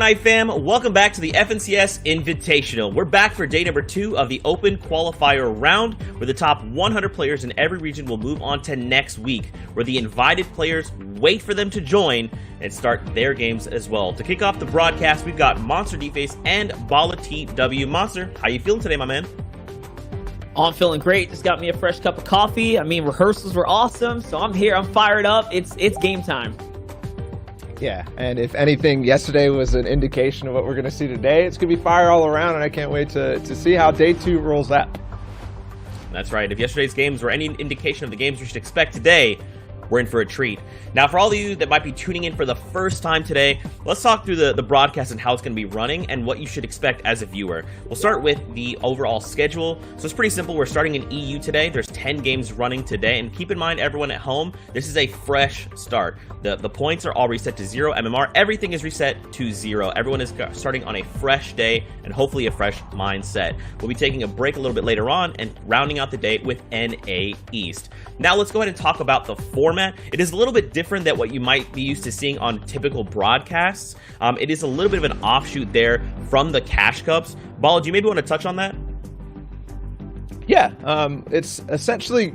Fortnite fam? Welcome back to the FNCS Invitational. We're back for day number 2 of the Open Qualifier round, where the top 100 players in every region will move on to next week, where the invited players wait for them to join and start their games as well. To kick off the broadcast, we've got Monster D-Face and Bala TW. Monster, how you feeling today, my man? Oh, I'm feeling great. Just got me a fresh cup of coffee. I mean, rehearsals were awesome, so I'm here. I'm fired up. It's game time. Yeah, and if anything, yesterday was an indication of what we're going to see today. It's going to be fire all around, and I can't wait to see how day 2 rolls out. That's right. If yesterday's games were any indication of the games we should expect today, we're in for a treat. Now, for all of you that might be tuning in for the first time today, let's talk through the broadcast and how it's going to be running and what you should expect as a viewer. We'll start with the overall schedule. So it's pretty simple. We're starting in EU today. There's 10 games running today. And keep in mind, everyone at home, this is a fresh start. The points are all reset to 0. MMR, everything is reset to 0. Everyone is starting on a fresh day and hopefully a fresh mindset. We'll be taking a break a little bit later on and rounding out the day with NA East. Now, let's go ahead and talk about the format. It is a little bit different than what you might be used to seeing on typical broadcasts. It is a little bit of an offshoot there from the Cash Cups. Bala, do you maybe want to touch on that? Yeah, it's essentially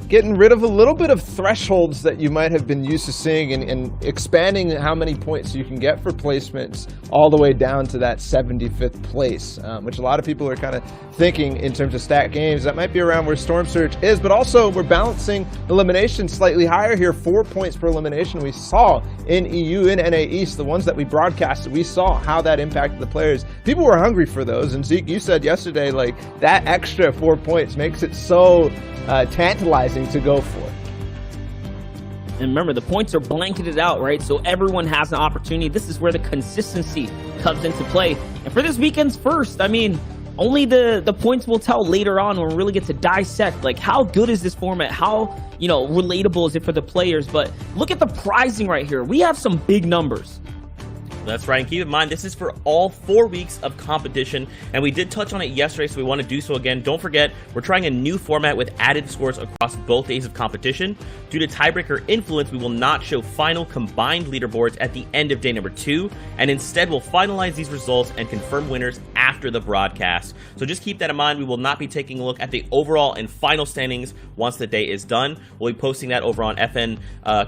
getting rid of a little bit of thresholds that you might have been used to seeing and expanding how many points you can get for placements all the way down to that 75th place, which a lot of people are kind of thinking in terms of stat games. That might be around where Storm Surge is, but also we're balancing elimination slightly higher here, 4 points per elimination. We saw in EU, in NA East, the ones that we broadcasted, we saw how that impacted the players. People were hungry for those, and Zeke, you said yesterday, like, that extra 4 points makes it so tantalizing to go for. And remember, the points are blanketed out, right? So everyone has an opportunity. This is where the consistency comes into play. And for this weekend's first, I mean, only the points will tell later on when we really get to dissect, like, how good is this format? How, relatable is it for the players? But look at the pricing right here. We have some big numbers. That's right, and keep in mind, this is for all 4 weeks of competition, and we did touch on it yesterday, so we want to do so again. Don't forget, we're trying a new format with added scores across both days of competition. Due to tiebreaker influence, we will not show final combined leaderboards at the end of day number 2, and instead we'll finalize these results and confirm winners after the broadcast. So just keep that in mind. We will not be taking a look at the overall and final standings once the day is done. We'll be posting that over on FN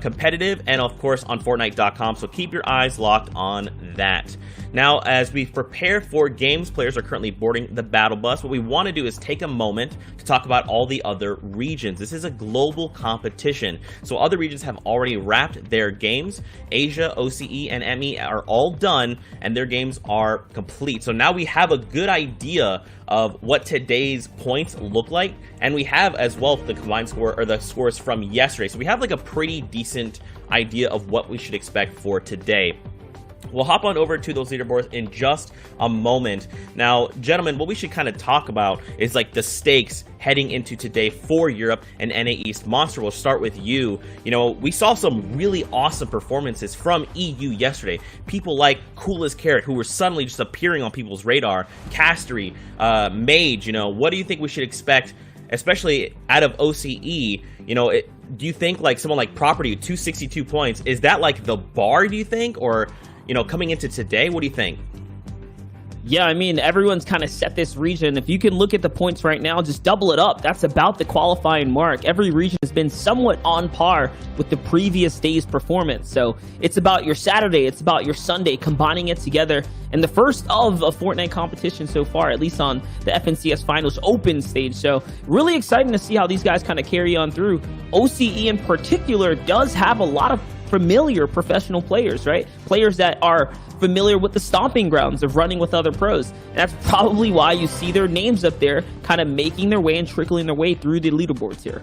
Competitive and, of course, on Fortnite.com, so keep your eyes locked on that. Now, as we prepare for games, players are currently boarding the battle bus. What we want to do is take a moment to talk about all the other regions. This is a global competition, so other regions have already wrapped their games. Asia, OCE, and ME are all done, and their games are complete. So now we have a good idea of what today's points look like, and we have as well the combined score, or the scores from yesterday. So we have like a pretty decent idea of what we should expect for today. We'll hop on over to those leaderboards in just a moment. Now, gentlemen, what we should kind of talk about is like the stakes heading into today for Europe and NA East. Monster, we'll start with you. We saw some really awesome performances from EU yesterday. People like Cool as Carrot, who were suddenly just appearing on people's radar. Castery, Mage, what do you think we should expect, especially out of OCE? Do you think like someone like Property, 262 points, is that like the bar, do you think? Or coming into today, what do you think? Yeah, I mean, everyone's kind of set this region. If you can look at the points right now, just double it up. That's about the qualifying mark. Every region has been somewhat on par with the previous day's performance. So it's about your Saturday, it's about your Sunday, combining it together. And the first of a Fortnite competition so far, at least on the FNCS Finals Open stage. So really exciting to see how these guys kind of carry on through. OCE in particular does have a lot of familiar professional players, right? Players that are familiar with the stomping grounds of running with other pros. And that's probably why you see their names up there kind of making their way and trickling their way through the leaderboards here.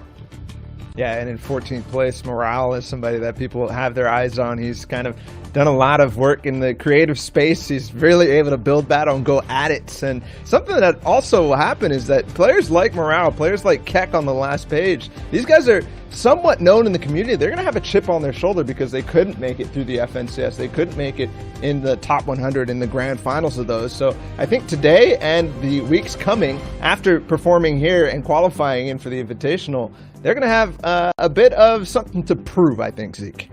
Yeah, and in 14th place, Morale is somebody that people have their eyes on. He's kind of done a lot of work in the creative space. He's really able to build battle and go at it. And something that also will happen is that players like Morale, players like Keck on the last page, these guys are somewhat known in the community. They're going to have a chip on their shoulder because they couldn't make it through the FNCS. They couldn't make it in the top 100 in the grand finals of those. So I think today and the weeks coming after performing here and qualifying in for the Invitational, they're going to have a bit of something to prove, I think, Zeke.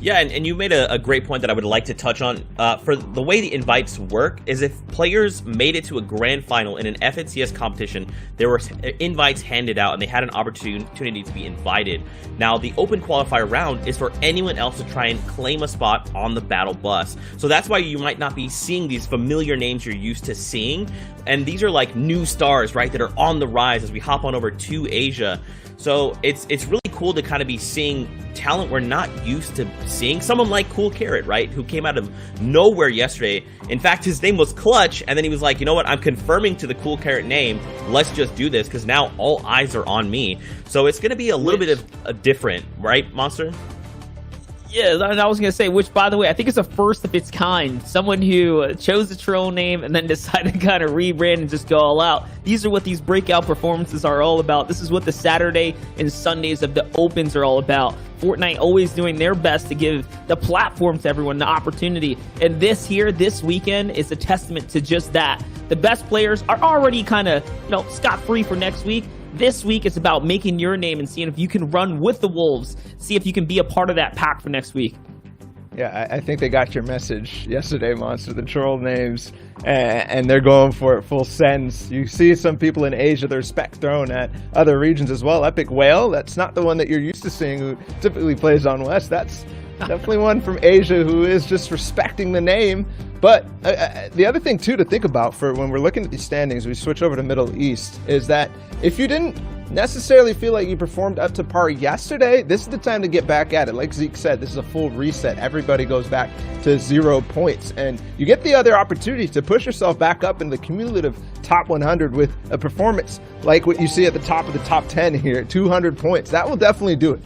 Yeah, and you made a great point that I would like to touch on. For the way the invites work is if players made it to a grand final in an FNCS competition, there were invites handed out and they had an opportunity to be invited. Now, the open qualifier round is for anyone else to try and claim a spot on the battle bus. So that's why you might not be seeing these familiar names you're used to seeing. And these are like new stars, right, that are on the rise as we hop on over to Asia. So it's really cool to kind of be seeing talent we're not used to seeing. Someone like Cool Carrot, right, who came out of nowhere yesterday. In fact, his name was Clutch, and then he was like, you know what, I'm confirming to the Cool Carrot name. Let's just do this, because now all eyes are on me. So it's going to be a little bit of a different, right, Monster? Yeah, I was going to say, which, by the way, I think is a first of its kind. Someone who chose the troll name and then decided to kind of rebrand and just go all out. These are what these breakout performances are all about. This is what the Saturday and Sundays of the Opens are all about. Fortnite always doing their best to give the platform to everyone, the opportunity. And this weekend is a testament to just that. The best players are already kind of, scot-free for next week. This week is about making your name and seeing if you can run with the Wolves. See if you can be a part of that pack for next week. Yeah, I think they got your message yesterday, Monster. The troll names, and they're going for it full sends. You see some people in Asia, there's spec thrown at other regions as well. Epic Whale, that's not the one that you're used to seeing who typically plays on West. That's definitely one from Asia who is just respecting the name. But the other thing, too, to think about for when we're looking at these standings, we switch over to Middle East, is that if you didn't necessarily feel like you performed up to par yesterday, this is the time to get back at it. Like Zeke said, this is a full reset. Everybody goes back to 0 points. And you get the other opportunity to push yourself back up in the cumulative top 100 with a performance like what you see at the top of the top 10 here, 200 points. That will definitely do it.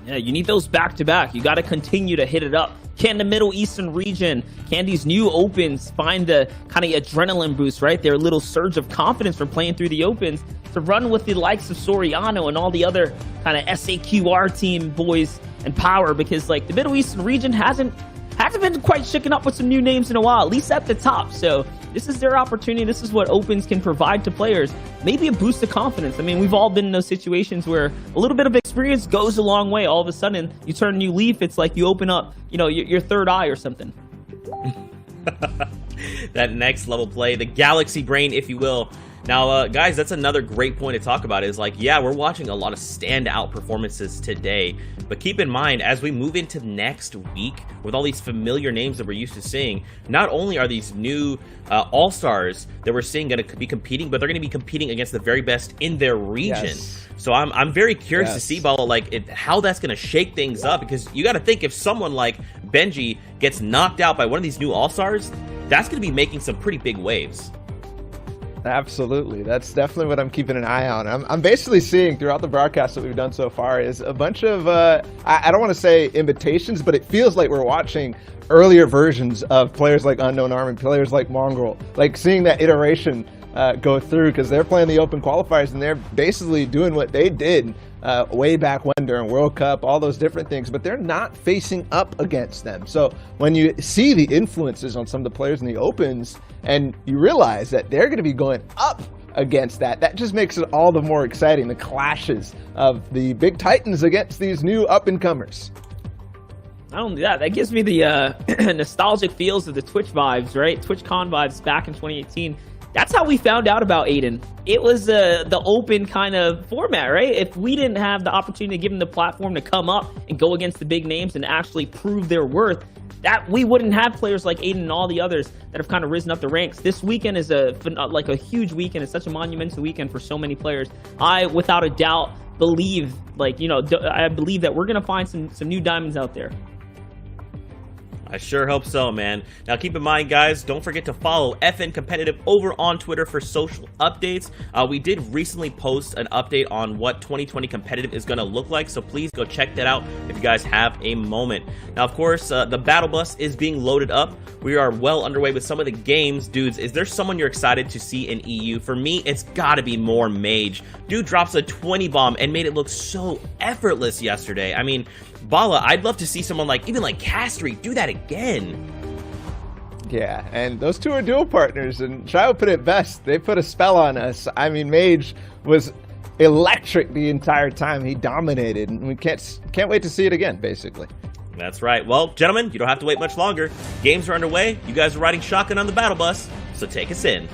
Yeah, you need those back-to-back. You got to continue to hit it up. Can the Middle Eastern region, can these new Opens find the kind of adrenaline boost, right? Their little surge of confidence from playing through the Opens to run with the likes of Soriano and all the other kind of SAQR team boys and power, because like the Middle Eastern region hasn't been quite shaken up with some new names in a while, at least at the top. So this is their opportunity. This is what Opens can provide to players. Maybe a boost of confidence. I mean, we've all been in those situations where a little bit of experience goes a long way. All of a sudden, you turn a new leaf. It's like you open up, your third eye or something. That next level play, the galaxy brain, if you will. Now, guys, that's another great point to talk about is like, yeah, we're watching a lot of standout performances today, but keep in mind, as we move into next week with all these familiar names that we're used to seeing, not only are these new all-stars that we're seeing going to be competing, but they're going to be competing against the very best in their region. Yes. So I'm very curious to see, Bala, like how that's going to shake things up, because you got to think if someone like Benji gets knocked out by one of these new all-stars, that's going to be making some pretty big waves. Absolutely. That's definitely what I'm keeping an eye on. I'm basically seeing throughout the broadcast that we've done so far is a bunch of, I don't want to say imitations, but it feels like we're watching earlier versions of players like Unknown Army, players like Mongrel, like seeing that iteration go through, because they're playing the open qualifiers and they're basically doing what they did way back when during World Cup, all those different things, but they're not facing up against them. So when you see the influences on some of the players in the Opens and you realize that they're going to be going up against that just makes it all the more exciting, the clashes of the big titans against these new up-and-comers. Not only that, that gives me the nostalgic feels of the Twitch vibes, right? TwitchCon vibes back in 2018. That's how we found out about Aiden. It was the open kind of format, right? If we didn't have the opportunity to give them the platform to come up and go against the big names and actually prove their worth, that we wouldn't have players like Aiden and all the others that have kind of risen up the ranks. This weekend is a huge weekend. It's such a monumental weekend for so many players. I, without a doubt, believe, I believe that we're going to find some new diamonds out there. I sure hope so, man. Now, keep in mind, guys, don't forget to follow FN Competitive over on Twitter for social updates. We did recently post an update on what 2020 Competitive is going to look like, so please go check that out if you guys have a moment. Now, of course, the Battle Bus is being loaded up. We are well underway with some of the games. Dudes, is there someone you're excited to see in EU? For me, it's got to be more Mage. Dude drops a 20 bomb and made it look so effortless yesterday. I mean, Bala, I'd love to see someone even like Castry do that again. Yeah, and those two are dual partners, and Shio put it best. They put a spell on us. I mean, Mage was electric the entire time. He dominated, and we can't wait to see it again, basically. That's right. Well, gentlemen, you don't have to wait much longer. Games are underway. You guys are riding shotgun on the battle bus, so take us in.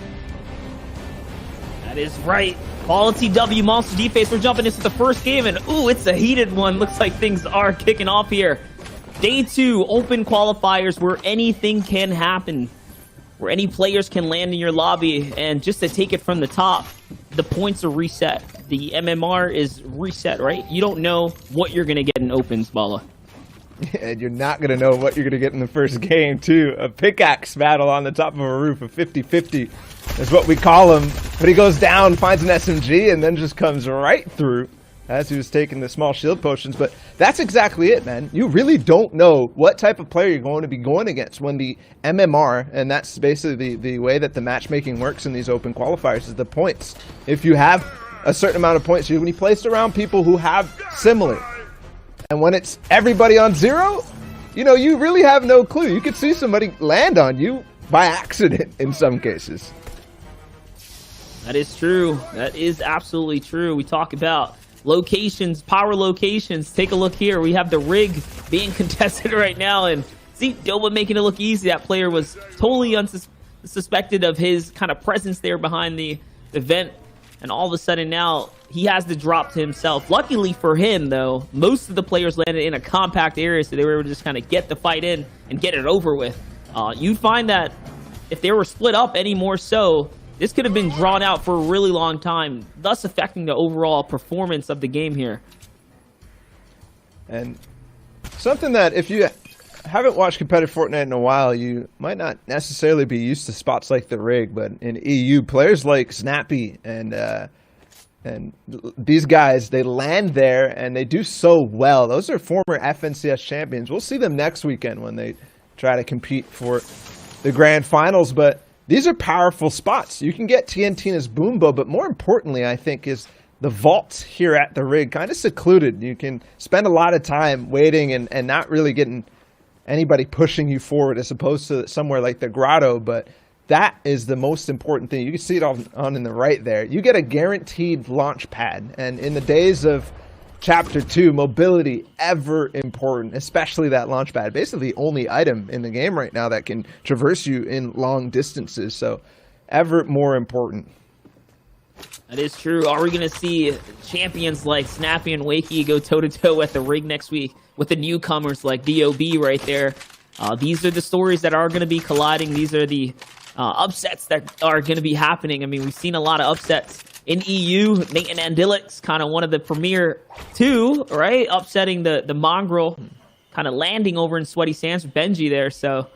That is right. Quality W, Monster D-Face. We're jumping into the first game, and ooh, it's a heated one. Looks like things are kicking off here. Day 2, open qualifiers where anything can happen, where any players can land in your lobby. And just to take it from the top, the points are reset. The MMR is reset, right? You don't know what you're going to get in opens, Bala. And you're not going to know what you're going to get in the first game, too. A pickaxe battle on the top of a roof, a 50-50 is what we call him. But he goes down, finds an SMG, and then just comes right through as he was taking the small shield potions. But that's exactly it, man. You really don't know what type of player you're going to be going against when the MMR, and that's basically the way that the matchmaking works in these open qualifiers, is the points. If you have a certain amount of points, you're going to be placed around people who have similar. And when it's everybody on 0, you know, you really have no clue. You could see somebody land on you by accident in some cases. That is true. That is absolutely true. We talk about locations, power locations. Take a look here. We have the rig being contested right now. And see, Doba making it look easy. That player was totally unsuspected of his kind of presence there behind the vent. And all of a sudden now, he has the drop to himself. Luckily for him, though, most of the players landed in a compact area, so they were able to just kind of get the fight in and get it over with. You'd find that if they were split up any more so, this could have been drawn out for a really long time, thus affecting the overall performance of the game here. And something that if you haven't watched competitive Fortnite in a while, you might not necessarily be used to spots like the rig, but in EU, players like Snappy and these guys, they land there and they do so well. Those are former FNCS champions. We'll see them next weekend when they try to compete for the grand finals, but these are powerful spots. You can get TNT in his boom bow, but more importantly, I think, is the vaults here at the rig, kind of secluded. You can spend a lot of time waiting and not really getting anybody pushing you forward as opposed to somewhere like the grotto, but that is the most important thing. You can see it on in the right there. You get a guaranteed launch pad, and in the days of Chapter 2, mobility, ever important, especially that launch pad. Basically the only item in the game right now that can traverse you in long distances, so ever more important. That is true. Are we going to see champions like Snappy and Wakey go toe-to-toe at the rig next week with the newcomers like DOB right there? These are the stories that are going to be colliding. These are the upsets that are going to be happening. I mean, we've seen a lot of upsets in EU. Nate and Andilix, kind of one of the premier two, right? Upsetting the Mongrel, kind of landing over in Sweaty Sands with Benji there. So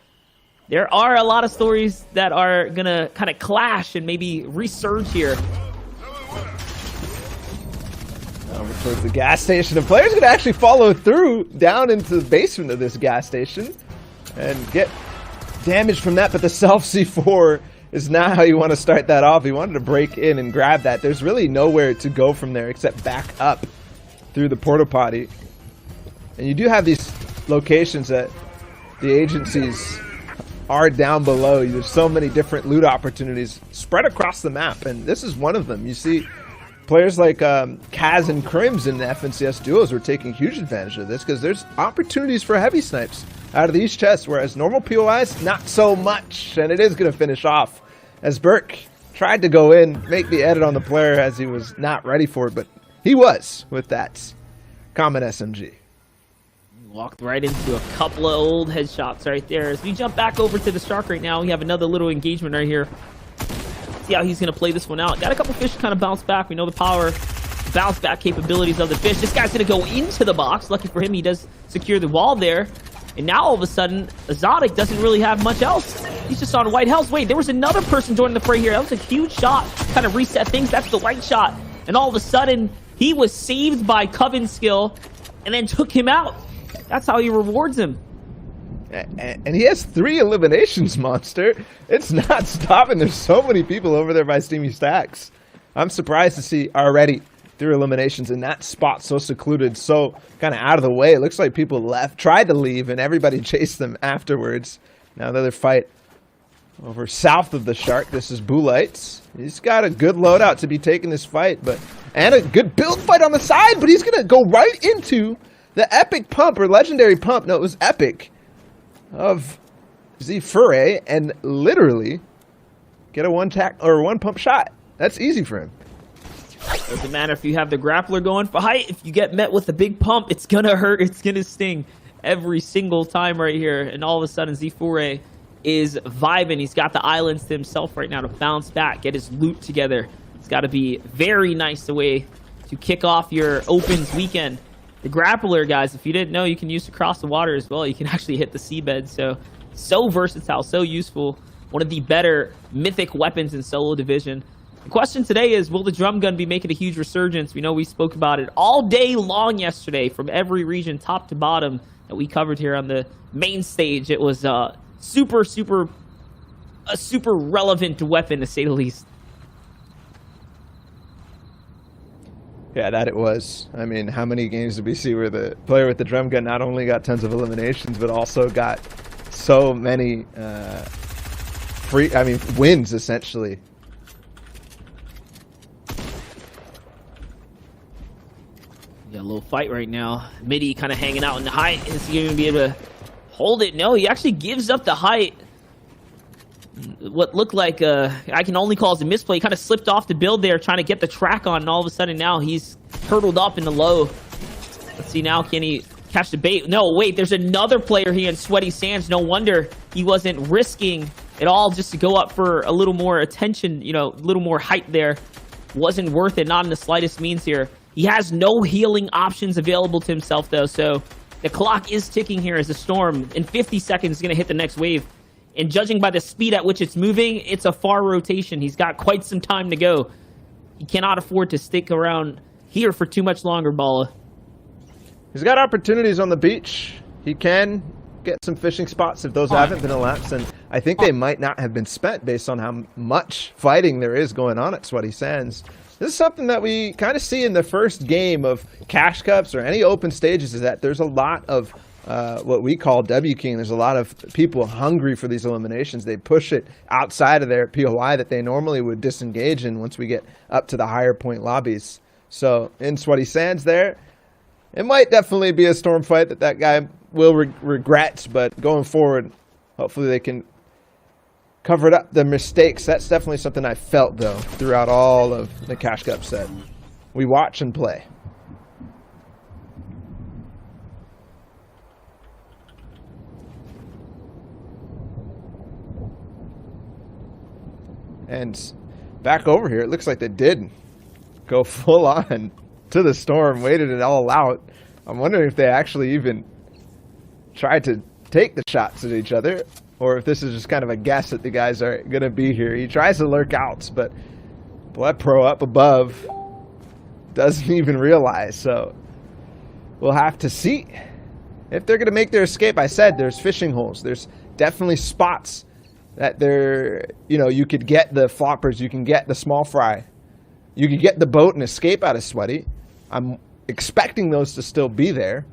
there are a lot of stories that are going to kind of clash and maybe resurge here. Over towards the gas station. The players can actually follow through down into the basement of this gas station and get damage from that, but the self C4 is not how you want to start that off. You wanted to break in and grab that. There's really nowhere to go from there except back up through the porta potty. And you do have these locations that the agencies are down below. There's so many different loot opportunities spread across the map, and this is one of them. You see players like Kaz and Crims in the FNCS duos are taking huge advantage of this because there's opportunities for heavy snipes out of these chests, whereas normal POIs, not so much. And it is going to finish off as Burke tried to go in, make the edit on the player as he was not ready for it, but he was with that common SMG. Walked right into a couple of old headshots right there. As we jump back over to the Shark right now, we have another little engagement right here. See how he's going to play this one out. Got a couple fish kind of bounce back. We know the power bounce back capabilities of the fish. This guy's going to go into the box. Lucky for him, he does secure the wall there. And now all of a sudden, Exotic doesn't really have much else. He's just on white health. Wait, there was another person joining the fray here. That was a huge shot. Kind of reset things. That's the white shot. And all of a sudden, he was saved by Coven's skill and then took him out. That's how he rewards him. And he has 3 eliminations, Monster. It's not stopping. There's so many people over there by Steamy Stacks. I'm surprised to see already 3 eliminations in that spot, so secluded, so kind of out of the way. It looks like people left, tried to leave, and everybody chased them afterwards. Now another fight over south of the Shark. This is Boolites. He's got a good loadout to be taking this fight, but And a good build fight on the side, but he's going to go right into the epic pump, or legendary pump. No, it was epic, of Z4A, and literally get a one pump shot. That's easy for him. Doesn't matter if you have the grappler going for height. If you get met with a big pump, it's going to hurt. It's going to sting every single time right here. And all of a sudden, Z4A is vibing. He's got the islands to himself right now to bounce back, get his loot together. It's got to be very nice the way to kick off your opens weekend. The grappler, guys, if you didn't know, you can use across the water as well. You can actually hit the seabed. So versatile, so useful. One of the better mythic weapons in solo division. The question today is, will the drum gun be making a huge resurgence? We know we spoke about it all day long yesterday from every region, top to bottom, that we covered here on the main stage. It was a super relevant weapon, to say the least. Yeah, that it was. I mean, how many games did we see where the player with the drum gun not only got tons of eliminations, but also got so many wins, essentially. Yeah, a little fight right now. Midi kind of hanging out in the height. Is he going to be able to hold it? No, he actually gives up the height. What looked like I can only call it a misplay. He kind of slipped off the build there, trying to get the track on, and all of a sudden now he's hurdled up in the low. Let's see now, can he catch the bait? No, wait, there's another player here in Sweaty Sands. No wonder he wasn't risking it all just to go up for a little more attention, a little more height there. Wasn't worth it, not in the slightest means here. He has no healing options available to himself, though, so the clock is ticking here as the Storm in 50 seconds is going to hit the next wave. And judging by the speed at which it's moving, it's a far rotation. He's got quite some time to go. He cannot afford to stick around here for too much longer, Bala. He's got opportunities on the beach. He can get some fishing spots if those haven't been elapsed, and I think they might not have been spent based on how much fighting there is going on at Sweaty Sands. This is something that we kind of see in the first game of Cash Cups or any open stages, is that there's a lot of what we call W King. There's a lot of people hungry for these eliminations. They push it outside of their POI that they normally would disengage in once we get up to the higher point lobbies. So in Sweaty Sands there, it might definitely be a Storm fight that guy will regret, but going forward, hopefully they can cover it up the mistakes. That's definitely something I felt, though, throughout all of the Cash Cup set. We watch and play. And back over here, it looks like they did go full on to the Storm, waited it all out. I'm wondering if they actually even tried to take the shots at each other, or if this is just kind of a guess that the guys are going to be here. He tries to lurk outs, but Blood Pro up above doesn't even realize. So we'll have to see if they're going to make their escape. I said there's fishing holes. There's definitely spots that they're, you could get the floppers, you can get the small fry, you could get the boat and escape out of Sweaty. I'm expecting those to still be there,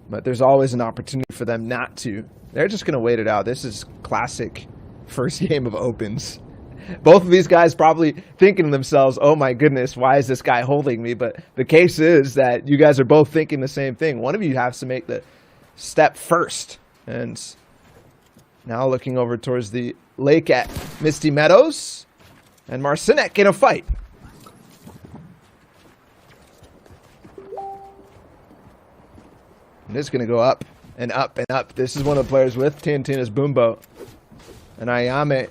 but there's always an opportunity for them not to. They're just going to wait it out. This is classic first game of opens. Both of these guys probably thinking to themselves, oh my goodness, why is this guy holding me? But the case is that you guys are both thinking the same thing. One of you has to make the step first. And now looking over towards the lake at Misty Meadows, and Marcinek in a fight. And it's going to go up and up and up. This is one of the players with Tantina's boom boat. And Ayame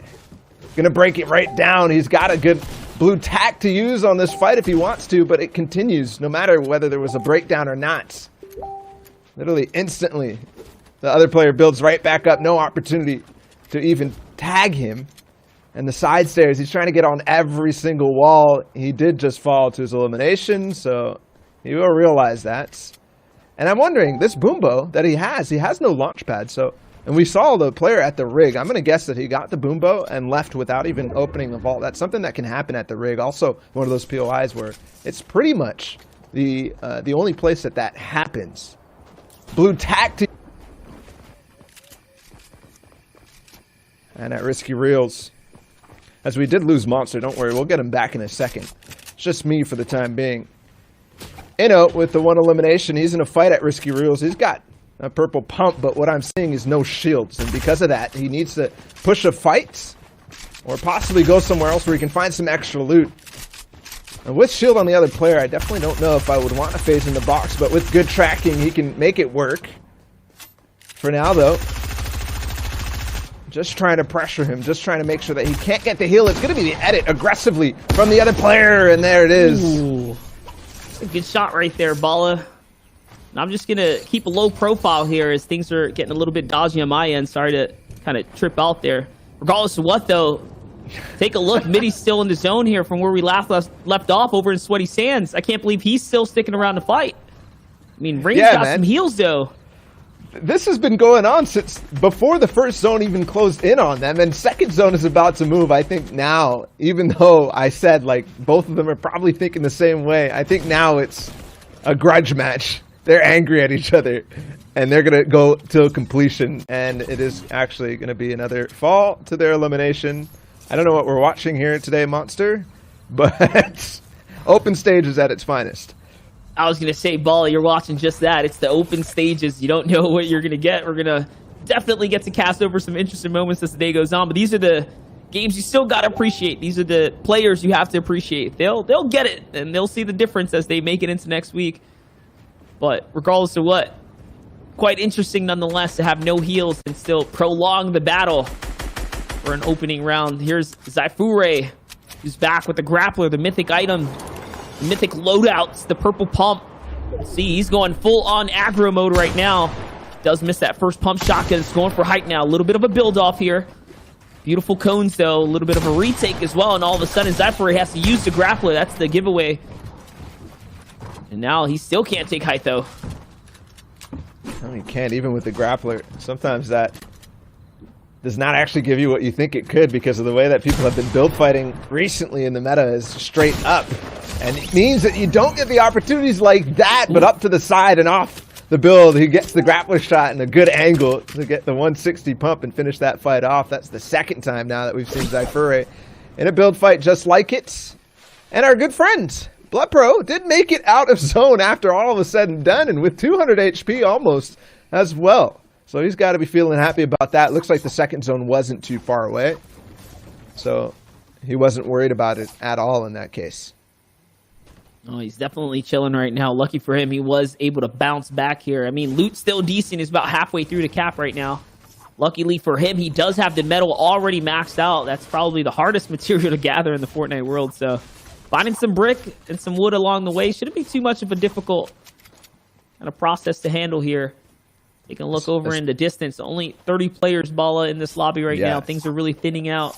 going to break it right down. He's got a good blue tack to use on this fight if he wants to, but it continues no matter whether there was a breakdown or not. Literally instantly, the other player builds right back up. No opportunity to even tag him. And the side stairs, he's trying to get on every single wall. He did just fall to his elimination, so he will realize that. And I'm wondering, this Boombo that he has no launch pad, so, and we saw the player at the rig. I'm going to guess that he got the Boombo and left without even opening the vault. That's something that can happen at the rig. Also, one of those POIs where it's pretty much the only place that happens. Blue tack to... And at Risky Reels, as we did lose Monster, don't worry, we'll get him back in a second. It's just me for the time being. Inno, with the 1 elimination, he's in a fight at Risky Reels. He's got a purple pump, but what I'm seeing is no shields. And because of that, he needs to push a fight or possibly go somewhere else where he can find some extra loot. And with shield on the other player, I definitely don't know if I would want to phase in the box, but with good tracking, he can make it work. For now, though, just trying to pressure him, just trying to make sure that he can't get the heal. It's going to be the edit aggressively from the other player, and there it is. Ooh. A good shot right there, Bala. And I'm just going to keep a low profile here as things are getting a little bit dodgy on my end. Sorry to kind of trip out there. Regardless of what, though, take a look. Middy's still in the zone here from where we left off over in Sweaty Sands. I can't believe he's still sticking around to fight. I mean, Ring's got some heals, though. This has been going on since before the first zone even closed in on them, and second zone is about to move. I think now, even though I said, like, both of them are probably thinking the same way, I think now it's a grudge match. They're angry at each other, and they're going to go till completion, and it is actually going to be another fall to their elimination. I don't know what we're watching here today, Monster, but open stage is at its finest. I was going to say, Ball, you're watching just that. It's the open stages. You don't know what you're going to get. We're going to definitely get to cast over some interesting moments as the day goes on. But these are the games you still got to appreciate. These are the players you have to appreciate. They'll get it, and they'll see the difference as they make it into next week. But regardless of what, quite interesting nonetheless to have no heals and still prolong the battle for an opening round. Here's Zyfure, who's back with the grappler, the mythic item. Mythic loadouts, the purple pump. See, he's going full on aggro mode right now. Does miss that first pump shotgun. It's going for height now. A little bit of a build off here. Beautiful cones though. A little bit of a retake as well. And all of a sudden, Zyfure has to use the grappler. That's the giveaway. And now he still can't take height though. No, he can't even with the grappler. Sometimes that does not actually give you what you think it could because of the way that people have been build fighting recently in the meta is straight up. And it means that you don't get the opportunities like that, but up to the side and off the build. He gets the grappler shot and a good angle to get the 160 pump and finish that fight off. That's the second time now that we've seen Zyfure in a build fight just like it. And our good friend, Blood Pro, did make it out of zone after all of a said and done, and with 200 HP almost as well. So he's got to be feeling happy about that. Looks like the second zone wasn't too far away. So he wasn't worried about it at all in that case. Oh, he's definitely chilling right now. Lucky for him, he was able to bounce back here. I mean, loot's still decent. He's about halfway through the cap right now. Luckily for him, he does have the metal already maxed out. That's probably the hardest material to gather in the Fortnite world. So finding some brick and some wood along the way shouldn't be too much of a difficult kind of process to handle here. Taking a look over in the distance. Only 30 players, Bala, in this lobby right now. Things are really thinning out.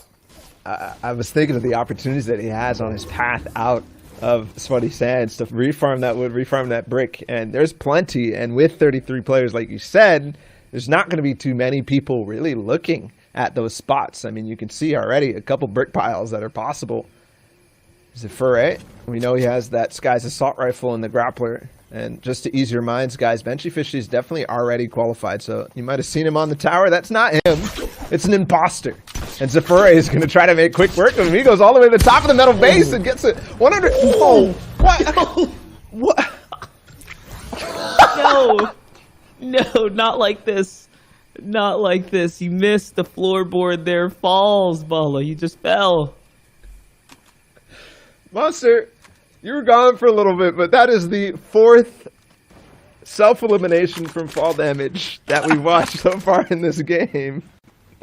I was thinking of the opportunities that he has on his path out of Sweaty Sands to refarm that wood, refarm that brick, and there's plenty. And with 33 players, like you said, there's not going to be too many people really looking at those spots. I mean, you can see already a couple brick piles that are possible. Zyfure, we know he has that Sky's Assault Rifle and the grappler. And just to ease your minds, guys, Benchy Fishy is definitely already qualified. So you might have seen him on the tower. That's not him. It's an imposter. And Zyfure is going to try to make quick work of him. He goes all the way to the top of the metal base and gets it 100. Oh, what? What? No, not like this. Not like this. You missed the floorboard there. Falls, Bala. You just fell. Monster, you were gone for a little bit, but that is the fourth self-elimination from fall damage that we've watched so far in this game.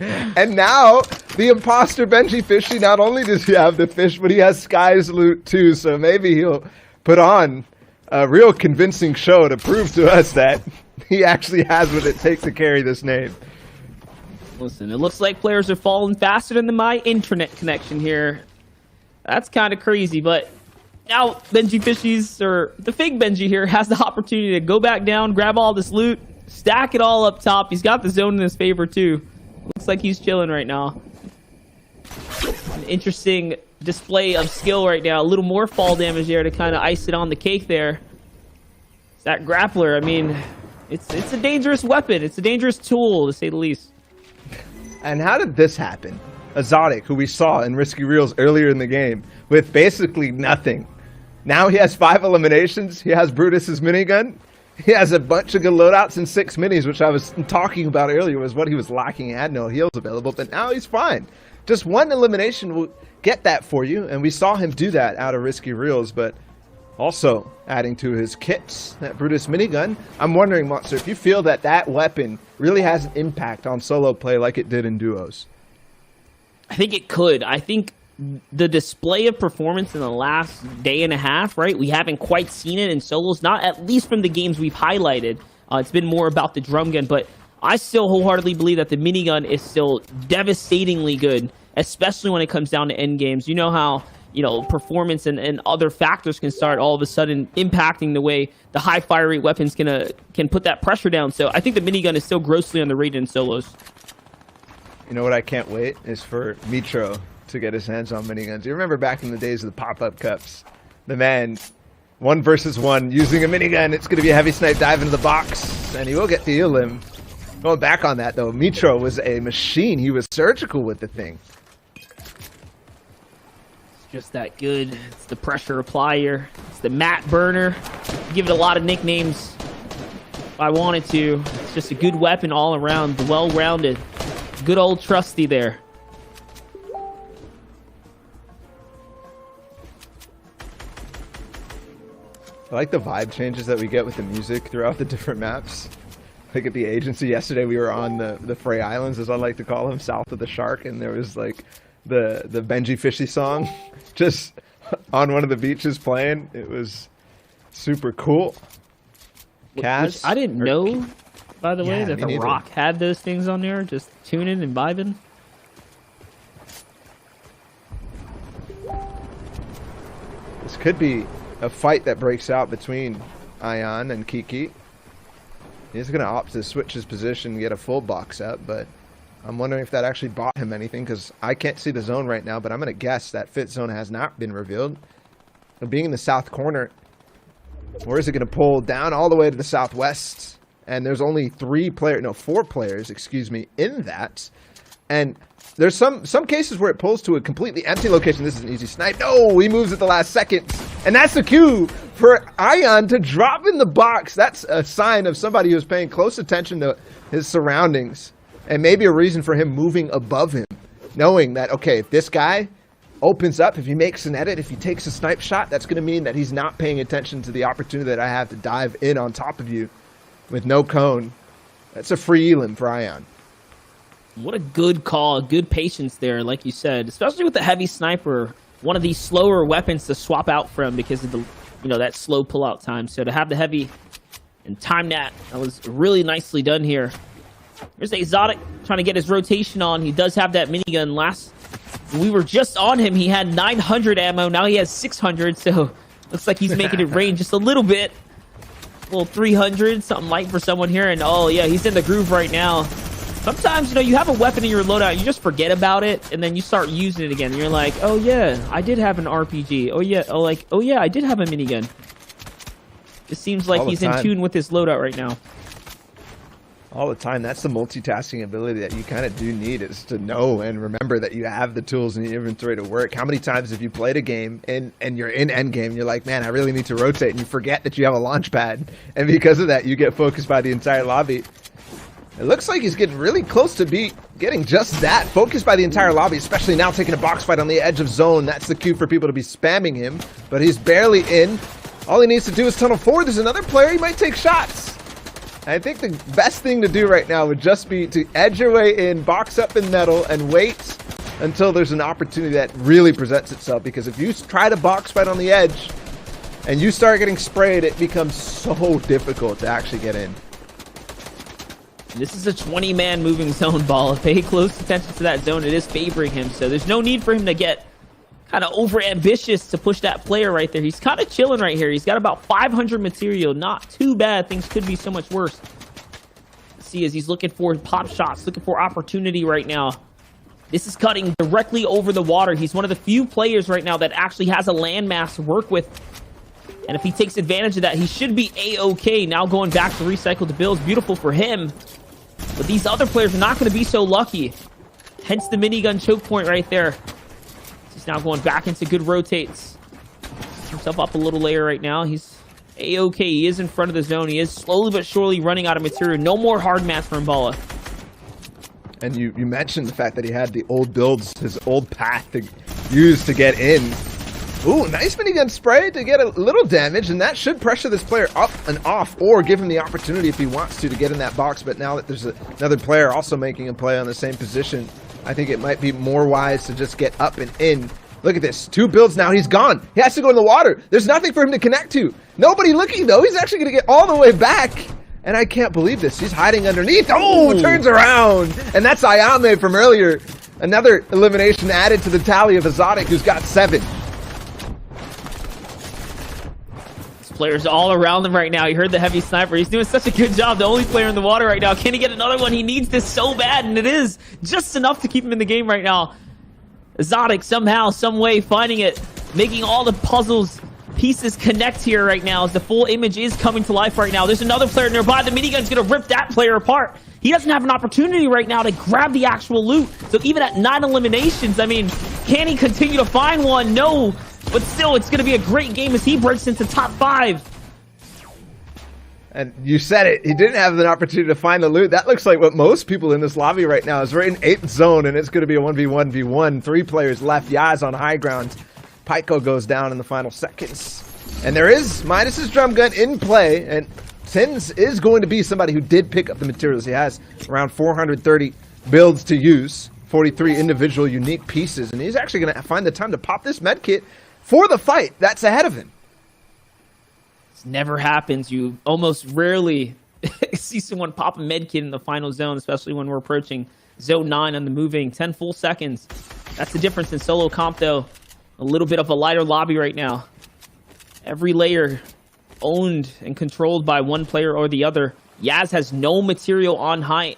And now, the imposter Benchy Fishy, not only does he have the fish, but he has Sky's loot too, so maybe he'll put on a real convincing show to prove to us that he actually has what it takes to carry this name. Listen, it looks like players are falling faster than my internet connection here. That's kind of crazy, but now Benchy Fishy's, or the fake Benji here, has the opportunity to go back down, grab all this loot, stack it all up top. He's got the zone in his favor too. Looks like he's chilling right now. An interesting display of skill right now. A little more fall damage there to kind of ice it on the cake there. That grappler, I mean, it's a dangerous weapon. It's a dangerous tool, to say the least. And how did this happen? Exotic, who we saw in Risky Reels earlier in the game, with basically nothing, Now he has 5 eliminations. He has Brutus's minigun. He has a bunch of good loadouts and 6 minis, which I was talking about earlier was what he was lacking. He had no heals available, but now he's fine. Just 1 elimination will get that for you, and we saw him do that out of Risky Reels, but also adding to his kits, that Brutus minigun. I'm wondering, Monster, if you feel that that weapon really has an impact on solo play like it did in duos. I think it could. I think the display of performance in the last day and a half, right? We haven't quite seen it in solos, not at least from the games we've highlighted. It's been more about the drum gun, but I still wholeheartedly believe that the minigun is still devastatingly good, especially when it comes down to end games. You know how, you know, performance and other factors can start all of a sudden impacting the way the high fire rate weapons can put that pressure down. So I think the minigun is still grossly underrated in solos. You know what I can't wait is for Mitro to get his hands on miniguns. You remember back in the days of the pop-up cups, the man 1 versus 1 using a minigun. It's going to be a heavy snipe dive into the box, and he will get the elim. Going back on that though, Mitro was a machine. He was surgical with the thing. Just that good. It's the pressure applier. It's the mat burner. Give it a lot of nicknames if I wanted to. It's just a good weapon all around, well-rounded. Good old Trusty there. I like the vibe changes that we get with the music throughout the different maps. Like at the agency yesterday, we were on the Frey Islands, as I like to call them, south of the Shark, and there was like the Benji Fishy song just on one of the beaches playing. It was super cool. Kaz, which I didn't know, by the way, that the neither. Rock had those things on there, just tuning and vibing. This could be a fight that breaks out between Ion and Kiki. He's going to opt to switch his position and get a full box up, but I'm wondering if that actually bought him anything, because I can't see the zone right now, but I'm going to guess that fit zone has not been revealed. And being in the south corner, where is it going to pull down all the way to the southwest? And there's only 4 players, excuse me, in that. And there's some cases where it pulls to a completely empty location. This is an easy snipe. No, he moves at the last second. And that's the cue for Ion to drop in the box. That's a sign of somebody who's paying close attention to his surroundings. And maybe a reason for him moving above him. Knowing that, okay, if this guy opens up, if he makes an edit, if he takes a snipe shot, that's going to mean that he's not paying attention to the opportunity that I have to dive in on top of you with no cone. That's a free elim for Ion. What a good call, good patience there, like you said, especially with the heavy sniper, one of these slower weapons to swap out from because of the, you know, that slow pullout time. So to have the heavy and time that was really nicely done here. Here's Exotic trying to get his rotation on. He does have that minigun. Last we were just on him, he had 900 ammo. Now he has 600, so looks like he's making it rain just a little bit. A little 300, something light for someone here. And oh yeah, he's in the groove right now. Sometimes, you know, you have a weapon in your loadout, you just forget about it, and then you start using it again. And you're like, oh yeah, I did have an RPG. Oh yeah, I did have a minigun. It seems like he's in tune with his loadout right now. All the time. That's the multitasking ability that you kind of do need, is to know and remember that you have the tools in your inventory to work. How many times have you played a game and you're in endgame, you're like, man, I really need to rotate, and you forget that you have a launch pad, and because of that, you get focused by the entire lobby. It looks like he's getting really close to getting just that, focused by the entire lobby, especially now taking a box fight on the edge of zone. That's the cue for people to be spamming him, but he's barely in. All he needs to do is tunnel forward. There's another player, he might take shots. I think the best thing to do right now would just be to edge your way in, box up in metal, and wait until there's an opportunity that really presents itself, because if you try to box fight on the edge and you start getting sprayed, it becomes so difficult to actually get in. This is a 20-man moving zone ball. Pay close attention to that zone. It is favoring him, so there's no need for him to get kind of over-ambitious to push that player right there. He's kind of chilling right here. He's got about 500 material. Not too bad. Things could be so much worse. Let's see, as he's looking for pop shots, looking for opportunity right now. This is cutting directly over the water. He's one of the few players right now that actually has a landmass to work with. And if he takes advantage of that, he should be A-okay. Now going back to recycle the builds. Beautiful for him. But these other players are not going to be so lucky. Hence the minigun choke point right there. He's now going back into good rotates. himself up a little layer right now. He's A-okay. He is in front of the zone. He is slowly but surely running out of material. No more hard mats for Mbala. And you mentioned the fact that he had the old builds, his old path to use to get in. Ooh, nice minigun spray to get a little damage, and that should pressure this player up and off, or give him the opportunity if he wants to get in that box. But now that there's another player also making a play on the same position, I think it might be more wise to just get up and in. Look at this, 2 builds now, he's gone. He has to go in the water. There's nothing for him to connect to. Nobody looking though, he's actually gonna get all the way back. And I can't believe this, he's hiding underneath. Oh, turns around. And that's Ayame from earlier. Another elimination added to the tally of Exotic, who's got 7. Players all around him right now. You heard the heavy sniper. He's doing such a good job. The only player in the water right now. Can he get another one? He needs this so bad, and it is just enough to keep him in the game right now. Exotic somehow, some way finding it, making all the puzzles pieces connect here right now as the full image is coming to life right now. There's another player nearby. The minigun's gonna rip that player apart. He doesn't have an opportunity right now to grab the actual loot. So even at 9 eliminations, I mean, can he continue to find one? No. But still, it's going to be a great game as he breaks into top 5. And you said it, he didn't have an opportunity to find the loot. That looks like what most people in this lobby right now is. We're in 8th zone, and it's going to be a 1v1v1. 3 players left. Yaz on high ground. Pyko goes down in the final seconds. And there is Midas's drum gun in play, and Tins is going to be somebody who did pick up the materials. He has around 430 builds to use, 43 individual unique pieces, and he's actually going to find the time to pop this med kit for the fight that's ahead of him. This never happens. You almost rarely see someone pop a med kit in the final zone, especially when we're approaching zone 9 on the moving. 10 full seconds. That's the difference in solo comp, though. A little bit of a lighter lobby right now. Every layer owned and controlled by one player or the other. Yaz has no material on height.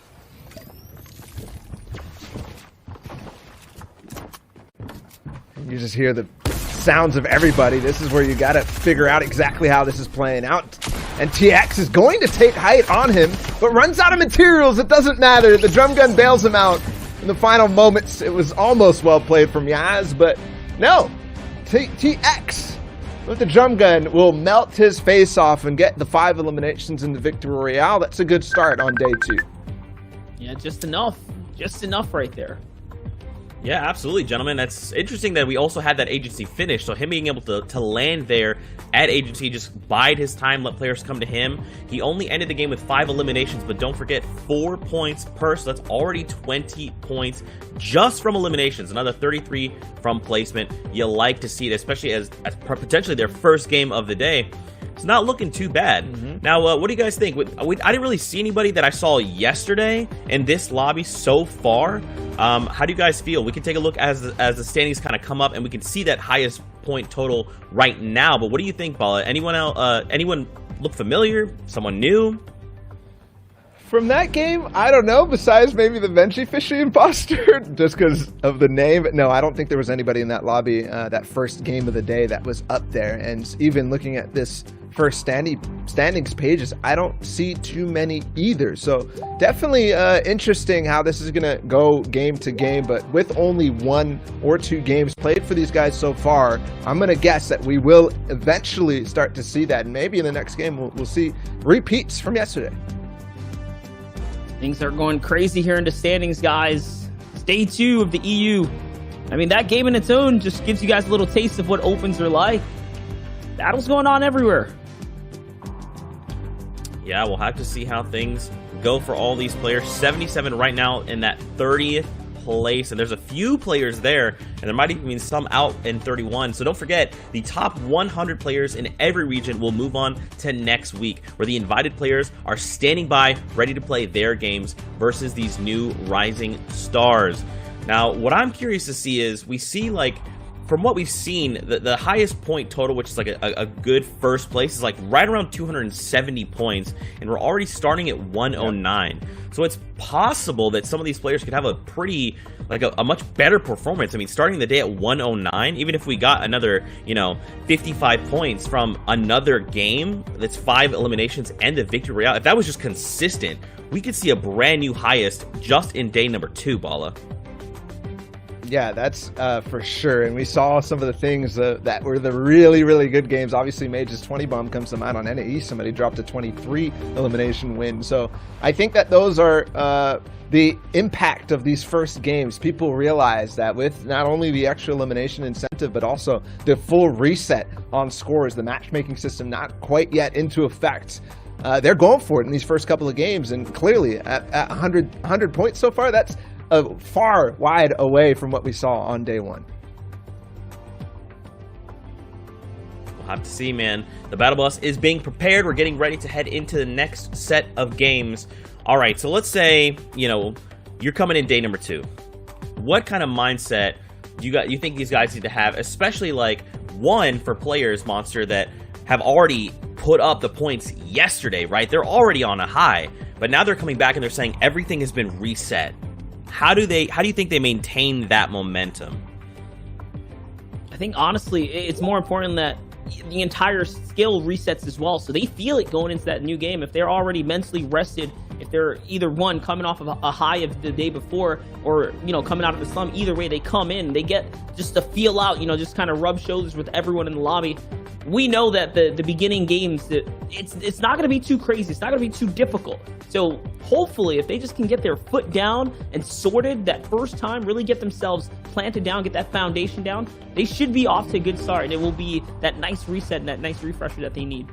You just hear the sounds of everybody. This is where you got to figure out exactly how this is playing out. And TX is going to take height on him, but runs out of materials. It doesn't matter. The drum gun bails him out in the final moments. It was almost well played from Yaz, but no. TX with the drum gun will melt his face off and get the 5 eliminations in the Victory Royale. That's a good start on day 2. Yeah, just enough. Just enough right there. Yeah, absolutely, gentlemen. That's interesting that we also had that agency finish, so him being able to land there at agency, just bide his time, let players come to him. He only ended the game with 5 eliminations, but don't forget, 4 points per, so that's already 20 points just from eliminations, another 33 from placement. You like to see it, especially as potentially their first game of the day. It's not looking too bad. Now, what do you guys think? I didn't really see anybody that I saw yesterday in this lobby so far. How do you guys feel? We can take a look as the standings kind of come up, and we can see that highest point total right now. But what do you think, Bala? Anyone else? Anyone look familiar? Someone new? From that game, I don't know, besides maybe the Venchi Fishy imposter, just because of the name. No, I don't think there was anybody in that lobby, that first game of the day, that was up there. And even looking at this first standings pages, I don't see too many either. So definitely interesting how this is going to go game to game. But with only 1 or 2 games played for these guys so far, I'm going to guess that we will eventually start to see that. And maybe in the next game, we'll see repeats from yesterday. Things are going crazy here in the standings, guys. It's day 2 of the EU. I mean, that game in its own just gives you guys a little taste of what opens are like. Battles going on everywhere. Yeah, we'll have to see how things go for all these players. 77 right now in that 30th place, and there's a few players there, and there might even be some out in 31. So don't forget, the top 100 players in every region will move on to next week, where the invited players are standing by, ready to play their games versus these new rising stars. Now, what I'm curious to see is, we see, like, from what we've seen, the highest point total, which is like a good first place, is like right around 270 points, and we're already starting at 109. So it's possible that some of these players could have a pretty, like a much better performance. I mean, starting the day at 109, even if we got another, 55 points from another game that's 5 eliminations and the Victory Royale, if that was just consistent, we could see a brand new highest just in day number 2, Bala. Yeah, that's for sure. And we saw some of the things that were the really, really good games. Obviously, Mage's 20 bomb comes to mind on NAE. Somebody dropped a 23 elimination win. So I think that those are the impact of these first games. People realize that with not only the extra elimination incentive, but also the full reset on scores, the matchmaking system not quite yet into effect. They're going for it in these first couple of games. And clearly, at 100 points so far, that's far wide away from what we saw on day one. We'll have to see, man. The battle bus is being prepared. We're getting ready to head into the next set of games. All right, so let's say, you know, you're coming in day number 2. What kind of mindset you think these guys need to have, especially like one for players, Monster, that have already put up the points yesterday, right? They're already on a high, but now they're coming back and they're saying everything has been reset. How do you think they maintain that momentum? I think honestly, it's more important that the entire skill resets as well, so they feel it going into that new game. If they're already mentally rested, if they're either one coming off of a high of the day before, or you know, coming out of the slump, either way they come in, they get just to feel out, you know, just kind of rub shoulders with everyone in the lobby. We know that the beginning games, that it's not going to be too crazy, it's not going to be too difficult. So hopefully, if they just can get their foot down and sorted that first time, really get themselves planted down, get that foundation down, they should be off to a good start, and it will be that nice reset and that nice refresher that they need.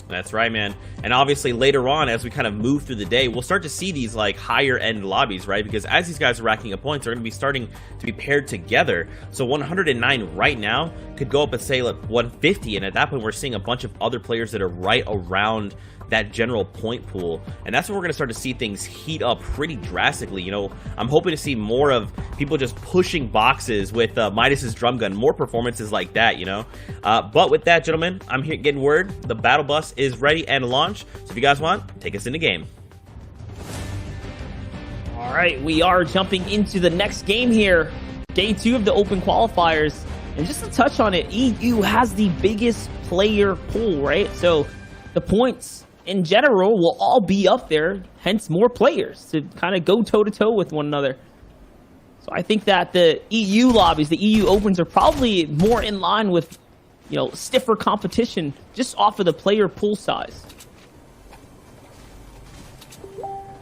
That's right, man. And obviously later on, as we kind of move through the day, we'll start to see these like higher end lobbies, right? Because as these guys are racking up points, they're going to be starting to be paired together. So 109 right now could go up and say like 150. And at that point, we're seeing a bunch of other players that are right around that general point pool. And that's when we're going to start to see things heat up pretty drastically. You know, I'm hoping to see more of people just pushing boxes with Midas's drum gun, more performances like that, you know. But with that, gentlemen, I'm here getting word. The battle bus is ready and launched. So if you guys want, take us into game. All right, we are jumping into the next game here. Day 2 of the open qualifiers. And just to touch on it, EU has the biggest player pool, right? So the points in general will all be up there, hence more players to kind of go toe-to-toe with one another. So I think that the EU lobbies, the EU opens, are probably more in line with, you know, stiffer competition just off of the player pool size.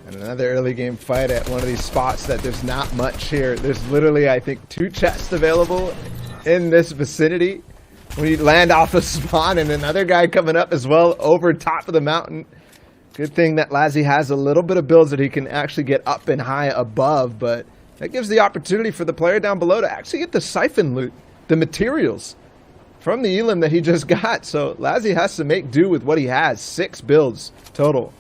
And another early game fight at one of these spots that there's not much here. There's literally, I think, 2 chests available in this vicinity. When you land off a spawn, and another guy coming up as well over top of the mountain. Good thing that Lazzy has a little bit of builds that he can actually get up and high above, but that gives the opportunity for the player down below to actually get the siphon loot, the materials from the elim that he just got. So Lazzy has to make do with what he has. 6 builds total.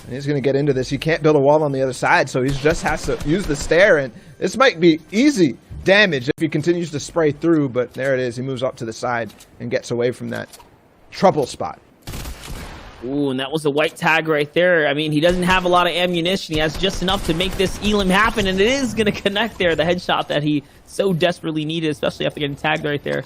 And he's going to get into this. He can't build a wall on the other side, so he just has to use the stair, and this might be easy damage if he continues to spray through, but there it is. He moves up to the side and gets away from that trouble spot. Ooh, and that was a white tag right there. I mean, he doesn't have a lot of ammunition. He has just enough to make this elim happen, and it is going to connect there, the headshot that he so desperately needed, especially after getting tagged right there.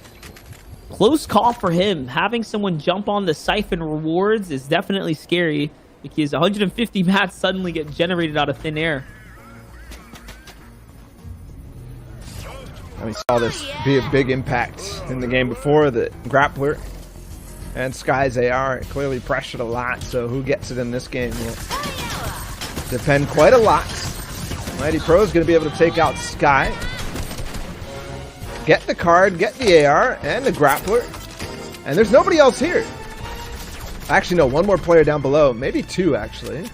Close call for him. Having someone jump on the siphon rewards is definitely scary, because 150 mats suddenly get generated out of thin air. And we saw this be a big impact in the game before. The grappler and Sky's AR clearly pressured a lot, so who gets it in this game will depend quite a lot. Mighty Pro is going to be able to take out Sky, get the card, get the AR, and the grappler. And there's nobody else here. Actually, no, one more player down below. Maybe 2, actually.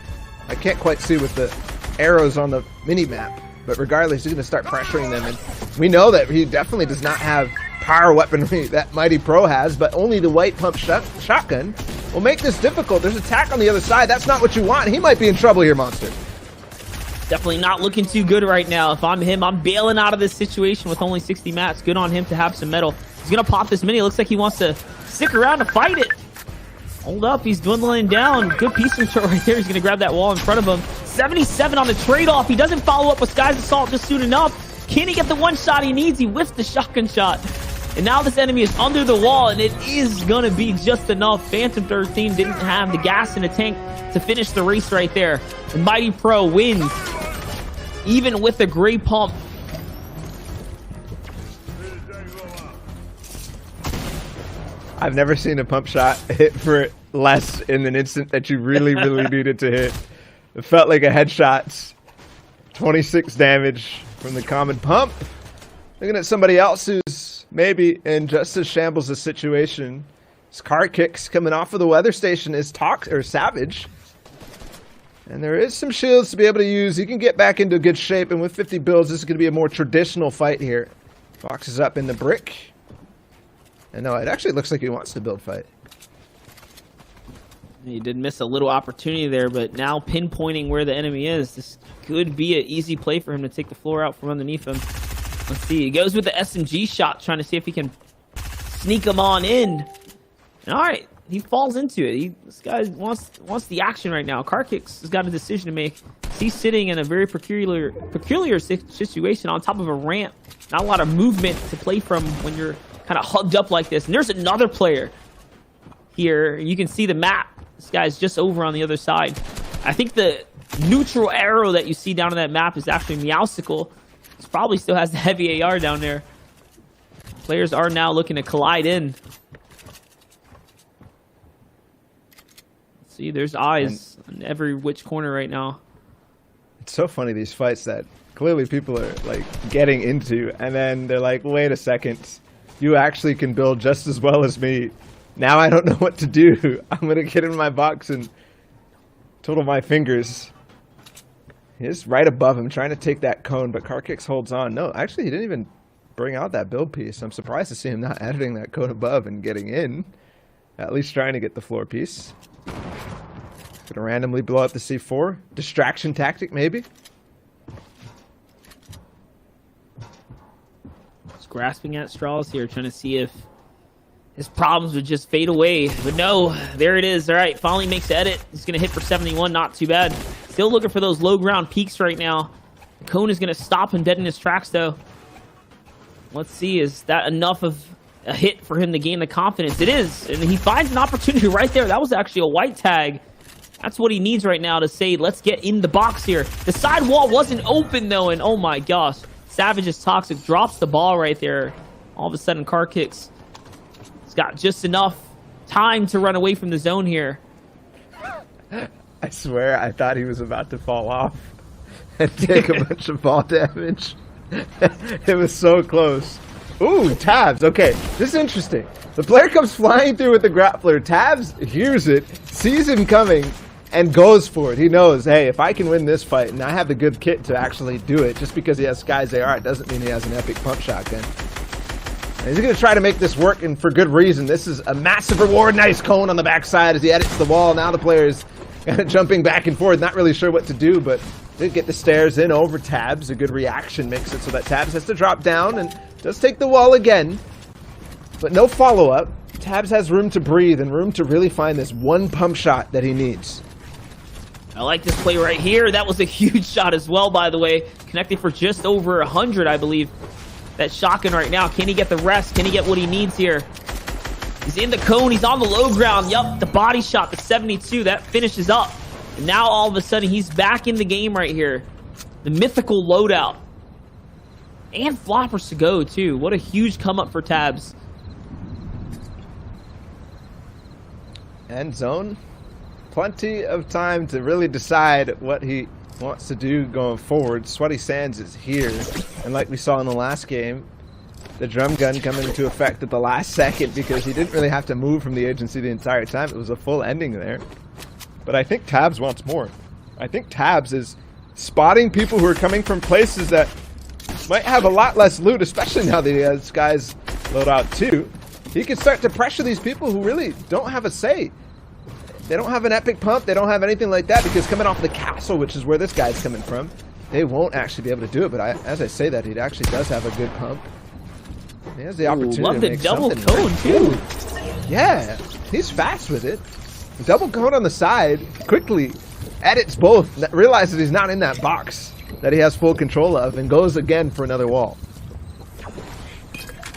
I can't quite see with the arrows on the mini-map. But regardless, he's going to start pressuring them. And we know that he definitely does not have power weaponry that Mighty Pro has, but only the white pump shotgun will make this difficult. There's attack on the other side. That's not what you want. He might be in trouble here, Monster. Definitely not looking too good right now. If I'm him, I'm bailing out of this situation with only 60 mats. Good on him to have some metal. He's going to pop this mini. It looks like he wants to stick around to fight it. Hold up, he's dwindling down. Good piece control right there. He's going to grab that wall in front of him. 77 on the trade-off. He doesn't follow up with Sky's Assault just soon enough. Can he get the one shot he needs? He whiffs the shotgun shot. And now this enemy is under the wall, and it is going to be just enough. Phantom 13 didn't have the gas in the tank to finish the race right there. And Mighty Pro wins. even with a gray pump. I've never seen a pump shot hit for less in an instant that you really, really needed to hit. It felt like a headshot. 26 damage from the common pump. Looking at somebody else who's maybe in just as shambles a situation. His car kicks coming off of the weather station is Savage. And there is some shields to be able to use. He can get back into good shape, and with 50 builds, this is going to be a more traditional fight here. Fox is up in the brick. And no, it actually looks like he wants to build fight. He did miss a little opportunity there, but now pinpointing where the enemy is, this could be an easy play for him to take the floor out from underneath him. Let's see. He goes with the SMG shot, trying to see if he can sneak him on in. And all right, he falls into it. This guy wants the action right now. Car Kicks has got a decision to make. He's sitting in a very peculiar situation on top of a ramp. Not a lot of movement to play from when you're kind of hugged up like this. And there's another player here. You can see the map. This guy's just over on the other side. I think the neutral arrow that you see down on that map is actually Meowsicle. He probably still has the heavy AR down there. Players are now looking to collide in. See, there's eyes on every which corner right now. It's so funny, these fights that clearly people are like getting into, and then they're like, wait a second, you actually can build just as well as me. Now I don't know what to do. I'm gonna get in my box and twiddle my fingers. He's right above him, trying to take that cone, but Car Kicks holds on. No, actually, he didn't even bring out that build piece. I'm surprised to see him not editing that cone above and getting in. At least trying to get the floor piece. Gonna randomly blow up the C4. Distraction tactic, maybe? Just grasping at straws here, trying to see if his problems would just fade away. But no, there it is. All right, finally makes the edit. He's gonna hit for 71, not too bad. Still looking for those low ground peaks right now. The cone is gonna stop him dead in his tracks, though. Let's see, is that enough of a hit for him to gain the confidence? It is, and he finds an opportunity right there. That was actually a white tag. That's what he needs right now to say, let's get in the box here. The side wall wasn't open, though, and oh my gosh. Savage is toxic, drops the ball right there. All of a sudden, Car Kicks. He's got just enough time to run away from the zone here. I swear, I thought he was about to fall off and take a bunch of ball damage. It was so close. Ooh, Tabs. Okay, this is interesting. The player comes flying through with the grappler. Tabs hears it, sees him coming, and goes for it. He knows, hey, if I can win this fight, and I have the good kit to actually do it, just because he has Sky's AR, it doesn't mean he has an epic pump shotgun. And he's going to try to make this work, and for good reason. This is a massive reward. Nice cone on the backside as he edits the wall. Now the player's kind of jumping back and forth, not really sure what to do, but did get the stairs in over Tabs. A good reaction makes it so that Tabs has to drop down and does take the wall again. But no follow-up. Tabs has room to breathe and room to really find this one pump shot that he needs. I like this play right here. That was a huge shot as well, by the way. Connected for just over 100, I believe. That shotgun right now. Can he get the rest? Can he get what he needs here? He's in the cone. He's on the low ground. Yup, the body shot, the 72. That finishes up. And now all of a sudden, he's back in the game right here. The mythical loadout. And floppers to go, too. What a huge come up for Tabs. End zone. Plenty of time to really decide what he wants to do going forward. Sweaty Sands is here. And like we saw in the last game, the drum gun coming into effect at the last second because he didn't really have to move from the agency the entire time. It was a full ending there. But I think Tabs wants more. I think Tabs is spotting people who are coming from places that might have a lot less loot, especially now that he has Sky's loadout too. He can start to pressure these people who really don't have a say. They don't have an epic pump, they don't have anything like that, because coming off the castle, which is where this guy's coming from, they won't actually be able to do it. But as I say that, he actually does have a good pump. He has the opportunity love to the make double something. cone too. Yeah, he's fast with it. Double cone on the side, quickly edits both, realizes he's not in that box that he has full control of, and goes again for another wall.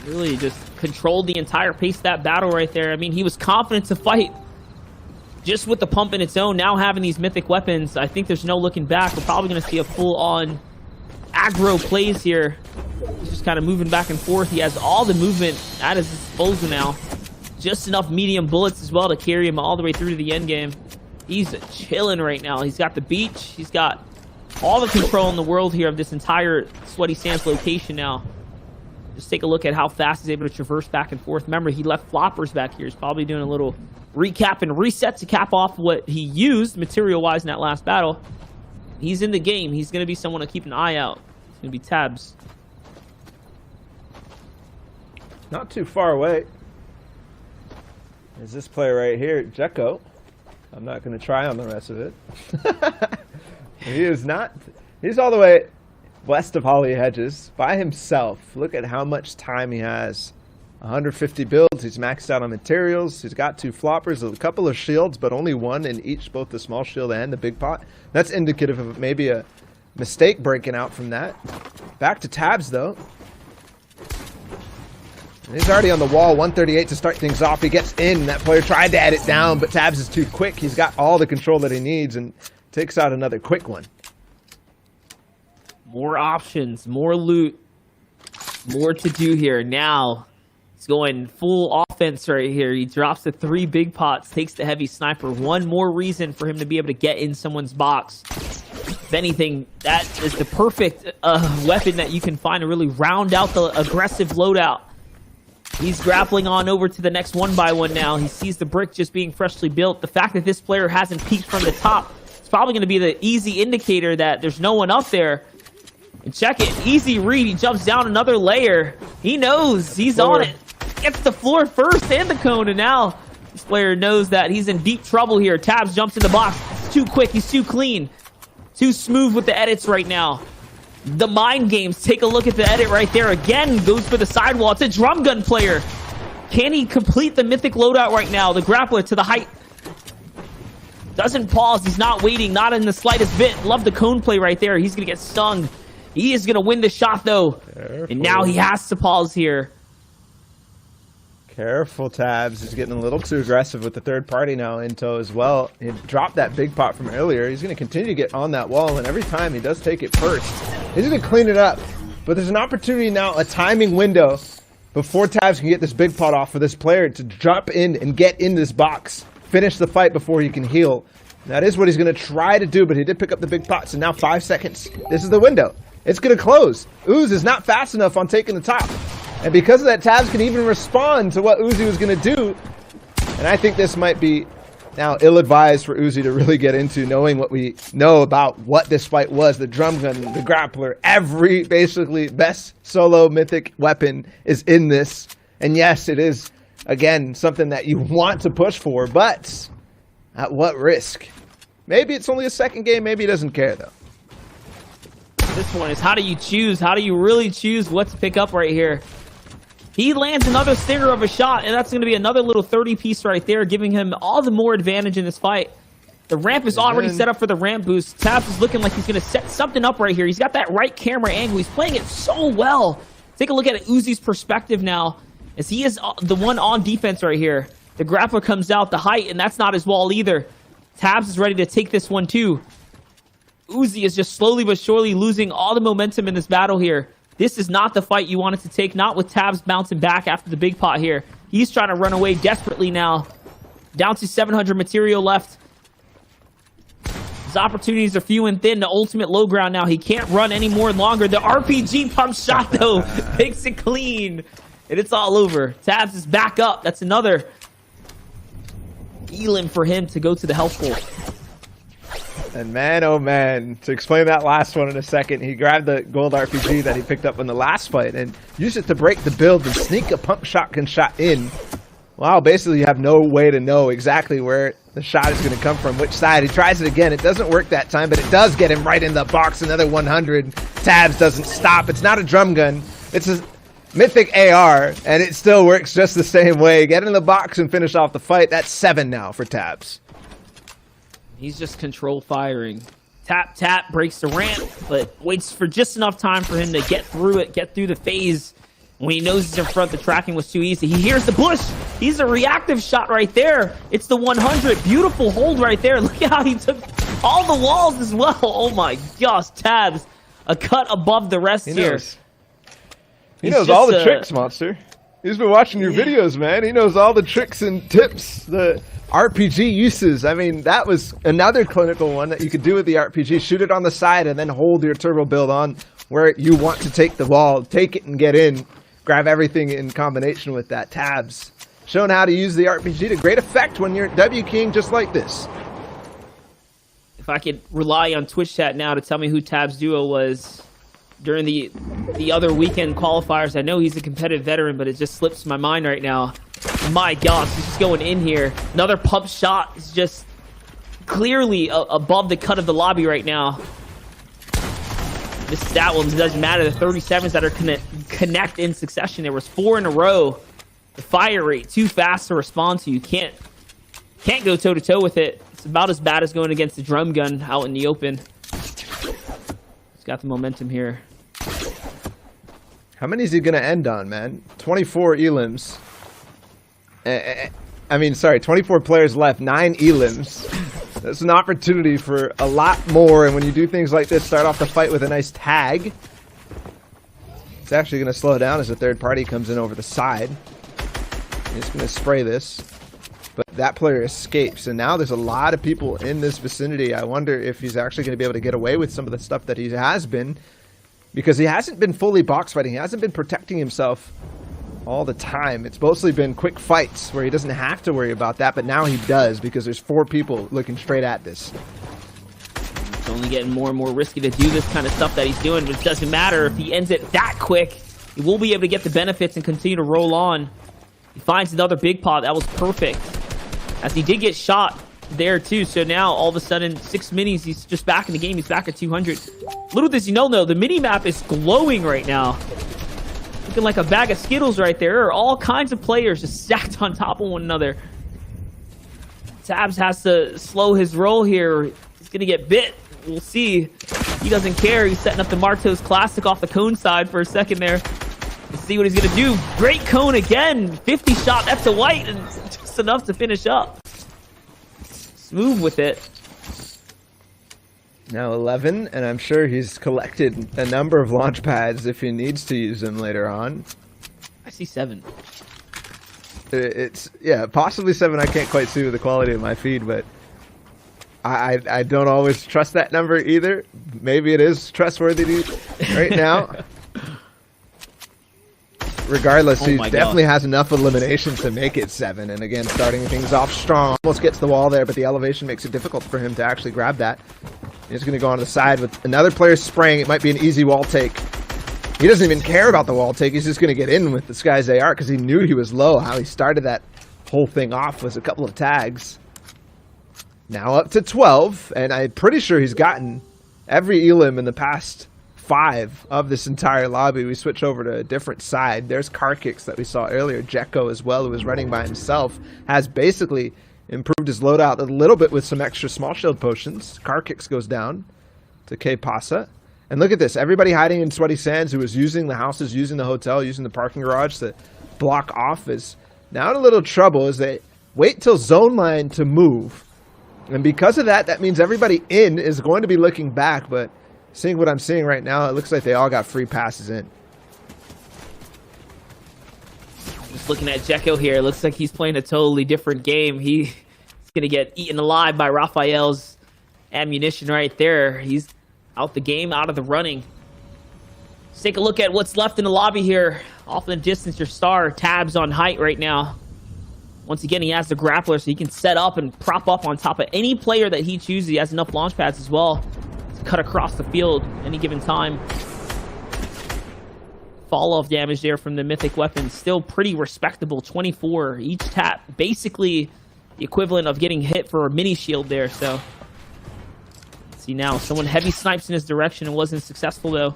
Really just controlled the entire pace of that battle right there. I mean, he was confident to fight just with the pump in its own. Now having these mythic weapons, I think there's no looking back. We're probably going to see a full-on aggro plays here. He's just kind of moving back and forth. He has all the movement at his disposal now. Just enough medium bullets as well to carry him all the way through to the end game. He's chilling right now. He's got the beach. He's got all the control in the world here of this entire Sweaty Sands location now. Just take a look at how fast he's able to traverse back and forth. Remember, he left floppers back here. He's probably doing a little recap and reset to cap off what he used material-wise in that last battle. He's in the game. He's going to be someone to keep an eye out. It's going to be Tabs. Not too far away is this player right here, Jekko. I'm not going to try on the rest of it. He is not. He's all the way west of Holly Hedges by himself. Look at how much time he has. 150 builds. He's maxed out on materials. He's got 2 floppers, a couple of shields, but only one in each, both the small shield and the big pot. That's indicative of maybe a mistake breaking out from that. Back to Tabs, though. And he's already on the wall, 138 to start things off. He gets in. That player tried to add it down, but Tabs is too quick. He's got all the control that he needs and takes out another quick one. More options, more loot, more to do here. Now, he's going full offense right here. He drops the 3 big pots, takes the heavy sniper. One more reason for him to be able to get in someone's box. If anything, that is the perfect weapon that you can find to really round out the aggressive loadout. He's grappling on over to the next 1x1 now. He sees the brick just being freshly built. The fact that this player hasn't peeked from the top, it's probably going to be the easy indicator that there's no one up there. And check it. Easy read. He jumps down another layer. He knows he's on it. Gets the floor first and the cone. And now this player knows that he's in deep trouble here. Tabs jumps in the box. It's too quick. He's too clean. Too smooth with the edits right now. The mind games. Take a look at the edit right there. Again, goes for the sidewall. It's a drum gun player. Can he complete the mythic loadout right now? The grappler to the height. Doesn't pause. He's not waiting. Not in the slightest bit. Love the cone play right there. He's going to get stung. He is going to win the shot, though. Careful. And now he has to pause here. Careful, Tabs. He's getting a little too aggressive with the third party now in tow as well. He dropped that big pot from earlier. He's going to continue to get on that wall, and every time he does take it first, he's going to clean it up. But there's an opportunity now, a timing window, before Tabs can get this big pot off for this player to drop in and get in this box. Finish the fight before he can heal. That is what he's going to try to do, but he did pick up the big pot, so now 5 seconds. This is the window. It's going to close. Ooze is not fast enough on taking the top. And because of that, Tabs can even respond to what Uzi was going to do. And I think this might be now ill-advised for Uzi to really get into, knowing what we know about what this fight was. The drum gun, the grappler, every basically best solo mythic weapon is in this. And yes, it is, again, something that you want to push for, but at what risk? Maybe it's only a second game. Maybe he doesn't care, though. This one is, how do you choose? How do you really choose what to pick up right here? He lands another stinger of a shot, and that's going to be another little 30-piece right there, giving him all the more advantage in this fight. The ramp is already set up for the ramp boost. Tabs is looking like he's going to set something up right here. He's got that right camera angle. He's playing it so well. Take a look at Uzi's perspective now, as he is the one on defense right here. The grappler comes out the height, and that's not his wall either. Tabs is ready to take this one too. Uzi is just slowly but surely losing all the momentum in this battle here. This is not the fight you wanted to take, not with Tabs bouncing back after the big pot here. He's trying to run away desperately now. Down to 700 material left. His opportunities are few and thin. The ultimate low ground now. He can't run any more longer. The RPG pump shot, though, makes it clean. And it's all over. Tabs is back up. That's another elim for him to go to the health pool. And man, oh man, to explain that last one in a second, he grabbed the gold RPG that he picked up in the last fight and used it to break the build and sneak a pump shotgun shot in. Wow, basically you have no way to know exactly where the shot is going to come from, which side. He tries it again. It doesn't work that time, but it does get him right in the box. Another 100. Tabs doesn't stop. It's not a drum gun. It's a mythic AR, and it still works just the same way. Get in the box and finish off the fight. That's 7 now for Tabs. He's just control firing. Tap, tap, breaks the ramp, but waits for just enough time for him to get through it, get through the phase. When he knows he's in front, the tracking was too easy. He hears the bush. He's a reactive shot right there. It's the 100. Beautiful hold right there. Look at how he took all the walls as well. Oh my gosh, Tabs a cut above the rest here. He knows all the tricks, Monster. He's been watching your videos, man. He knows all the tricks and tips, the RPG uses. I mean, that was another clinical one that you could do with the RPG. Shoot it on the side and then hold your turbo build on where you want to take the ball. Take it and get in. Grab everything in combination with that. Tabs. Showing how to use the RPG to great effect when you're W King just like this. If I could rely on Twitch chat now to tell me who Tab's duo was during the other weekend qualifiers. I know he's a competitive veteran, but it just slips my mind right now. My gosh, he's just going in here. Another pump shot is just clearly above the cut of the lobby right now. This stat one doesn't matter. The 37s that are connect in succession. There was 4 in a row. The fire rate too fast to respond to. You can't go toe to toe with it. It's about as bad as going against the drum gun out in the open. He's got the momentum here. How many is he going to end on, man? 24 elims. I mean, sorry, 24 players left, 9 elims. That's an opportunity for a lot more, and when you do things like this, start off the fight with a nice tag. It's actually going to slow down as the third party comes in over the side. He's going to spray this, but that player escapes, and now there's a lot of people in this vicinity. I wonder if he's actually going to be able to get away with some of the stuff that he has been, because he hasn't been fully box fighting. He hasn't been protecting himself all the time. It's mostly been quick fights where he doesn't have to worry about that, but now he does because there's 4 people looking straight at this. It's only getting more and more risky to do this kind of stuff that he's doing, but it doesn't matter if he ends it that quick. He will be able to get the benefits and continue to roll on. He finds another big pot. That was perfect, as he did get shot there too. So now all of a sudden 6 minis, he's just back in the game. He's back at 200. Little does you know though, the mini map is glowing right now, looking like a bag of Skittles right there. There are all kinds of players just stacked on top of one another. Tabs has to slow his roll here. He's gonna get bit. We'll see. He doesn't care. He's setting up the Martos Classic off the cone side for a second there. Let's see what he's gonna do. Great cone again. 50 shot. That's a white, and just enough to finish up. Smooth with it. Now 11, and I'm sure he's collected a number of launch pads if he needs to use them later on. I see 7. It's, yeah, possibly 7. I can't quite see with the quality of my feed, but I don't always trust that number either. Maybe it is trustworthy right now. Regardless, he definitely has enough elimination to make it 7. And again, starting things off strong. Almost gets the wall there, but the elevation makes it difficult for him to actually grab that. He's going to go on the side with another player spraying. It might be an easy wall take. He doesn't even care about the wall take. He's just going to get in with this guy's AR because he knew he was low. How he started that whole thing off was a couple of tags. Now up to 12, and I'm pretty sure he's gotten every elim in the past 5 of this entire lobby. We switch over to a different side. There's car kicks that we saw earlier. Jekko as well, who was running by himself, has basically improved his loadout a little bit with some extra small shield potions. Car kicks goes down to K Pasa. And look at this. Everybody hiding in Sweaty Sands who was using the houses, using the hotel, using the parking garage to block off is now in a little trouble as they wait till zone line to move. And because of that, that means everybody in is going to be looking back, but seeing what I'm seeing right now, it looks like they all got free passes in. Just looking at Jekko here, it looks like he's playing a totally different game. He's going to get eaten alive by Raphael's ammunition right there. He's out the game, out of the running. Let's take a look at what's left in the lobby here. Off in the distance, your star Tabs on height right now. Once again, he has the grappler, so he can set up and prop up on top of any player that he chooses. He has enough launch pads as well to cut across the field any given time. Fall-off damage there from the mythic weapon. Still pretty respectable. 24 each tap. Basically the equivalent of getting hit for a mini shield there. So let's see now. Someone heavy snipes in his direction and wasn't successful, though.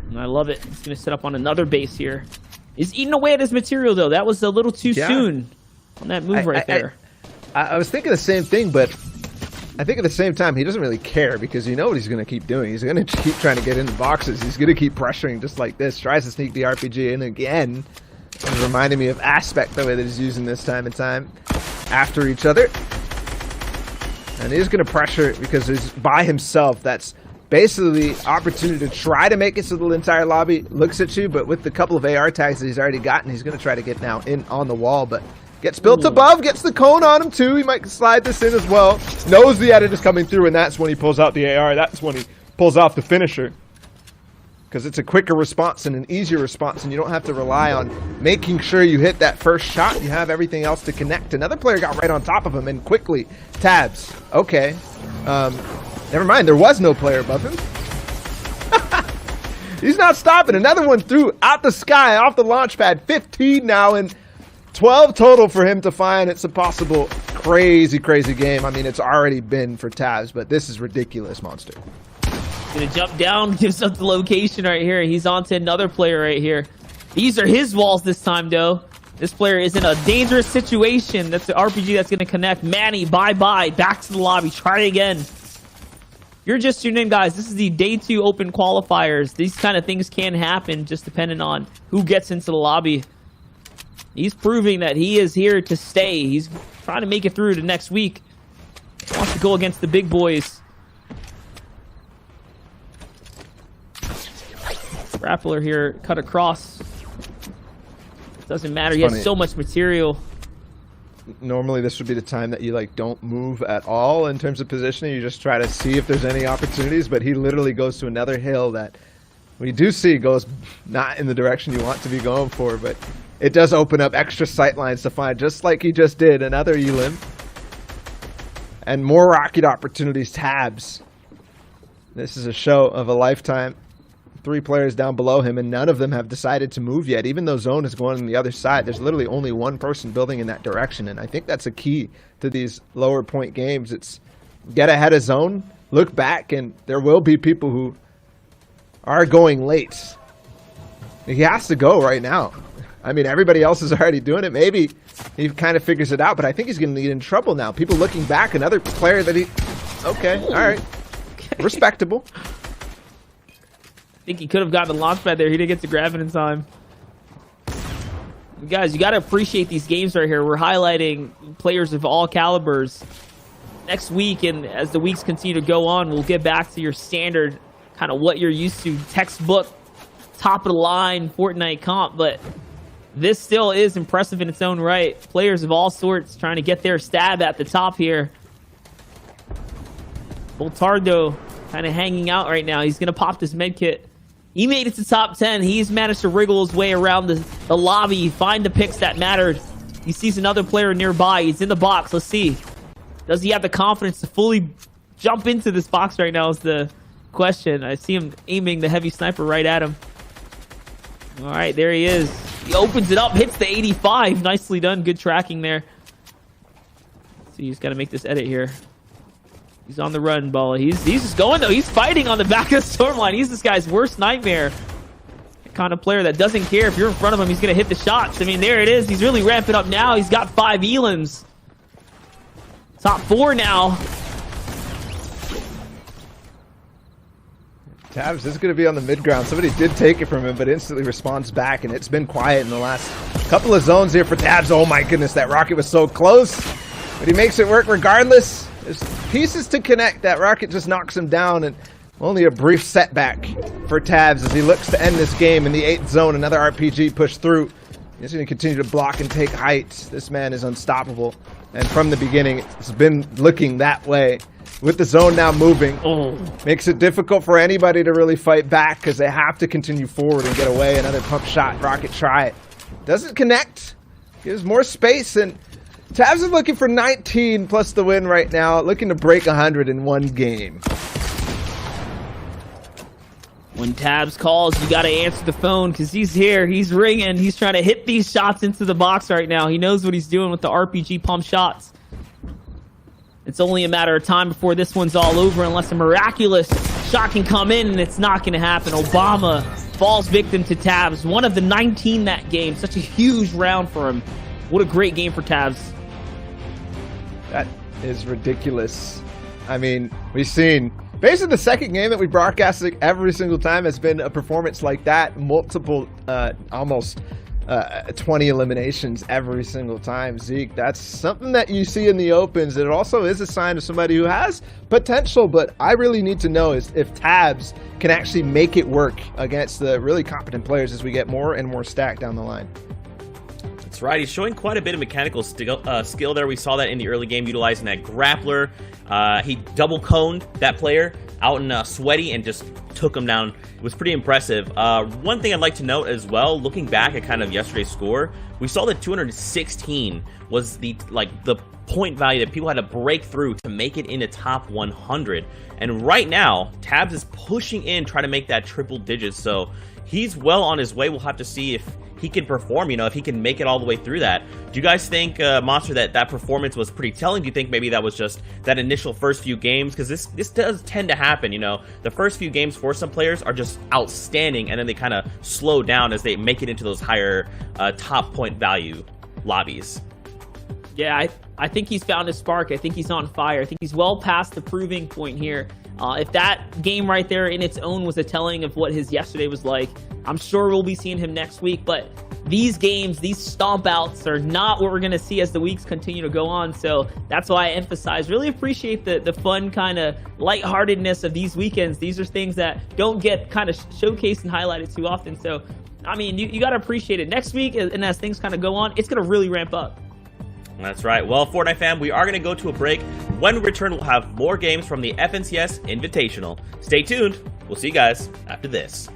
And I love it. He's going to set up on another base here. He's eating away at his material, though. That was a little too soon on that move right there. I was thinking the same thing, but I think at the same time, he doesn't really care because you know what he's going to keep doing. He's going to keep trying to get into boxes. He's going to keep pressuring just like this. Tries to sneak the RPG in again. It's reminding me of Aspect, the way that he's using this time and time after each other. And he's going to pressure because he's by himself. That's basically opportunity to try to make it so the entire lobby looks at you, but with the couple of AR tags that he's already gotten, he's going to try to get now in on the wall, but gets built above, gets the cone on him too. He might slide this in as well. Knows the edit is coming through, and that's when he pulls out the AR. That's when he pulls off the finisher. Because it's a quicker response and an easier response, and you don't have to rely on making sure you hit that first shot. You have everything else to connect. Another player got right on top of him, and quickly, Tabs. Okay. Never mind, there was no player above him. He's not stopping. Another one threw out the sky, off the launch pad. 15 now, and 12 total for him to find. It's a possible crazy, crazy game. I mean, it's already been for Tabs, but this is ridiculous, Monster. Gonna jump down, gives up the location right here. He's on to another player right here. These are his walls this time, though. This player is in a dangerous situation. That's the RPG that's gonna connect. Manny, bye-bye. Back to the lobby. Try again. You're just tuning in, guys. This is the Day 2 Open Qualifiers. These kind of things can happen just depending on who gets into the lobby. He's proving that he is here to stay. He's trying to make it through to next week. Wants to go against the big boys. Grappler here, cut across. Doesn't matter. He has so much material. Normally, this would be the time that you like don't move at all in terms of positioning. You just try to see if there's any opportunities. But he literally goes to another hill that we do see goes not in the direction you want to be going for. But it does open up extra sight lines to find, just like he just did, another elim. And more rocket opportunities. Tabs. This is a show of a lifetime. 3 players down below him, and none of them have decided to move yet. Even though zone is going on the other side, there's literally only one person building in that direction, and I think that's a key to these lower point games. It's get ahead of zone, look back, and there will be people who are going late. He has to go right now. I mean, everybody else is already doing it. Maybe he kind of figures it out, but I think he's going to get in trouble now. People looking back, another player that he... Okay, all right. Respectable. I think he could have gotten the launch pad there. He didn't get to grab it in time. Guys, you got to appreciate these games right here. We're highlighting players of all calibers. Next week, and as the weeks continue to go on, we'll get back to your standard, kind of what you're used to, textbook, top of the line Fortnite comp. But this still is impressive in its own right. Players of all sorts trying to get their stab at the top here. Voltardo kind of hanging out right now. He's going to pop this med kit. He made it to top 10. He's managed to wriggle his way around the lobby, find the picks that mattered. He sees another player nearby. He's in the box. Let's see. Does he have the confidence to fully jump into this box right now is the question. I see him aiming the heavy sniper right at him. All right, there he is. He opens it up, hits the 85. Nicely done. Good tracking there. Let's see, he's got to make this edit here. He's on the run, Ball. He's just going, though. He's fighting on the back of the storm line. He's this guy's worst nightmare. The kind of player that doesn't care if you're in front of him, he's going to hit the shots. I mean, there it is. He's really ramping up now. He's got 5 elims. Top 4 now. Tabs is going to be on the mid ground. Somebody did take it from him, but instantly responds back, and it's been quiet in the last couple of zones here for Tabs. Oh my goodness, that rocket was so close, but he makes it work regardless. There's pieces to connect. That rocket just knocks him down, and only a brief setback for Tabs as he looks to end this game in the 8th zone. Another RPG pushed through. He's going to continue to block and take heights. This man is unstoppable, and from the beginning, it's been looking that way. With the zone now moving, makes it difficult for anybody to really fight back because they have to continue forward and get away. Another pump shot. Rocket try it. Doesn't connect. Gives more space, and Tabs is looking for 19 plus the win right now, looking to break 100 in one game. When Tabs calls, you got to answer the phone because he's here. He's ringing. He's trying to hit these shots into the box right now. He knows what he's doing with the RPG pump shots. It's only a matter of time before this one's all over unless a miraculous shot can come in, and it's not going to happen. Obama falls victim to Tabs. One of the 19 that game. Such a huge round for him. What a great game for Tabs. That is ridiculous. I mean, we've seen basically the second game that we broadcasted every single time has been a performance like that. Multiple, almost 20 eliminations every single time. Zeke, that's something that you see in the opens. It also is a sign of somebody who has potential, but I really need to know is if Tabs can actually make it work against the really competent players as we get more and more stacked down the line. That's right. He's showing quite a bit of mechanical skill there. We saw that in the early game utilizing that grappler. He double coned that player out in Sweaty and just took him down. It was pretty impressive. One thing I'd like to note as well, looking back at kind of yesterday's score, we saw that 216 was the point value that people had to break through to make it into top 100. And right now, Tabs is pushing in, trying to make that triple digits. So he's well on his way. We'll have to see if he can perform, if he can make it all the way through that. Do you guys think, Monster, that performance was pretty telling? Do you think maybe that was just that initial first few games? Because this does tend to happen, The first few games for some players are just outstanding, and then they kind of slow down as they make it into those higher top point value lobbies. Yeah, I think he's found his spark. I think he's on fire. I think he's well past the proving point here. If that game right there in its own was a telling of what his yesterday was like, I'm sure we'll be seeing him next week. But these games, these stomp outs are not what we're going to see as the weeks continue to go on. So that's why I emphasize, really appreciate the fun kind of lightheartedness of these weekends. These are things that don't get kind of showcased and highlighted too often. So, I mean, you got to appreciate it. Next week, and as things kind of go on, it's going to really ramp up. That's right. Well, Fortnite fam, we are going to go to a break. When we return, we'll have more games from the FNCS Invitational. Stay tuned. We'll see you guys after this.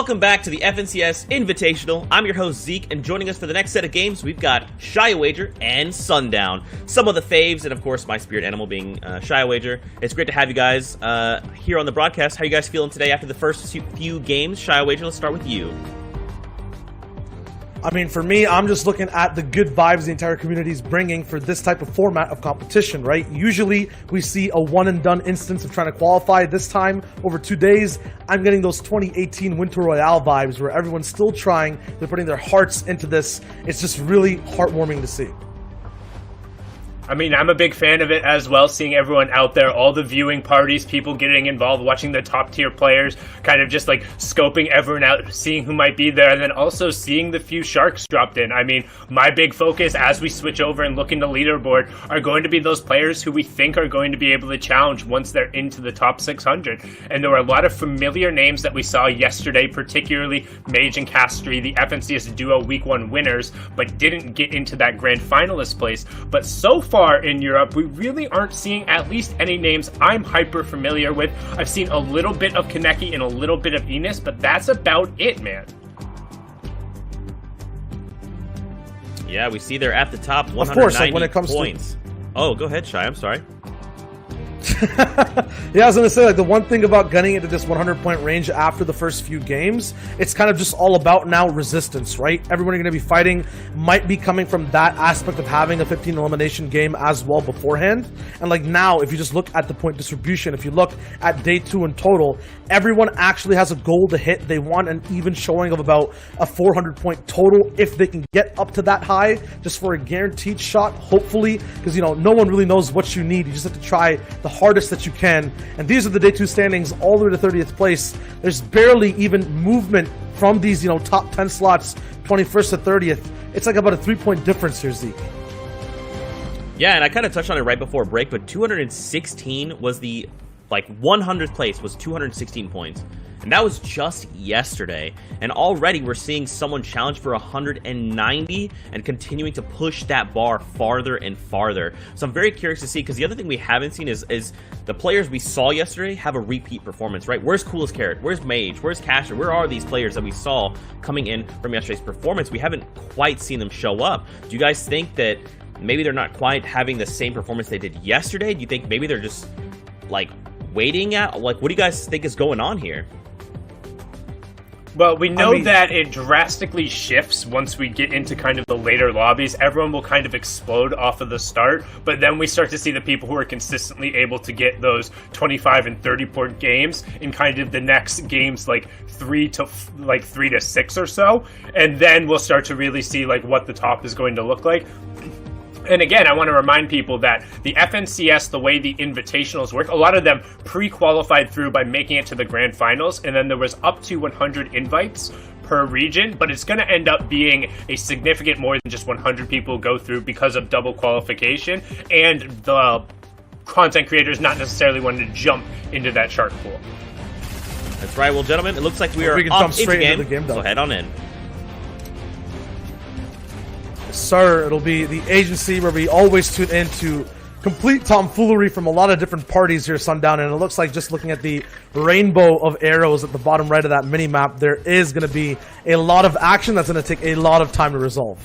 Welcome back to the FNCS Invitational. I'm your host Zeke, and joining us for the next set of games, we've got Shy Wager and Sundown. Some of the faves, and of course my spirit animal being Shy Wager. It's great to have you guys here on the broadcast. How are you guys feeling today after the first few games? Shy Wager, let's start with you. I mean, for me, I'm just looking at the good vibes the entire community is bringing for this type of format of competition, right? Usually, we see a one-and-done instance of trying to qualify. This time, over 2 days, I'm getting those 2018 Winter Royale vibes where everyone's still trying, they're putting their hearts into this. It's just really heartwarming to see. I mean, I'm a big fan of it as well, seeing everyone out there, all the viewing parties, people getting involved, watching the top tier players, kind of just like scoping everyone out, seeing who might be there, and then also seeing the few sharks dropped in. I mean, my big focus as we switch over and look into leaderboard are going to be those players who we think are going to be able to challenge once they're into the top 600. And there were a lot of familiar names that we saw yesterday, particularly Mage and Castry, the FNCS Duo Week 1 winners, but didn't get into that grand finalist place. But so far in Europe, we really aren't seeing at least any names I'm hyper familiar with. I've seen a little bit of Kaneki and a little bit of Enos, but that's about it, man. Yeah, we see they're at the top 190 of course, like when it comes points. Oh, go ahead, Shy. I'm sorry. Yeah, I was going to say, like, the one thing about gunning into this 100-point range after the first few games, it's kind of just all about now resistance, right? Everyone you're going to be fighting might be coming from that aspect of having a 15 elimination game as well beforehand. And like now, if you just look at the point distribution, if you look at day 2 in total, everyone actually has a goal to hit. They want an even showing of about a 400-point total if they can get up to that high, just for a guaranteed shot, hopefully, because, you know, no one really knows what you need. You just have to try the hardest that you can. And these are the day 2 standings all the way to 30th place. There's barely even movement from these, you know, top 10 slots, 21st to 30th. It's like about a 3-point difference here, Zeke. Yeah, and I kind of touched on it right before break, but 216 was the, like, 100th place was 216 points. And that was just yesterday. And already we're seeing someone challenge for 190 and continuing to push that bar farther and farther. So I'm very curious to see, because the other thing we haven't seen is the players we saw yesterday have a repeat performance, right? Where's Coolest Carrot? Where's Mage? Where's Casher? Where are these players that we saw coming in from yesterday's performance? We haven't quite seen them show up. Do you guys think that maybe they're not quite having the same performance they did yesterday? Do you think maybe they're just, like, waiting at, like, what do you guys think is going on here? Well, we know that it drastically shifts once we get into kind of the later lobbies. Everyone will kind of explode off of the start, but then we start to see the people who are consistently able to get those 25 and 30-point games in kind of the next games, like 3 to 6 or so, and then we'll start to really see like what the top is going to look like. And again, I want to remind people that the FNCS, the way the invitationals work, a lot of them pre-qualified through by making it to the grand finals, and then there was up to 100 invites per region, but it's going to end up being a significant more than just 100 people go through because of double qualification, and the content creators not necessarily wanting to jump into that shark pool. That's right. Well, gentlemen, it looks like we can jump straight into the game, though. So head on in. Sir, it'll be the agency where we always tune in to complete tomfoolery from a lot of different parties here, Sundown, and it looks like just looking at the rainbow of arrows at the bottom right of that mini-map, there is going to be a lot of action that's going to take a lot of time to resolve.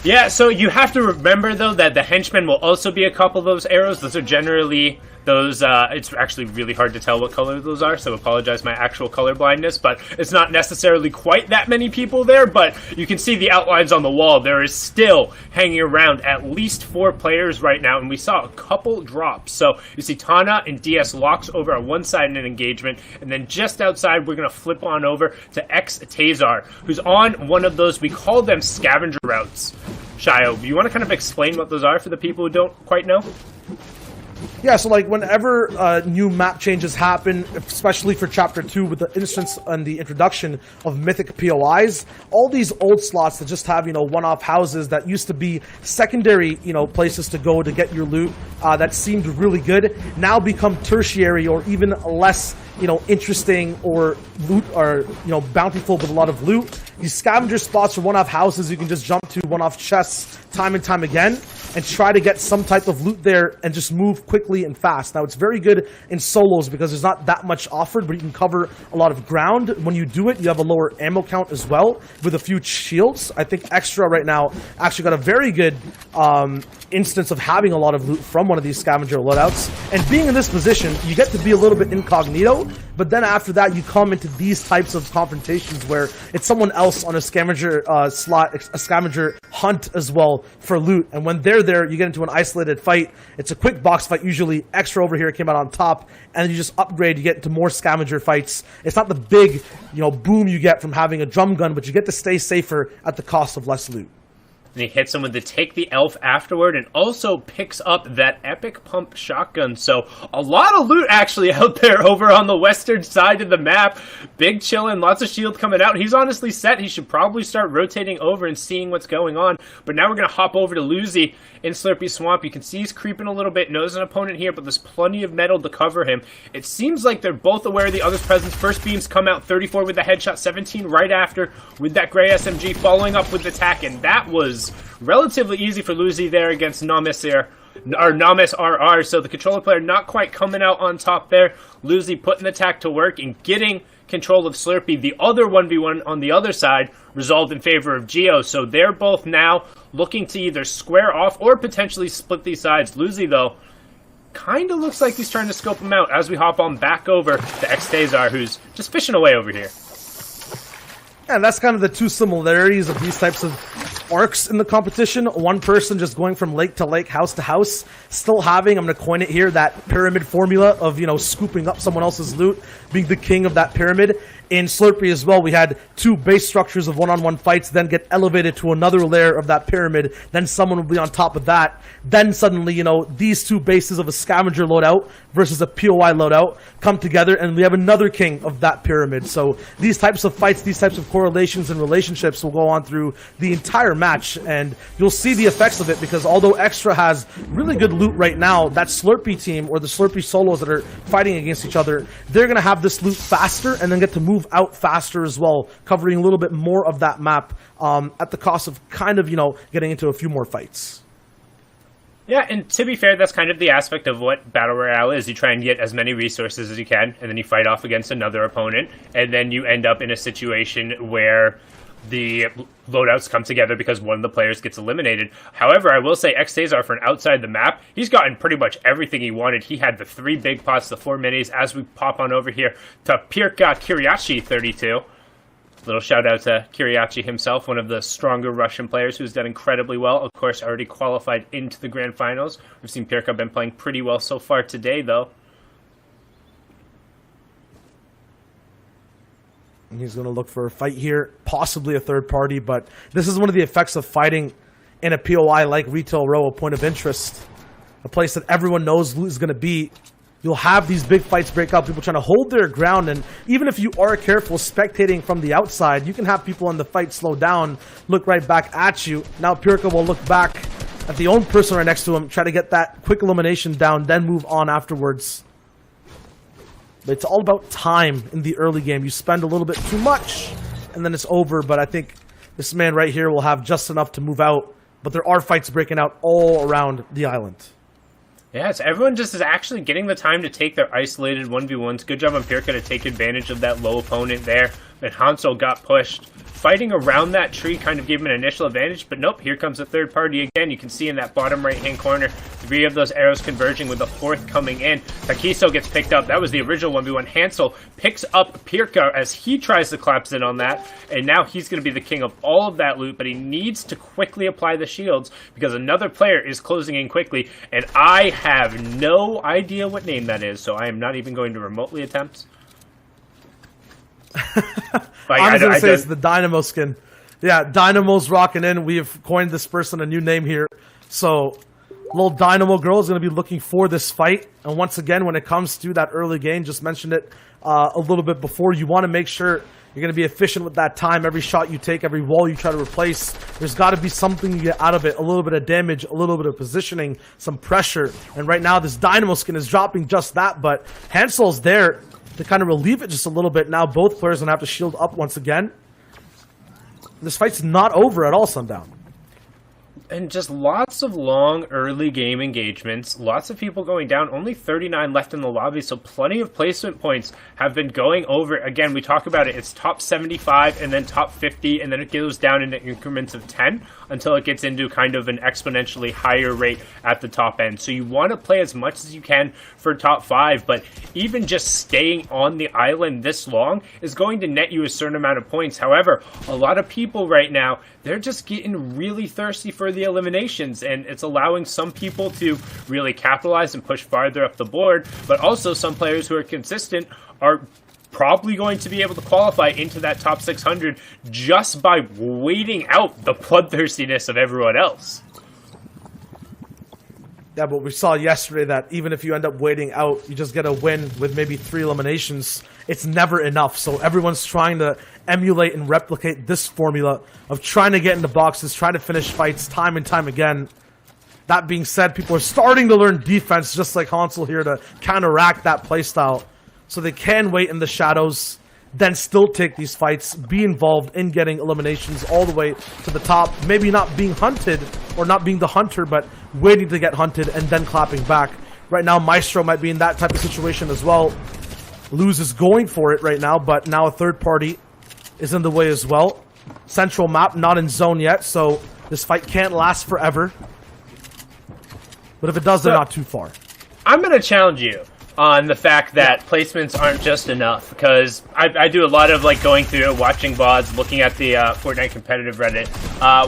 Yeah, so you have to remember, though, that the henchmen will also be a couple of those arrows. Those are generally those, it's actually really hard to tell what color those are, so apologize my actual color blindness, but it's not necessarily quite that many people there, but you can see the outlines on the wall. There is still hanging around at least 4 players right now, and we saw a couple drops. So you see Tana and DS Locks over at one side in an engagement, and then just outside we're going to flip on over to X Tazar, who's on one of those, we call them scavenger routes. Shio, do you want to kind of explain what those are for the people who don't quite know? Yeah, so like whenever new map changes happen, especially for Chapter 2 with the instance and the introduction of Mythic POIs, all these old slots that just have, you know, one-off houses that used to be secondary, you know, places to go to get your loot that seemed really good, now become tertiary or even less, you know, interesting or loot or, you know, bountiful with a lot of loot. These scavenger spots or one-off houses you can just jump to, one-off chests time and time again. and try to get some type of loot there and just move quickly and fast. Now, it's very good in solos because there's not that much offered, but you can cover a lot of ground. When you do it, you have a lower ammo count as well with a few shields. I think Extra right now actually got a very good instance of having a lot of loot from one of these scavenger loadouts. And being in this position, you get to be a little bit incognito, but then after that, you come into these types of confrontations where it's someone else on a scavenger slot, a scavenger hunt as well for loot. And when they're there, you get into an isolated fight. It's a quick box fight usually. Extra over here came out on top, and then you just upgrade, you get into more scavenger fights. It's not the big, boom you get from having a drum gun, but you get to stay safer at the cost of less loot. And he hits him with the Take the Elf afterward, and also picks up that epic pump shotgun. So a lot of loot actually out there over on the western side of the map. Big chillin', lots of shield coming out. He's honestly set. He should probably start rotating over and seeing what's going on. But now we're going to hop over to Luzi in Slurpy Swamp. You can see he's creeping a little bit, knows an opponent here, but there's plenty of metal to cover him. It seems like they're both aware of the other's presence. First beams come out, 34 with the headshot, 17 right after with that gray SMG, following up with the attack, and that was relatively easy for Luzi there against Namis RR, so the controller player not quite coming out on top there. Luzi putting the attack to work and getting control of Slurpy. The other 1v1 on the other side resolved in favor of Geo, so they're both now looking to either square off or potentially split these sides. Luzi, though, kind of looks like he's trying to scope him out as we hop on back over to Xtazar, who's just fishing away over here. And that's kind of the two similarities of these types of arcs in the competition. One person just going from lake to lake, house to house, still having, I'm going to coin it here, that pyramid formula of, scooping up someone else's loot, being the king of that pyramid. In Slurpy as well, we had two base structures of one-on-one fights, then get elevated to another layer of that pyramid, then someone will be on top of that. Then suddenly, these two bases of a scavenger loadout versus a POI loadout come together, and we have another king of that pyramid. So these types of fights, these types of correlations and relationships will go on through the entire match, and you'll see the effects of it, because although Extra has really good loot right now, that Slurpy team, or the Slurpy solos that are fighting against each other, they're going to have this loot faster and then get to move out faster as well, covering a little bit more of that map at the cost of kind of, getting into a few more fights. Yeah, and to be fair, that's kind of the aspect of what Battle Royale is. You try and get as many resources as you can, and then you fight off against another opponent, and then you end up in a situation where the loadouts come together because one of the players gets eliminated. However, I will say Xtazar, for an outside the map, he's gotten pretty much everything he wanted. He had the 3 big pots, the 4 minis, as we pop on over here to Pirka Kiriachi 32. Little shout out to Kiriachi himself, one of the stronger Russian players who's done incredibly well. Of course, already qualified into the grand finals. We've seen Pirka been playing pretty well so far today, though. And he's going to look for a fight here, possibly a third party, but this is one of the effects of fighting in a POI like Retail Row, a point of interest, a place that everyone knows loot is going to be. You'll have these big fights break out, people trying to hold their ground, and even if you are careful spectating from the outside, you can have people in the fight slow down, look right back at you. Now Pirka will look back at the own person right next to him, try to get that quick elimination down, then move on afterwards. But it's all about time in the early game. You spend a little bit too much, and then it's over, but I think this man right here will have just enough to move out, but there are fights breaking out all around the island. Yeah, so everyone just is actually getting the time to take their isolated 1v1s. Good job on Pirka to take advantage of that low opponent there. And Hansel got pushed. Fighting around that tree kind of gave him an initial advantage, but nope, here comes the third party again. You can see in that bottom right-hand corner, 3 of those arrows converging with the 4th coming in. Takiso gets picked up. That was the original 1v1. Hansel picks up Pirka as he tries to collapse in on that, and now he's going to be the king of all of that loot, but he needs to quickly apply the shields because another player is closing in quickly, and I have no idea what name that is, so I am not even going to remotely attempt. I was going to say it's the Dynamo skin. Yeah, Dynamo's rocking in. We have coined this person a new name here. So, little Dynamo girl is going to be looking for this fight. And once again, when it comes to that early game, just mentioned it a little bit before, you want to make sure you're going to be efficient with that time. Every shot you take, every wall you try to replace, there's got to be something you get out of it. A little bit of damage, a little bit of positioning, some pressure. And right now, this Dynamo skin is dropping just that. But Hansel's there to kind of relieve it just a little bit. Now both players are going to have to shield up once again. This fight's not over at all, Sundown. And just lots of long early game engagements, lots of people going down, only 39 left in the lobby, so plenty of placement points have been going over. Again, we talk about it, it's top 75 and then top 50, and then it goes down into increments of 10 until it gets into kind of an exponentially higher rate at the top end. So you want to play as much as you can for top 5, but even just staying on the island this long is going to net you a certain amount of points. However, a lot of people right now, they're just getting really thirsty for the eliminations, and it's allowing some people to really capitalize and push farther up the board, but also some players who are consistent are probably going to be able to qualify into that top 600 just by waiting out the bloodthirstiness of everyone else. Yeah, but we saw yesterday that even if you end up waiting out, you just get a win with maybe 3 eliminations. It's never enough. So everyone's trying to emulate and replicate this formula of trying to get into boxes, trying to finish fights time and time again. That being said, people are starting to learn defense, just like Hansel here, to counteract that playstyle. So they can wait in the shadows, then still take these fights, be involved in getting eliminations all the way to the top. Maybe not being hunted, or not being the hunter, but waiting to get hunted and then clapping back. Right now, Maestro might be in that type of situation as well. Luz is going for it right now, but now a third party is in the way as well. Central map, not in zone yet, so this fight can't last forever. But if it does, they're not too far. I'm going to challenge you on the fact that placements aren't just enough, because I do a lot of like going through, watching VODs, looking at the Fortnite competitive Reddit.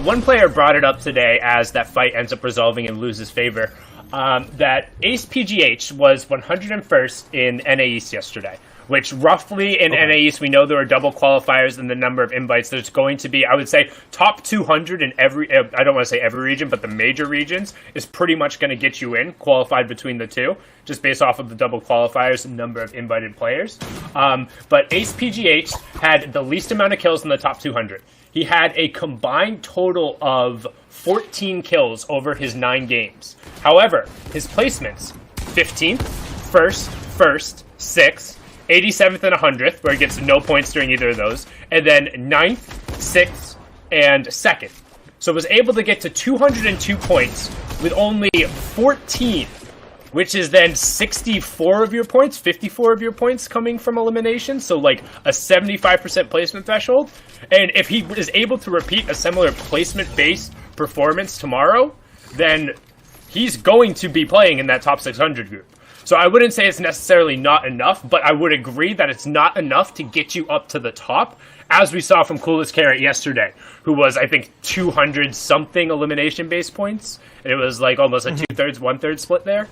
One player brought it up today as that fight ends up resolving in Luz's favor. That Ace PGH was 101st in NA East yesterday, which roughly in NA East, we know there are double qualifiers in the number of invites. There's going to be, I would say, top 200 in every, I don't want to say every region, but the major regions is pretty much going to get you in, qualified between the two, just based off of the double qualifiers and number of invited players. But Ace PGH had the least amount of kills in the top 200. He had a combined total of 14 kills over his 9 games. However, his placements, 15th, 1st, 6th, 87th and 100th, where he gets no points during either of those, and then 9th, 6th, and 2nd. So was able to get to 202 points with only 14, which is then 64 of your points, 54 of your points coming from elimination, so like a 75% placement threshold. And if he is able to repeat a similar placement-based performance tomorrow, then he's going to be playing in that top 600 group. So I wouldn't say it's necessarily not enough, but I would agree that it's not enough to get you up to the top, as we saw from Coolest Carrot yesterday, who was, I think, 200-something elimination-based points. And it was like almost a 2/3, 1/3 split there.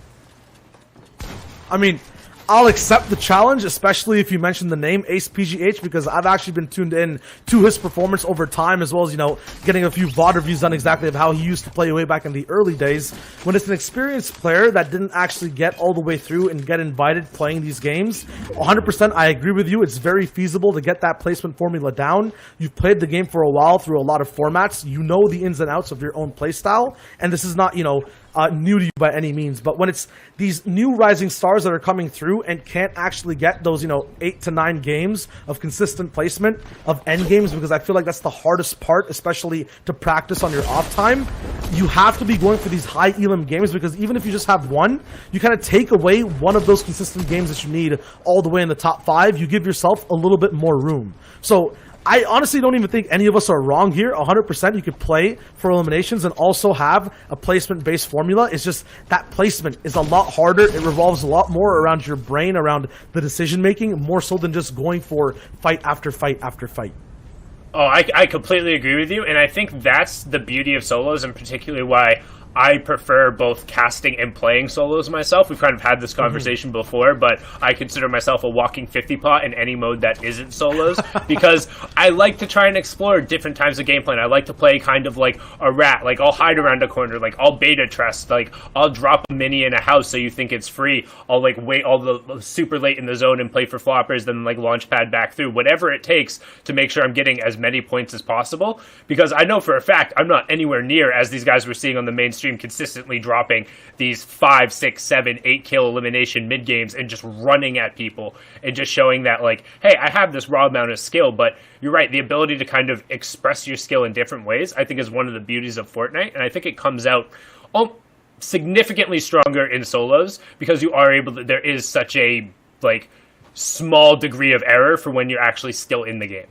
I mean, I'll accept the challenge, especially if you mention the name Ace PGH, because I've actually been tuned in to his performance over time, as well as, you know, getting a few VOD reviews done exactly of how he used to play way back in the early days. When it's an experienced player that didn't actually get all the way through and get invited playing these games, 100% I agree with you. It's very feasible to get that placement formula down. You've played the game for a while through a lot of formats. You know the ins and outs of your own playstyle, and this is not, you know, new to you by any means. But when it's these new rising stars that are coming through and can't actually get those, you know, 8 to 9 games of consistent placement of end games, because I feel like that's the hardest part, especially to practice on your off time, you have to be going for these high elim games, because even if you just have one, you kind of take away one of those consistent games that you need all the way in the top 5. You give yourself a little bit more room. So I honestly don't even think any of us are wrong here. 100% you could play for eliminations and also have a placement-based formula. It's just that placement is a lot harder. It revolves a lot more around your brain, around the decision-making, more so than just going for fight after fight after fight. Oh, I completely agree with you, and I think that's the beauty of solos, and particularly why I prefer both casting and playing solos myself. We've kind of had this conversation before, but I consider myself a walking 50 pot in any mode that isn't solos, because I like to try and explore different types of gameplay. And I like to play kind of like a rat, like I'll hide around a corner, like I'll beta trust, like I'll drop a mini in a house so you think it's free. I'll like wait all the super late in the zone and play for floppers, then like launch pad back through, whatever it takes to make sure I'm getting as many points as possible, because I know for a fact I'm not anywhere near as these guys were seeing on the mainstream mainstream consistently dropping these 5, 6, 7, 8 kill elimination mid games and just running at people and just showing that, like, hey, I have this raw amount of skill. But you're right, the ability to kind of express your skill in different ways, I think, is one of the beauties of Fortnite, and I think it comes out significantly stronger in solos because you are able to, there is such a like small degree of error for when you're actually still in the game.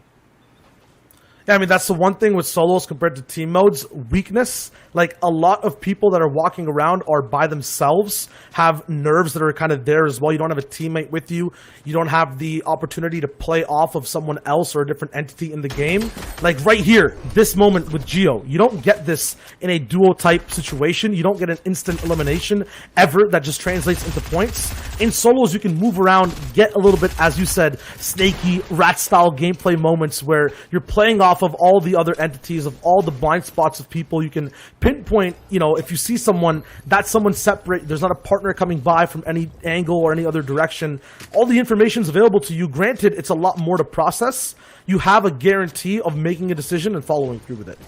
Yeah, I mean, that's the one thing with solos compared to team modes. Weakness, like a lot of people that are walking around are by themselves, have nerves that are kind of there as well. You don't have a teammate with you. You don't have the opportunity to play off of someone else or a different entity in the game. Like right here, this moment with Geo, you don't get this in a duo type situation. You don't get an instant elimination ever that just translates into points. In solos, you can move around, get a little bit, as you said, snaky, rat-style gameplay moments where you're playing off of all the other entities, of all the blind spots of people. You can pinpoint, you know, if you see someone, that's someone separate. There's not a partner coming by from any angle or any other direction. All the information is available to you. Granted, it's a lot more to process. You have a guarantee of making a decision and following through with it.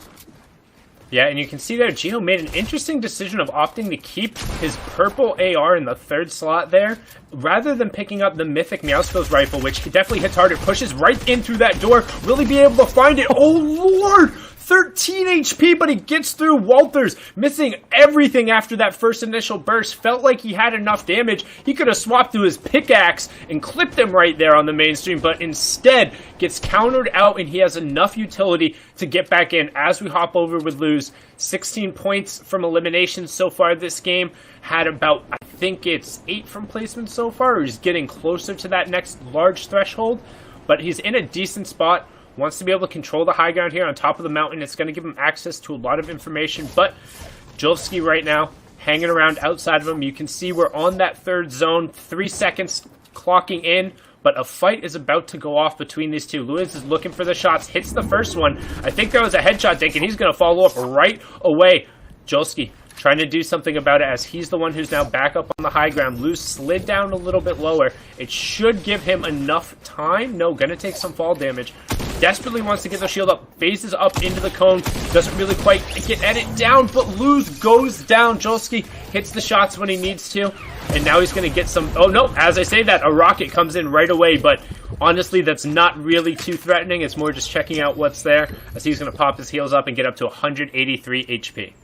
Yeah, and you can see there, Geo made an interesting decision of opting to keep his purple AR in the third slot there, rather than picking up the mythic Meowscles rifle, which definitely hits harder, pushes right in through that door. Will he be able to find it? Oh, Lord! 13 HP, but he gets through. Walters missing everything after that first initial burst. Felt like he had enough damage. He could have swapped through his pickaxe and clipped him right there on the mainstream, but instead gets countered out, and he has enough utility to get back in. As we hop over with Luz, 16 points from eliminations so far this game. Had about, I think it's 8 from placement so far, or he's getting closer to that next large threshold, but he's in a decent spot. Wants to be able to control the high ground here on top of the mountain. It's going to give him access to a lot of information, but Julski right now hanging around outside of him. You can see we're on that third zone, 3 seconds clocking in, but a fight is about to go off between these two. Lewis is looking for the shots, hits the first one. I think that was a headshot take, and he's going to follow up right away. Julski trying to do something about it as he's the one who's now back up on the high ground. Luz slid down a little bit lower. It should give him enough time. No, gonna take some fall damage. Desperately wants to get the shield up. Phases up into the cone. Doesn't really quite get it down, but Luz goes down. Julski hits the shots when he needs to. And now he's gonna get some... Oh no, as I say that, a rocket comes in right away, but honestly, that's not really too threatening. It's more just checking out what's there, as he's gonna pop his heals up and get up to 183 HP.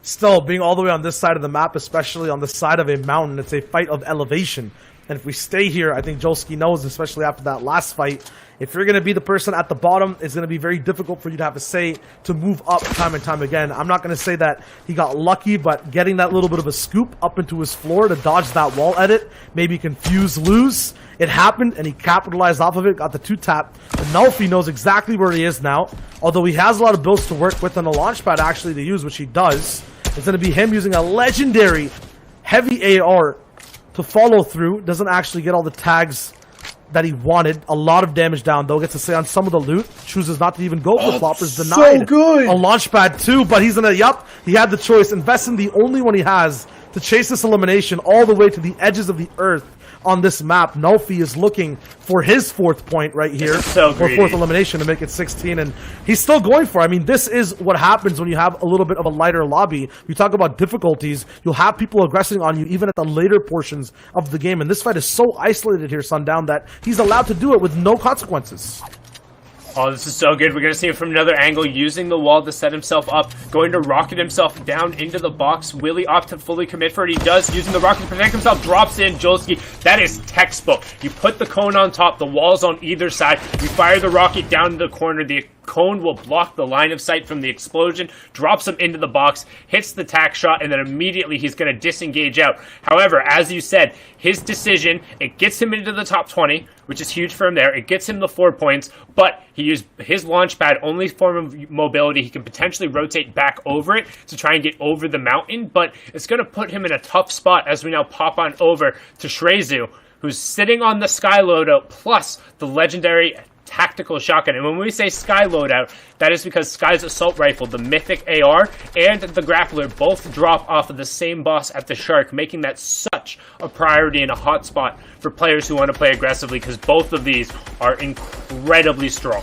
Still, being all the way on this side of the map, especially on the side of a mountain, it's a fight of elevation. And if we stay here, I think Julski knows, especially after that last fight, if you're going to be the person at the bottom, it's going to be very difficult for you to have a say to move up time and time again. I'm not going to say that he got lucky, but getting that little bit of a scoop up into his floor to dodge that wall edit, maybe confuse Luz. It happened, and he capitalized off of it, got the 2-tap. And Nulfi knows exactly where he is now, although he has a lot of builds to work with and a launch pad actually to use, which he does. It's going to be him using a legendary heavy AR to follow through. Doesn't actually get all the tags that he wanted. A lot of damage down, though. Gets to stay on some of the loot. Chooses not to even go for floppers. Denied so good. A launch pad, too. But he's in a, yup, he had the choice. Invest in the only one he has to chase this elimination all the way to the edges of the earth on this map. Nulfi is looking for his 4th point right here, so or 4th greedy. elimination to make it 16, and he's still going for it. I mean, this is what happens when you have a little bit of a lighter lobby. You talk about difficulties, you'll have people aggressing on you even at the later portions of the game, and this fight is so isolated here, Sundown, that he's allowed to do it with no consequences. Oh, this is so good. We're going to see it from another angle, using the wall to set himself up, going to rocket himself down into the box. Will he opt to fully commit for it? He does, using the rocket to protect himself, drops in. Julski, that is textbook. You put the cone on top, the walls on either side, you fire the rocket down to the corner, the cone will block the line of sight from the explosion, drops him into the box, hits the tack shot, and then immediately he's going to disengage out. However, as you said, his decision, it gets him into the top 20, which is huge for him there. It gets him the 4 points, but he used his launch pad, only form of mobility. He can potentially rotate back over it to try and get over the mountain, but it's going to put him in a tough spot as we now pop on over to Shrezu, who's sitting on the Sky loadout plus the legendary tactical shotgun. And when we say Sky loadout, that is because Sky's assault rifle, the mythic AR, and the grappler both drop off of the same boss at the Shark, making that such a priority and a hot spot for players who want to play aggressively, because both of these are incredibly strong.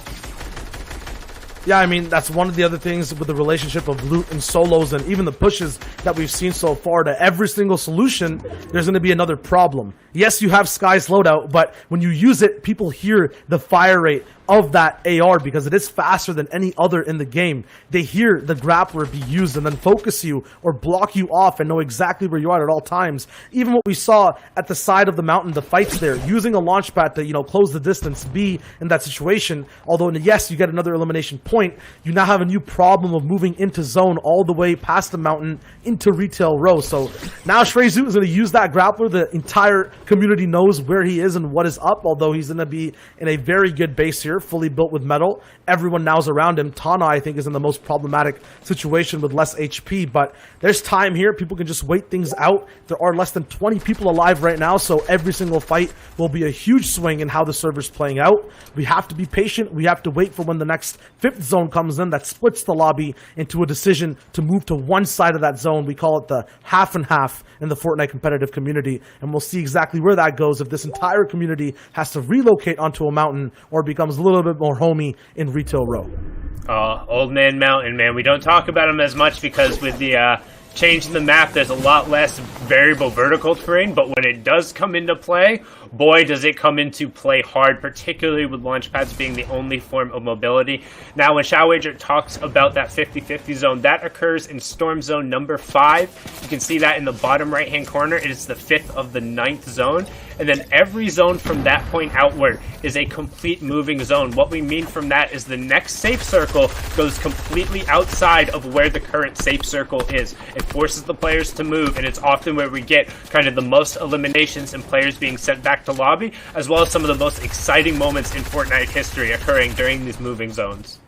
Yeah, I mean, that's one of the other things with the relationship of loot and solos and even the pushes that we've seen so far. To every single solution, there's going to be another problem. Yes, you have Sky's loadout, but when you use it, people hear the fire rate of that AR because it is faster than any other in the game. They hear the grappler be used and then focus you or block you off and know exactly where you are at all times. Even what we saw at the side of the mountain, the fights there, using a launch pad to, close the distance, be in that situation. Although, yes, you get another elimination point, you now have a new problem of moving into zone all the way past the mountain into retail row. So now Shrezu is going to use that grappler. The entire community knows where he is and what is up, although he's going to be in a very good base here, fully built with metal. Everyone now's around him. Tana, I think, is in the most problematic situation with less HP, but there's time here. People can just wait things out. There are less than 20 people alive right now, so every single fight will be a huge swing in how the server's playing out. We have to be patient. We have to wait for when the next 5th zone comes in that splits the lobby into a decision to move to one side of that zone. We call it the half and half in the Fortnite competitive community, and we'll see exactly where that goes if this entire community has to relocate onto a mountain or becomes a little bit more homey in retail row. Old Man Mountain, man. We don't talk about him as much because with the change in the map, there's a lot less variable vertical terrain, but when it does come into play, boy, does it come into play hard, particularly with launch pads being the only form of mobility. Now, when Showwager talks about that 50-50 zone, that occurs in Storm Zone number 5. You can see that in the bottom right-hand corner. It is the 5th of the 9th zone. And then every zone from that point outward is a complete moving zone. What we mean from that is the next safe circle goes completely outside of where the current safe circle is. It forces the players to move, and it's often where we get kind of the most eliminations and players being sent back to lobby, as well as some of the most exciting moments in Fortnite history occurring during these moving zones.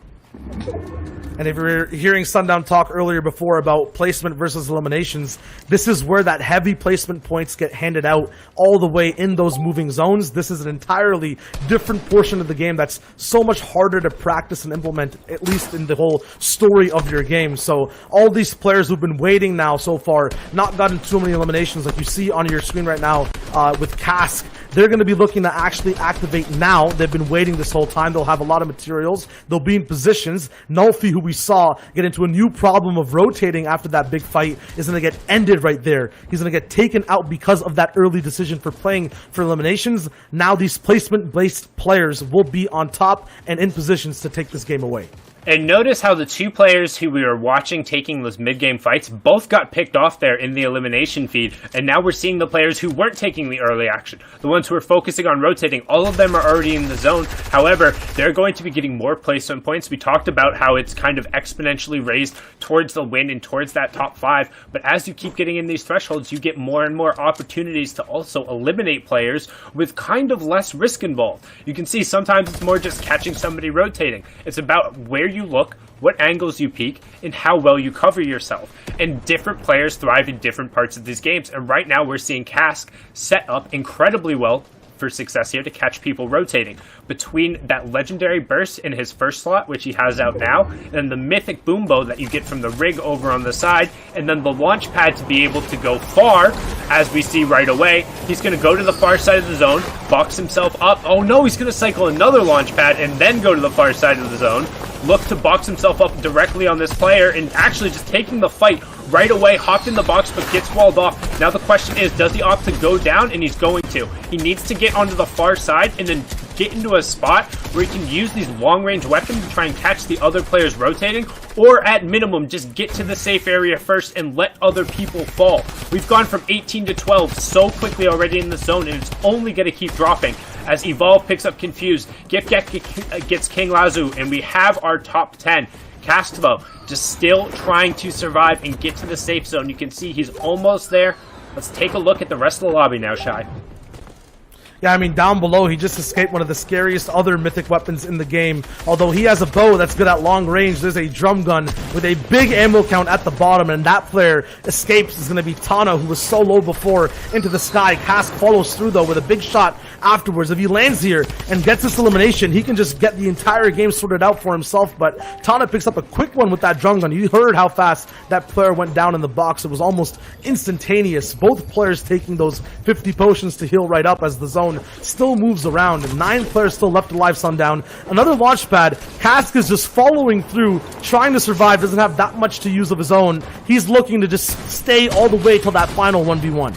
And if you're hearing Sundown talk earlier before about placement versus eliminations, this is where that heavy placement points get handed out all the way in those moving zones. This is an entirely different portion of the game that's so much harder to practice and implement, at least in the whole story of your game. So all these players who've been waiting now so far, not gotten too many eliminations like you see on your screen right now with Cask, they're going to be looking to actually activate now. They've been waiting this whole time. They'll have a lot of materials. They'll be in positions. Nulfi, who we saw get into a new problem of rotating after that big fight, is going to get ended right there. He's going to get taken out because of that early decision for playing for eliminations. Now these placement-based players will be on top and in positions to take this game away. And notice how the two players who we were watching taking those mid-game fights both got picked off there in the elimination feed, and now we're seeing the players who weren't taking the early action, the ones who are focusing on rotating. All of them are already in the zone. However, they're going to be getting more placement points. We talked about how it's kind of exponentially raised towards the win and towards that top 5, but as you keep getting in these thresholds, you get more and more opportunities to also eliminate players with kind of less risk involved. You can see sometimes it's more just catching somebody rotating. It's about where you look, what angles you peek, and how well you cover yourself. And different players thrive in different parts of these games. And right now we're seeing Cask set up incredibly well for success here to catch people rotating. Between that legendary burst in his first slot, which he has out now, and the mythic boom bow that you get from the rig over on the side, and then the launch pad to be able to go far, as we see right away. He's going to go to the far side of the zone, box himself up. Oh no, he's going to cycle another launch pad and then go to the far side of the zone. Look to box himself up directly on this player and actually just taking the fight right away, hopped in the box but gets walled off. Now the question is, does he opt to go down? And he's going to. He needs to get onto the far side and then get into a spot where he can use these long-range weapons to try and catch the other players rotating, or at minimum, just get to the safe area first and let other people fall. We've gone from 18 to 12 so quickly already in the zone, and it's only going to keep dropping as Evolve picks up Confused, Gift gets King Lazu, and we have our top 10. Castvo just still trying to survive and get to the safe zone. You can see he's almost there. Let's take a look at the rest of the lobby now, Shai. Yeah, I mean, down below, he just escaped one of the scariest other mythic weapons in the game. Although he has a bow that's good at long range, there's a drum gun with a big ammo count at the bottom, and that player escapes is going to be Tana, who was so low before, into the sky. Cask follows through, though, with a big shot afterwards. If he lands here and gets this elimination, he can just get the entire game sorted out for himself, but Tana picks up a quick one with that drum gun. You heard how fast that player went down in the box. It was almost instantaneous. Both players taking those 50 potions to heal right up as the zone zone, still moves around. 9 players still left alive, Sundown. Another launch pad. Cask is just following through, trying to survive, doesn't have that much to use of his own. He's looking to just stay all the way till that final 1v1.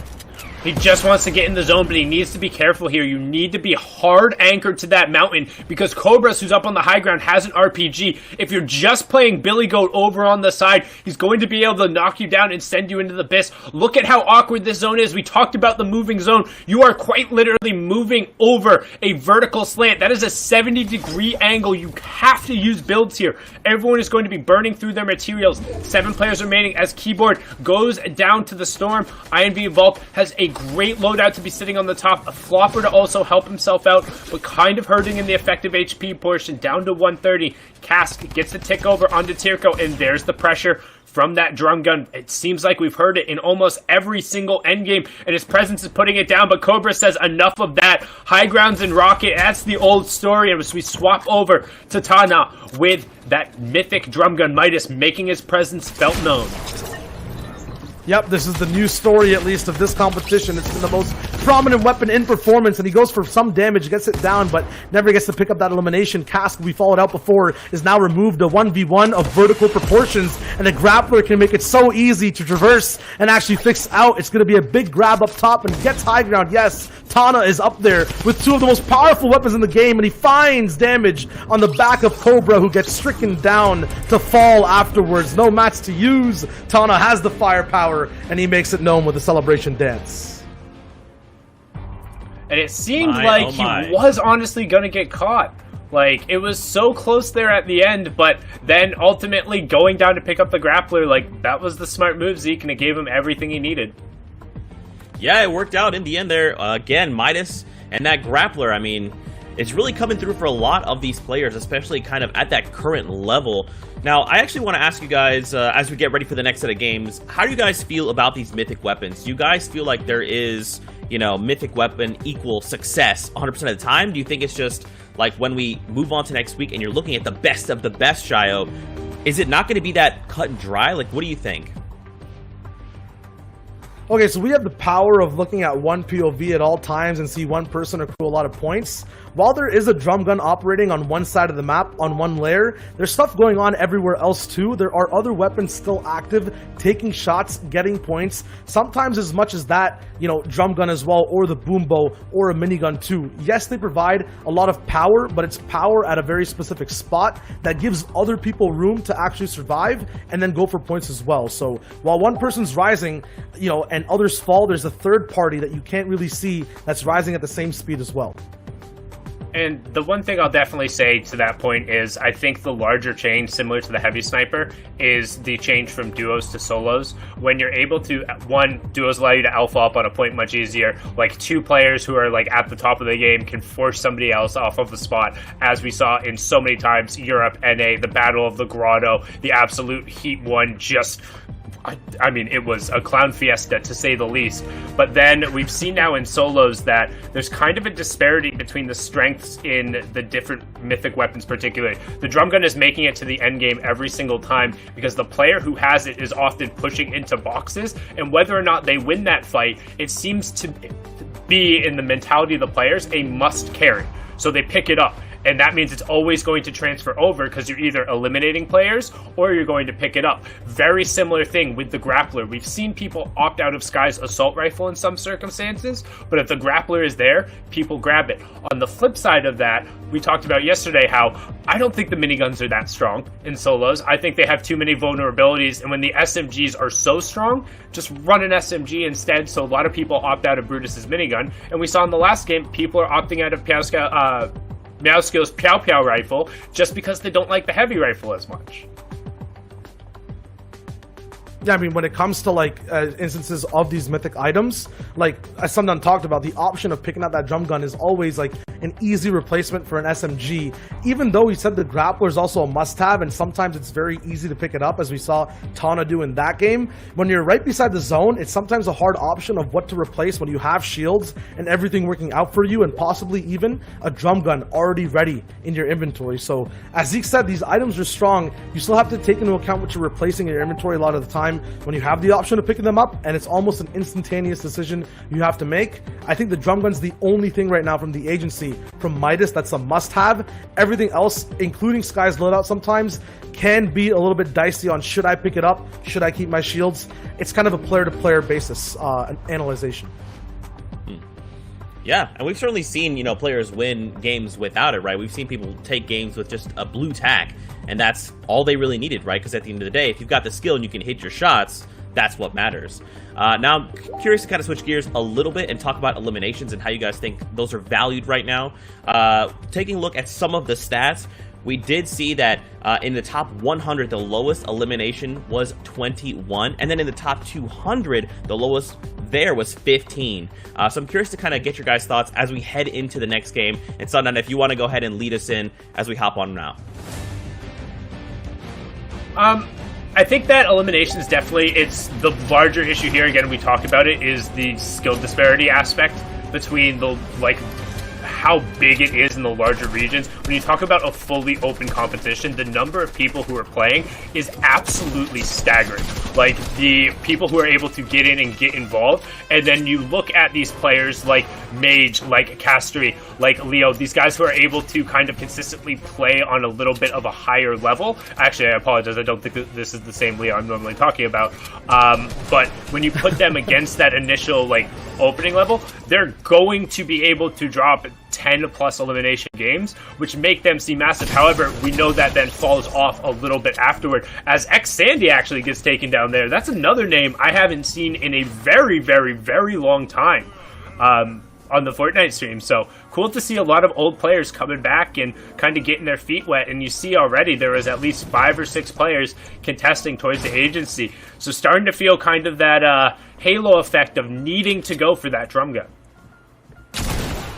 He just wants to get in the zone, but he needs to be careful here. You need to be hard anchored to that mountain because Cobras, who's up on the high ground, has an RPG. If you're just playing Billy Goat over on the side, he's going to be able to knock you down and send you into the abyss. Look at how awkward this zone is. We talked about the moving zone. You are quite literally moving over a vertical slant. That is a 70-degree angle. You have to use builds here. Everyone is going to be burning through their materials. 7 players remaining as Keyboard goes down to the storm. INV Vault has a great loadout to be sitting on the top, a flopper to also help himself out, but kind of hurting in the effective HP portion, down to 130. Cask gets the tick over onto Tirko, and there's the pressure from that drum gun. It seems like we've heard it in almost every single endgame, and his presence is putting it down, but Cobra says enough of that. High grounds and Rocket, that's the old story, and as we swap over to Tana with that mythic drum gun, Midas making his presence felt known. Yep, this is the new story, at least, of this competition. It's been the most prominent weapon in performance, and he goes for some damage, gets it down, but never gets to pick up that elimination. Cask, we followed out before, is now removed a 1v1 of vertical proportions, and the grappler can make it so easy to traverse and actually fix out. It's going to be a big grab up top and gets high ground. Yes, Tana is up there with 2 of the most powerful weapons in the game, and he finds damage on the back of Cobra, who gets stricken down to fall afterwards. No mats to use. Tana has the firepower, and he makes it known with the celebration dance. And it seemed like he was honestly going to get caught. Like, it was so close there at the end, but then ultimately going down to pick up the grappler, like, that was the smart move, Zeke, and it gave him everything he needed. Yeah, it worked out in the end there. Again, Midas and that grappler, I mean, it's really coming through for a lot of these players, especially kind of at that current level. Now, I actually want to ask you guys, as we get ready for the next set of games, how do you guys feel about these mythic weapons? Do you guys feel like there is, you know, mythic weapon equal success 100% of the time? Do you think it's just like when we move on to next week and you're looking at the best of the best, Shio, is it not going to be that cut and dry? Like, what do you think? Okay, so we have the power of looking at one POV at all times and see one person accrue a lot of points. While there is a drum gun operating on one side of the map, on one layer, there's stuff going on everywhere else too. There are other weapons still active, taking shots, getting points, sometimes as much as that, you know, drum gun as well, or the boom bow, or a minigun too. Yes, they provide a lot of power, but it's power at a very specific spot that gives other people room to actually survive and then go for points as well. So while one person's rising, you know, and others fall, there's a third party that you can't really see that's rising at the same speed as well. And the one thing I'll definitely say to that point is I think the larger change, similar to the heavy sniper, is the change from duos to solos. When you're able to, one, duos allow you to alpha up on a point much easier. Like 2 players who are like at the top of the game can force somebody else off of the spot, as we saw in so many times, Europe, NA, the Battle of the Grotto, the absolute Heat 1, just... I mean, it was a clown fiesta, to say the least. But then we've seen now in solos that there's kind of a disparity between the strengths in the different mythic weapons particularly. The drum gun is making it to the end game every single time because the player who has it is often pushing into boxes, and whether or not they win that fight, it seems to be, in the mentality of the players, a must carry. So they pick it up. And that means it's always going to transfer over because you're either eliminating players or you're going to pick it up. Very similar thing with the grappler. We've seen people opt out of Sky's assault rifle in some circumstances, but if the grappler is there, people grab it. On the flip side of that, we talked about yesterday how I don't think the miniguns are that strong in solos. I think they have too many vulnerabilities, and when the SMGs are so strong, just run an SMG instead. So a lot of people opt out of Brutus's minigun, and we saw in the last game, people are opting out of Meowskill's Pow Pow rifle just because they don't like the heavy rifle as much. Yeah, I mean, when it comes to like instances of these mythic items, like as Sundown talked about, the option of picking out that drum gun is always like an easy replacement for an SMG. Even though he said the grappler is also a must-have, and sometimes it's very easy to pick it up, as we saw Tana do in that game. When you're right beside the zone, it's sometimes a hard option of what to replace when you have shields and everything working out for you, and possibly even a drum gun already ready in your inventory. So as Zeke said, these items are strong. You still have to take into account what you're replacing in your inventory a lot of the time when you have the option of picking them up, and it's almost an instantaneous decision you have to make. I think the drum gun's the only thing right now from the agency, from Midas, that's a must-have. Everything else, including Sky's loadout sometimes, can be a little bit dicey on should I pick it up, should I keep my shields. It's kind of a player-to-player basis analyzation. Yeah, and we've certainly seen, you know, players win games without it, right? We've seen people take games with just a blue tack, and that's all they really needed, right? Because at the end of the day, if you've got the skill and you can hit your shots, that's what matters. Now, I'm curious to kind of switch gears a little bit and talk about eliminations and how you guys think those are valued right now. Taking a look at some of the stats, we did see that in the top 100, the lowest elimination was 21, and then in the top 200, the lowest there was 15. So I'm curious to kind of get your guys' thoughts as we head into the next game. And Sundown, if you want to go ahead and lead us in as we hop on now. I think that elimination is definitely, it's the larger issue here. Again, we talked about it, is the skill disparity aspect between the, like, how big it is in the larger regions. When you talk about a fully open competition, the number of people who are playing is absolutely staggering. Like, the people who are able to get in and get involved, and then you look at these players like Mage, like Castry, like Leo, these guys who are able to kind of consistently play on a little bit of a higher level. Actually, I apologize, I don't think that this is the same Leo I'm normally talking about. But when you put them against that initial, like, opening level, they're going to be able to drop 10 plus elimination games, which make them seem massive. However, we know that then falls off a little bit afterward, as X Sandy actually gets taken down there. That's another name I haven't seen in a very, very, very long time on the Fortnite stream. So cool to see a lot of old players coming back and kind of getting their feet wet. And you see already there was at least 5 or 6 players contesting towards the agency. So starting to feel kind of that halo effect of needing to go for that drum gun.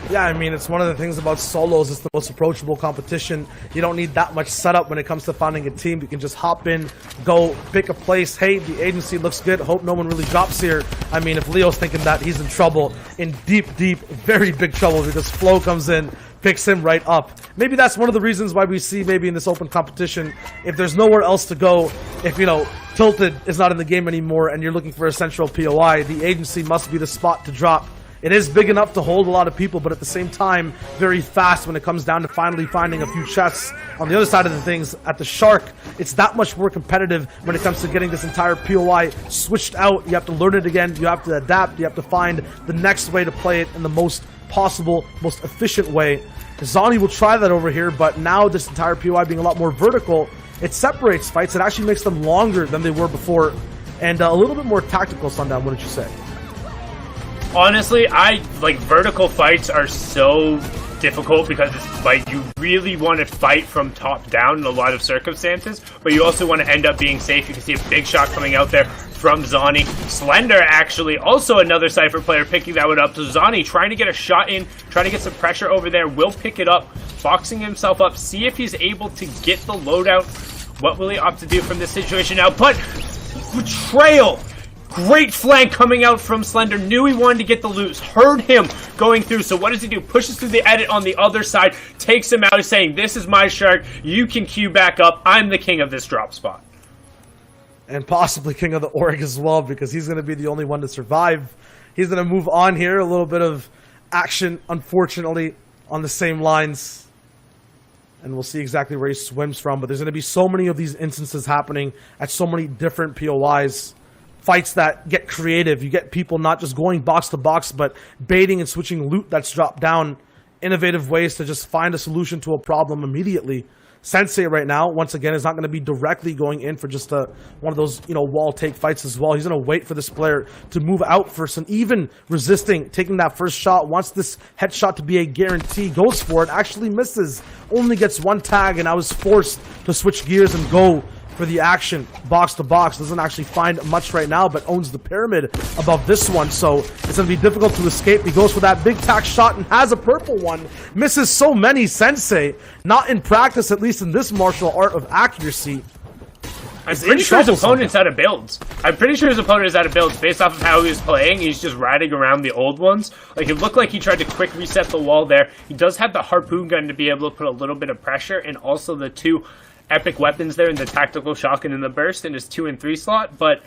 Yeah, I mean, it's one of the things about solos. It's the most approachable competition. You don't need that much setup when it comes to finding a team. You can just hop in, go pick a place. Hey, the agency looks good. Hope no one really drops here. I mean, if Leo's thinking that, he's in trouble, in deep, very big trouble, because Flo comes in, picks him right up. Maybe that's one of the reasons why we see maybe in this open competition, if there's nowhere else to go, if, you know, Tilted is not in the game anymore and you're looking for a central POI, the agency must be the spot to drop. It is big enough to hold a lot of people, but at the same time, very fast when it comes down to finally finding a few chests. On the other side of the things, at the Shark, it's that much more competitive when it comes to getting this entire POI switched out. You have to learn it again, you have to adapt, you have to find the next way to play it in the most possible, most efficient way. Zani will try that over here, but now this entire POI being a lot more vertical, it separates fights. It actually makes them longer than they were before, and a little bit more tactical, Sundown, wouldn't you say? Honestly, vertical fights are so difficult because it's like you really want to fight from top down in a lot of circumstances, but you also want to end up being safe. You can see a big shot coming out there from Zani. Slender, actually, also another Cypher player picking that one up. So Zani trying to get a shot in, trying to get some pressure over there, will pick it up, boxing himself up, see if he's able to get the loadout. What will he opt to do from this situation now? But betrayal! Great flank coming out from Slender. Knew he wanted to get the loot. Heard him going through. So what does he do? Pushes through the edit on the other side. Takes him out. He's saying, this is my Shark. You can queue back up. I'm the king of this drop spot. And possibly king of the org as well, because he's going to be the only one to survive. He's going to move on here. A little bit of action, unfortunately, on the same lines. And we'll see exactly where he swims from. But there's going to be so many of these instances happening at so many different POIs. Fights that get creative. You get people not just going box to box, but baiting and switching loot that's dropped down. Innovative ways to just find a solution to a problem immediately. Sensei right now, once again, is not going to be directly going in for just one of those, you know, wall take fights as well. He's going to wait for this player to move out first, and even resisting taking that first shot. Wants this headshot to be a guarantee. Goes for it. Actually misses. Only gets one tag, and I was forced to switch gears and go for the action, box to box. Doesn't actually find much right now, but owns the pyramid above this one, so it's going to be difficult to escape. He goes for that big tack shot and has a purple one. Misses so many, Sensei. Not in practice, at least in this martial art of accuracy. I'm pretty sure his opponent's out of builds. I'm pretty sure his opponent is out of builds based off of how he was playing. He's just riding around the old ones. Like, it looked like he tried to quick reset the wall there. He does have the harpoon gun to be able to put a little bit of pressure, and also the two epic weapons there in the tactical shotgun and the burst in his 2 and 3 slot, but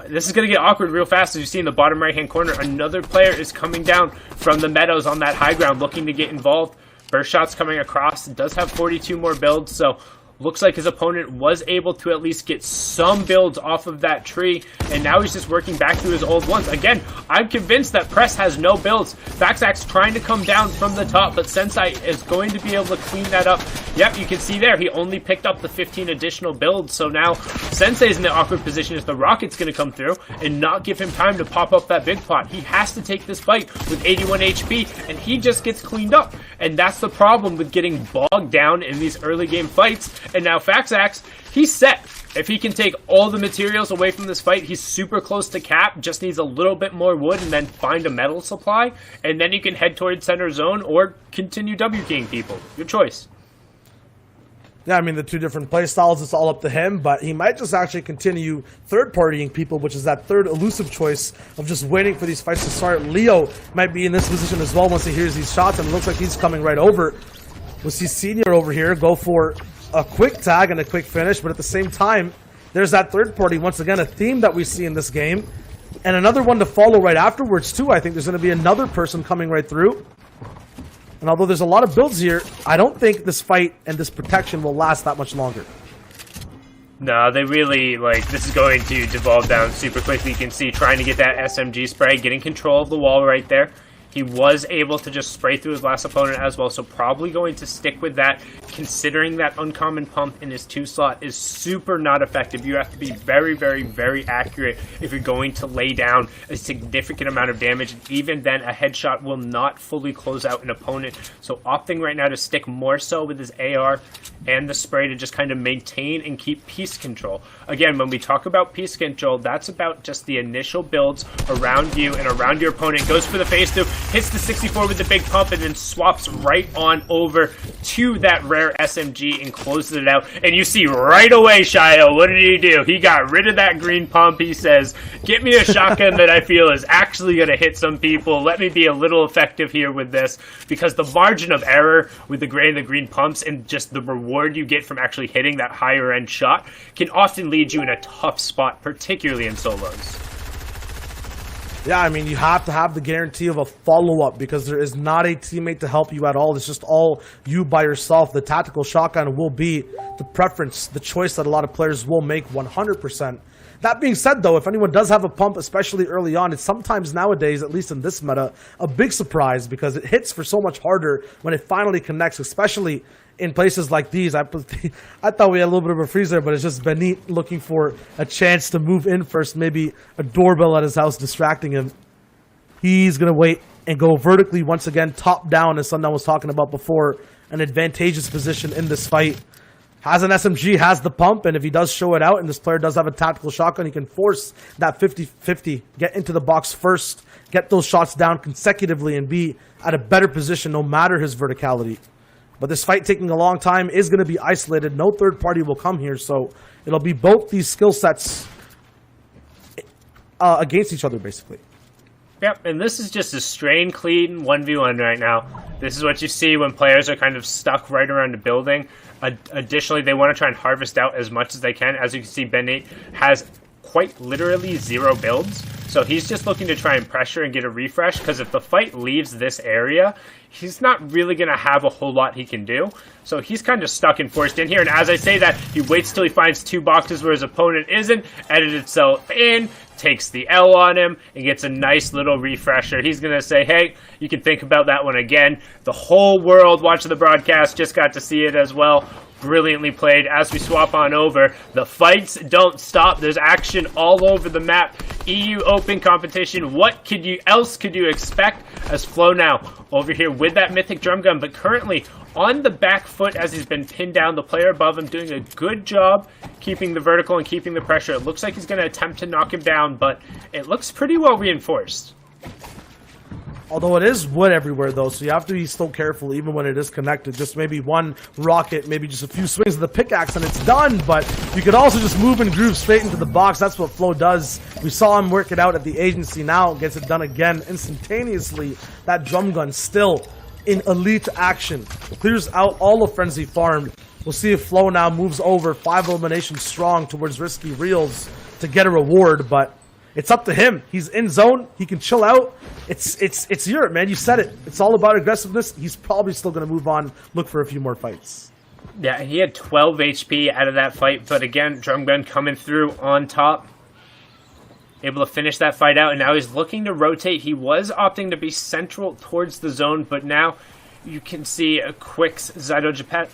this is going to get awkward real fast. As you see in the bottom right hand corner, another player is coming down from the meadows on that high ground looking to get involved. Burst shots coming across. It does have 42 more builds, so looks like his opponent was able to at least get some builds off of that tree, and now he's just working back through his old ones. Again, I'm convinced that Press has no builds. Faxax trying to come down from the top, but Sensei is going to be able to clean that up. Yep, you can see there, he only picked up the 15 additional builds, so now Sensei's in the awkward position as the rocket's going to come through and not give him time to pop up that big pot. He has to take this fight with 81 HP, and he just gets cleaned up. And that's the problem with getting bogged down in these early game fights. And now Faxax, he's set. If he can take all the materials away from this fight, he's super close to cap, just needs a little bit more wood and then find a metal supply. And then you can head towards center zone or continue W-keying people. Your choice. Yeah, I mean, the two different play styles, it's all up to him, but he might just actually continue third-partying people, which is that third elusive choice of just waiting for these fights to start. Leo might be in this position as well once he hears these shots, and it looks like he's coming right over. We'll see Senior over here go for a quick tag and a quick finish, but at the same time, there's that third party, once again, a theme that we see in this game, and another one to follow right afterwards, too. I think there's going to be another person coming right through. And although there's a lot of builds here, I don't think this fight and this protection will last that much longer. No, they really, this is going to devolve down super quickly. You can see trying to get that SMG spray, getting control of the wall right there. He was able to just spray through his last opponent as well, so probably going to stick with that, considering that uncommon pump in his 2 slot is super not effective. You have to be very, very, very accurate if you're going to lay down a significant amount of damage, and even then a headshot will not fully close out an opponent. So opting right now to stick more so with his AR and the spray to just kind of maintain and keep piece control. Again, when we talk about piece control, that's about just the initial builds around you and around your opponent. Goes for the face through, hits the 64 with the big pump, and then swaps right on over to that rare SMG and closes it out. And you see right away, Shio, what did he do? He got rid of that green pump. He says, get me a shotgun that I feel is actually going to hit some people. Let me be a little effective here with this, because the margin of error with the gray and the green pumps and just the reward you get from actually hitting that higher end shot can often lead you in a tough spot, particularly in solos. Yeah, I mean, you have to have the guarantee of a follow-up because there is not a teammate to help you at all. It's just all you by yourself. The tactical shotgun will be the preference, the choice that a lot of players will make 100%. That being said, though, if anyone does have a pump, especially early on, it's sometimes nowadays, at least in this meta, a big surprise because it hits for so much harder when it finally connects, especially in places like these. I thought we had a little bit of a freeze there, but it's just Benit looking for a chance to move in first, maybe a doorbell at his house distracting him. He's going to wait and go vertically once again, top down, as Sundown was talking about before, an advantageous position in this fight. Has an SMG, has the pump, and if he does show it out, and this player does have a tactical shotgun, he can force that 50-50, get into the box first, get those shots down consecutively, and be at a better position no matter his verticality. But this fight taking a long time is going to be isolated. No third party will come here, so it'll be both these skill sets against each other, basically. Yep, and this is just a strain clean 1v1 right now. This is what you see when players are kind of stuck right around a building. Additionally, they want to try and harvest out as much as they can. As you can see, Ben8 has quite literally 0 builds. So he's just looking to try and pressure and get a refresh, because if the fight leaves this area, he's not really going to have a whole lot he can do. So he's kind of stuck and forced in here. And as I say that, he waits till he finds 2 boxes where his opponent isn't, edits itself in, takes the L on him, and gets a nice little refresher. He's going to say, hey, you can think about that one again. The whole world watching the broadcast just got to see it as well. Brilliantly played. As we swap on over, the fights don't stop. There's action all over the map. EU Open competition. What else could you expect as Flow now over here with that mythic drum gun, but currently on the back foot as he's been pinned down. The player above him doing a good job keeping the vertical and keeping the pressure. It looks like he's going to attempt to knock him down, but it looks pretty well reinforced. Although it is wood everywhere, though, so you have to be still careful even when it is connected. Just maybe one rocket, maybe just a few swings of the pickaxe, and it's done. But you could also just move and groove straight into the box. That's what Flo does. We saw him work it out at the agency. Now gets it done again instantaneously. That drum gun still in elite action. Clears out all of Frenzy Farm. We'll see if Flo now moves over 5 eliminations strong towards Risky Reels to get a reward, but it's up to him. He's in zone. He can chill out. It's Europe, man. You said it. It's all about aggressiveness. He's probably still going to move on, look for a few more fights. Yeah, he had 12 HP out of that fight, but again, Drum Gun coming through on top. Able to finish that fight out, and now he's looking to rotate. He was opting to be central towards the zone, but now you can see a quick Zydo Japet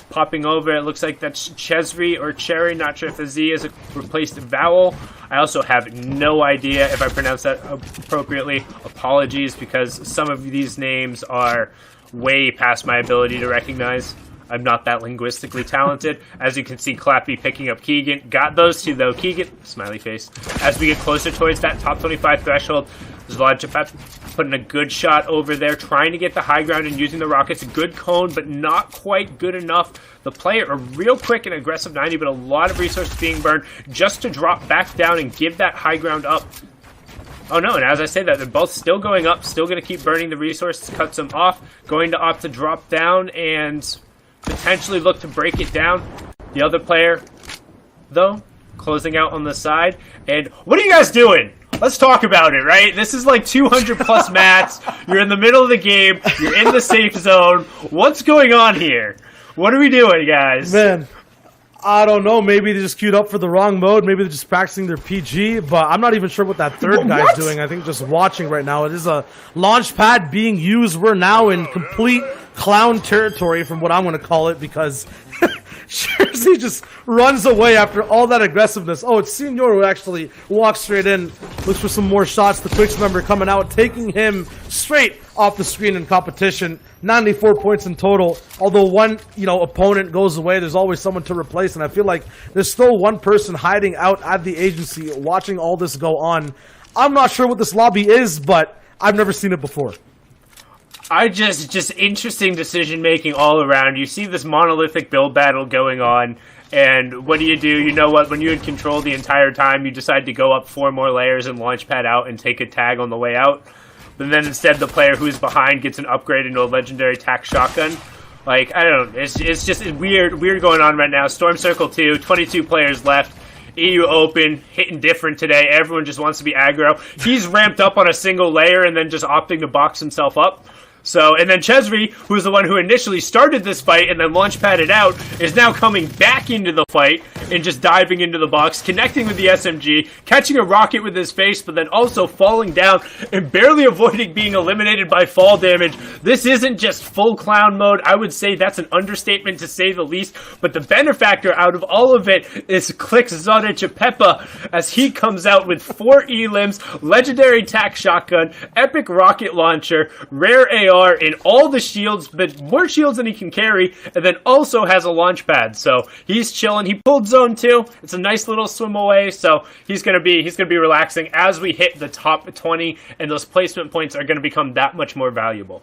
popping over. It looks like that's Chesri or Cherry. Not sure if the Z is a replaced vowel. I also have no idea if I pronounced that appropriately. Apologies, because some of these names are way past my ability to recognize. I'm not that linguistically talented. As you can see, Clappy picking up Keegan. Got those two, though. Keegan, smiley face. As we get closer towards that top 25 threshold, Zlad putting a good shot over there, trying to get the high ground and using the rockets. A good cone, but not quite good enough. The player, a real quick and aggressive 90, but a lot of resources being burned just to drop back down and give that high ground up. Oh no, and as I say that, they're both still going up, still going to keep burning the resources, cuts them off, going to opt to drop down and potentially look to break it down. The other player, though, closing out on the side. And what are you guys doing? Let's talk about it, right? This is like 200 plus mats. You're in the middle of the game. You're in the safe zone. What's going on here? What are we doing, guys? Man, I don't know. Maybe they just queued up for the wrong mode. Maybe they're just practicing their PG. But I'm not even sure what that third guy's doing. I think just watching right now. It is a launch pad being used. We're now in complete clown territory, from what I'm going to call it, because Jersey just runs away after all that aggressiveness. Oh, it's Senior who actually walks straight in, looks for some more shots. The Quicks member coming out, taking him straight off the screen in competition. 94 points in total. Although one, opponent goes away, there's always someone to replace, and I feel like there's still one person hiding out at the agency watching all this go on. I'm not sure what this lobby is, but I've never seen it before. Just interesting decision making all around. You see this monolithic build battle going on, and what do? You know what? When you had control the entire time, you decide to go up 4 more layers and launch pad out and take a tag on the way out. But then instead, the player who's behind gets an upgrade into a legendary tac shotgun. Like, I don't know. It's just weird going on right now. Storm Circle 2, 22 players left. EU Open, hitting different today. Everyone just wants to be aggro. He's ramped up on a single layer and then just opting to box himself up. So, and then Chesri, who's the one who initially started this fight and then launch padded out, is now coming back into the fight and just diving into the box, connecting with the SMG, catching a rocket with his face, but then also falling down and barely avoiding being eliminated by fall damage. This isn't just full clown mode. I would say that's an understatement to say the least, but the benefactor out of all of it is Click Zone Chapepa as he comes out with 4 elims, legendary tac shotgun, epic rocket launcher, rare AR, in all the shields, but more shields than he can carry, and then also has a launch pad. So he's chilling. He pulled zone 2. It's a nice little swim away. So he's gonna be relaxing as we hit the top 20, and those placement points are gonna become that much more valuable.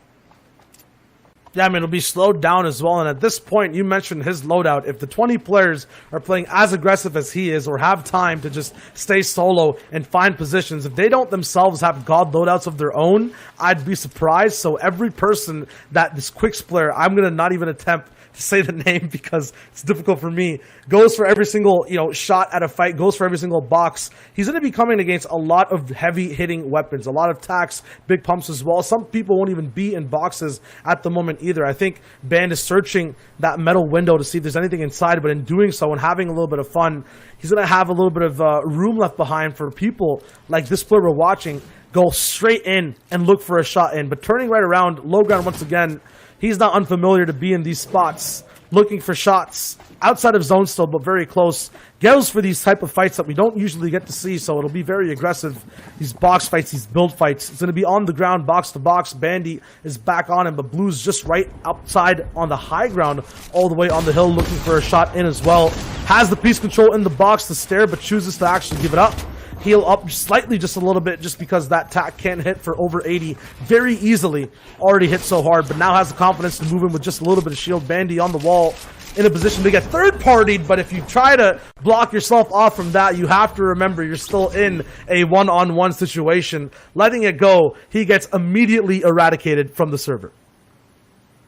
Yeah, I mean, it'll be slowed down as well. And at this point, you mentioned his loadout. If the 20 players are playing as aggressive as he is, or have time to just stay solo and find positions, if they don't themselves have god loadouts of their own, I'd be surprised. So every person that this Quicks player, I'm going to not even attempt to say the name because it's difficult for me, goes for every single shot at a fight, goes for every single box. He's going to be coming against a lot of heavy hitting weapons, a lot of tacs, big pumps as well. Some people won't even be in boxes at the moment either. I think Band is searching that metal window to see if there's anything inside, but in doing so and having a little bit of fun, he's going to have a little bit of room left behind for people like this player we're watching go straight in and look for a shot in. But turning right around, low ground once again. He's not unfamiliar to be in these spots. looking for shots outside of zone still, but very close. Goes for these type of fights that we don't usually get to see, so it'll be very aggressive. These box fights, these build fights. It's going to be on the ground, box to box. Bandy is back on him, but Blue's just right outside on the high ground, all the way on the hill, looking for a shot in as well. Has the piece control in the box to stare, but chooses to actually give it up. Heal up slightly, just a little bit, just because that tack can hit for over 80 very easily. Already hit so hard, but now has the confidence to move in with just a little bit of shield. Bandy on the wall, in a position to get third-partied, but if you try to block yourself off from that, you have to remember you're still in a one-on-one situation. Letting it go, he gets immediately eradicated from the server.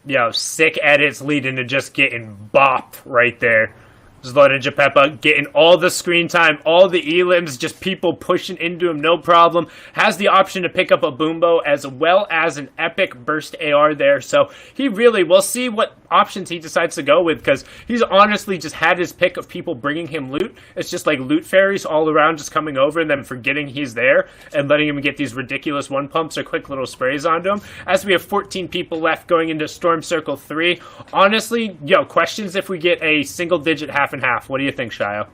Yo, sick edits leading to just getting bopped right there. Zlatan Japepa getting all the screen time, all the elims, just people pushing into him, no problem. Has the option to pick up a Boombo as well as an epic burst AR there. So he really, we'll see what options he decides to go with, because he's honestly just had his pick of people bringing him loot. It's just like loot fairies all around just coming over and then forgetting he's there and letting him get these ridiculous one pumps or quick little sprays onto him. As we have 14 people left going into Storm Circle 3. Honestly, yo, questions if we get a single digit half and half. What do you think, Shio?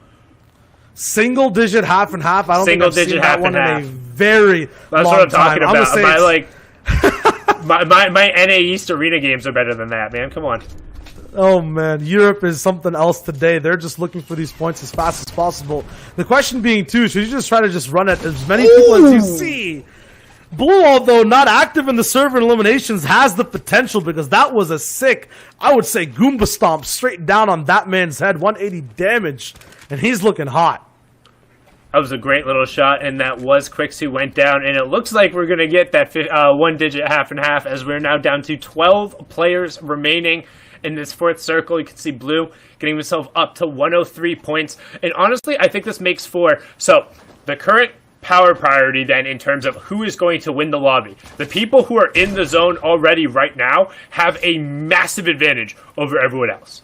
Single digit half and half? I don't think I've seen that one in a very That's long what I'm talking time. about. My NA East Arena games are better than that, man. Come on. Oh man, Europe is something else today. They're just looking for these points as fast as possible. The question being too, should you just try to just run at as many people as you see? Blue, although not active in the server eliminations, has the potential, because that was a sick, I would say, Goomba stomp straight down on that man's head. 180 damage, and he's looking hot. That was a great little shot, and that was Quicks who went down, and it looks like we're going to get that one digit half and half, as we're now down to 12 players remaining in this fourth circle. You can see Blue getting himself up to 103 points, and honestly, I think this makes for, so the current power priority then in terms of who is going to win the lobby. The people who are in the zone already right now have a massive advantage over everyone else,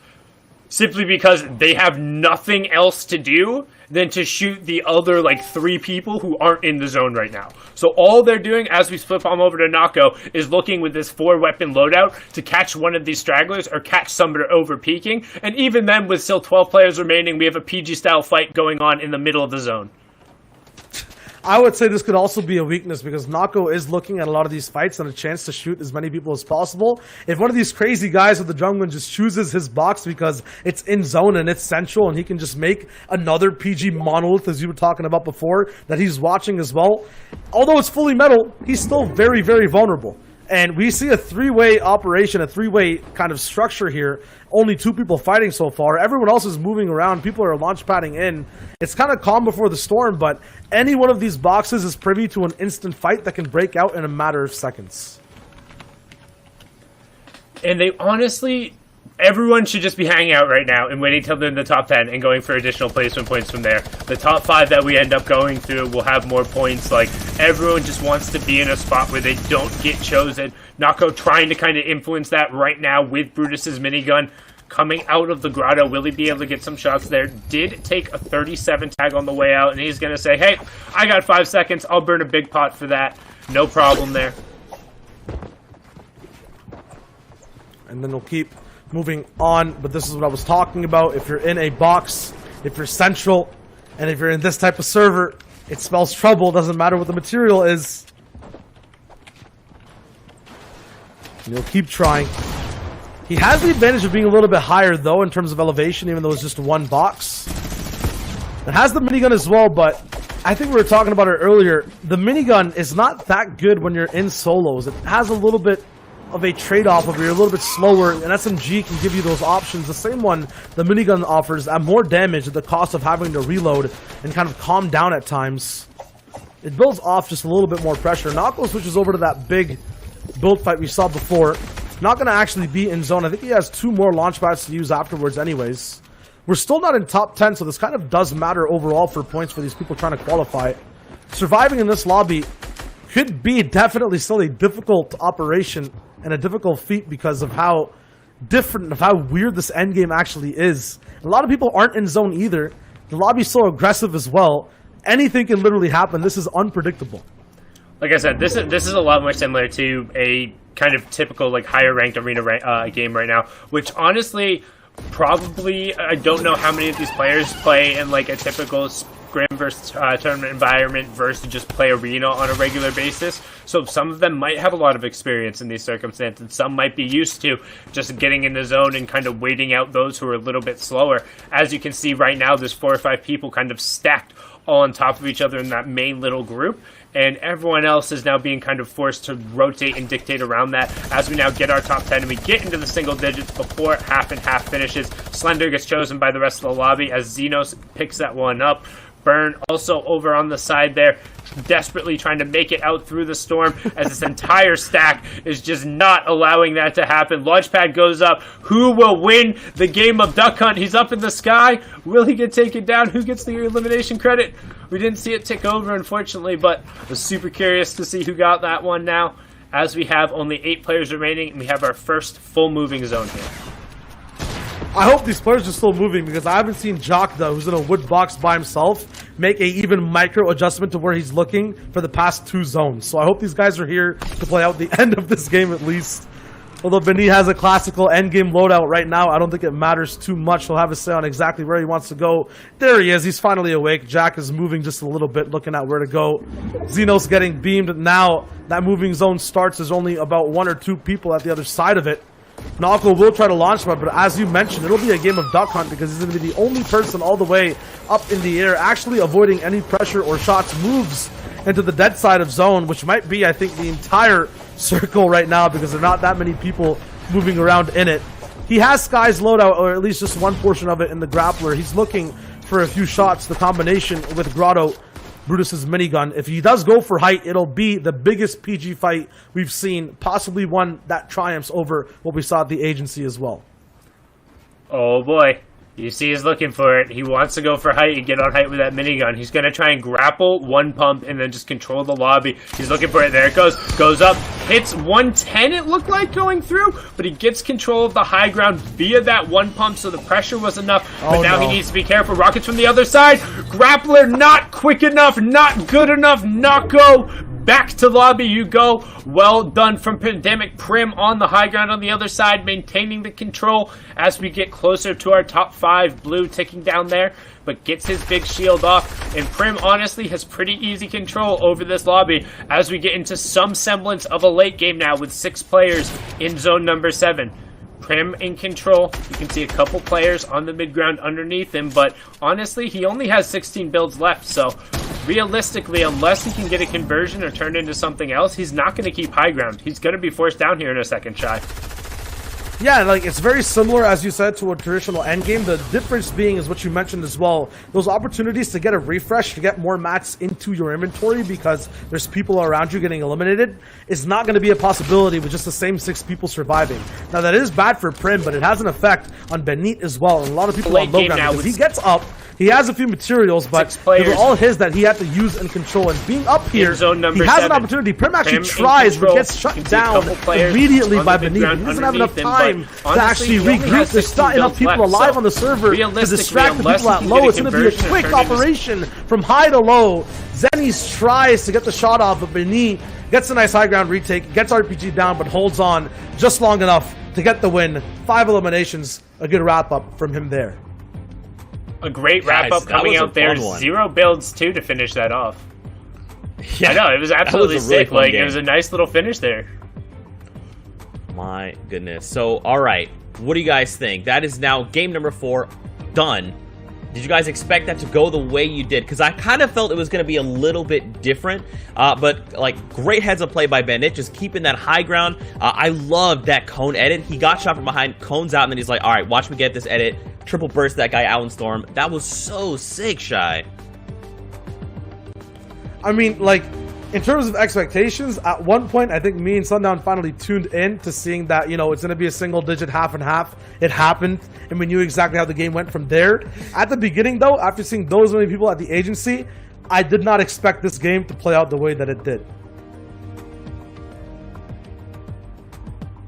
simply because they have nothing else to do than to shoot the other like 3 people who aren't in the zone right now. So all they're doing as we flip on over to Nako is looking with this 4-weapon loadout to catch one of these stragglers or catch somebody over peeking. And even then, with still 12 players remaining, we have a PG style fight going on in the middle of the zone. I would say this could also be a weakness, because Nako is looking at a lot of these fights and a chance to shoot as many people as possible. If one of these crazy guys with the Jungman just chooses his box because it's in zone and it's central, and he can just make another PG monolith, as you were talking about before, that he's watching as well. Although it's fully metal, he's still very, very vulnerable. And we see a 3-way operation, a 3-way kind of structure here. Only 2 people fighting so far. Everyone else is moving around. People are launch padding in. It's kind of calm before the storm, but any one of these boxes is privy to an instant fight that can break out in a matter of seconds. And they honestly, everyone should just be hanging out right now and waiting till they're in the top 10 and going for additional placement points from there. The top 5 that we end up going through will have more points. Like, everyone just wants to be in a spot where they don't get chosen. Nako trying to kind of influence that right now with Brutus's minigun coming out of the grotto. Will he be able to get some shots there? Did take a 37 tag on the way out, and he's going to say, hey, I got 5 seconds. I'll burn a big pot for that. No problem there. And then we'll keep moving on, but this is what I was talking about. If you're in a box, if you're central, and if you're in this type of server, it spells trouble. Doesn't matter what the material is. And you'll keep trying. He has the advantage of being a little bit higher, though, in terms of elevation, even though it's just one box. It has the minigun as well, but I think we were talking about it earlier. The minigun is not that good when you're in solos. It has a little bit of a trade-off of you're a little bit slower, and SMG can give you those options. The same one the minigun offers at more damage at the cost of having to reload and kind of calm down at times. It builds off just a little bit more pressure. Nako switches over to that big build fight we saw before. Not going to actually be in zone. I think he has 2 more launch pads to use afterwards anyways. We're still not in top 10, so this kind of does matter overall for points for these people trying to qualify. Surviving in this lobby could be definitely still a difficult operation and a difficult feat because of how different, of how weird this endgame actually is. A lot of people aren't in zone either. The lobby's so aggressive as well. Anything can literally happen. This is unpredictable. Like I said, this is a lot more similar to a kind of typical like higher ranked arena game right now, which honestly, Probably, I don't know how many of these players play in like a typical scrim versus tournament environment versus just play arena on a regular basis. So some of them might have a lot of experience in these circumstances. Some might be used to just getting in the zone and kind of waiting out those who are a little bit slower. As you can see right now, there's 4 or 5 people kind of stacked all on top of each other in that main little group. And everyone else is now being kind of forced to rotate and dictate around that as we now get our top 10 and we get into the single digits before half and half finishes. Slender gets chosen by the rest of the lobby as Xenos picks that one up. Burn also over on the side there, desperately trying to make it out through the storm as this entire stack is just not allowing that to happen. Launchpad goes up. Who will win the game of Duck Hunt? He's up in the sky. Will he get taken down? Who gets the elimination credit? We didn't see it tick over, unfortunately, but I was super curious to see who got that one now, as we have only 8 players remaining and we have our first full moving zone here. I hope these players are still moving because I haven't seen Jock, though, who's in a wood box by himself, make a even micro adjustment to where he's looking for the past 2 zones. So I hope these guys are here to play out the end of this game at least. Although Benny has a classical endgame loadout right now, I don't think it matters too much. He'll have a say on exactly where he wants to go. There he is. He's finally awake. Jack is moving just a little bit, looking at where to go. Xenos getting beamed. Now that moving zone starts. There's only about 1 or 2 people at the other side of it. Nako will try to launch pad, but as you mentioned, it'll be a game of Duck Hunt because he's going to be the only person all the way up in the air, actually avoiding any pressure or shots, moves into the dead side of zone, which might be, I think, the entire circle right now because there are not that many people moving around in it. He has Sky's loadout, or at least just one portion of it in the grappler. He's looking for a few shots, the combination with Grotto, Brutus's minigun. If he does go for height, it'll be the biggest PG fight we've seen, possibly one that triumphs over what we saw at the agency as well. Oh boy. You see he's looking for it. He wants to go for height and get on height with that minigun. He's going to try and grapple, one pump, and then just control the lobby. He's looking for it. There it goes. Goes up. Hits 110, it looked like, going through. But he gets control of the high ground via that one pump, so the pressure was enough. But now he needs to be careful. Rockets from the other side. Grappler not quick enough, not good enough. Not go. Back to lobby you go. Well done from Pandemic. Prim on the high ground on the other side, maintaining the control as we get closer to our top 5. Blue ticking down there, but gets his big shield off. And Prim honestly has pretty easy control over this lobby as we get into some semblance of a late game now with 6 players in zone number 7. Prim in control. You can see a couple players on the mid ground underneath him, but honestly, he only has 16 builds left, so realistically, unless he can get a conversion or turn into something else, he's not going to keep high ground. He's going to be forced down here in a second, Shy. Yeah, like it's very similar, as you said, to a traditional endgame. The difference being is what you mentioned as well. Those opportunities to get a refresh, to get more mats into your inventory because there's people around you getting eliminated, is not going to be a possibility with just the same 6 people surviving. Now, that is bad for Prim, but it has an effect on Benit as well. And a lot of people on low ground because he gets up. He has a few materials, but they were all his that he had to use and control. And being up here, he has an opportunity. Prim actually tries, but gets shut down immediately by Benit. He doesn't have enough time to actually regroup. There's not enough people alive on the server to distract the people at low. It's going to be a quick operation from high to low. Zennies tries to get the shot off, but Benit gets a nice high ground retake, gets RPG down, but holds on just long enough to get the win. 5 eliminations, a good wrap-up from him there. A great wrap-up coming out there. 0 builds, too, to finish that off. Yeah, I know, it was absolutely sick. Like, it was a nice little finish there. My goodness. So, all right. What do you guys think? That is now game number 4 done. Did you guys expect that to go the way you did? Because I kind of felt it was going to be a little bit different. But, like, great heads-up play by Bandit, just keeping that high ground. I loved that cone edit. He got shot from behind, cones out, and then he's like, all right, watch me get this edit. Triple burst that guy out in Storm. That was so sick, Shy. I mean, like, in terms of expectations, at one point, I think me and Sundown finally tuned in to seeing that, you know, it's going to be a single-digit half and half. It happened, and we knew exactly how the game went from there. At the beginning, though, after seeing those many people at the agency, I did not expect this game to play out the way that it did.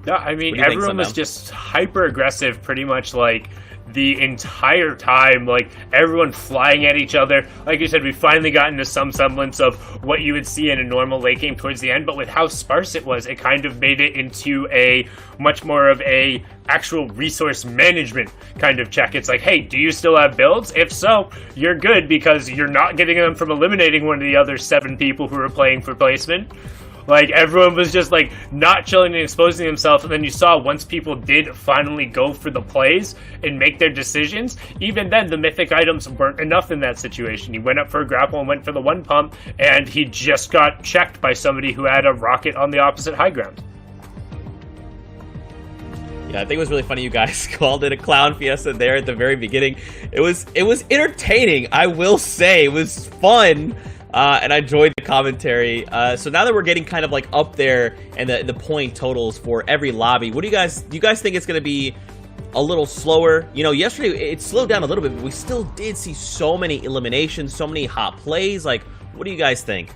No, I mean, What do you think, everyone was Sundown? just hyper aggressive pretty much like the entire time, like everyone flying at each other. Like you said, we finally got into some semblance of what you would see in a normal late game towards the end, but with how sparse it was, it kind of made it into a much more of a actual resource management kind of check. It's like, hey, do you still have builds? If so, you're good because you're not getting them from eliminating one of the other 7 people who are playing for placement. Like, everyone was just, like, not chilling and exposing themselves, and then you saw once people did finally go for the plays and make their decisions, even then, the mythic items weren't enough in that situation. He went up for a grapple and went for the 1 pump, and he just got checked by somebody who had a rocket on the opposite high ground. Yeah, I think it was really funny you guys called it a clown fiesta there at the very beginning. It was entertaining, I will say. It was fun. And I enjoyed the commentary. So now that we're getting kind of like up there and the point totals for every lobby, what do you guys think it's going to be a little slower? You know, yesterday it slowed down a little bit, but we still did see so many eliminations, so many hot plays. Like, what do you guys think?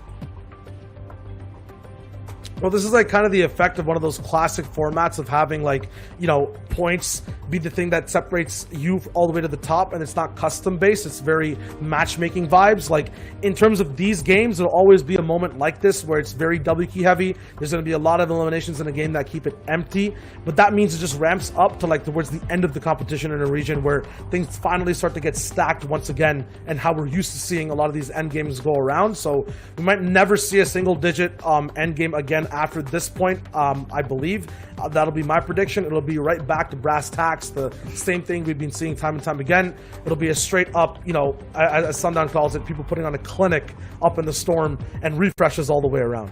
Well, this is like kind of the effect of one of those classic formats of having, like, you know, points be the thing that separates you all the way to the top, and it's not custom based. It's very matchmaking vibes. Like, in terms of these games, there'll always be a moment like this where it's very W key heavy. There's going to be a lot of eliminations in a game that keep it empty, but that means it just ramps up to like towards the end of the competition in a region where things finally start to get stacked once again, and how we're used to seeing a lot of these end games go around. So we might never see a single digit end game again after this point. I believe that'll be my prediction. It'll be right back to brass tacks, the same thing we've been seeing time and time again. It'll be a straight up, you know, as Sundown calls it, people putting on a clinic up in the storm and refreshes all the way around.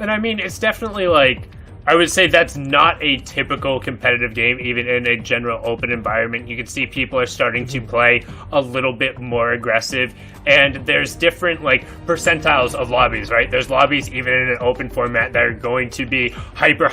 And I mean, it's definitely like, I would say that's not a typical competitive game, even in a general open environment. You can see people are starting to play a little bit more aggressive, and there's different like percentiles of lobbies, right? There's lobbies even in an open format that are going to be hyper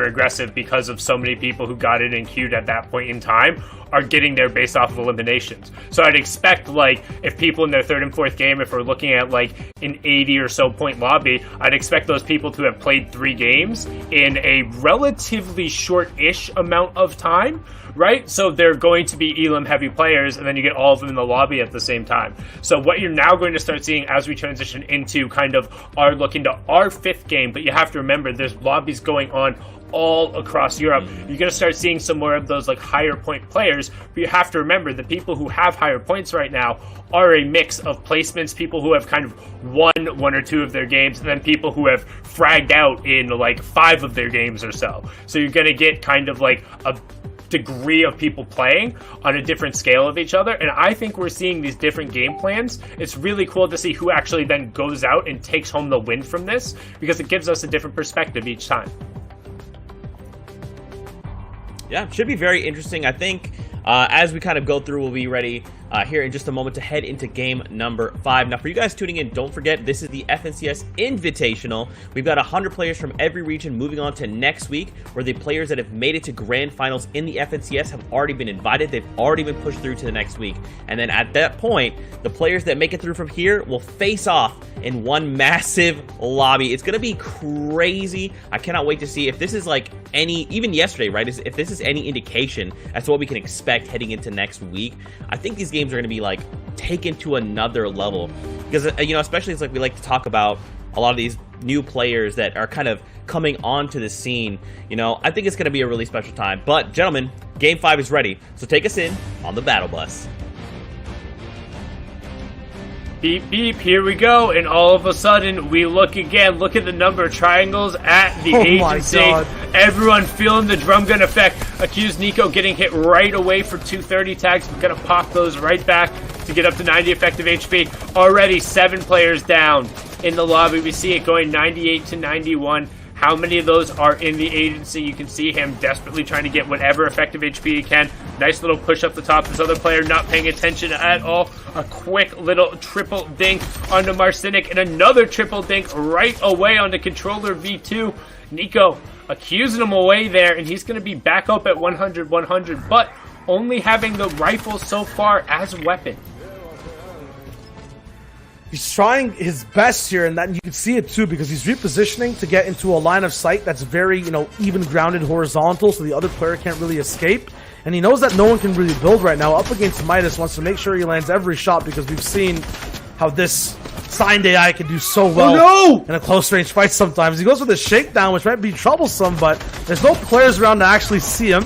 aggressive because of so many people who got in and queued at that point in time are getting there based off of eliminations. So I'd expect, like, if people in their 3rd and 4th game, if we're looking at like an 80 or so point lobby, I'd expect those people to have played 3 games in a relatively short-ish amount of time, right? So they're going to be Elim heavy players, and then you get all of them in the lobby at the same time. So what you're now going to start seeing as we transition into kind of our look into our 5th game, but you have to remember there's lobbies going on all across Europe. You're going to start seeing some more of those like higher point players, but you have to remember the people who have higher points right now are a mix of placements, people who have kind of won 1 or 2 of their games, and then people who have fragged out in like 5 of their games or so. So you're going to get kind of like a degree of people playing on a different scale of each other, and I think we're seeing these different game plans. It's really cool to see who actually then goes out and takes home the win from this, because it gives us a different perspective each time. Yeah, should be very interesting. I think as we kind of go through, we'll be ready here in just a moment to head into game number 5. Now, for you guys tuning in, don't forget, this is the FNCS Invitational. We've got 100 players from every region moving on to next week, where the players that have made it to grand finals in the FNCS have already been invited. They've already been pushed through to the next week. And then at that point, the players that make it through from here will face off in one massive lobby. It's going to be crazy. I cannot wait to see if this is like any, even yesterday, right? If this is any indication as to what we can expect heading into next week. I think these games are going to be like taken to another level, because you know, especially it's like we like to talk about a lot of these new players that are kind of coming onto the scene. You know, I think it's going to be a really special time. But gentlemen, game 5 is ready, so take us in on the battle bus. Beep, beep, here we go, and all of a sudden, we look again. Look at the number of triangles at the agency. My God. Everyone feeling the drum gun effect. Accused Nico getting hit right away for 230 tags. We're going to pop those right back to get up to 90 effective HP. Already 7 players down in the lobby. We see it going 98 to 91. How many of those are in the agency? You can see him desperately trying to get whatever effective HP he can. Nice little push up the top. This other player not paying attention at all. A quick little triple dink onto Marcinic, and another triple dink right away onto Controller V2. Nico accusing him away there, and he's going to be back up at 100, but only having the rifle so far as a weapon. He's trying his best here, and that you can see it too because he's repositioning to get into a line of sight that's very, even grounded horizontal, so the other player can't really escape. And he knows that no one can really build right now. Up against Midas, wants to make sure he lands every shot because we've seen how this signed AI can do so well in a close range fight sometimes. He goes with a shakedown, which might be troublesome, but there's no players around to actually see him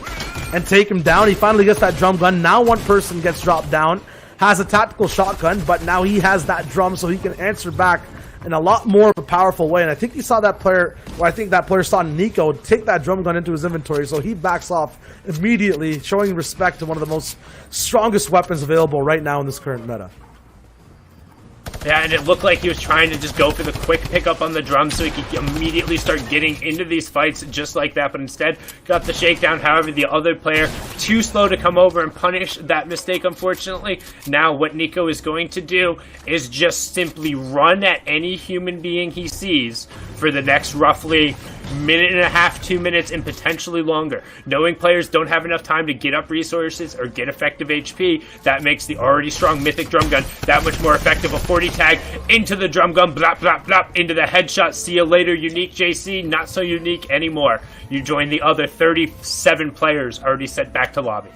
and take him down. He finally gets that drum gun. Now one person gets dropped down. Has a tactical shotgun, but now he has that drum so he can answer back in a lot more of a powerful way. And I think he saw that player, or I think that player saw Nico take that drum gun into his inventory, so he backs off immediately, showing respect to one of the most strongest weapons available right now in this current meta. Yeah, and it looked like he was trying to just go for the quick pickup on the drum so he could immediately start getting into these fights just like that, but instead got the shakedown. However, the other player too slow to come over and punish that mistake, unfortunately. Now what Nico is going to do is just simply run at any human being he sees for the next roughly minute and a half, 2 minutes, and potentially longer. Knowing players don't have enough time to get up resources or get effective HP, that makes the already strong Mythic drum gun that much more effective. A 40 tag into the drum gun, blap, blap, blap, into the headshot. See you later, unique JC. Not so unique anymore. You join the other 37 players already sent back to lobby.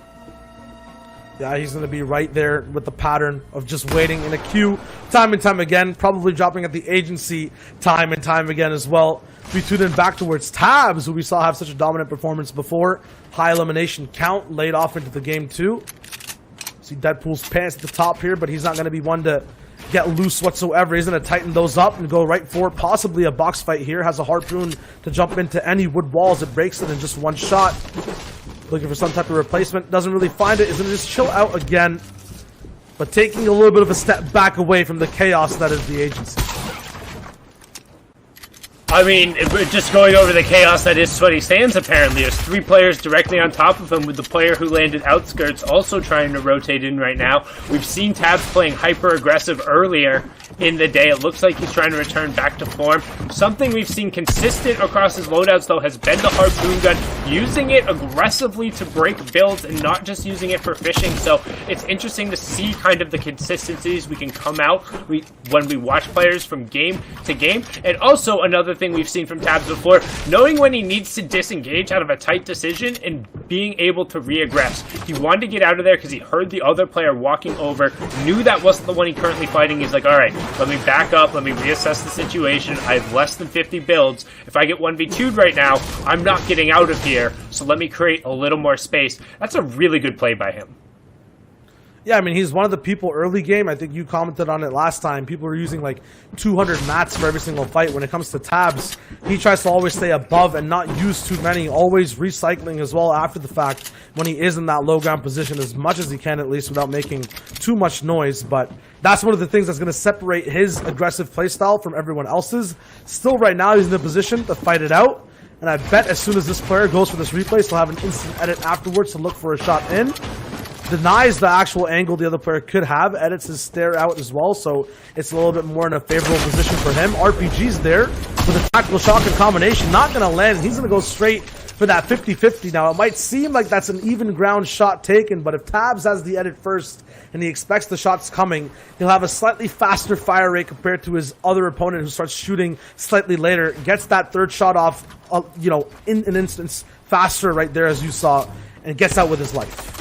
Yeah, he's going to be right there with the pattern of just waiting in a queue time and time again, probably dropping at the agency time and time again as well. We tune in back towards Tabs, who we saw have such a dominant performance before. High elimination count laid off into the game too. See Deadpool's pants at the top here, but he's not going to be one to get loose whatsoever. He's going to tighten those up and go right for possibly a box fight here. Has a harpoon to jump into any wood walls. It breaks it in just one shot. Looking for some type of replacement. Doesn't really find it. Is going to just chill out again. But taking a little bit of a step back away from the chaos that is the agency. I mean, just going over the chaos that is Sweaty Sands, apparently. There's 3 players directly on top of him, with the player who landed outskirts also trying to rotate in right now. We've seen Tabs playing hyper-aggressive earlier in the day. It looks like he's trying to return back to form. Something we've seen consistent across his loadouts, though, has been the harpoon gun, using it aggressively to break builds and not just using it for fishing. So it's interesting to see kind of the consistencies we can come out when we watch players from game to game. And also another thing we've seen from Tabs before, knowing when he needs to disengage out of a tight decision and being able to re-aggress. He wanted to get out of there because he heard the other player walking over, knew that wasn't the one he currently fighting. He's like, all right, let me back up, let me reassess the situation. I have less than 50 builds. If I get 1v2'd right now, I'm not getting out of here, so let me create a little more space. That's a really good play by him. Yeah, I mean, he's one of the people early game. I think you commented on it last time. People are using like 200 mats for every single fight. When it comes to Tabs, he tries to always stay above and not use too many, always recycling as well after the fact when he is in that low ground position as much as he can, at least without making too much noise. But that's one of the things that's going to separate his aggressive playstyle from everyone else's. Still right now, he's in a position to fight it out. And I bet as soon as this player goes for this replay, he'll have an instant edit afterwards to look for a shot in. Denies the actual angle the other player could have, edits his stare out as well, so it's a little bit more in a favorable position for him. RPG's there with a tactical shotgun combination, not going to land. He's going to go straight for that 50-50. Now, it might seem like that's an even ground shot taken, but if Tabs has the edit first and he expects the shots coming, he'll have a slightly faster fire rate compared to his other opponent who starts shooting slightly later, gets that third shot off, in an instance faster right there as you saw, and gets out with his life.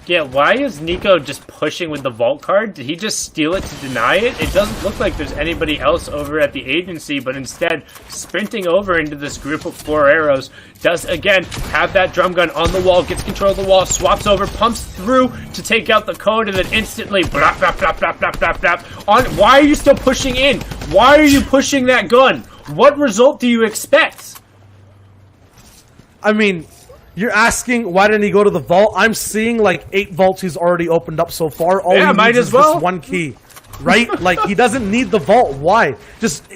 Yeah, why is Nico just pushing with the vault card? Did he just steal it to deny it? It doesn't look like there's anybody else over at the agency, but instead, sprinting over into this group of 4 arrows, does again have that drum gun on the wall, gets control of the wall, swaps over, pumps through to take out the code, and then instantly, blap, blap, blap, blap, blap, blap, blap. Why are you still pushing in? Why are you pushing that gun? What result do you expect? I mean, you're asking why didn't he go to the vault? I'm seeing like 8 vaults he's already opened up so far. All he needs is just one key, right? Like, he doesn't need the vault. Why? Just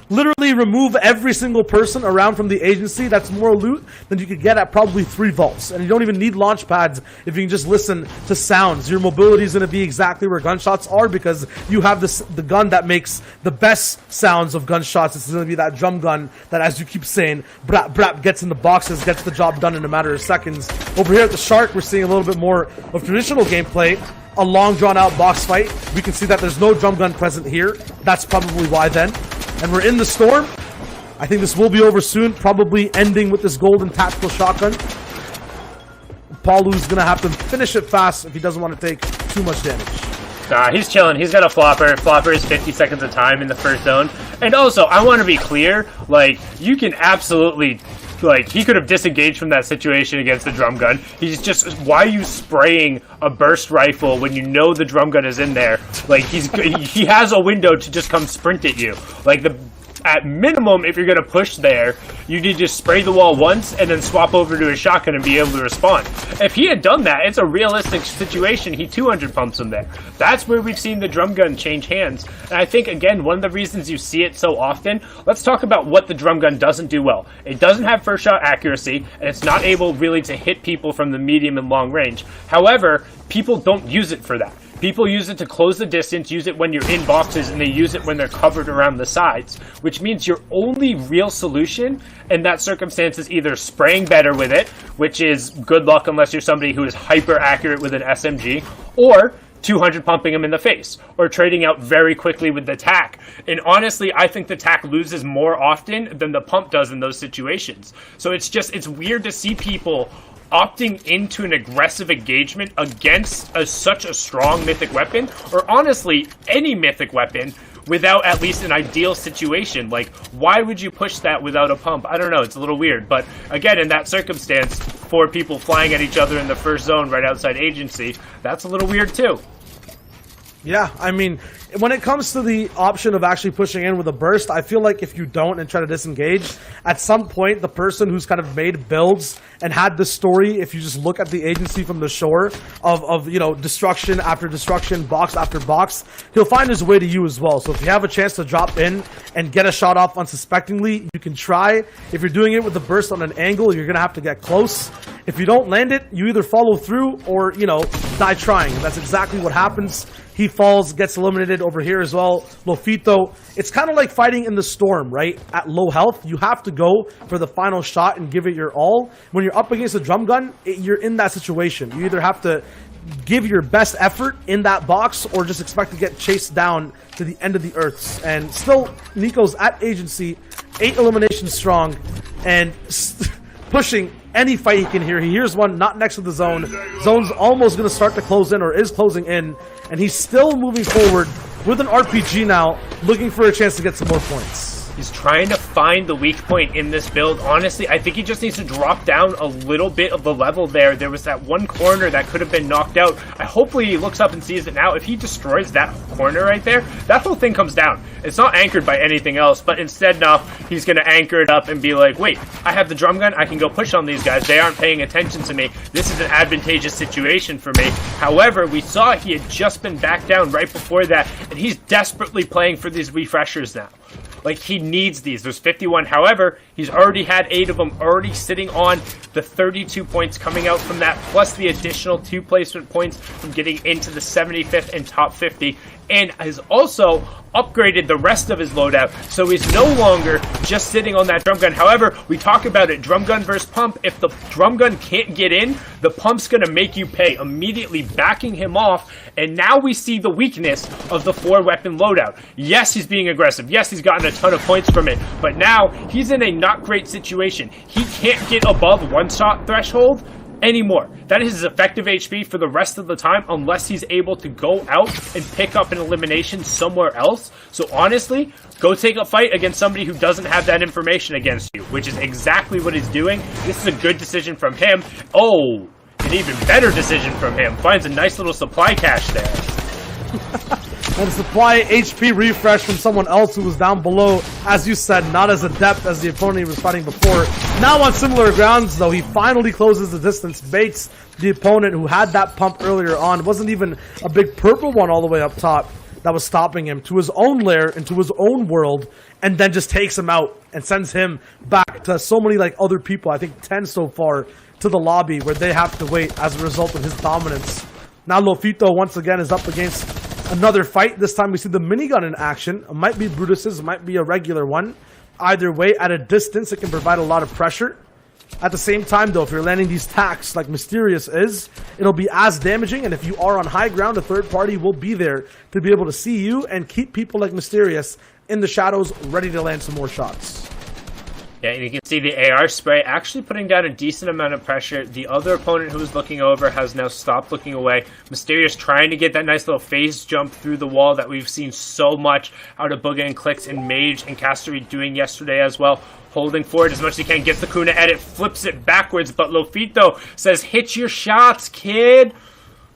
literally remove every single person around from the agency. That's more loot than you could get at probably 3 vaults. And you don't even need launch pads if you can just listen to sounds. Your mobility is going to be exactly where gunshots are because you have the gun that makes the best sounds of gunshots. It's going to be that drum gun that, as you keep saying, brap, brap, gets in the boxes, gets the job done in a matter of seconds. Over here at the Shark, we're seeing a little bit more of traditional gameplay. a long drawn out box fight. We can see that there's no drum gun present here. That's probably why then. And we're in the storm. I think this will be over soon, probably ending with this golden tactical shotgun. Paulu's gonna have to finish it fast if he doesn't want to take too much damage. Nah, he's chilling. He's got a flopper. Flopper is 50 seconds of time in the first zone. And also, I want to be clear, like, you can absolutely, like, he could have disengaged from that situation against the drum gun. He's just, why are you spraying a burst rifle when you know the drum gun is in there? Like, he has a window to just come sprint at you. Like, at minimum, if you're going to push there, you need to spray the wall once and then swap over to a shotgun and be able to respond. If he had done that, it's a realistic situation. He 200 pumps him there. That's where we've seen the drum gun change hands. And I think, again, one of the reasons you see it so often, let's talk about what the drum gun doesn't do well. It doesn't have first shot accuracy, and it's not able really to hit people from the medium and long range. However, people don't use it for that. People use it to close the distance, use it when you're in boxes, and they use it when they're covered around the sides, which means your only real solution in that circumstance is either spraying better with it, which is good luck unless you're somebody who is hyper accurate with an SMG, or 200 pumping him in the face, or trading out very quickly with the tac. And honestly, I think the tac loses more often than the pump does in those situations. So it's weird to see people opting into an aggressive engagement against such a strong mythic weapon, or honestly, any mythic weapon, without at least an ideal situation. Like, why would you push that without a pump? I don't know, it's a little weird. But again, in that circumstance, 4 people flying at each other in the first zone right outside agency, that's a little weird too. Yeah, I mean, when it comes to the option of actually pushing in with a burst, I feel like if you don't and try to disengage, at some point, the person who's kind of made builds and had this story, if you just look at the agency from the shore of you know, destruction after destruction, box after box, he'll find his way to you as well. So if you have a chance to drop in and get a shot off unsuspectingly, you can try. If you're doing it with the burst on an angle, you're going to have to get close. If you don't land it, you either follow through or, you know, die trying. And that's exactly what happens. He falls, gets eliminated over here as well. Lofito, it's kind of like fighting in the storm, right? At low health, you have to go for the final shot and give it your all. When you're up against a drum gun, you're in that situation. You either have to give your best effort in that box or just expect to get chased down to the end of the earths. And still, Nico's at agency, 8 eliminations strong, and pushing any fight he can hear. He hears one not next to the zone. Zone's almost going to start to close in, or is closing in, and he's still moving forward with an RPG now, looking for a chance to get some more points. He's trying to find the weak point in this build. Honestly, I think he just needs to drop down a little bit of the level there. There was that one corner that could have been knocked out. Hopefully he looks up and sees it now. If he destroys that corner right there, that whole thing comes down. It's not anchored by anything else, but instead now he's going to anchor it up and be like, wait, I have the drum gun. I can go push on these guys. They aren't paying attention to me. This is an advantageous situation for me. However, we saw he had just been back down right before that, and he's desperately playing for these refreshers now. Like, he needs these. There's 51. However, he's already had 8 of them, already sitting on the 32 points coming out from that, plus the additional 2 placement points from getting into the 75th and top 50, and has also upgraded the rest of his loadout, so he's no longer just sitting on that drum gun. However, we talk about it, drum gun versus pump. If the drum gun can't get in, the pump's going to make you pay, immediately backing him off, and now we see the weakness of the 4-weapon loadout. Yes, he's being aggressive. Yes, he's gotten a ton of points from it, but now he's in a not great situation. He can't get above 1-shot threshold anymore. That is his effective HP for the rest of the time, unless he's able to go out and pick up an elimination somewhere else. So honestly, go take a fight against somebody who doesn't have that information against you, which is exactly what he's doing. This is a good decision from him. Oh, an even better decision from him. Finds a nice little supply cache there. And supply HP refresh from someone else who was down below, as you said, not as adept as the opponent he was fighting before. Now on similar grounds, though, he finally closes the distance, baits the opponent who had that pump earlier on. It wasn't even a big purple one all the way up top that was stopping him, to his own lair, into his own world, and then just takes him out and sends him back to so many like other people, I think 10 so far, to the lobby where they have to wait as a result of his dominance. Now Lofito once again is up against another fight. This time we see the minigun in action. It might be Brutus's, it might be a regular one. Either way, at a distance, it can provide a lot of pressure. At the same time, though, if you're landing these tacks like Mysterious is, it'll be as damaging, and if you are on high ground, a third party will be there to be able to see you and keep people like Mysterious in the shadows, ready to land some more shots. Yeah, and you can see the AR spray actually putting down a decent amount of pressure. The other opponent who was looking over has now stopped looking away. Mysterious trying to get that nice little phase jump through the wall that we've seen so much out of Booga and Clicks and Mage and Castery doing yesterday as well. Holding forward as much as he can, gets the Kuna edit, flips it backwards, but Lofito says, hit your shots, kid!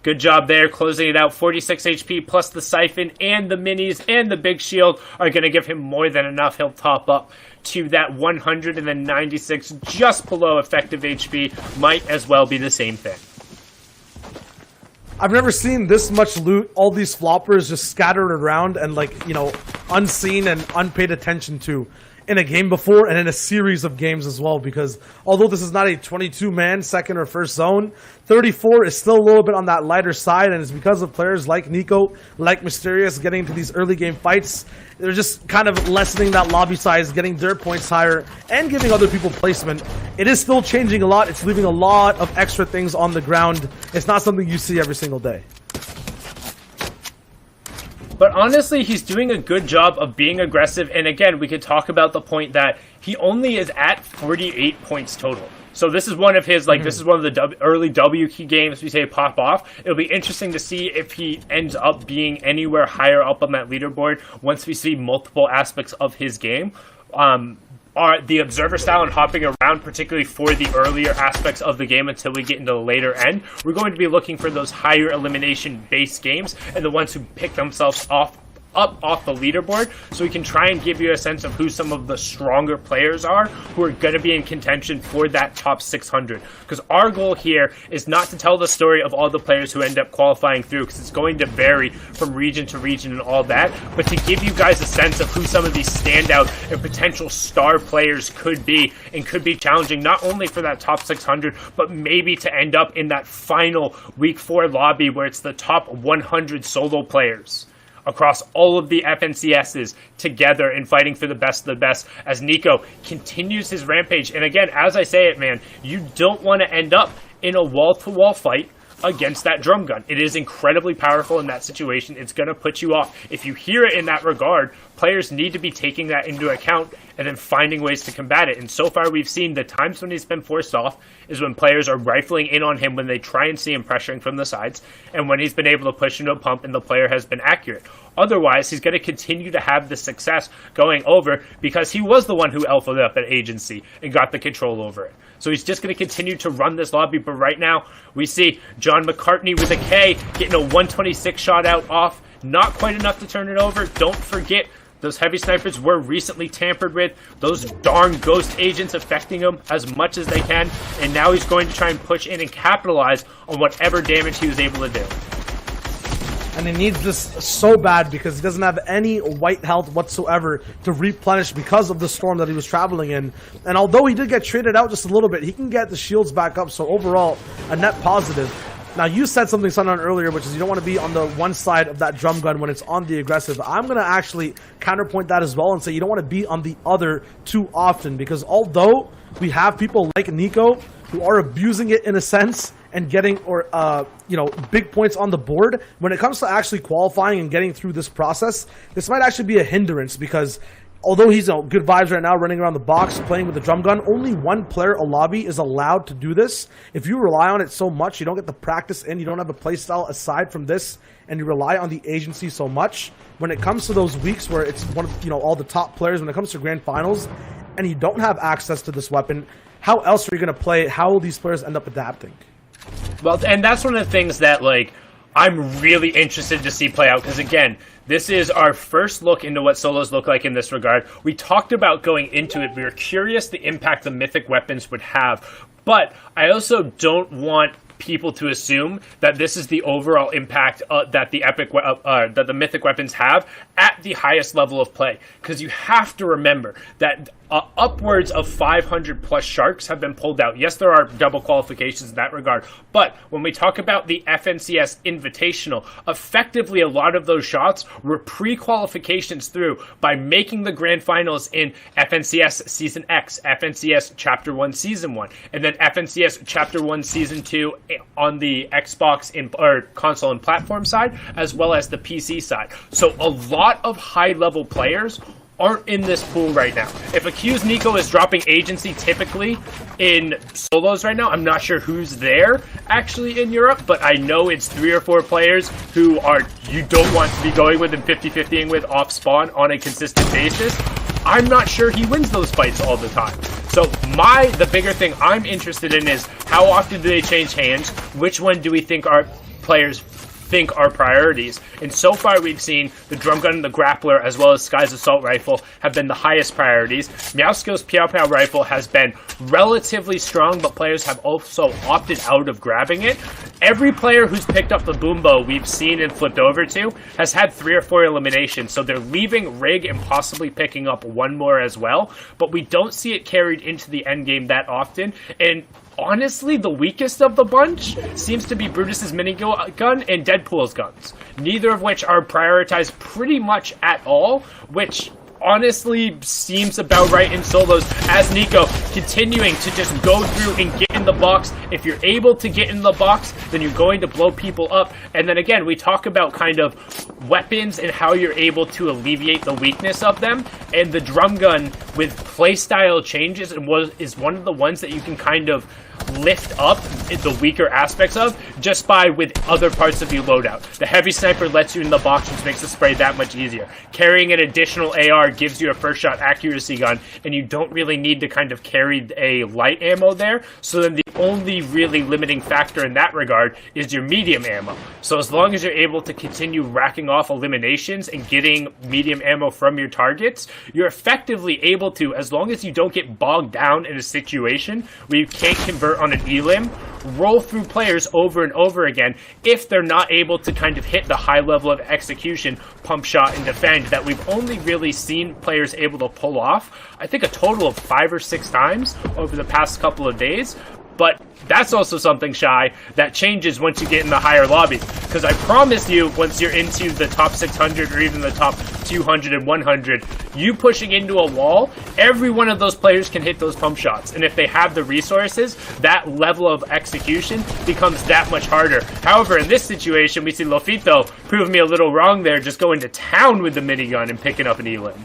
Good job there, closing it out. 46 HP plus the Siphon and the Minis and the Big Shield are going to give him more than enough. He'll top up to that 196, just below effective HP. Might as well be the same thing. I've never seen this much loot, all these floppers just scattered around and unseen and unpaid attention to in a game before, and in a series of games as well, because although this is not a 22-man second or first zone, 34 is still a little bit on that lighter side, and it's because of players like Nico, like Mysterious, getting into these early game fights. They're just kind of lessening that lobby size, getting their points higher, and giving other people placement. It is still changing a lot. It's leaving a lot of extra things on the ground. It's not something you see every single day. But honestly, he's doing a good job of being aggressive. And again, we could talk about the point that he only is at 48 points total. So this is one of his, this is one of the early W key games we say pop off. It'll be interesting to see if he ends up being anywhere higher up on that leaderboard once we see multiple aspects of his game. Are the observer style and hopping around, particularly for the earlier aspects of the game until we get into the later end. We're going to be looking for those higher elimination based games and the ones who pick themselves up off the leaderboard, so we can try and give you a sense of who some of the stronger players are who are going to be in contention for that top 600. Because our goal here is not to tell the story of all the players who end up qualifying through, because it's going to vary from region to region and all that, but to give you guys a sense of who some of these standout and potential star players could be, and could be challenging not only for that top 600, but maybe to end up in that final week 4 lobby where it's the top 100 solo players across all of the FNCSs together and fighting for the best of the best as Nico continues his rampage. And again, as I say it, man, you don't want to end up in a wall-to-wall fight against that drum gun. It is incredibly powerful in that situation. It's going to put you off. If you hear it in that regard, players need to be taking that into account and then finding ways to combat it. And so far we've seen the times when he's been forced off is when players are rifling in on him when they try and see him pressuring from the sides, and when he's been able to push into a pump and the player has been accurate. Otherwise, he's going to continue to have the success going over because he was the one who alphaed up at agency and got the control over it. So he's just going to continue to run this lobby. But right now, we see John McCartney with a K getting a 126 shot out off. Not quite enough to turn it over. Don't forget, those heavy snipers were recently tampered with. Those darn ghost agents affecting him as much as they can. And now he's going to try and push in and capitalize on whatever damage he was able to do. And he needs this so bad because he doesn't have any white health whatsoever to replenish because of the storm that he was traveling in. And although he did get traded out just a little bit, he can get the shields back up. So overall, a net positive. Now, you said something, Sundown, earlier, which is you don't want to be on the one side of that drum gun when it's on the aggressive. I'm going to actually counterpoint that as well and say you don't want to be on the other too often, because although we have people like Nico who are abusing it in a sense and getting big points on the board, when it comes to actually qualifying and getting through this process, this might actually be a hindrance, because although he's good vibes right now, running around the box, playing with the drum gun, only one player a lobby is allowed to do this. If you rely on it so much, you don't get the practice in, you don't have a play style aside from this, and you rely on the agency so much. When it comes to those weeks where it's one of all the top players, when it comes to grand finals, and you don't have access to this weapon, how else are you going to play? How will these players end up adapting? Well, and that's one of the things that, I'm really interested to see play out, because, again, this is our first look into what solos look like in this regard. We talked about going into it. We were curious the impact the mythic weapons would have, but I also don't want people to assume that this is the overall impact that the mythic weapons have at the highest level of play. Because you have to remember that upwards of 500 plus sharks have been pulled out. Yes, there are double qualifications in that regard, but when we talk about the FNCS Invitational, effectively a lot of those shots were pre-qualifications through by making the grand finals in FNCS Season X, FNCS Chapter 1 Season 1, and then FNCS Chapter 1 Season 2 on the Xbox or console and platform side, as well as the PC side. So a lot of high-level players aren't in this pool right now. If Accused Nico is dropping agency typically in solos right now, I'm not sure who's there actually in Europe, but I know it's 3 or 4 players who you don't want to be going with and 50-50ing with off spawn on a consistent basis. I'm not sure he wins those fights all the time. So the bigger thing I'm interested in is how often do they change hands? Which one do we think our players think are priorities? And so far we've seen the drum gun and the grappler as well as Sky's assault rifle have been the highest priorities. Meowskill's Piao Piao rifle has been relatively strong, but players have also opted out of grabbing it. Every player who's picked up the boom bow we've seen and flipped over to has had 3 or 4 eliminations, so they're leaving Rig and possibly picking up one more as well, but we don't see it carried into the end game that often. And honestly, the weakest of the bunch seems to be Brutus's minigun and Deadpool's guns, neither of which are prioritized pretty much at all, which honestly seems about right in solos, as Nico continuing to just go through and get in the box. If you're able to get in the box, then you're going to blow people up. And then again, we talk about kind of weapons and how you're able to alleviate the weakness of them, and the drum gun with playstyle changes is one of the ones that you can kind of lift up the weaker aspects of just by with other parts of your loadout. The heavy sniper lets you in the box, which makes the spray that much easier. Carrying an additional AR gives you a first shot accuracy gun, and you don't really need to kind of carry a light ammo there. So then the only really limiting factor in that regard is your medium ammo. So as long as you're able to continue racking off eliminations and getting medium ammo from your targets, you're effectively able to, as long as you don't get bogged down in a situation where you can't convert on an elim, roll through players over and over again if they're not able to kind of hit the high level of execution, pump shot, and defend that we've only really seen players able to pull off, I think a total of 5 or 6 times over the past couple of days. But that's also something, Shy, that changes once you get in the higher lobbies. Because I promise you, once you're into the top 600 or even the top 200 and 100, you pushing into a wall, every one of those players can hit those pump shots. And if they have the resources, that level of execution becomes that much harder. However, in this situation, we see Lofito prove me a little wrong there, just going to town with the minigun and picking up an elim.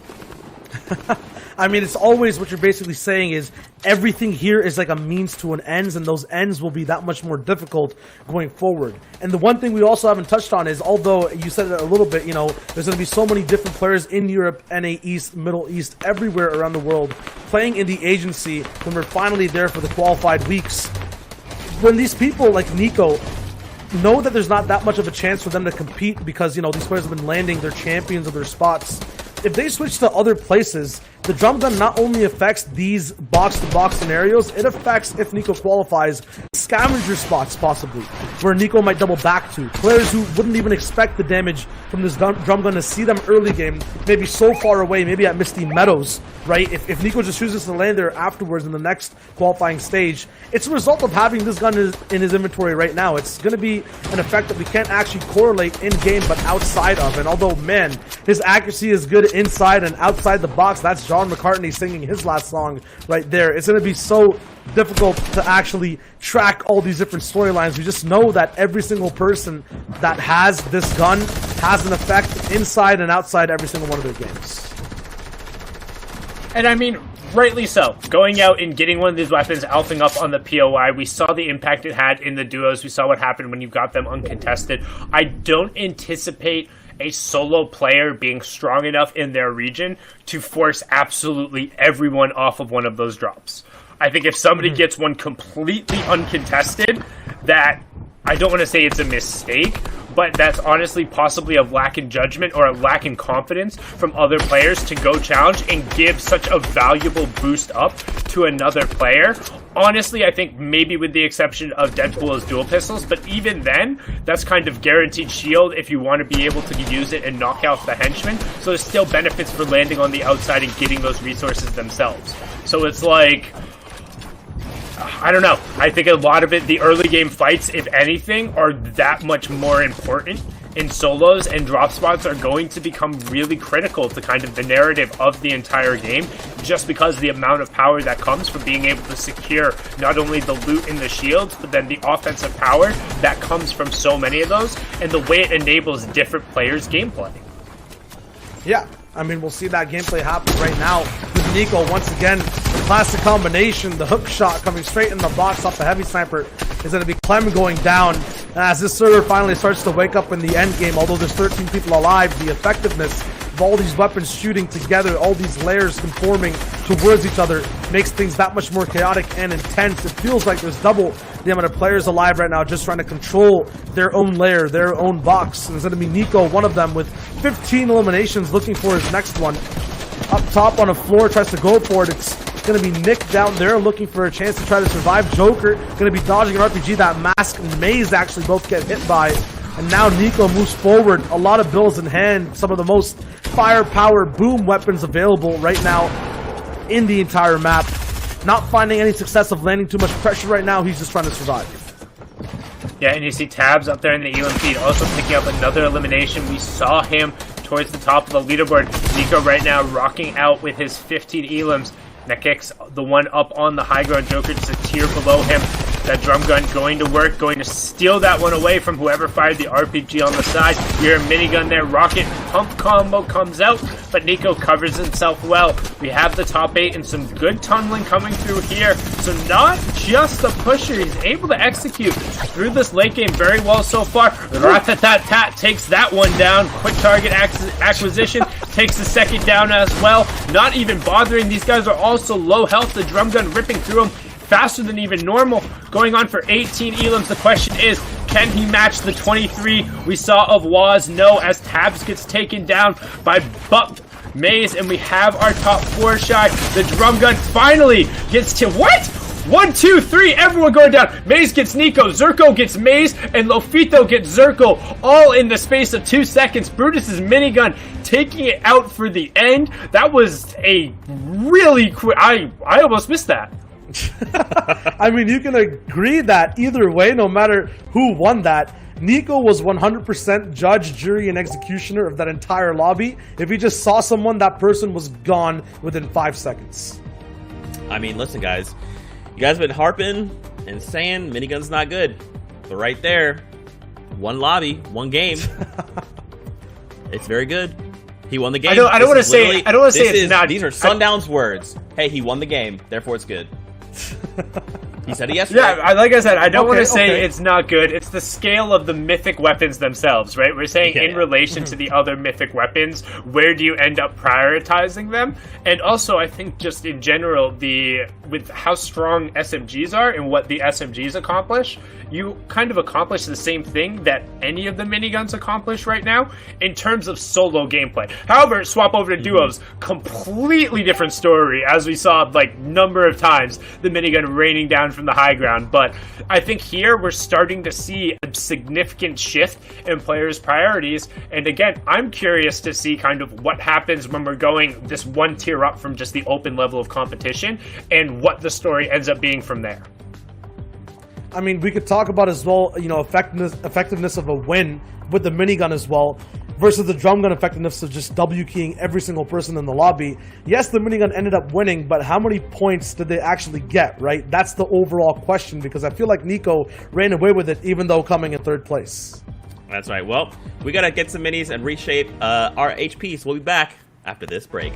I mean, it's always what you're basically saying is everything here is like a means to an ends, and those ends will be that much more difficult going forward. And the one thing we also haven't touched on is, although you said it a little bit, you know, there's going to be so many different players in Europe, NA East, Middle East, everywhere around the world playing in the agency when we're finally there for the qualified weeks. When these people like Nico know that there's not that much of a chance for them to compete because, you know, these players have been landing their champions of their spots, if they switch to other places, the drum gun not only affects these box-to-box scenarios, it affects, if Nico qualifies, scavenger spots possibly, where Nico might double back to. Players who wouldn't even expect the damage from this drum gun to see them early game, maybe so far away, maybe at Misty Meadows, right? If Nico just chooses to land there afterwards in the next qualifying stage, it's a result of having this gun in his inventory right now. It's going to be an effect that we can't actually correlate in-game, but outside of. And although, man, his accuracy is good inside and outside the box, that's John McCartney singing his last song right there. It's going to be so difficult to actually track all these different storylines. We just know that every single person that has this gun has an effect inside and outside every single one of their games. And I mean, rightly so. Going out and getting one of these weapons, alphing up on the POI, we saw the impact it had in the duos. We saw what happened when you got them uncontested. I don't anticipate a solo player being strong enough in their region to force absolutely everyone off of one of those drops. I think if somebody gets one completely uncontested, that I don't want to say it's a mistake, but that's honestly possibly a lack in judgment or a lack in confidence from other players to go challenge and give such a valuable boost up to another player. Honestly, I think maybe with the exception of Deadpool's dual pistols, but even then, that's kind of guaranteed shield if you want to be able to use it and knock out the henchmen. So there's still benefits for landing on the outside and getting those resources themselves. So it's like, I don't know. I think a lot of it, the early game fights, if anything, are that much more important in solos, and drop spots are going to become really critical to kind of the narrative of the entire game, just because of the amount of power that comes from being able to secure not only the loot and the shields, but then the offensive power that comes from so many of those, and the way it enables different players' gameplay. Yeah, I mean, we'll see that gameplay happen right now with Nico. Once again, the classic combination, the hook shot coming straight in the box off the heavy sniper is going to be Clem going down. As this server finally starts to wake up in the end game, although there's 13 people alive, the effectiveness of all these weapons shooting together, all these layers conforming towards each other, makes things that much more chaotic and intense. It feels like there's double the amount of players alive right now just trying to control their own layer, their own box. And there's going to be Nico, one of them, with 15 eliminations, looking for his next one. Up top on a floor, tries to go for it. It's going to be Nick down there looking for a chance to try to survive. Joker going to be dodging an RPG that Mask and Maze actually both get hit by. And now Nico moves forward. A lot of bills in hand. Some of the most firepower boom weapons available right now in the entire map. Not finding any success of landing too much pressure right now. He's just trying to survive. Yeah, and you see Tabs up there in the Elam feed also picking up another elimination. We saw him towards the top of the leaderboard. Nico right now rocking out with his 15 Elams. That kicks the one up on the high ground. Joker just a tier below him. That drum gun going to work, going to steal that one away from whoever fired the RPG on the side. You're a minigun there. Rocket pump combo comes out, but Nico covers himself well. We have the top 8 and some good tunneling coming through here. So not just the pusher, he's able to execute through this late game very well so far. Rat-tat-tat takes that one down. Quick target acquisition takes the second down as well. Not even bothering. These guys are also low health. The drum gun ripping through them faster than even normal, going on for 18 Elams. The question is, can he match the 23 we saw of Waz? No, as Tabs gets taken down by Buck Maze, and we have our top 4 shot. The drum gun finally gets to, what? 1, 2, 3, everyone going down. Maze gets Nico, Zerko gets Maze, and Lofito gets Zerko, all in the space of 2 seconds. Brutus's minigun taking it out for the end. That was a really quick, I almost missed that. I mean, you can agree that either way, no matter who won that, Nico was 100% judge, jury, and executioner of that entire lobby. If he just saw someone, that person was gone within 5 seconds. I mean, listen, guys. You guys have been harping and saying minigun's not good. But right there, one lobby, one game. It's very good. He won the game. I don't want to say it's not. These are Sundown's words. Hey, he won the game, therefore it's good. He said it yesterday. Yeah, like I said, I don't want to say it's not good. It's the scale of the mythic weapons themselves, right? We're saying in relation to the other mythic weapons, where do you end up prioritizing them? And also, I think just in general, with how strong SMGs are and what the SMGs accomplish, you kind of accomplish the same thing that any of the miniguns accomplish right now in terms of solo gameplay. However, swap over to duos, completely different story, as we saw like number of times the minigun raining down from the high ground. But I think here we're starting to see a significant shift in players' priorities. And again, I'm curious to see kind of what happens when we're going this one tier up from just the open level of competition and what the story ends up being from there. I mean, we could talk about as well, you know, effectiveness of a win with the minigun as well, versus the drum gun effectiveness of just W-keying every single person in the lobby. Yes, the minigun ended up winning, but how many points did they actually get, right? That's the overall question, because I feel like Nico ran away with it, even though coming in 3rd place. That's right. Well, we got to get some minis and reshape our HP, so we'll be back after this break.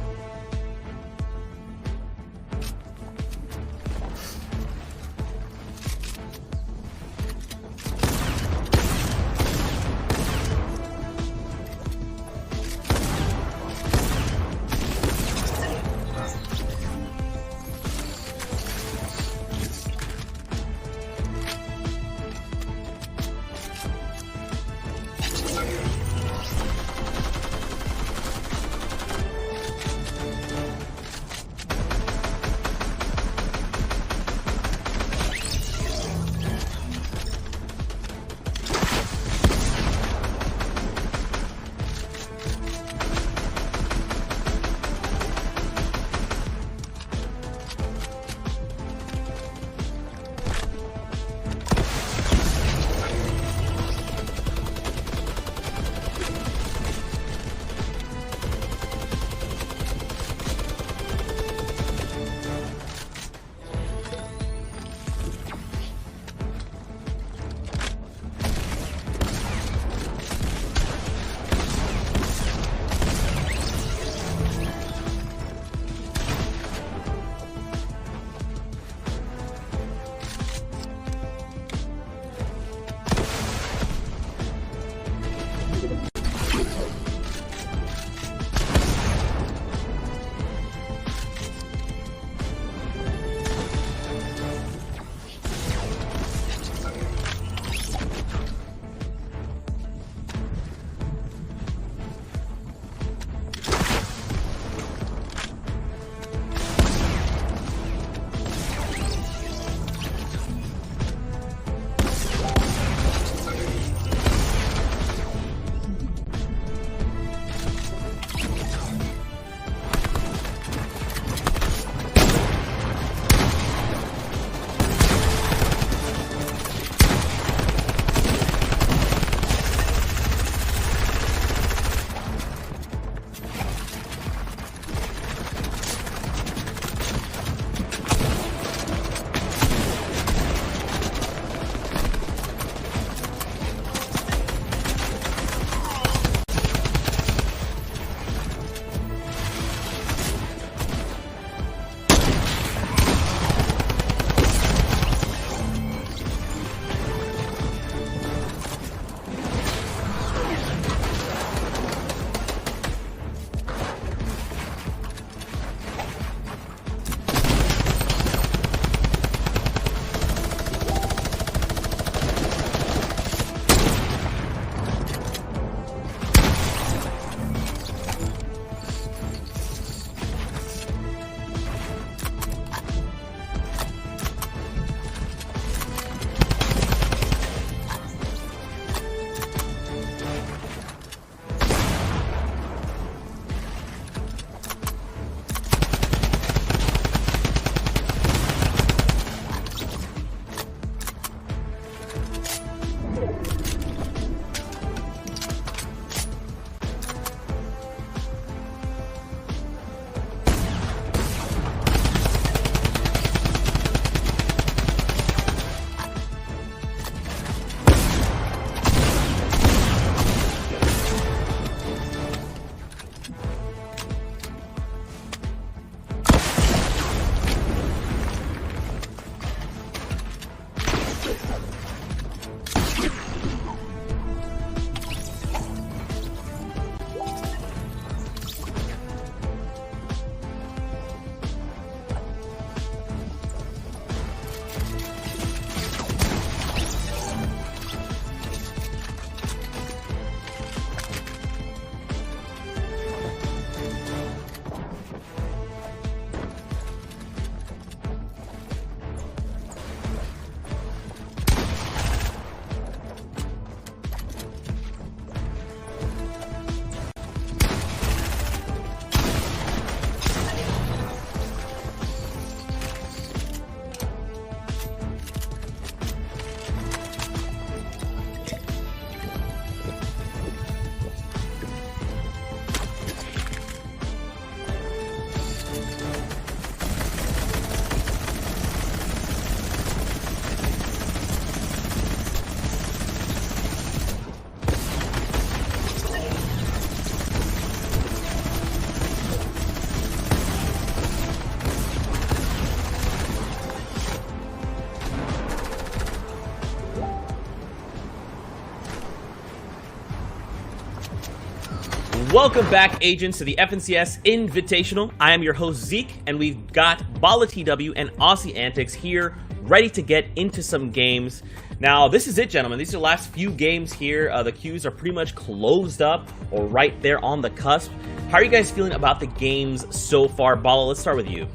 Welcome back, agents, to the FNCS Invitational. I am your host, Zeke, and we've got Bala TW and Aussie Antics here, ready to get into some games. Now, this is it, gentlemen. These are the last few games here. The queues are pretty much closed up or right there on the cusp. How are you guys feeling about the games so far? Bala, let's start with you.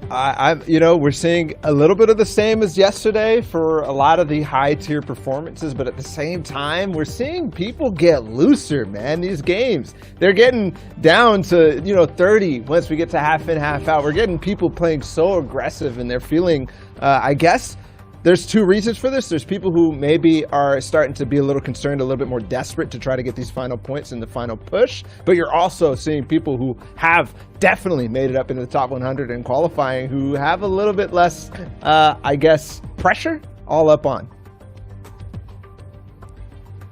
We're seeing a little bit of the same as yesterday for a lot of the high tier performances, but at the same time, we're seeing people get looser, man. These games, they're getting down to, 30 once we get to half in, half out. We're getting people playing so aggressive, and they're feeling, I guess, there's two reasons for this. There's people who maybe are starting to be a little concerned, a little bit more desperate to try to get these final points in the final push. But you're also seeing people who have definitely made it up into the top 100 in qualifying who have a little bit less, pressure all up on.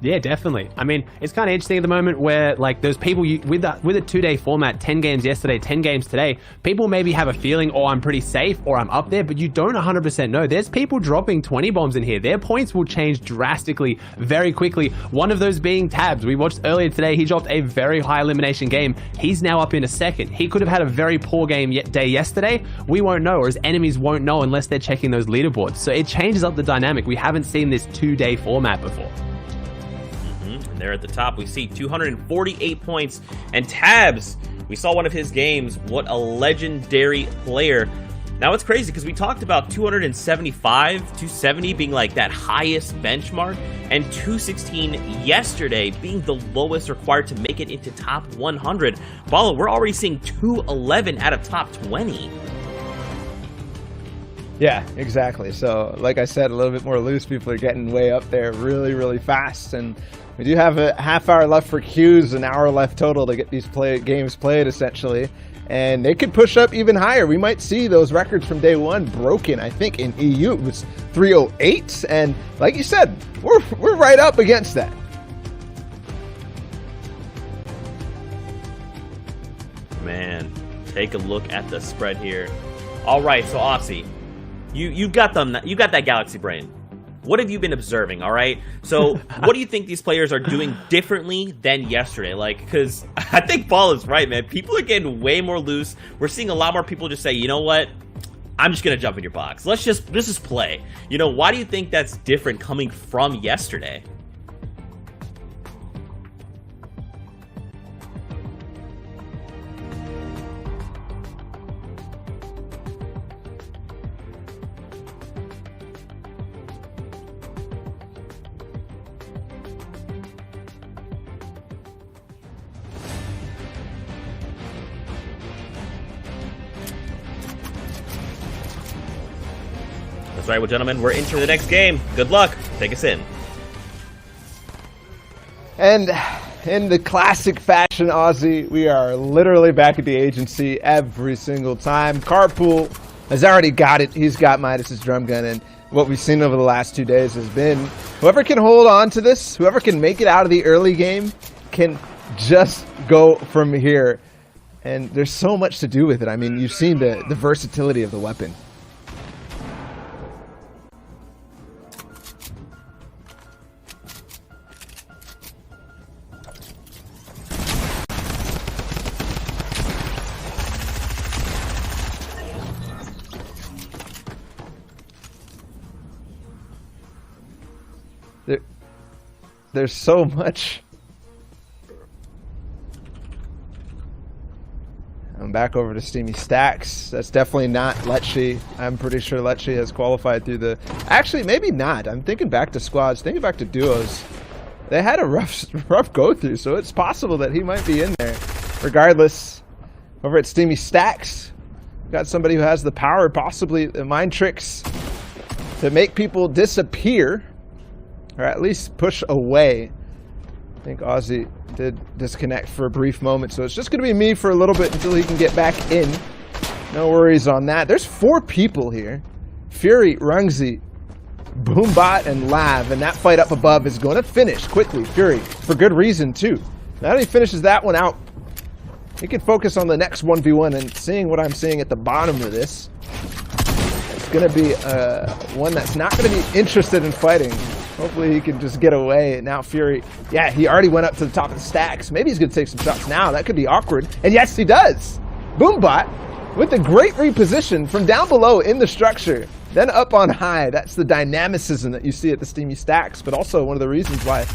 Yeah, definitely. I mean, it's kind of interesting at the moment where, like, those people with a 2-day format, 10 games yesterday, 10 games today, people maybe have a feeling, oh, I'm pretty safe or I'm up there, but you don't 100% know. There's people dropping 20 bombs in here. Their points will change drastically very quickly. One of those being Tabs. We watched earlier today, he dropped a very high elimination game. He's now up in a second. He could have had a very poor day yesterday. We won't know, or his enemies won't know unless they're checking those leaderboards. So it changes up the dynamic. We haven't seen this 2-day format before. There at the top, we see 248 points. And Tabs, we saw one of his games. What a legendary player. Now, it's crazy because we talked about 275, 270 being like that highest benchmark, and 216 yesterday being the lowest required to make it into top 100. Bala, we're already seeing 211 out of top 20. Yeah, exactly. So, like I said, a little bit more loose. People are getting way up there really, really fast. And we do have a half hour left for queues, an hour left total to get these games played, essentially. And they could push up even higher. We might see those records from day one broken. I think in EU it was 308. And like you said, we're right up against that. Man, take a look at the spread here. All right, so Aussie, you got that galaxy brain. What have you been observing, all right? So what do you think these players are doing differently than yesterday? Like, because I think Ball is right, man. People are getting way more loose. We're seeing a lot more people just say, you know what? I'm just going to jump in your box. Let's just play. Why do you think that's different coming from yesterday? That's right, well, gentlemen, we're into the next game. Good luck. Take us in. And in the classic fashion, Aussie, we are literally back at the agency every single time. Carpool has already got it. He's got Midas's drum gun, and what we've seen over the last 2 days has been whoever can hold on to this, whoever can make it out of the early game, can just go from here. And there's so much to do with it. I mean, you've seen the versatility of the weapon. There's so much. I'm back over to Steamy Stacks. That's definitely not Lecce. I'm pretty sure Lecce has qualified through the... Actually, maybe not. I'm thinking back to squads, thinking back to duos. They had a rough go-through, so it's possible that he might be in there. Regardless, over at Steamy Stacks, got somebody who has the power, possibly the mind tricks, to make people disappear. Or at least push away. I think Aussie did disconnect for a brief moment, so it's just going to be me for a little bit until he can get back in. No worries on that. There's 4 people here. Fury, Rungzi, Boombot, and Lav, and that fight up above is going to finish quickly. Fury, for good reason, too. Now that he finishes that one out, he can focus on the next 1v1, and seeing what I'm seeing at the bottom of this, it's going to be one that's not going to be interested in fighting. Hopefully he can just get away. And now Fury, yeah, he already went up to the top of the stacks. Maybe he's going to take some shots now. That could be awkward. And yes, he does. Boombot with a great reposition from down below in the structure, then up on high. That's the dynamicism that you see at the Steamy stacks, but also one of the reasons why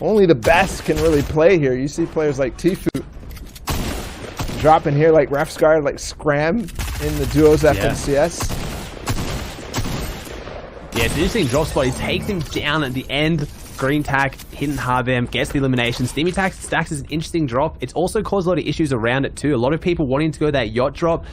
only the best can really play here. You see players like Tfue drop in here like Refscar, like Scram in the duos FNCS. Yeah, it's an interesting drop spot. He takes him down at the end. Green tack, hitting hard there, gets the elimination. Steamy tack stacks is an interesting drop. It's also caused a lot of issues around it too. A lot of people wanting to go that yacht drop.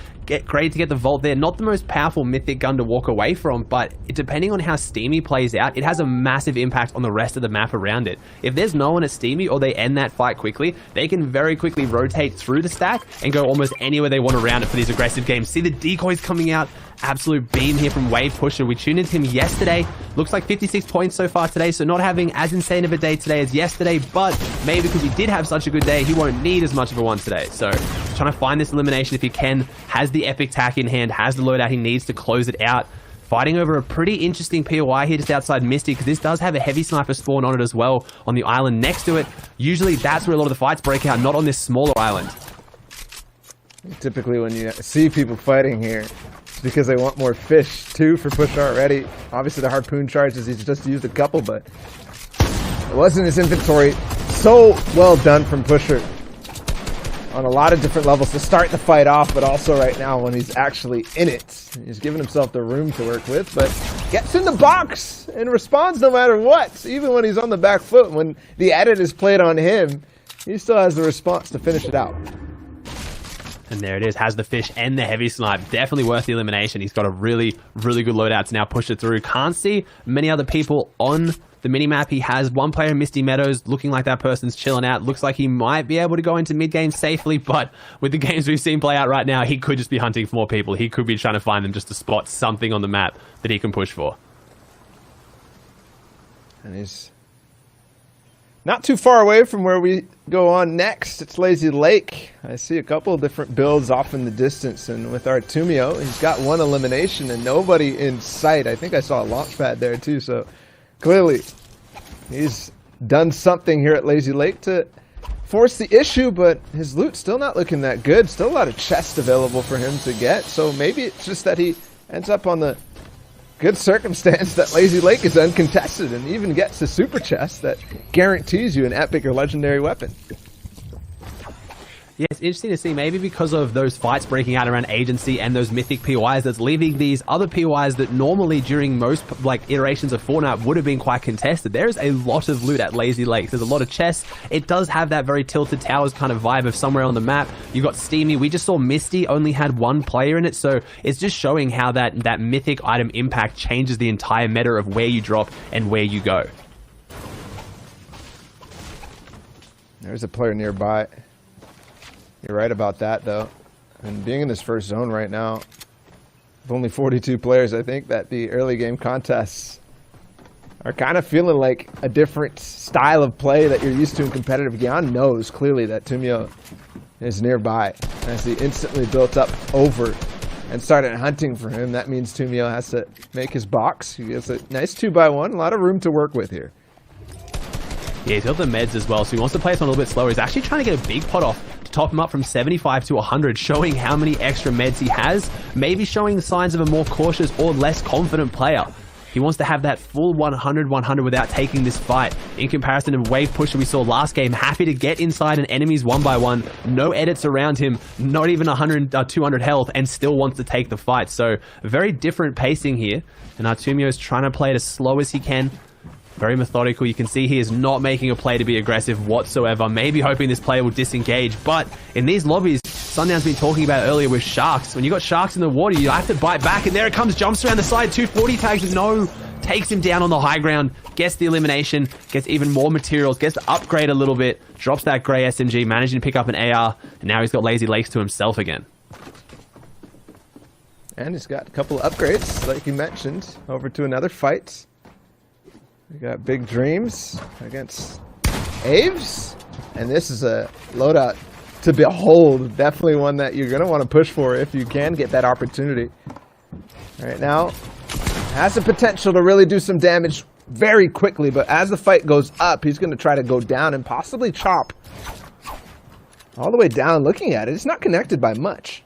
Great to get the vault there. Not the most powerful mythic gun to walk away from, but depending on how Steamy plays out, it has a massive impact on the rest of the map around it. If there's no one at Steamy or they end that fight quickly, they can very quickly rotate through the stack and go almost anywhere they want around it for these aggressive games. See the decoys coming out. Absolute beam here from Wave Pusher. We tuned into him yesterday. Looks like 56 points so far today, so not having as insane of a day today as yesterday, but maybe because he did have such a good day, he won't need as much of a one today. So trying to find this elimination if he can, has the epic tack in hand, has the loadout he needs to close it out. Fighting over a pretty interesting POI here just outside Misty, because this does have a heavy sniper spawn on it as well on the island next to it. Usually that's where a lot of the fights break out, not on this smaller island. Typically when you see people fighting here, it's because they want more fish too for Pusher already. Obviously the harpoon charges, he's just used a couple, but it wasn't his inventory. So well done from Pusher on a lot of different levels to start the fight off, but also right now when he's actually in it. He's given himself the room to work with, but gets in the box and responds no matter what. Even when he's on the back foot, when the edit is played on him, he still has the response to finish it out. And there it is, has the fish and the heavy snipe. Definitely worth the elimination. He's got a really, really good loadout to now push it through. Can't see many other people on the minimap. He has one player in Misty Meadows, looking like that person's chilling out. Looks like he might be able to go into mid-game safely, but with the games we've seen play out right now, he could just be hunting for more people. He could be trying to find them just to spot something on the map that he can push for. And he's not too far away from where we go on next. It's Lazy Lake. I see a couple of different builds off in the distance, and with Artumio, he's got one elimination and nobody in sight. I think I saw a launch pad there too, so clearly he's done something here at Lazy Lake to force the issue, but his loot's still not looking that good. Still a lot of chests available for him to get, so maybe it's just that he ends up on the good circumstance that Lazy Lake is uncontested and even gets a super chest that guarantees you an epic or legendary weapon. Yeah, it's interesting to see, maybe because of those fights breaking out around Agency and those mythic POIs, that's leaving these other POIs that normally during most iterations of Fortnite would have been quite contested. There's a lot of loot at Lazy Lakes. There's a lot of chests. It does have that very Tilted Towers kind of vibe of somewhere on the map. You got Steamy. We just saw Misty only had one player in it, so it's just showing how that mythic item impact changes the entire meta of where you drop and where you go. There's a player nearby. You're right about that, though. And being in this first zone right now, with only 42 players, I think that the early game contests are kind of feeling like a different style of play that you're used to in competitive. Gian knows clearly that Tumio is nearby. As he instantly built up over and started hunting for him, that means Tumio has to make his box. He has a nice 2x1, a lot of room to work with here. Yeah, he's got the meds as well, so he wants to play this one a little bit slower. He's actually trying to get a big pot off to top him up from 75 to 100, showing how many extra meds he has, maybe showing the signs of a more cautious or less confident player. He wants to have that full 100-100 without taking this fight. In comparison to Wave Pusher we saw last game, happy to get inside an enemy's 1x1, no edits around him, not even 200 health, and still wants to take the fight. So very different pacing here, and Artumio is trying to play it as slow as he can. Very methodical. You can see he is not making a play to be aggressive whatsoever. Maybe hoping this player will disengage. But in these lobbies, Sundown's been talking about earlier with sharks. When you got sharks in the water, you have to bite back. And there it comes. Jumps around the side. 240 tags. No. Takes him down on the high ground. Gets the elimination. Gets even more materials. Gets to upgrade a little bit. Drops that grey SMG. Managing to pick up an AR. And now he's got Lazy Lakes to himself again. And he's got a couple of upgrades, like you mentioned, over to another fight. We got Big Dreams against Aves, and this is a loadout to behold. Definitely one that you're going to want to push for if you can get that opportunity. Right now, has the potential to really do some damage very quickly, but as the fight goes up, he's going to try to go down and possibly chop all the way down. Looking at it, it's not connected by much.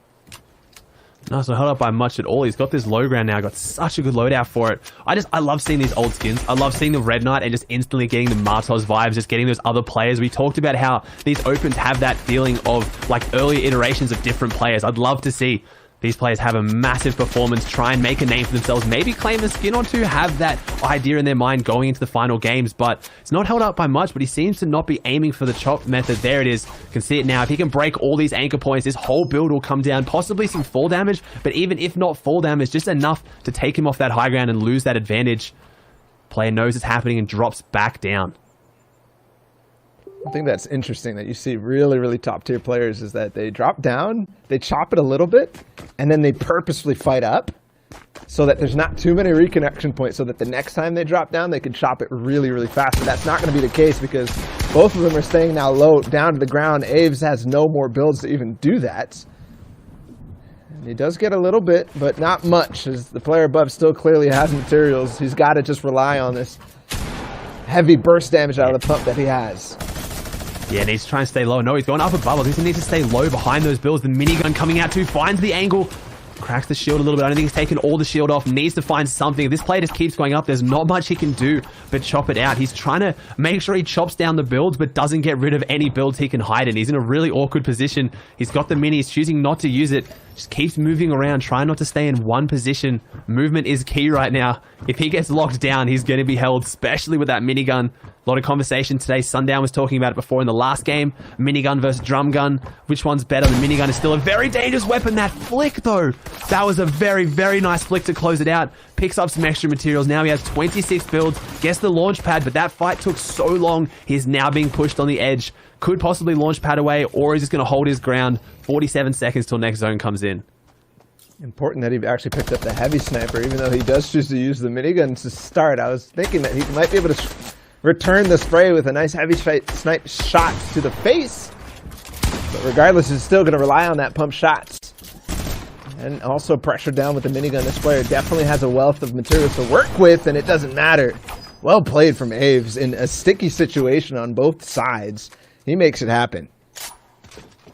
No, it's not held up by much at all. He's got this low ground now, got such a good loadout for it. I love seeing these old skins. I love seeing the Red Knight and just instantly getting the Martos vibes, just getting those other players. We talked about how these opens have that feeling of like early iterations of different players. I'd love to see these players have a massive performance, try and make a name for themselves, maybe claim a skin or two, have that idea in their mind going into the final games, but it's not held up by much, but he seems to not be aiming for the chop method. There it is. You can see it now. If he can break all these anchor points, this whole build will come down, possibly some fall damage, but even if not fall damage, just enough to take him off that high ground and lose that advantage. Player knows it's happening and drops back down. I think that's interesting that you see really, really top tier players is that they drop down, they chop it a little bit, and then they purposefully fight up so that there's not too many reconnection points so that the next time they drop down, they can chop it really, really fast. But that's not going to be the case because both of them are staying now low, down to the ground. Aves has no more builds to even do that. And he does get a little bit, but not much, as the player above still clearly has materials. He's got to just rely on this heavy burst damage out of the pump that he has. Yeah, needs to try and stay low. No, he's going up above. He needs to stay low behind those builds. The minigun coming out too, finds the angle, cracks the shield a little bit. I don't think he's taken all the shield off. Needs to find something. If this player just keeps going up, there's not much he can do but chop it out. He's trying to make sure he chops down the builds, but doesn't get rid of any builds he can hide in. He's in a really awkward position. He's got the mini. He's choosing not to use it. Just keeps moving around, trying not to stay in one position. Movement is key right now. If he gets locked down, he's going to be held, especially with that minigun. A lot of conversation today. Sundown was talking about it before in the last game. Minigun versus drum gun. Which one's better? The minigun is still a very dangerous weapon. That flick, though. That was a very, very nice flick to close it out. Picks up some extra materials. Now he has 26 builds. Gets the launch pad, but that fight took so long. He's now being pushed on the edge. Could possibly launch pad away, or he's just going to hold his ground. 47 seconds till next zone comes in. Important that he actually picked up the heavy sniper, even though he does choose to use the minigun to start. I was thinking that he might be able to return the spray with a nice heavy snipe shot to the face. But regardless, he's still going to rely on that pump shots. And also pressure down with the minigun. This player definitely has a wealth of materials to work with, and it doesn't matter. Well played from Aves in a sticky situation on both sides. He makes it happen.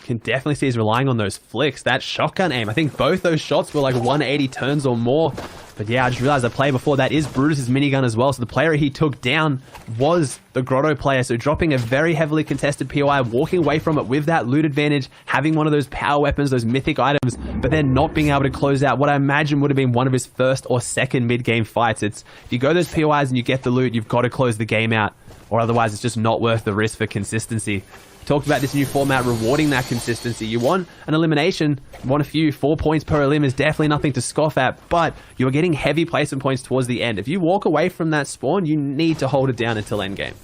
Can definitely see he's relying on those flicks. That shotgun aim, I think both those shots were like 180 turns or more. But yeah, I just realized the player before that is Brutus's minigun as well. So the player he took down was the Grotto player. So dropping a very heavily contested POI, walking away from it with that loot advantage, having one of those power weapons, those mythic items, but then not being able to close out what I imagine would have been one of his first or second mid-game fights. It's, if you go those POIs and you get the loot, you've got to close the game out, or otherwise it's just not worth the risk for consistency. Talked about this new format rewarding that consistency. You want an elimination, want a few, 4 points per elim is definitely nothing to scoff at, but you're getting heavy placement points towards the end. If you walk away from that spawn, you need to hold it down until endgame.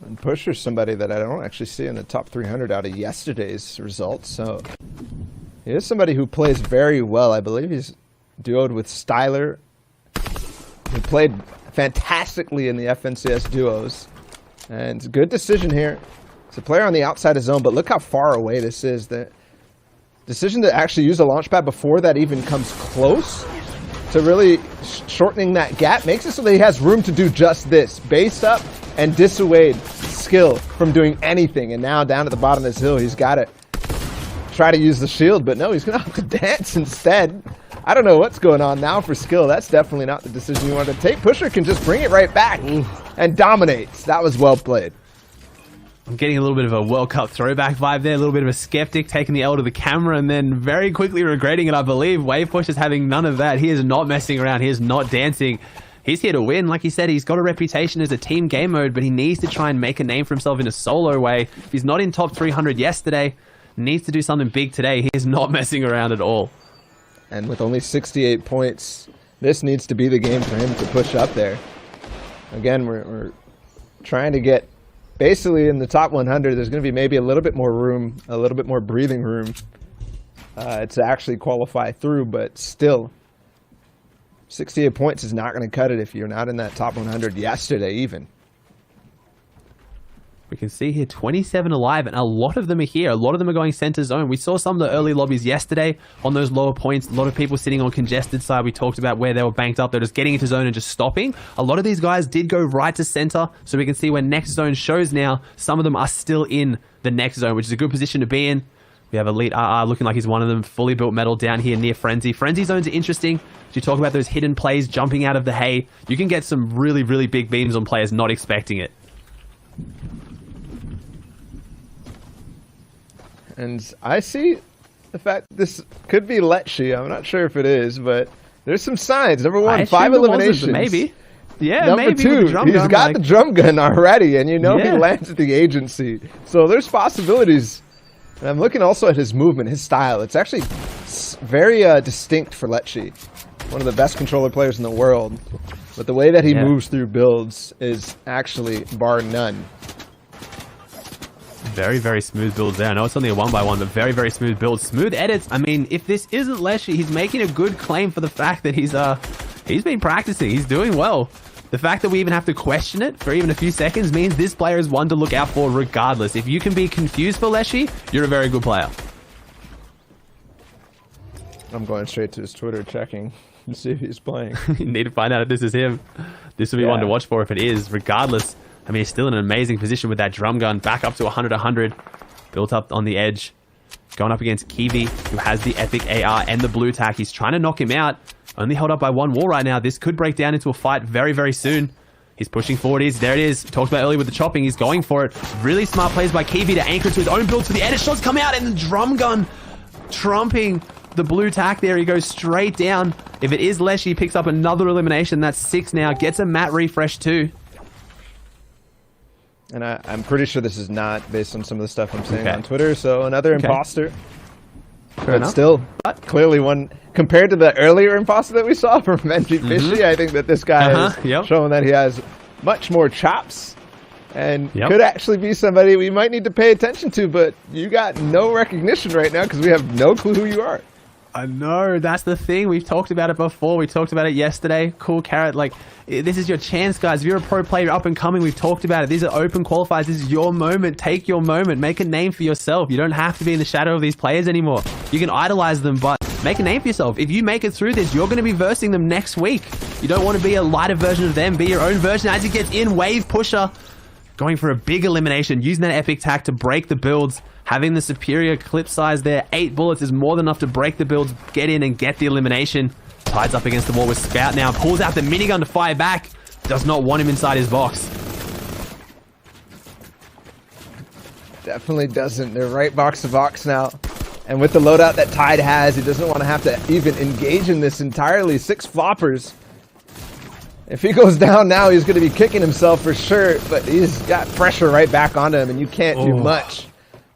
And Pusher's somebody that I don't actually see in the top 300 out of yesterday's results, so he is somebody who plays very well. I believe he's duoed with Styler, who played fantastically in the FNCS duos. And it's a good decision here. It's a player on the outside of zone, but look how far away this is. The decision to actually use a launch pad before that even comes close to really shortening that gap makes it so that he has room to do just this. Base up and dissuade skill from doing anything. And now down at the bottom of this hill, he's got to try to use the shield, but no, he's going to have to dance instead. I don't know what's going on now for skill. That's definitely not the decision you want to take. Pusher can just bring it right back and dominates. That was well played. I'm getting a little bit of a World Cup throwback vibe there, a little bit of a skeptic taking the L to the camera and then very quickly regretting it, I believe. Wavepush is having none of that. He is not messing around. He is not dancing. He's here to win. Like he said, he's got a reputation as a team game mode, but he needs to try and make a name for himself in a solo way. If he's not in top 300 yesterday, needs to do something big today. He is not messing around at all. And with only 68 points, this needs to be the game for him to push up there. Again, we're trying to get basically in the top 100. There's going to be maybe a little bit more room, a little bit more breathing room to actually qualify through, but still, 68 points is not going to cut it if you're not in that top 100 yesterday even. We can see here 27 alive, and a lot of them are here. A lot of them are going center zone. We saw some of the early lobbies yesterday on those lower points. A lot of people sitting on congested side. We talked about where they were banked up. They're just getting into zone and just stopping. A lot of these guys did go right to center, so we can see where next zone shows now. Some of them are still in the next zone, which is a good position to be in. We have Elite RR looking like he's one of them. Fully built metal down here near Frenzy. Frenzy zones are interesting. As you talk about those hidden plays jumping out of the hay, you can get some really, really big beams on players not expecting it. And I see the fact this could be Lecce. I'm not sure if it is, but there's some signs. Number one, 5 eliminations. Maybe. Yeah, Number maybe. two, he's got the drum gun already, and he lands at the agency. So there's possibilities. And I'm looking also at his movement, his style. It's actually very distinct for Lecce. One of the best controller players in the world. But the way that he moves through builds is actually bar none. Very, very smooth builds there. I know it's only a 1x1, but very, very smooth builds. Smooth edits. I mean, if this isn't Lecce, he's making a good claim for the fact that he's been practicing. He's doing well. The fact that we even have to question it for even a few seconds means this player is one to look out for regardless. If you can be confused for Lecce, you're a very good player. I'm going straight to his Twitter checking to see if he's playing. You need to find out if this is him. This will be one to watch for if it is, regardless. I mean, he's still in an amazing position with that drum gun, back up to 100-100, built up on the edge, going up against Kiwi, who has the epic AR and the blue tack. He's trying to knock him out, only held up by one wall right now. This could break down into a fight very, very soon. He's pushing forward. There it is. Talked about earlier with the chopping. He's going for it. Really smart plays by Kiwi to anchor to his own build to the edge. Shots come out, and the drum gun trumping the blue tack there. He goes straight down. If it is Lecce, he picks up another elimination. That's 6 now. Gets a mat refresh too. And I'm pretty sure this is not based on some of the stuff I'm saying on Twitter. So another imposter. But still, clearly one, compared to the earlier imposter that we saw from Benji Fishy, I think that this guy is showing that he has much more chops and could actually be somebody we might need to pay attention to, but you got no recognition right now because we have no clue who you are. I know, that's the thing. We've talked about it before. We talked about it yesterday. Cool Carrot, like, this is your chance, guys. If you're a pro player up and coming, we've talked about it. These are open qualifiers. This is your moment. Take your moment. Make a name for yourself. You don't have to be in the shadow of these players anymore. You can idolize them, but make a name for yourself. If you make it through this, you're going to be versing them next week. You don't want to be a lighter version of them. Be your own version. As he gets in, wave pusher. Going for a big elimination. Using that epic tack to break the builds. Having the superior clip size there, 8 bullets is more than enough to break the builds, get in and get the elimination. Tides up against the wall with Spout now, pulls out the minigun to fire back. Does not want him inside his box. Definitely doesn't. They're right box to box now. And with the loadout that Tide has, he doesn't want to have to even engage in this entirely. 6 floppers. If he goes down now, he's going to be kicking himself for sure, but he's got pressure right back onto him, and you can't do much.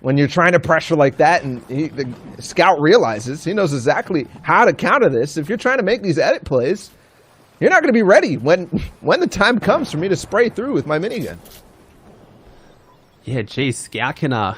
When you're trying to pressure like that, and the scout realizes, he knows exactly how to counter this. If you're trying to make these edit plays, you're not going to be ready when the time comes for me to spray through with my minigun. Yeah, geez, Scout can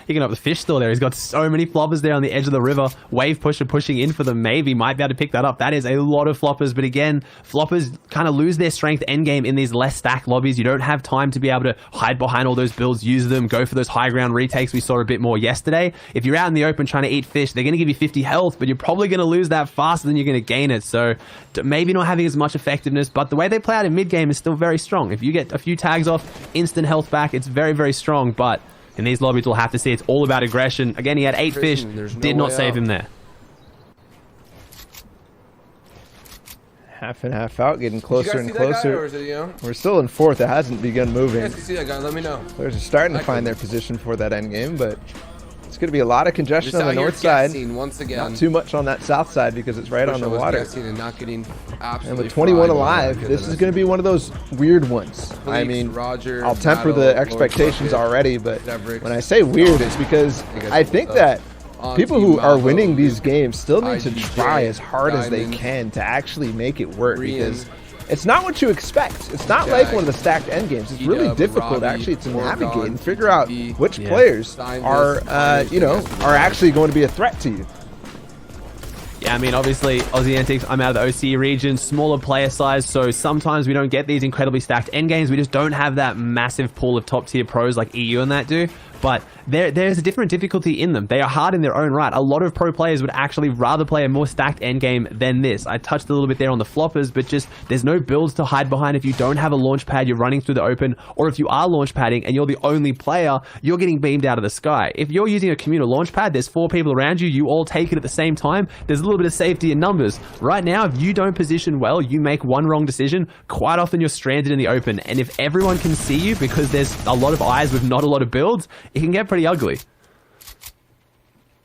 he can up the fish store there. He's got so many floppers there on the edge of the river. Wave pusher pushing in for them. Maybe might be able to pick that up. That is a lot of floppers. But again, floppers kind of lose their strength endgame in these less stacked lobbies. You don't have time to be able to hide behind all those builds, use them, go for those high ground retakes we saw a bit more yesterday. If you're out in the open trying to eat fish, they're going to give you 50 health, but you're probably going to lose that faster than you're going to gain it. So maybe not having as much effectiveness, but the way they play out in mid game is still very strong. If you get a few tags off, instant health back, it's very, very strong. But in these lobbies, we'll have to see it's all about aggression. Again, he had 8 fish, did not save him there. Half and half out, getting closer and closer. We're still in 4th. It hasn't begun moving. You guys can see that guy, let me know. Players are starting to find their position for that end game, but it's going to be a lot of congestion on the north side. Once again. Not too much on that south side because it's right on the water. And not getting and with 21 alive, this is going to be one of those weird ones. I mean, I'll temper the expectations already, but when I say weird, it's because I think that people who are winning these games still need to try as hard as they can to actually make it work, because it's not what you expect. It's not like one of the stacked end games. It's really difficult actually to navigate and figure out which players are, are actually going to be a threat to you. Yeah, I mean, obviously, Aussie Antics, I'm out of the OCE region, smaller player size, so sometimes we don't get these incredibly stacked endgames. We just don't have that massive pool of top-tier pros like EU and that do. But there's a different difficulty in them. They are hard in their own right. A lot of pro players would actually rather play a more stacked endgame than this. I touched a little bit there on the floppers, but just there's no builds to hide behind. If you don't have a launch pad, you're running through the open, or if you are launch padding and you're the only player, you're getting beamed out of the sky. If you're using a communal launch pad, there's 4 people around you, you all take it at the same time, there's a little bit of safety in numbers. Right now, if you don't position well, you make one wrong decision, quite often you're stranded in the open. And if everyone can see you because there's a lot of eyes with not a lot of builds, it can get pretty ugly.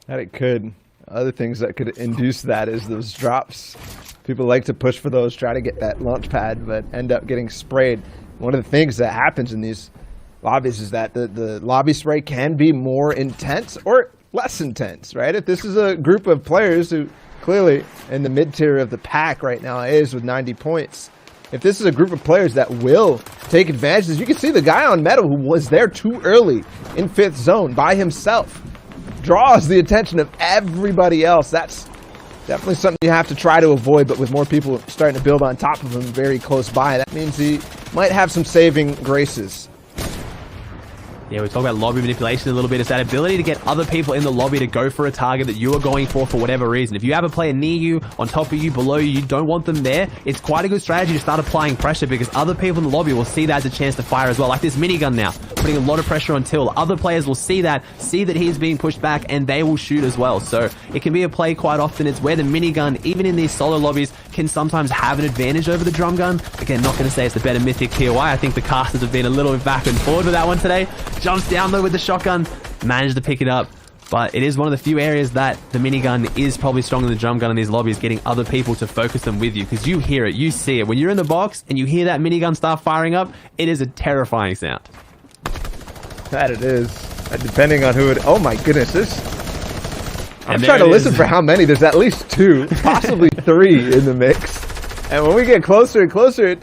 That it could. Other things that could induce that is those drops. People like to push for those, try to get that launch pad, but end up getting sprayed. One of the things that happens in these lobbies is that the lobby spray can be more intense or less intense, right? If this is a group of players who clearly in the mid-tier of the pack right now is with 90 points, if this is a group of players that will take advantage, as you can see the guy on metal who was there too early in 5th zone by himself draws the attention of everybody else. That's definitely something you have to try to avoid, but with more people starting to build on top of him very close by, that means he might have some saving graces. Yeah, we talk about lobby manipulation a little bit. It's that ability to get other people in the lobby to go for a target that you are going for whatever reason. If you have a player near you, on top of you, below you, you don't want them there, it's quite a good strategy to start applying pressure because other people in the lobby will see that as a chance to fire as well. Like this minigun now, putting a lot of pressure on Till. Other players will see that he's being pushed back, and they will shoot as well. So it can be a play quite often. It's where the minigun, even in these solo lobbies, can sometimes have an advantage over the drum gun. Again, not going to say it's the better mythic POI. I think the casters have been a little bit back and forward with that one today. Jumps down low with the shotgun, managed to pick it up. But it is one of the few areas that the minigun is probably stronger than the drum gun in these lobbies, getting other people to focus them with you, because you hear it, you see it. When you're in the box and you hear that minigun start firing up, it is a terrifying sound. That it is. Depending on who it... Oh my goodness, this... I'm And trying there to it listen is. for how many. There's at least 2, possibly 3 in the mix. And when we get closer and closer,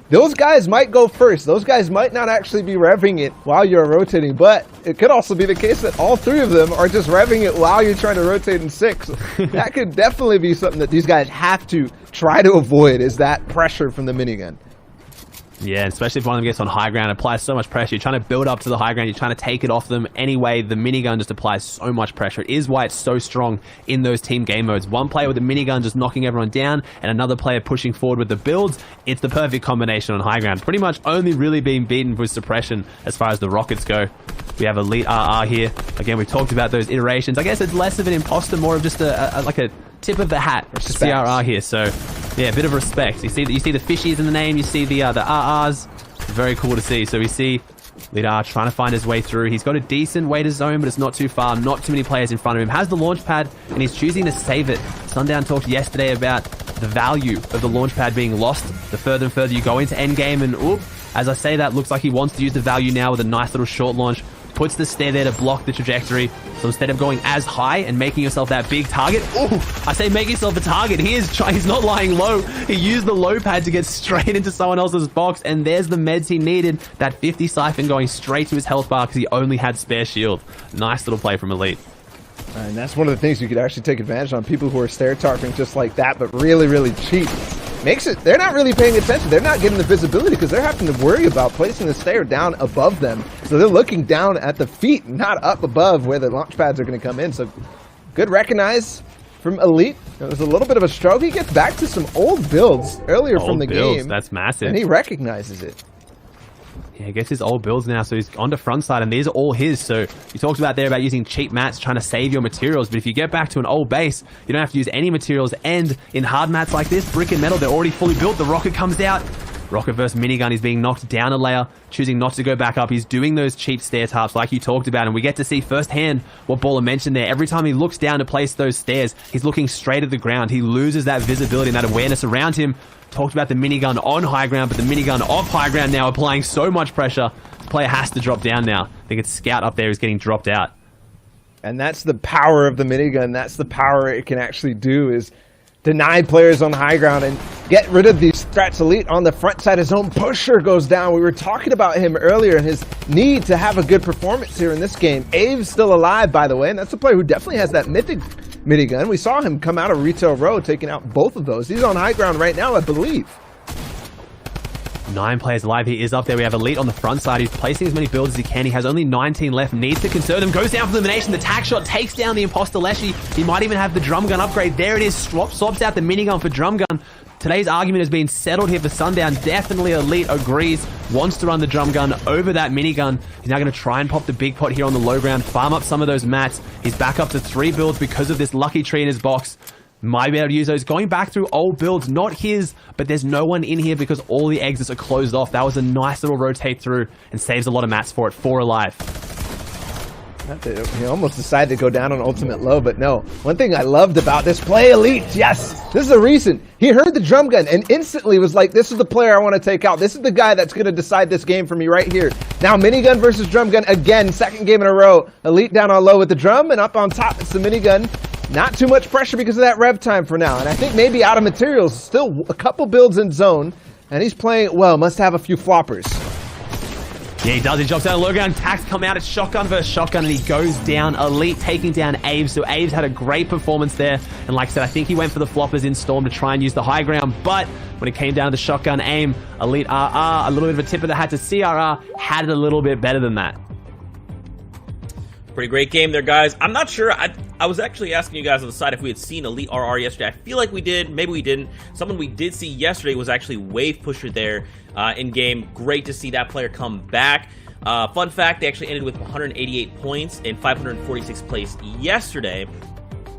those guys might go first. Those guys might not actually be revving it while you're rotating, but it could also be the case that all 3 of them are just revving it while you're trying to rotate in 6. That could definitely be something that these guys have to try to avoid, is that pressure from the minigun. Yeah, especially if one of them gets on high ground, applies so much pressure. You're trying to build up to the high ground, you're trying to take it off them. Anyway, the minigun just applies so much pressure. It is why it's so strong in those team game modes. One player with the minigun just knocking everyone down, and another player pushing forward with the builds. It's the perfect combination on high ground. Pretty much only really being beaten with suppression as far as the rockets go. We have Elite RR here. Again, we talked about those iterations. I guess it's less of an imposter, more of just like a tip of the hat for CRR here. So yeah, a bit of respect. You see the fishies in the name, you see the RRs. Very cool to see. So we see Lidar trying to find his way through. He's got a decent way to zone, but it's not too far. Not too many players in front of him. Has the launch pad, and he's choosing to save it. Sundown talked yesterday about the value of the launch pad being lost the further and further you go into endgame, and oop, as I say that, looks like he wants to use the value now with a nice little short launch. Puts the stair there to block the trajectory. So instead of going as high and making yourself that big target, I say make yourself a target. He's not lying low. He used the low pad to get straight into someone else's box, and there's the meds he needed. That 50 siphon going straight to his health bar because he only had spare shield. Nice little play from Elite. And that's one of the things you could actually take advantage on. People who are stair tarping just like that, but really, really cheap. They're not really paying attention. They're not getting the visibility because they're having to worry about placing the stair down above them. So they're looking down at the feet, not up above where the launch pads are going to come in. So good recognize from Elite. It was a little bit of a stroke. He gets back to some old builds earlier from the game. That's massive. And he recognizes it. Yeah, he gets his old builds now, so he's on to front side, and these are all his. So you talked about there about using cheap mats, trying to save your materials, but if you get back to an old base, you don't have to use any materials, and in hard mats like this, brick and metal, they're already fully built. The rocket comes out. Rocket versus minigun, he's being knocked down a layer, choosing not to go back up. He's doing those cheap stair tarps like you talked about, and we get to see firsthand what Baller mentioned there. Every time he looks down to place those stairs, he's looking straight at the ground. He loses that visibility and that awareness around him. Talked about the minigun on high ground, but the minigun off high ground now applying so much pressure. The player has to drop down now. I think it's Scout up there who's getting dropped out. And that's the power of the minigun. That's the power it can actually do, is deny players on high ground and get rid of these threats. Elite on the front side, his own pusher goes down. We were talking about him earlier and his need to have a good performance here in this game. Abe's still alive, by the way, and that's a player who definitely has that mythic minigun. We saw him come out of Retail Row, taking out both of those. He's on high ground right now, I believe. 9 players alive. He is up there. We have Elite on the front side. He's placing as many builds as he can. He has only 19 left. Needs to conserve them. Goes down for elimination. The tack shot takes down the imposter Leshy. He might even have the drum gun upgrade. There it is. Swaps out the minigun for drum gun. Today's argument has been settled here for Sundown. Definitely Elite agrees. Wants to run the drum gun over that minigun. He's now going to try and pop the big pot here on the low ground. Farm up some of those mats. He's back up to 3 builds because of this lucky tree in his box. Might be able to use those. Going back through old builds, not his, but there's no one in here because all the exits are closed off. That was a nice little rotate through and saves a lot of mats for it. 4 alive. He almost decided to go down on ultimate low, but no. One thing I loved about this play, Elite, yes, this is the reason. He heard the drum gun and instantly was like, this is the player I want to take out. This is the guy that's going to decide this game for me right here. Now minigun versus drum gun again, second game in a row. Elite down on low with the drum, and up on top it's the minigun. Not too much pressure because of that rev time for now. And I think maybe out of materials, still a couple builds in zone. And he's playing, well, must have a few floppers. Yeah, he does. He drops down low ground. Tax come out. It's shotgun versus shotgun, and he goes down. Elite taking down Aves. So Aves had a great performance there. And like I said, I think he went for the floppers in Storm to try and use the high ground. But when it came down to shotgun aim, Elite RR, a little bit of a tip of the hat to CRR, had it a little bit better than that. Pretty great game there, guys. I'm not sure. I was actually asking you guys on the side if we had seen Elite RR yesterday. I feel like we did. Maybe we didn't. Someone we did see yesterday was actually Wave Pusher there in game. Great to see that player come back. Fun fact, they actually ended with 188 points and 546 place yesterday.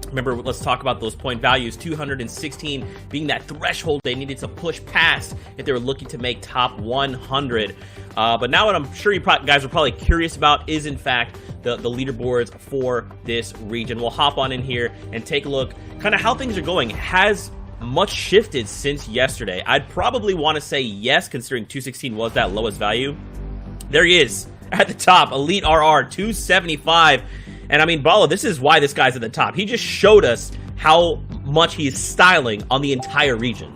Remember, let's talk about those point values. 216 being that threshold they needed to push past if they were looking to make top 100. But now what I'm sure you guys are probably curious about is, in fact, the leaderboards for this region. We'll hop on in here and take a look kind of how things are going. Has much shifted since yesterday? I'd probably want to say yes, considering 216 was that lowest value. There he is at the top, Elite RR 275. And I mean, Balo, this is why this guy's at the top. He just showed us how much he's styling on the entire region.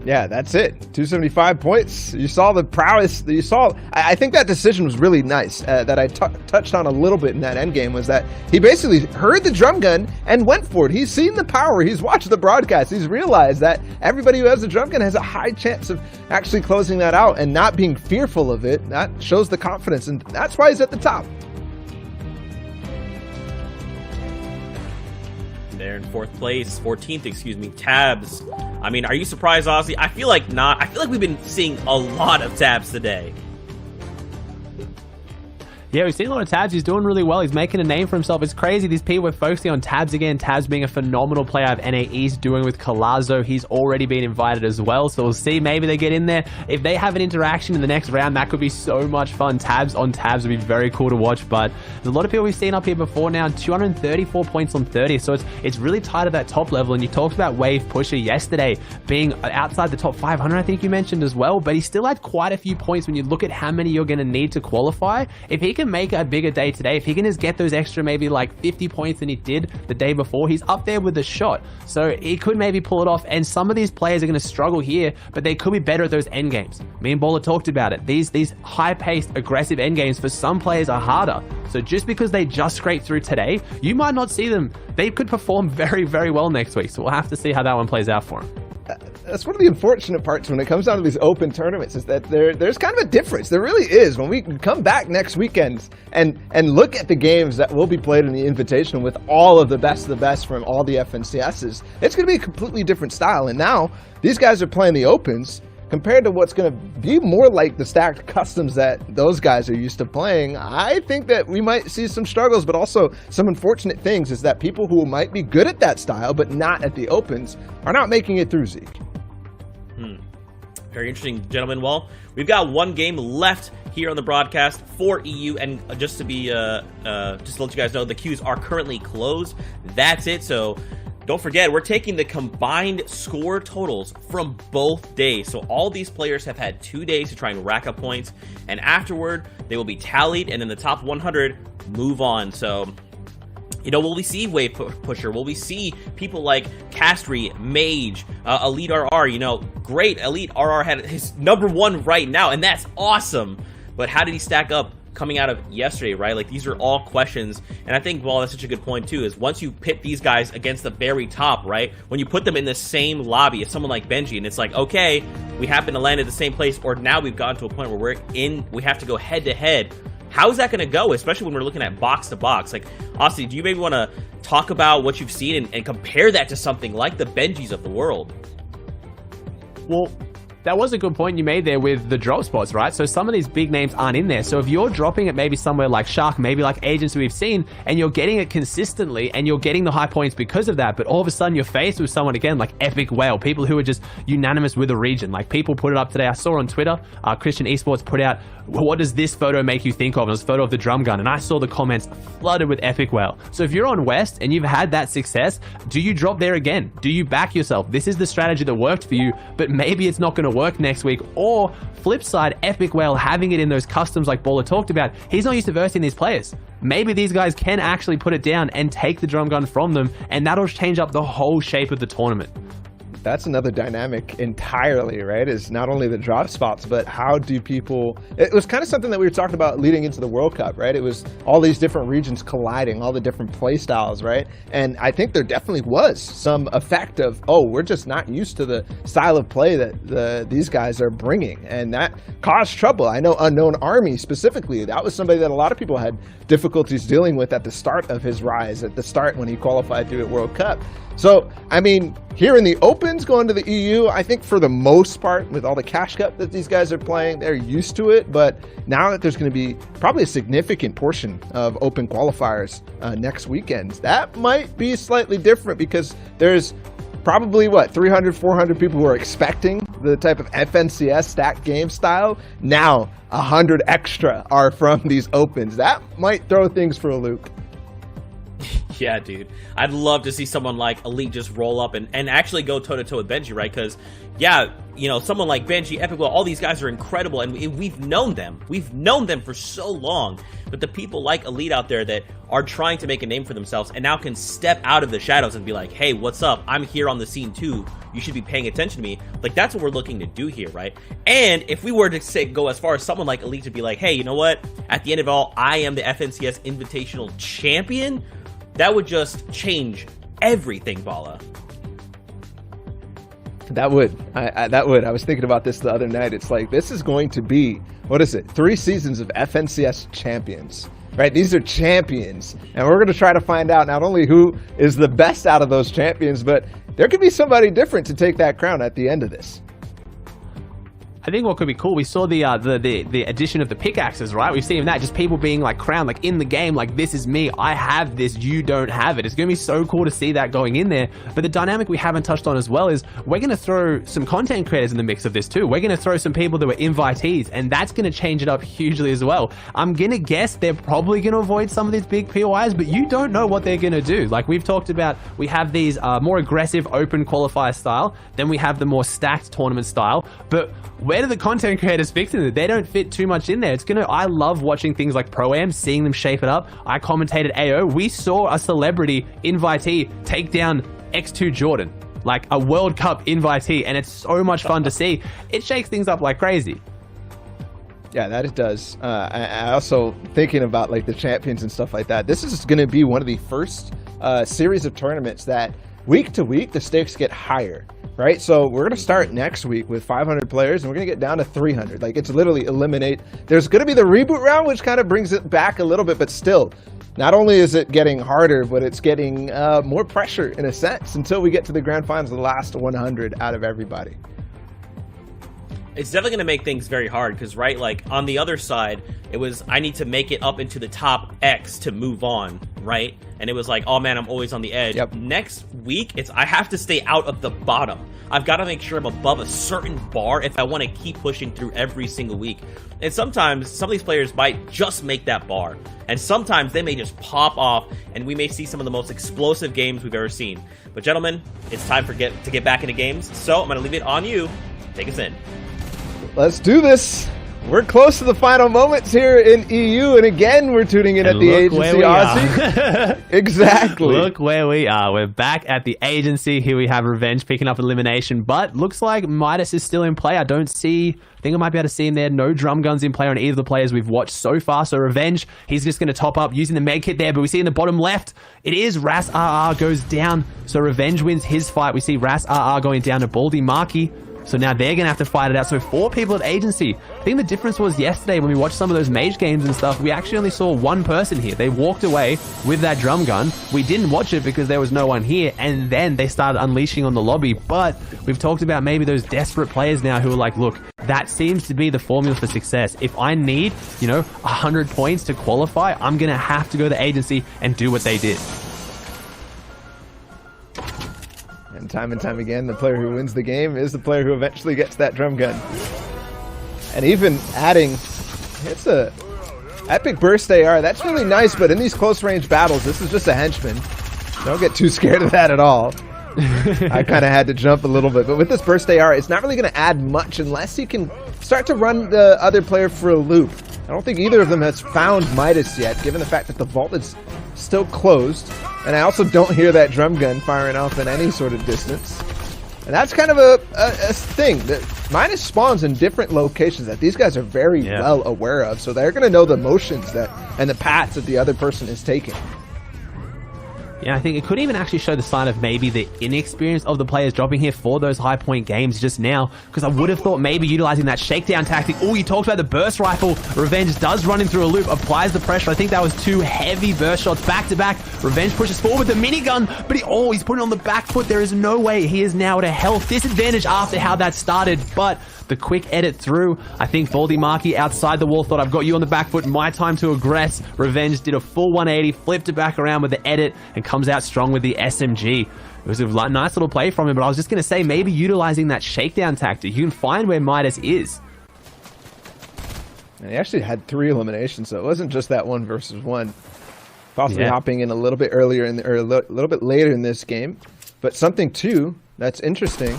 Yeah, that's it. 275 points. You saw the prowess. You saw. I think that decision was really nice. That I touched on a little bit in that end game was that he basically heard the drum gun and went for it. He's seen the power. He's watched the broadcast. He's realized that everybody who has a drum gun has a high chance of actually closing that out and not being fearful of it. That shows the confidence, and that's why he's at the top. There in 14th, excuse me, Tabs. I mean, are you surprised, Ozzy? I feel like not. I feel like we've been seeing a lot of Tabs today. Yeah, we've seen a lot of Tabs. He's doing really well. He's making a name for himself. It's crazy. These people are focusing on Tabs again. Tabs being a phenomenal player of NAE's doing with Colazo. He's already been invited as well. So we'll see. Maybe they get in there. If they have an interaction in the next round, that could be so much fun. Tabs on Tabs would be very cool to watch. But there's a lot of people we've seen up here before now. 234 points on 30. So it's really tight at that top level. And you talked about Wave Pusher yesterday being outside the top 500, I think you mentioned as well. But he still had quite a few points when you look at how many you're going to need to qualify. If he can make a bigger day today, if he can just get those extra maybe like 50 points than he did the day before, he's up there with a shot. So he could maybe pull it off. And some of these players are going to struggle here, but they could be better at those end games. Me and Baller talked about it. These high-paced, aggressive end games for some players are harder. So just because they just scraped through today, you might not see them. They could perform very, very well next week. So we'll have to see how that one plays out for him. That's one of the unfortunate parts when it comes down to these open tournaments is that there's kind of a difference. There really is. When we come back next weekend and look at the games that will be played in the Invitational with all of the best from all the FNCSs, it's going to be a completely different style. And now these guys are playing the opens compared to what's going to be more like the stacked customs that those guys are used to playing. I think that we might see some struggles, but also some unfortunate things is that people who might be good at that style but not at the opens are not making it through, Zeke. Very interesting, gentlemen. Well, we've got one game left here on the broadcast for EU, and just to be just to let you guys know, the queues are currently closed. That's it. So don't forget, we're taking the combined score totals from both days. So all these players have had 2 days to try and rack up points, and afterward they will be tallied, and then the top 100 move on. So, you know, will we see Wave Pusher? Will we see people like Castry, Mage, Elite RR? You know, great. Elite RR had his #1 right now, and that's awesome. But how did he stack up coming out of yesterday, right? Like, these are all questions, and I think, well, that's such a good point too, is once you pit these guys against the very top, right? When you put them in the same lobby as someone like Benji, and it's like, okay, we happen to land at the same place, or now we've gotten to a point where we have to go head to head. How is that going to go, especially when we're looking at box to box? Like, Austin, do you maybe want to talk about what you've seen and compare that to something like the Benjis of the world? Well, that was a good point you made there with the drop spots, right? So some of these big names aren't in there. So if you're dropping it maybe somewhere like Shark, maybe like Agents we've seen, and you're getting it consistently and you're getting the high points because of that, but all of a sudden you're faced with someone again like Epic Whale, people who are just unanimous with the region. Like, people put it up today. I saw on Twitter, Christian Esports put out, what does this photo make you think of? And it was a photo of the drum gun, and I saw the comments flooded with Epic Whale. So if you're on West and you've had that success, do you drop there again? Do you back yourself? This is the strategy that worked for you, but maybe it's not going to work next week. Or flip side, Epic Whale having it in those customs like Baller talked about, he's not used to versing these players. Maybe these guys can actually put it down and take the drum gun from them, and that'll change up the whole shape of the tournament. That's another dynamic entirely, right? Is not only the drop spots, but how do people... It was kind of something that we were talking about leading into the World Cup, right? It was all these different regions colliding, all the different play styles, right? And I think there definitely was some effect of, oh, we're just not used to the style of play that these guys are bringing. And that caused trouble. I know Unknown Army specifically, that was somebody that a lot of people had difficulties dealing with at the start of his rise, at the start when he qualified through the World Cup. So, I mean, here in the Opens, going to the EU, I think for the most part, with all the Cash Cup that these guys are playing, they're used to it. But now that there's going to be probably a significant portion of Open qualifiers next weekend, that might be slightly different because there's probably, 300, 400 people who are expecting the type of FNCS stacked game style. Now, 100 extra are from these Opens. That might throw things for a loop. Yeah, dude. I'd love to see someone like Elite just roll up and actually go toe-to-toe with Benji, right? Because, yeah, you know, someone like Benji, Epic Whale, all these guys are incredible, and we've known them. We've known them for so long. But the people like Elite out there that are trying to make a name for themselves and now can step out of the shadows and be like, hey, what's up? I'm here on the scene too. You should be paying attention to me. Like, that's what we're looking to do here, right? And if we were to say go as far as someone like Elite to be like, hey, you know what? At the end of it all, I am the FNCS Invitational Champion. That would just change everything, Bala. That would. That would. I was thinking about this the other night. It's like, this is going to be, 3 seasons of FNCS champions, right? These are champions. And we're going to try to find out not only who is the best out of those champions, but there could be somebody different to take that crown at the end of this. I think what could be cool, we saw the addition of the pickaxes, right? We've seen that, just people being like crowned, like in the game, like this is me, I have this, you don't have it. It's going to be so cool to see that going in there. But the dynamic we haven't touched on as well is we're going to throw some content creators in the mix of this too. We're going to throw some people that were invitees, and that's going to change it up hugely as well. I'm going to guess they're probably going to avoid some of these big POIs, but you don't know what they're going to do. Like we've talked about, we have these more aggressive open qualifier style, then we have the more stacked tournament style, but where do the content creators fix it? They don't fit too much in there. I love watching things like Pro-Am, seeing them shape it up. I commentated AO. We saw a celebrity invitee take down X2 Jordan, like a World Cup invitee, and it's so much fun to see. It shakes things up like crazy. Yeah, that it does. I also, thinking about like the champions and stuff like that, this is going to be one of the first series of tournaments that week to week the stakes get higher. Right, so we're going to start next week with 500 players, and we're going to get down to 300. Like, it's literally eliminate. There's going to be the reboot round, which kind of brings it back a little bit, but still, not only is it getting harder, but it's getting more pressure in a sense until we get to the grand finals, the last 100 out of everybody. It's definitely going to make things very hard because, right, like on the other side, it was I need to make it up into the top X to move on, right? And it was like, oh man, I'm always on the edge. Yep. Next week, it's I have to stay out of the bottom. I've got to make sure I'm above a certain bar if I want to keep pushing through every single week. And sometimes some of these players might just make that bar. And sometimes they may just pop off, and we may see some of the most explosive games we've ever seen. But gentlemen, it's time to get back into games. So I'm going to leave it on you. Take us in. Let's do this. We're close to the final moments here in EU, and again, we're tuning in at the agency, Ozzy. Exactly. Look where we are. We're back at the agency. Here we have Revenge picking up elimination, but looks like Midas is still in play. I think I might be able to see him there. No drum guns in play on either of the players we've watched so far. So Revenge, he's just going to top up using the med kit there, but we see in the bottom left, it is Ras RR goes down. So Revenge wins his fight. We see Ras RR going down to Baldy Markey. So now they're going to have to fight it out. So 4 people at agency. I think the difference was yesterday when we watched some of those mage games and stuff, we actually only saw one person here. They walked away with that drum gun. We didn't watch it because there was no one here. And then they started unleashing on the lobby. But we've talked about maybe those desperate players now who are like, look, that seems to be the formula for success. If I need, 100 points to qualify, I'm going to have to go to agency and do what they did. And time again, the player who wins the game is the player who eventually gets that drum gun. And even adding, it's a epic burst AR. That's really nice, but in these close range battles, this is just a henchman. Don't get too scared of that at all. I kind of had to jump a little bit, but with this burst AR, it's not really going to add much unless you can start to run the other player for a loop. I don't think either of them has found Midas yet, given the fact that the vault is still closed. And I also don't hear that drum gun firing off in any sort of distance. And that's kind of a thing. That Midas spawns in different locations that these guys are very well aware of. So they're going to know the motions and the paths that the other person is taking. Yeah, I think it could even actually show the sign of maybe the inexperience of the players dropping here for those high point games just now, because I would have thought maybe utilizing that shakedown tactic. Oh, you talked about the burst rifle. Revenge does run in through a loop, applies the pressure. I think that was 2 heavy burst shots back to back. Revenge pushes forward with the minigun, but he's putting on the back foot. There is no way he is now at a health disadvantage after how that started, but the quick edit through. I think Baldy Markey outside the wall thought, I've got you on the back foot, my time to aggress. Revenge did a full 180, flipped it back around with the edit, and comes out strong with the SMG. It was a nice little play from him, but I was just going to say, maybe utilizing that shakedown tactic, you can find where Midas is. And he actually had 3 eliminations, so it wasn't just that 1 versus 1. Possibly hopping in a little bit earlier or a little bit later in this game. But something too that's interesting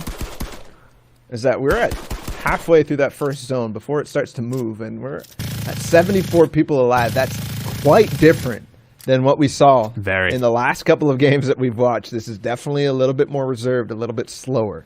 is that we're at halfway through that first zone before it starts to move, and we're at 74 people alive. That's quite different than what we saw in the last couple of games that we've watched. This is definitely a little bit more reserved, a little bit slower.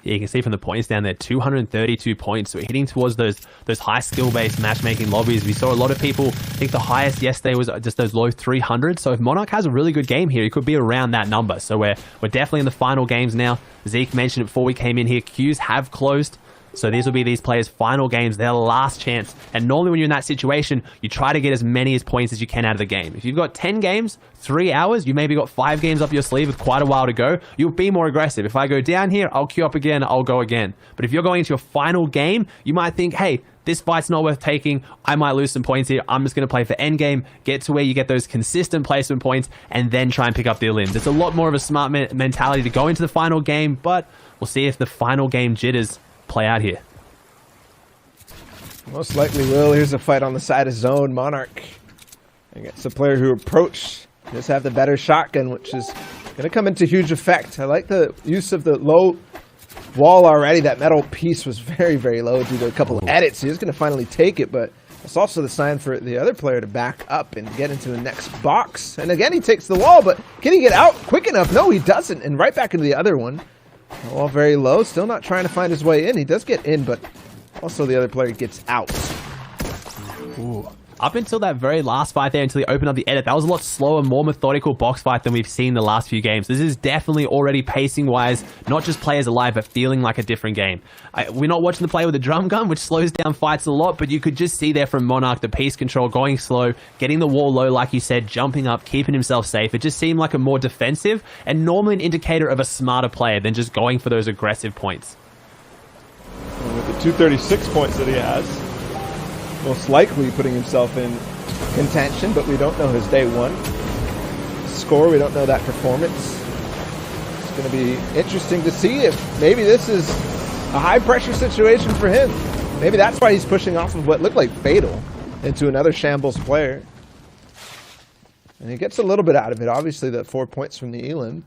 Yeah, you can see from the points down there, 232 points. So we're hitting towards those high skill-based matchmaking lobbies. We saw a lot of people, I think the highest yesterday was just those low 300s. So if Monarch has a really good game here, he could be around that number. So we're definitely in the final games now. Zeke mentioned it before we came in here, queues have closed. So these will be these players' final games, their last chance. And normally when you're in that situation, you try to get as many as points as you can out of the game. If you've got 10 games, 3 hours, you maybe got 5 games up your sleeve with quite a while to go, you'll be more aggressive. If I go down here, I'll queue up again, I'll go again. But if you're going into a final game, you might think, hey, this fight's not worth taking. I might lose some points here. I'm just going to play for endgame, get to where you get those consistent placement points, and then try and pick up the limbs. It's a lot more of a smart mentality to go into the final game, but we'll see if the final game jitters play out here. Most likely will. Here's a fight on the side of zone. Monarch against the player who approached. Just have the better shotgun, which is going to come into huge effect. I like the use of the low wall already. That metal piece was very, very low due to a couple of edits. He's going to finally take it, but it's also the sign for the other player to back up and get into the next box. And again, he takes the wall, but can he get out quick enough? No, he doesn't. And right back into the other one. The wall very low. Still not trying to find his way in. He does get in, but also the other player gets out. Ooh. Up until that very last fight there, until he opened up the edit, that was a lot slower, more methodical box fight than we've seen the last few games. This is definitely already pacing-wise, not just players alive, but feeling like a different game. We're not watching the play with a drum gun, which slows down fights a lot, but you could just see there from Monarch, the piece control going slow, getting the wall low, like you said, jumping up, keeping himself safe. It just seemed like a more defensive and normally an indicator of a smarter player than just going for those aggressive points. And with the 236 points that he has, most likely putting himself in contention, but we don't know his day one score. We don't know that performance. It's going to be interesting to see if maybe this is a high pressure situation for him. Maybe that's why he's pushing off of what looked like Fatal into another shambles player. And he gets a little bit out of it. Obviously, the 4 points from the Elim.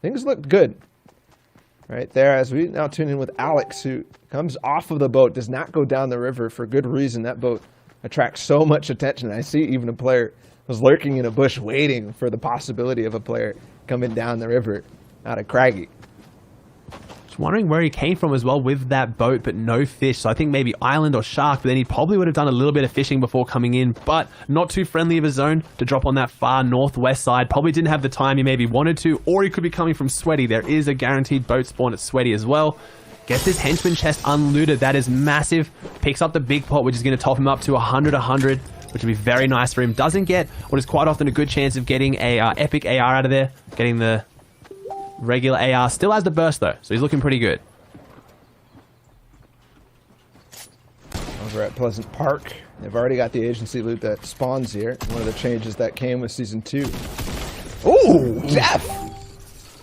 Things look good. right there as we now tune in with Alex, who comes off of the boat, does not go down the river for good reason. That boat attracts so much attention. I see even a player was lurking in a bush waiting for the possibility of a player coming down the river out of Craggy. Just wondering where he came from as well with that boat, but no fish. So I think maybe island or shark, but then he probably would have done a little bit of fishing before coming in, but not too friendly of a zone to drop on that far northwest side. Probably didn't have the time he maybe wanted to, or he could be coming from Sweaty. There is a guaranteed boat spawn at Sweaty as well. Gets his henchman chest unlooted. That is massive. Picks up the big pot, which is going to top him up to 100, which would be very nice for him. Doesn't get what is quite often a good chance of getting a epic AR out of there. Getting the regular AR. Still has the burst though, so he's looking pretty good. Over at Pleasant Park, they've already got the agency loot that spawns here. One of the changes that came with Season 2. Ooh, Jeff!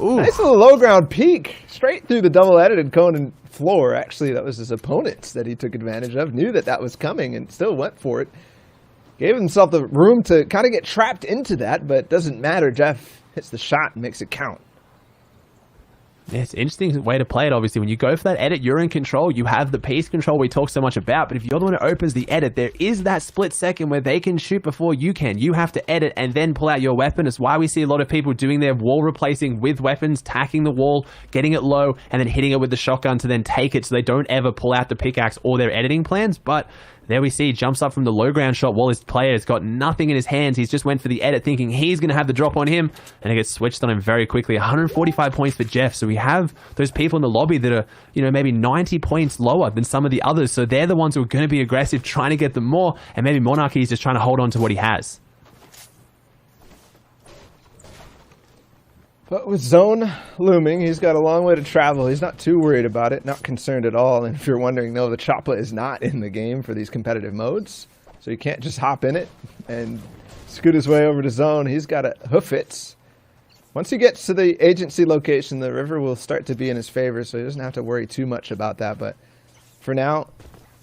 Ooh. Nice little low ground peek. Straight through the double edited Conan floor. Actually, that was his opponents that he took advantage of. Knew that that was coming and still went for it. Gave himself the room to kind of get trapped into that, but doesn't matter. Jeff hits the shot and makes it count. Yeah, it's an interesting way to play it, obviously. When you go for that edit, you're in control. You have the pace control we talk so much about. But if you're the one who opens the edit, there is that split second where they can shoot before you can. You have to edit and then pull out your weapon. It's why we see a lot of people doing their wall replacing with weapons, tacking the wall, getting it low, and then hitting it with the shotgun to then take it so they don't ever pull out the pickaxe or their editing plans. But there we see, jumps up from the low ground shot while his player has got nothing in his hands. He's just went for the edit thinking he's going to have the drop on him, and it gets switched on him very quickly. 145 points for Jeff. So we have those people in the lobby that are, you know, maybe 90 points lower than some of the others. So they're the ones who are going to be aggressive, trying to get them more, and maybe Monarchy is just trying to hold on to what he has. But with Zone looming, he's got a long way to travel. He's not too worried about it, not concerned at all. And if you're wondering, no, the Choppa is not in the game for these competitive modes. So you can't just hop in it and scoot his way over to Zone. He's got to hoof it. Once he gets to the agency location, the river will start to be in his favor, so he doesn't have to worry too much about that. But for now,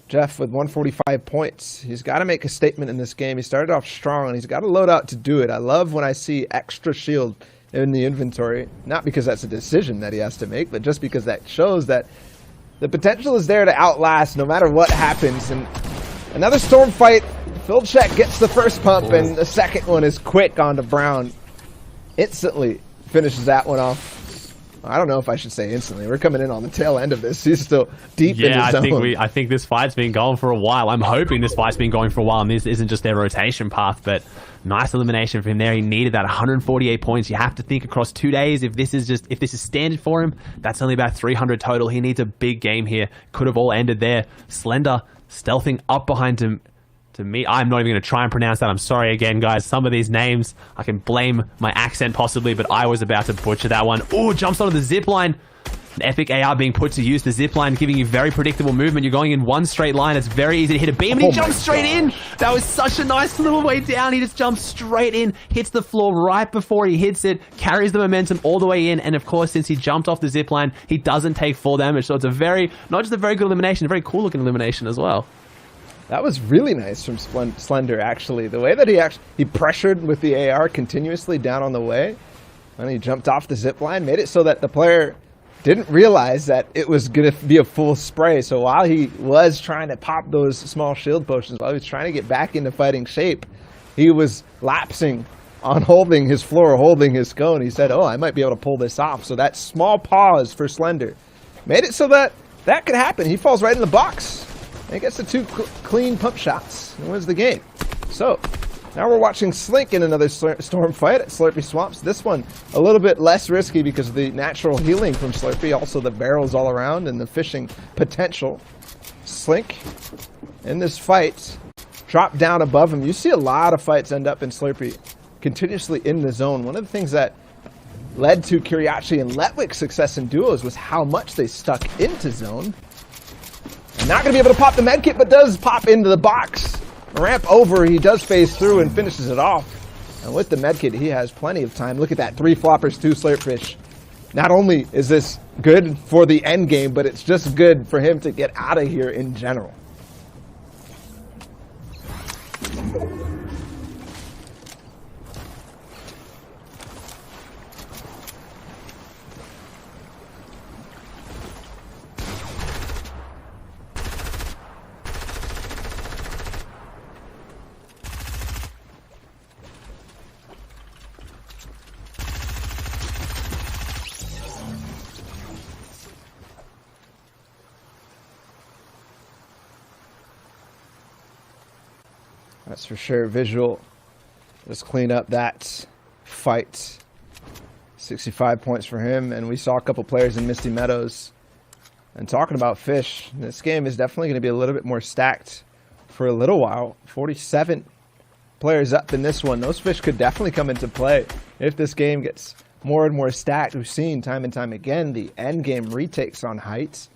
Jeff with 145 points. He's got to make a statement in this game. He started off strong, and he's got to load out to do it. I love when I see extra shield in the inventory, not because that's a decision that he has to make, but just because that shows that the potential is there to outlast no matter what happens. And another storm fight. Philcheck gets the first pump, and the second one is quick onto Brown. Instantly finishes that one off. I don't know if I should say instantly. We're coming in on the tail end of this. He's still deep in his zone. I think this fight's been going for a while. I'm hoping this fight's been going for a while, and this isn't just their rotation path, but nice elimination for him there. He needed that 148 points. You have to think across 2 days, if this is standard for him, that's only about 300 total. He needs a big game here. Could have all ended there. Slender stealthing up behind him. To me, I'm not even going to try and pronounce that. I'm sorry again, guys. Some of these names, I can blame my accent possibly, but I was about to butcher that one. Oh, jumps onto the zip line. An epic AR being put to use. The zip line giving you very predictable movement. You're going in one straight line. It's very easy to hit a beam, and he jumps straight in. That was such a nice little way down. He just jumps straight in, hits the floor right before he hits it, carries the momentum all the way in, and of course, since he jumped off the zip line, he doesn't take full damage. So it's a very, not just a very good elimination, a very cool looking elimination as well. That was really nice from Slender, actually. The way that he pressured with the AR continuously down on the way, and he jumped off the zip line, made it so that the player didn't realize that it was going to be a full spray. So while he was trying to pop those small shield potions, while he was trying to get back into fighting shape, he was lapsing on holding his floor, holding his cone. He said, oh, I might be able to pull this off. So that small pause for Slender made it so that that could happen. He falls right in the box. And he gets the two clean pump shots and wins the game. So, now we're watching Slink in another storm fight at Slurpy Swamps. This one a little bit less risky because of the natural healing from Slurpy, also the barrels all around and the fishing potential. Slink in this fight dropped down above him. You see a lot of fights end up in Slurpy continuously in the zone. One of the things that led to Kiriachi and Letwick's success in duos was how much they stuck into zone. Not going to be able to pop the medkit, but does pop into the box. Ramp over, he does phase through and finishes it off. And with the medkit, he has plenty of time. Look at that, 3 floppers, 2 slurpfish. Not only is this good for the end game, but it's just good for him to get out of here in general. That's for sure. Visual. Let's clean up that fight. 65 points for him, and we saw a couple players in Misty Meadows. And talking about Fish, this game is definitely going to be a little bit more stacked for a little while. 47 players up in this one. Those Fish could definitely come into play if this game gets more and more stacked. We've seen time and time again the end game retakes on Heights,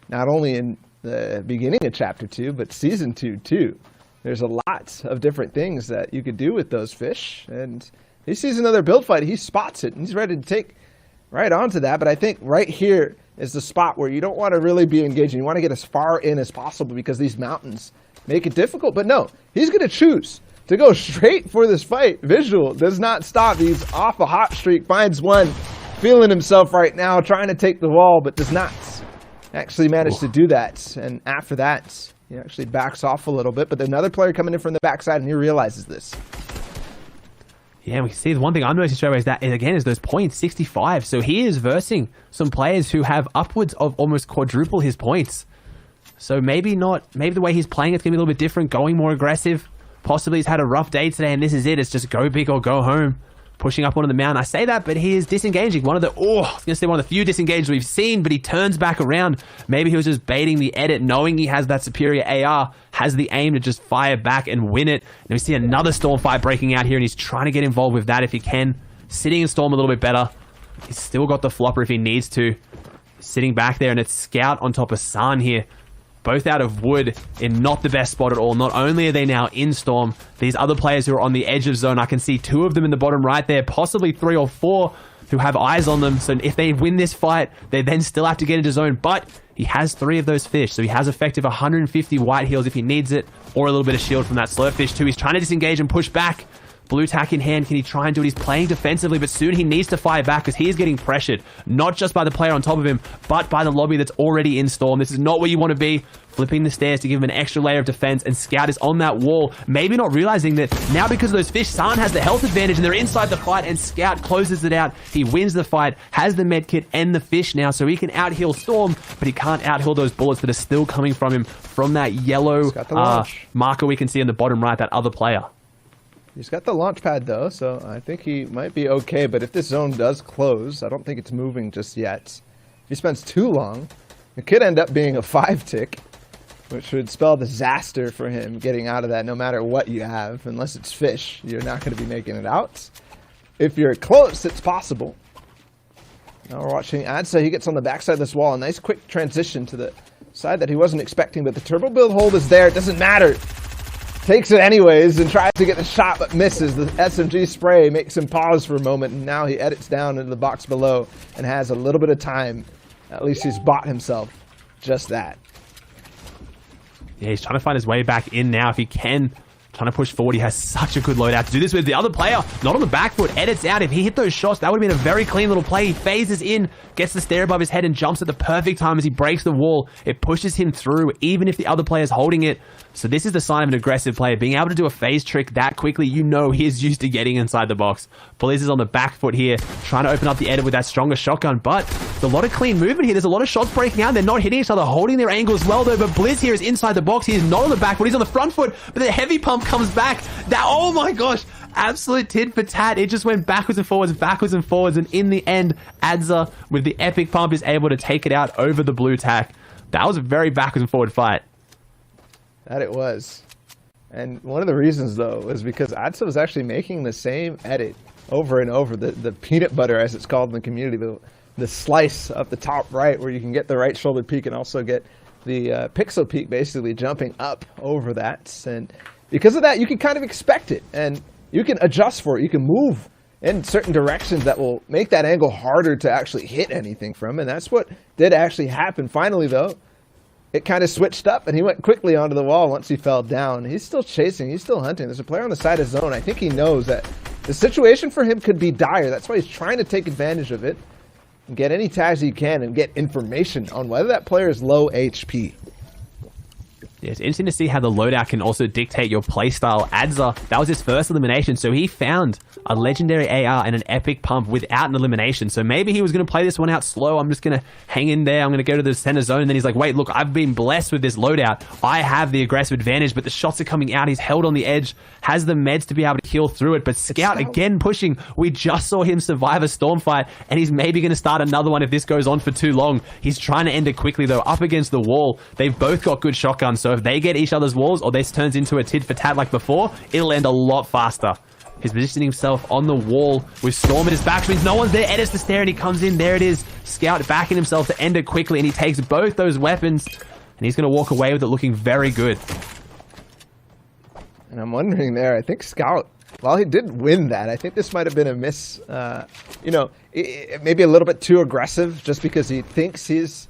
not only in the beginning of Chapter 2, but Season 2 too. There's a lot of different things that you could do with those Fish, and he sees another build fight, he spots it, and he's ready to take right onto that. But I think right here is the spot where you don't want to really be engaging. You want to get as far in as possible because these mountains make it difficult. But no, he's going to choose to go straight for this fight. Visual does not stop. He's off a hot streak, finds one, feeling himself right now, trying to take the wall, but does not actually manage to do that. And after that, he actually backs off a little bit. But another player coming in from the backside, and he realizes this. Yeah, we can see the one thing I'm noticing straight away is that, again, is those points, 65. So he is versing some players who have upwards of almost quadruple his points. So maybe the way he's playing, it's going to be a little bit different, going more aggressive. Possibly he's had a rough day today, and this is it. It's just go big or go home. Pushing up onto the mountain. I say that, but he is disengaging. I was going to say one of the few disengages we've seen, but he turns back around. Maybe he was just baiting the edit, knowing he has that superior AR, has the aim to just fire back and win it. And we see another Storm fight breaking out here, and he's trying to get involved with that if he can. Sitting in Storm a little bit better. He's still got the flopper if he needs to. Sitting back there, and it's Scout on top of San here. Both out of wood in not the best spot at all. Not only are they now in Storm, these other players who are on the edge of zone, I can see 2 of them in the bottom right there, possibly 3 or 4 who have eyes on them. So if they win this fight, they then still have to get into zone. But he has 3 of those fish, so he has effective 150 white heals if he needs it, or a little bit of shield from that slow fish too. He's trying to disengage and push back. Blue tack in hand, can he try and do it? He's playing defensively, but soon he needs to fire back because he is getting pressured, not just by the player on top of him, but by the lobby that's already in Storm. This is not where you want to be. Flipping the stairs to give him an extra layer of defense, and Scout is on that wall, maybe not realizing that now because of those fish, San has the health advantage, and they're inside the fight, and Scout closes it out. He wins the fight, has the medkit and the fish now, so he can out-heal Storm, but he can't out-heal those bullets that are still coming from him from that yellow marker we can see on the bottom right, that other player. He's got the launch pad though, so I think he might be okay. But if this zone does close, I don't think it's moving just yet. If he spends too long, it could end up being a 5-tick, which would spell disaster for him getting out of that no matter what you have. Unless it's fish, you're not going to be making it out. If you're close, it's possible. Now we're watching Adsa. He gets on the backside of this wall. A nice quick transition to the side that he wasn't expecting, but the turbo build hold is there. It doesn't matter. Takes it anyways and tries to get the shot, but misses. The SMG spray makes him pause for a moment, and now he edits down into the box below and has a little bit of time. At least he's bought himself just that. Yeah, he's trying to find his way back in now if he can. Trying to push forward. He has such a good loadout to do this with. The other player, not on the back foot, edits out. If he hit those shots, that would have been a very clean little play. He phases in, gets the stare above his head, and jumps at the perfect time as he breaks the wall. It pushes him through, even if the other player's holding it. So this is the sign of an aggressive player. Being able to do a phase trick that quickly, you know he is used to getting inside the box. Blizz is on the back foot here, trying to open up the edit with that stronger shotgun, but there's a lot of clean movement here. There's a lot of shots breaking out. They're not hitting each other, holding their angle as well, though. But Blizz here is inside the box. He is not on the back foot. He's on the front foot, but the heavy pump comes back. That, oh my gosh, absolute tit for tat. It just went backwards and forwards, and in the end, Adza with the epic pump is able to take it out over the blue tack. That was a very backwards and forward fight. That it was. And one of the reasons, though, was because Adsa was actually making the same edit over and over. The peanut butter, as it's called in the community, the slice up the top right where you can get the right shoulder peak and also get the pixel peak basically jumping up over that. And because of that, you can kind of expect it, and you can adjust for it. You can move in certain directions that will make that angle harder to actually hit anything from, and that's what did actually happen. Finally, though, it kind of switched up, and he went quickly onto the wall once he fell down. He's still chasing. He's still hunting. There's a player on the side of zone. I think he knows that the situation for him could be dire. That's why he's trying to take advantage of it and get any tags he can and get information on whether that player is low HP. Yeah, it's interesting to see how the loadout can also dictate your playstyle. Adza, that was his first elimination, so he found a legendary AR and an epic pump without an elimination. So maybe he was going to play this one out slow. I'm just going to hang in there. I'm going to go to the center zone. And then he's like, wait, look, I've been blessed with this loadout. I have the aggressive advantage, but the shots are coming out. He's held on the edge, has the meds to be able to heal through it. But Scout again pushing. We just saw him survive a storm fight, and he's maybe going to start another one if this goes on for too long. He's trying to end it quickly, though, up against the wall. They've both got good shotguns, so if they get each other's walls or this turns into a tit for tat like before, it'll end a lot faster. He's positioning himself on the wall with Storm at his back, which means no one's there. Edits the stair and he comes in. There it is. Scout backing himself to end it quickly, and he takes both those weapons, and he's going to walk away with it looking very good. And I'm wondering there, I think Scout, while he did win that, I think this might have been a miss, maybe a little bit too aggressive just because he thinks he's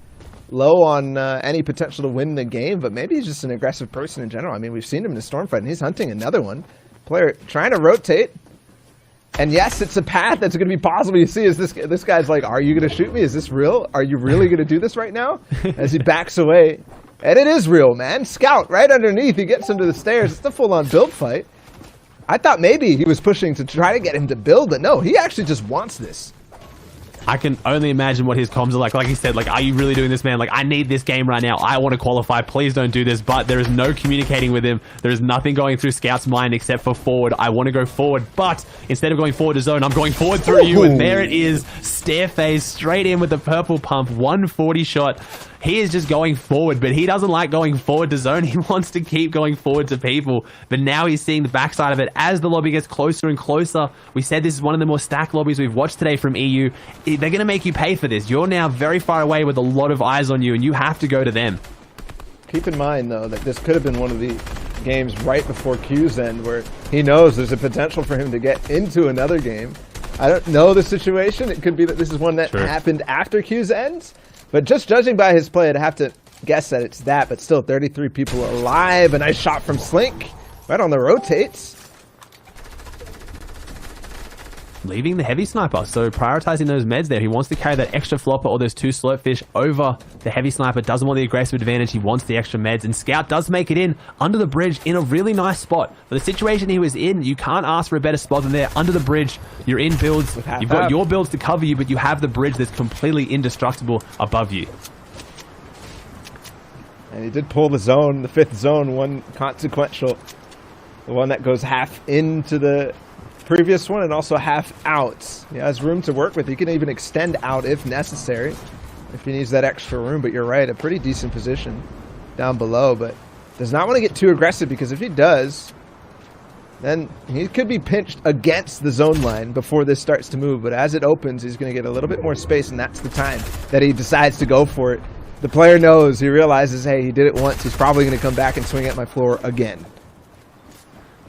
low on any potential to win the game, but maybe he's just an aggressive person in general. I mean, we've seen him in a storm fight, and he's hunting another one. Player trying to rotate, and yes, it's a path that's going to be possible. You see, is this guy's like, are you going to shoot me? Is this real? Are you really going to do this right now? As he backs away, and it is real, man. Scout right underneath. He gets him to the stairs. It's a full-on build fight. I thought maybe he was pushing to try to get him to build, but no, he actually just wants this. I can only imagine what his comms are like. Like he said, like, are you really doing this, man? Like, I need this game right now. I want to qualify. Please don't do this. But there is no communicating with him. There is nothing going through Scout's mind except for forward. I want to go forward. But instead of going forward to zone, I'm going forward through you. And there it is. Stair phase straight in with the purple pump. 140 shot. He is just going forward, but he doesn't like going forward to zone. He wants to keep going forward to people. But now he's seeing the backside of it as the lobby gets closer and closer. We said this is one of the more stacked lobbies we've watched today from EU. They're going to make you pay for this. You're now very far away with a lot of eyes on you, and you have to go to them. Keep in mind, though, that this could have been one of the games right before Q's end where he knows there's a potential for him to get into another game. I don't know the situation. It could be that this is one that happened after Q's end. But just judging by his play, I'd have to guess that it's that. But still, 33 people alive. A nice shot from Slink. Right on the rotates. Leaving the heavy sniper, so prioritizing those meds there. He wants to carry that extra flopper or those two slurpfish over the heavy sniper. Doesn't want the aggressive advantage. He wants the extra meds, and Scout does make it in under the bridge in a really nice spot. For the situation he was in, you can't ask for a better spot than there. Under the bridge, you're in builds. You've got your builds to cover you, but you have the bridge that's completely indestructible above you. And he did pull the zone, the fifth zone, one consequential. The one that goes half into the previous one and also half out. He has room to work with. He can even extend out if necessary, if he needs that extra room. But you're right, a pretty decent position down below, but does not want to get too aggressive, because if he does, then he could be pinched against the zone line before this starts to move. But as it opens, he's going to get a little bit more space, and that's the time that he decides to go for it. The player knows, he realizes, hey, he did it once. He's probably going to come back and swing at my floor again.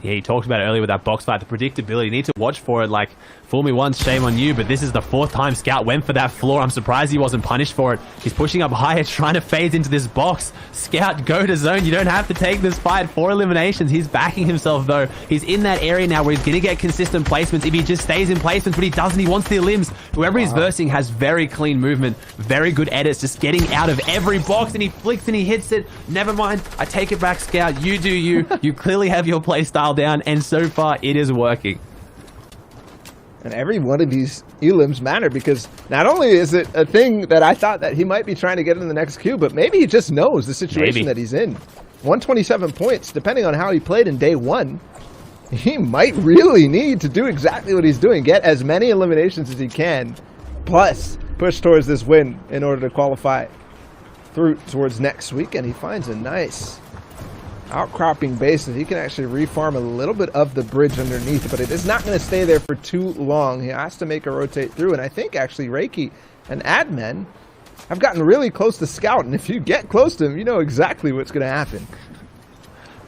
Yeah, he talked about it earlier with that box fight, the predictability. You need to watch for it. Like, fool me once, shame on you, but this is the fourth time Scout went for that floor. I'm surprised he wasn't punished for it. He's pushing up higher, trying to phase into this box. Scout, go to zone. You don't have to take this fight. 4 eliminations. He's backing himself, though. He's in that area now where he's going to get consistent placements if he just stays in placements, but he doesn't. He wants the elims. Whoever he's versing has very clean movement, very good edits, just getting out of every box, and he flicks and he hits it. Never mind. I take it back, Scout. You do you. You clearly have your play style down, and so far it is working. And every one of these elims matter, because not only is it a thing that I thought that he might be trying to get in the next queue, but maybe he just knows the situation that he's in. 127 points, depending on how he played in day one, he might really need to do exactly what he's doing. Get as many eliminations as he can, plus push towards this win in order to qualify through towards next week. And he finds a nice outcropping base that he can actually refarm a little bit of the bridge underneath, but it is not going to stay there for too long. He has to make a rotate through, and I think actually Reiki and Admin have gotten really close to Scout, and if you get close to him, you know exactly what's going to happen.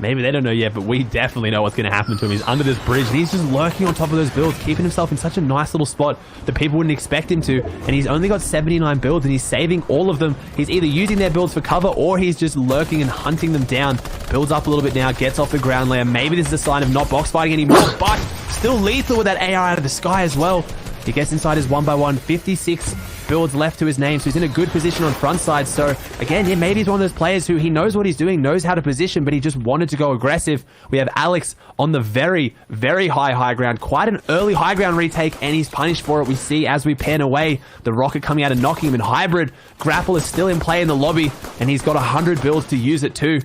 Maybe they don't know yet, but we definitely know what's going to happen to him. He's under this bridge, and he's just lurking on top of those builds, keeping himself in such a nice little spot that people wouldn't expect him to. And he's only got 79 builds, and he's saving all of them. He's either using their builds for cover, or he's just lurking and hunting them down. Builds up a little bit now, gets off the ground layer. Maybe this is a sign of not box fighting anymore, but still lethal with that AR out of the sky as well. He gets inside his 1x1, 56 builds left to his name, so he's in a good position on front side. So again, yeah, maybe he's one of those players who he knows what he's doing, knows how to position, but he just wanted to go aggressive. We have Alex on the very, very high ground. Quite an early high ground retake, and he's punished for it. We see as we pan away, the rocket coming out and knocking him in hybrid. Grapple is still in play in the lobby, and he's got 100 builds to use it too.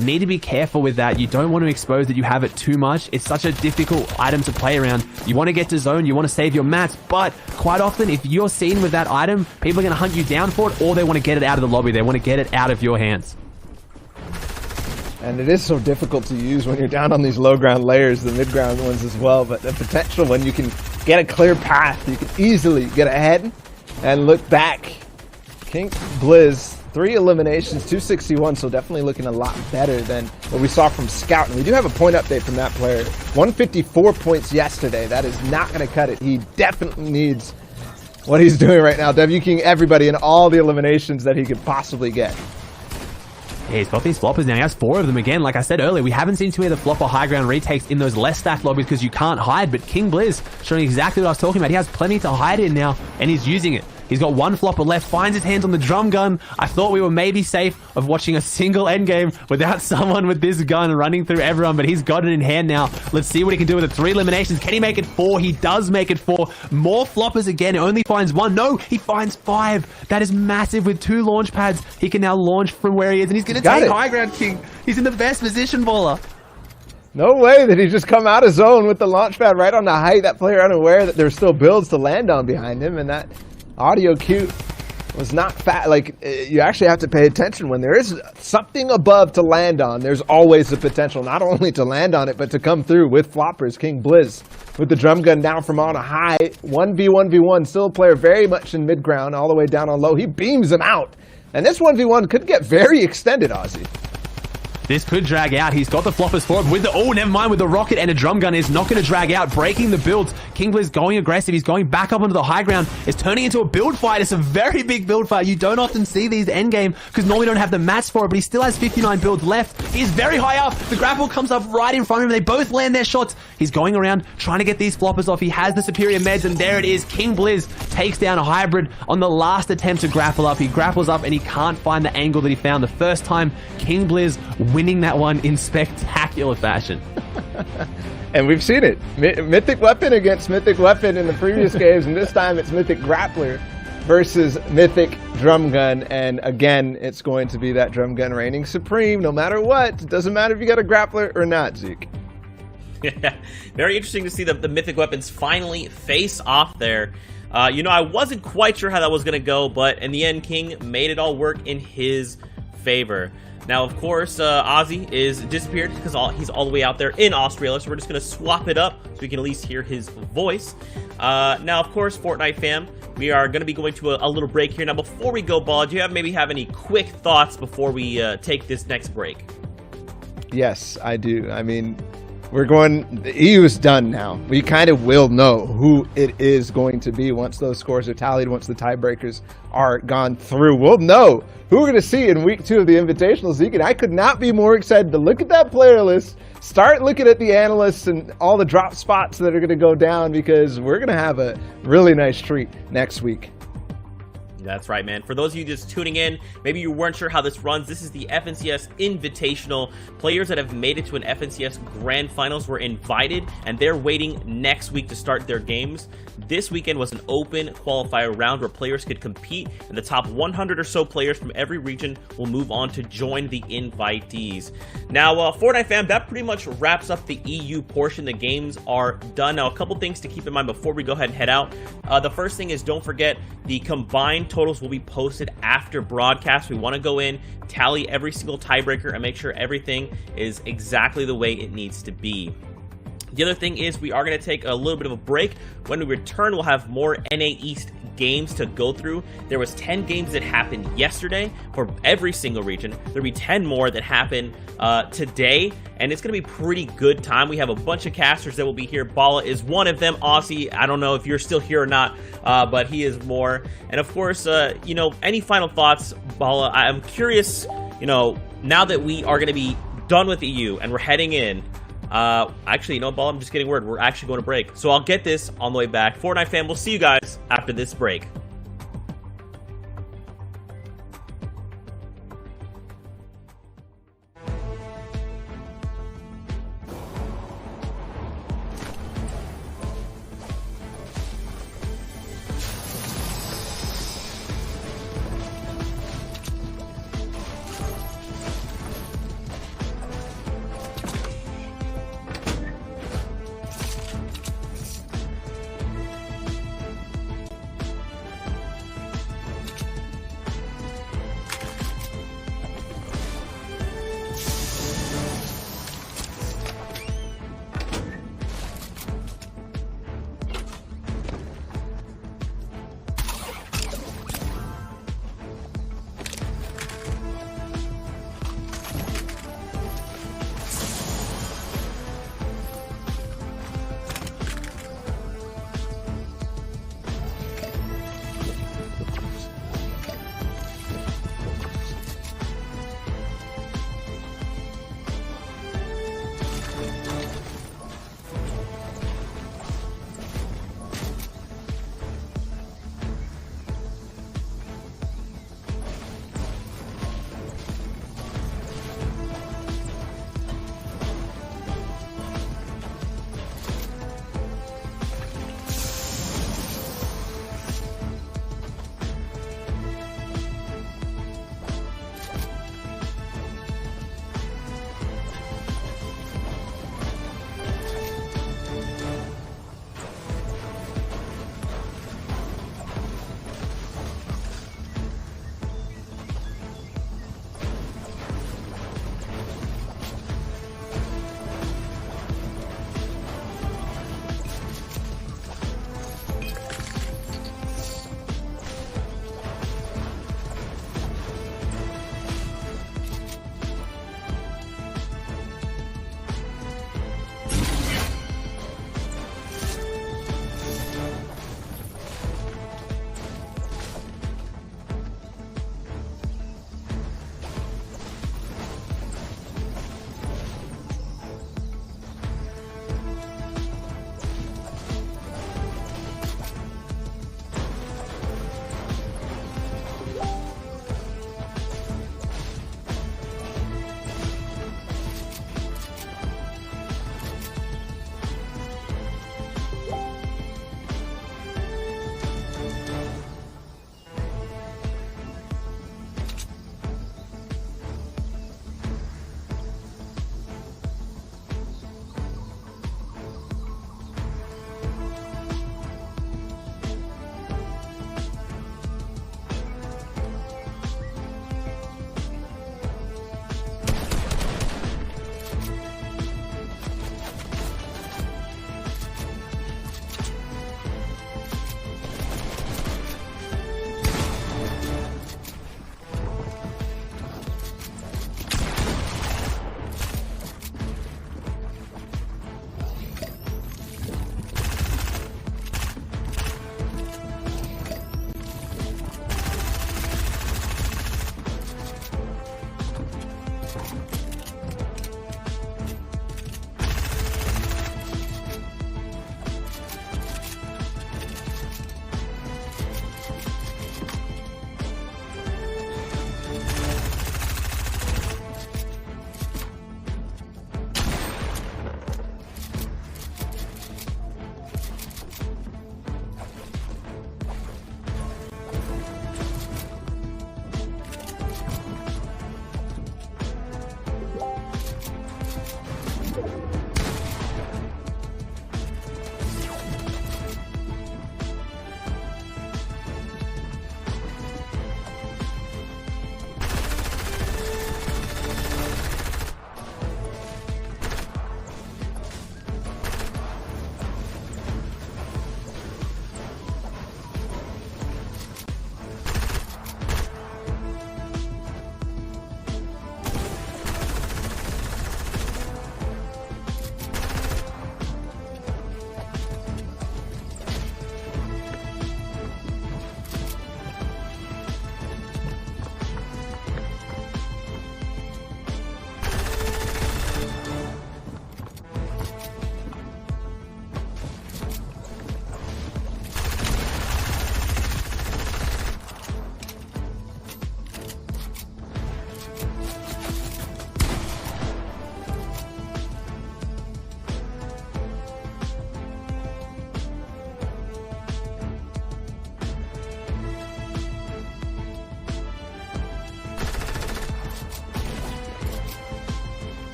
Need to be careful with that. You don't want to expose that you have it too much. It's such a difficult item to play around. You want to get to zone, you want to save your mats, but quite often if you're seen with that item, people are going to hunt you down for it, or they want to get it out of the lobby. They want to get it out of your hands. And it is so difficult to use when you're down on these low ground layers, the mid ground ones as well, but the potential when you can get a clear path, you can easily get ahead and look back. King Blizz, 3 eliminations, 261, so definitely looking a lot better than what we saw from Scout. And we do have a point update from that player. 154 points yesterday. That is not going to cut it. He definitely needs what he's doing right now, W-King everybody in all the eliminations that he could possibly get. Yeah, he's got these floppers now. He has 4 of them again. Like I said earlier, we haven't seen too many of the flopper high ground retakes in those less stacked lobbies because you can't hide, but King Blizz showing exactly what I was talking about. He has plenty to hide in now, and he's using it. He's got 1 flopper left, finds his hands on the drum gun. I thought we were maybe safe of watching a single endgame without someone with this gun running through everyone, but he's got it in hand now. Let's see what he can do with the 3 eliminations. Can he make it 4? He does make it 4. More floppers again. He only finds 1. No, he finds 5. That is massive with 2 launch pads. He can now launch from where he is, and he's going to take high ground, King. He's in the best position, Baller. No way did he just come out of zone with the launch pad right on the height. That player unaware that there's still builds to land on behind him, and that audio cue was not fat. Like, you actually have to pay attention when there is something above to land on. There's always the potential not only to land on it, but to come through with floppers. King Blizz with the drum gun down from on a high. 1v1v1, still a player very much in mid ground, all the way down on low. He beams him out. And this 1v1 could get very extended, Ozzy. This could drag out. He's got the floppers forward with the... Oh, never mind. With the rocket and a drum gun is not going to drag out. Breaking the builds. King Blizz going aggressive. He's going back up onto the high ground. It's turning into a build fight. It's a very big build fight. You don't often see these endgame because normally don't have the mats for it, but he still has 59 builds left. He's very high up. The grapple comes up right in front of him. They both land their shots. He's going around trying to get these floppers off. He has the superior meds, and there it is. King Blizz takes down a hybrid on the last attempt to grapple up. He grapples up and he can't find the angle that he found the first time. King Blizz winning that one in spectacular fashion. And we've seen it. Mythic Weapon against Mythic Weapon in the previous games, and this time it's Mythic Grappler versus Mythic Drum Gun. And again, it's going to be that Drum Gun reigning supreme no matter what. It doesn't matter if you got a Grappler or not, Zeke. Yeah, very interesting to see the Mythic Weapons finally face off there. You know, I wasn't quite sure how that was going to go, but in the end, King made it all work in his favor. Now, of course, Ozzy is disappeared because he's all the way out there in Australia, so we're just going to swap it up so we can at least hear his voice. Now, of course, Fortnite fam, we are going to be going to a little break here. Now, before we go, Ball, do you maybe have any quick thoughts before we take this next break? Yes, I do. I mean, the EU is done now. We kind of will know who it is going to be once those scores are tallied, once the tiebreakers are gone through. We'll know who we're going to see in week 2 of the Invitational, Zeke, and I could not be more excited to look at that player list, start looking at the analysts and all the drop spots that are going to go down, because we're going to have a really nice treat next week. That's right, man. For those of you just tuning in, maybe you weren't sure how this runs, this is the FNCS Invitational. Players that have made it to an FNCS Grand Finals were invited, and they're waiting next week to start their games. This weekend was an open qualifier round where players could compete, and the top 100 or so players from every region will move on to join the invitees. Now, Fortnite fam, that pretty much wraps up the EU portion. The games are done. Now, a couple things to keep in mind before we go ahead and head out. The first thing is, don't forget, the combined totals will be posted after broadcast. We want to go in, tally every single tiebreaker, and make sure everything is exactly the way it needs to be. The other thing is, we are going to take a little bit of a break. When we return, we'll have more NA East games to go through. There was 10 games that happened yesterday for every single region. There'll be 10 more that happen today, and it's going to be pretty good time. We have a bunch of casters that will be here. Bala is one of them. Aussie, I don't know if you're still here or not, but he is more. And of course, you know, any final thoughts, Bala? I'm curious, you know, now that we are going to be done with EU and we're heading in, actually, you know, Ball, I'm just getting word. We're actually going to break. So I'll get this on the way back. Fortnite fam, we'll see you guys after this break.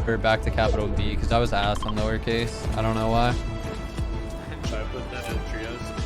or back to capital B because I was asked on lowercase. I don't know why. Should I put that in trios?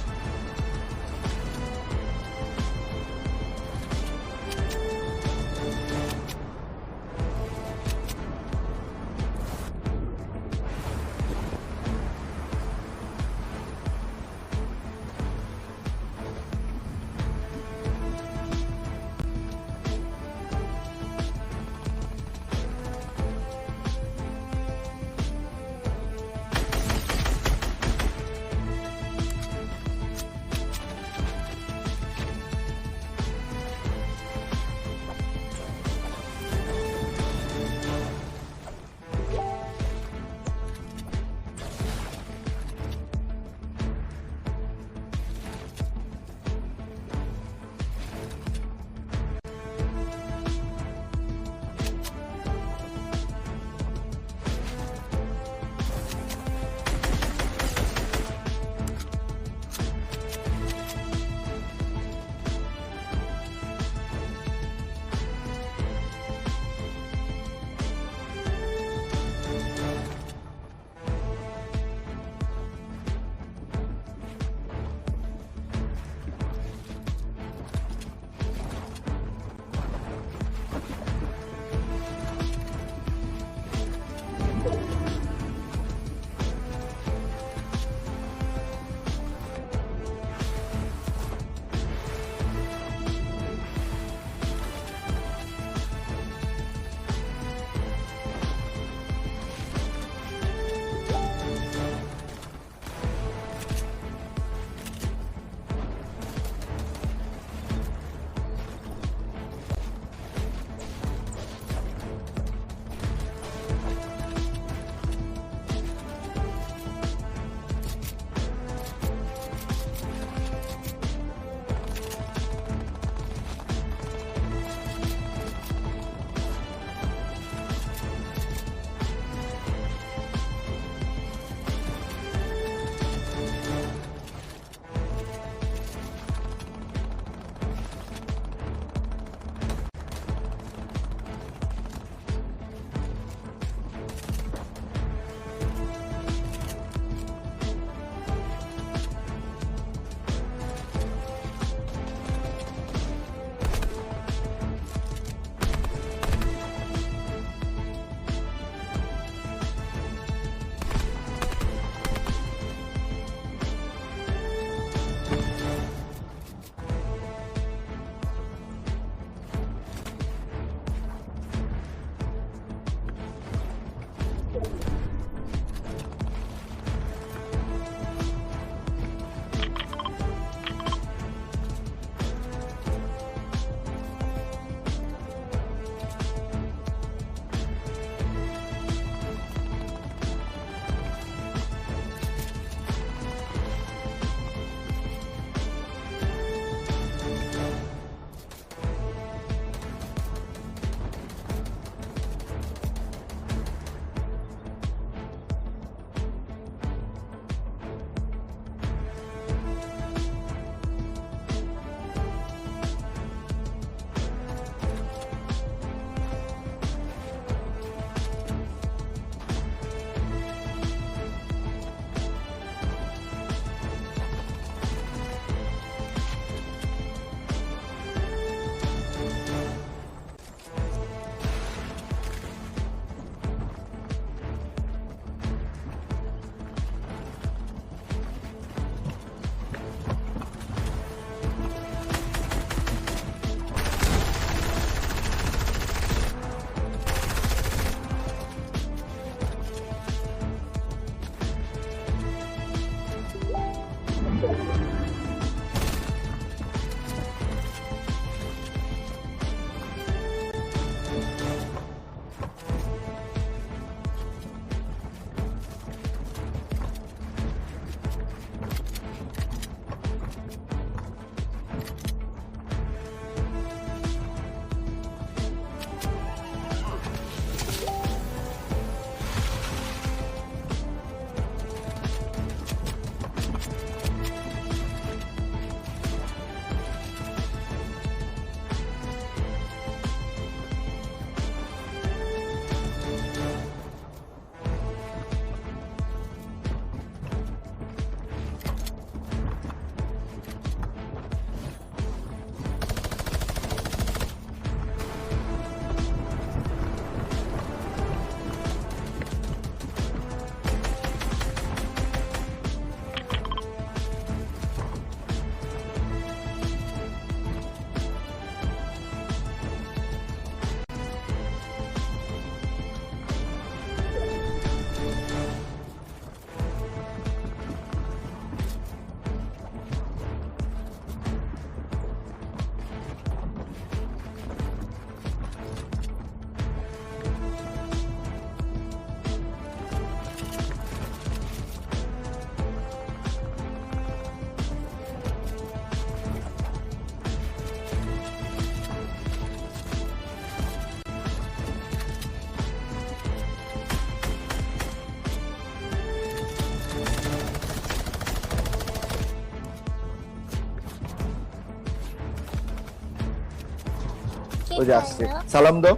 ওই যে আসছে, সালাম দাও।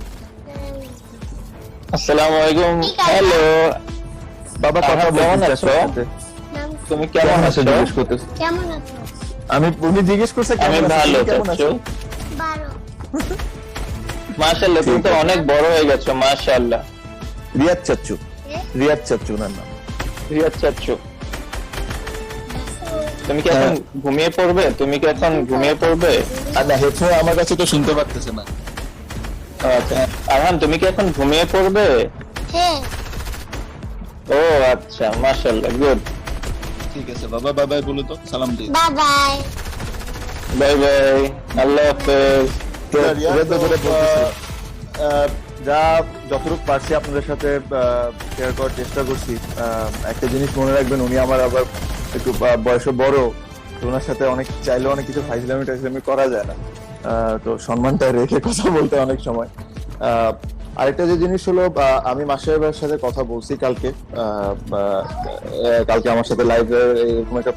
আসসালামু আলাইকুম। Hello বাবা কথা কেমন বলতে আছো? তুমি কেমন আছো? জিজ্ঞেস করতেছে। কেমন আছো? উনি জিজ্ঞেস করছে আমি কেমন আছো, ভালো। তুমি কেমন আছো? ভালো। মাশাআল্লাহ, তুমি তো অনেক বড় হয়ে গেছো। মাশাআল্লাহ। রিয়াদ চাচ্চু, রিয়াদ চাচ্চু ওনার নাম। রিয়াদ চাচ্চু, তুমি কি এখন ঘুমিয়ে পড়বে? তুমি কি এখন ঘুমিয়ে পড়বে? আর না, হেডফোন আমার কাছে তো শুনতে পারতেছে না। আচ্ছা আরহান, তুমি কি এখন ঘুমিয়ে পড়বে? হ্যাঁ। ও আচ্ছা, মাশাআল্লাহ, গুড। ঠিক আছে বাবা, বাই বাই বলো তো, সালাম দিই। Bye bye. বাই বাই, আল্লাহ হাফেজ। যা যতটুকু পারছি আপনাদের সাথে শেয়ার করার চেষ্টা করছি। একটা জিনিস মনে রাখবেন, উনি আমার আবার একটু বয়সে বড়, তো ওনার সাথে অনেক চাইলে অনেক কিছু ফাইজলামি করা যায় না, তো সম্মানটা রেখে কথা বলতে অনেক সময়। আরেকটা যে জিনিস হলো, আমি মাস্টারের সাথে কথা বলছি কালকে আমার সাথে লাইভে এরকম একটা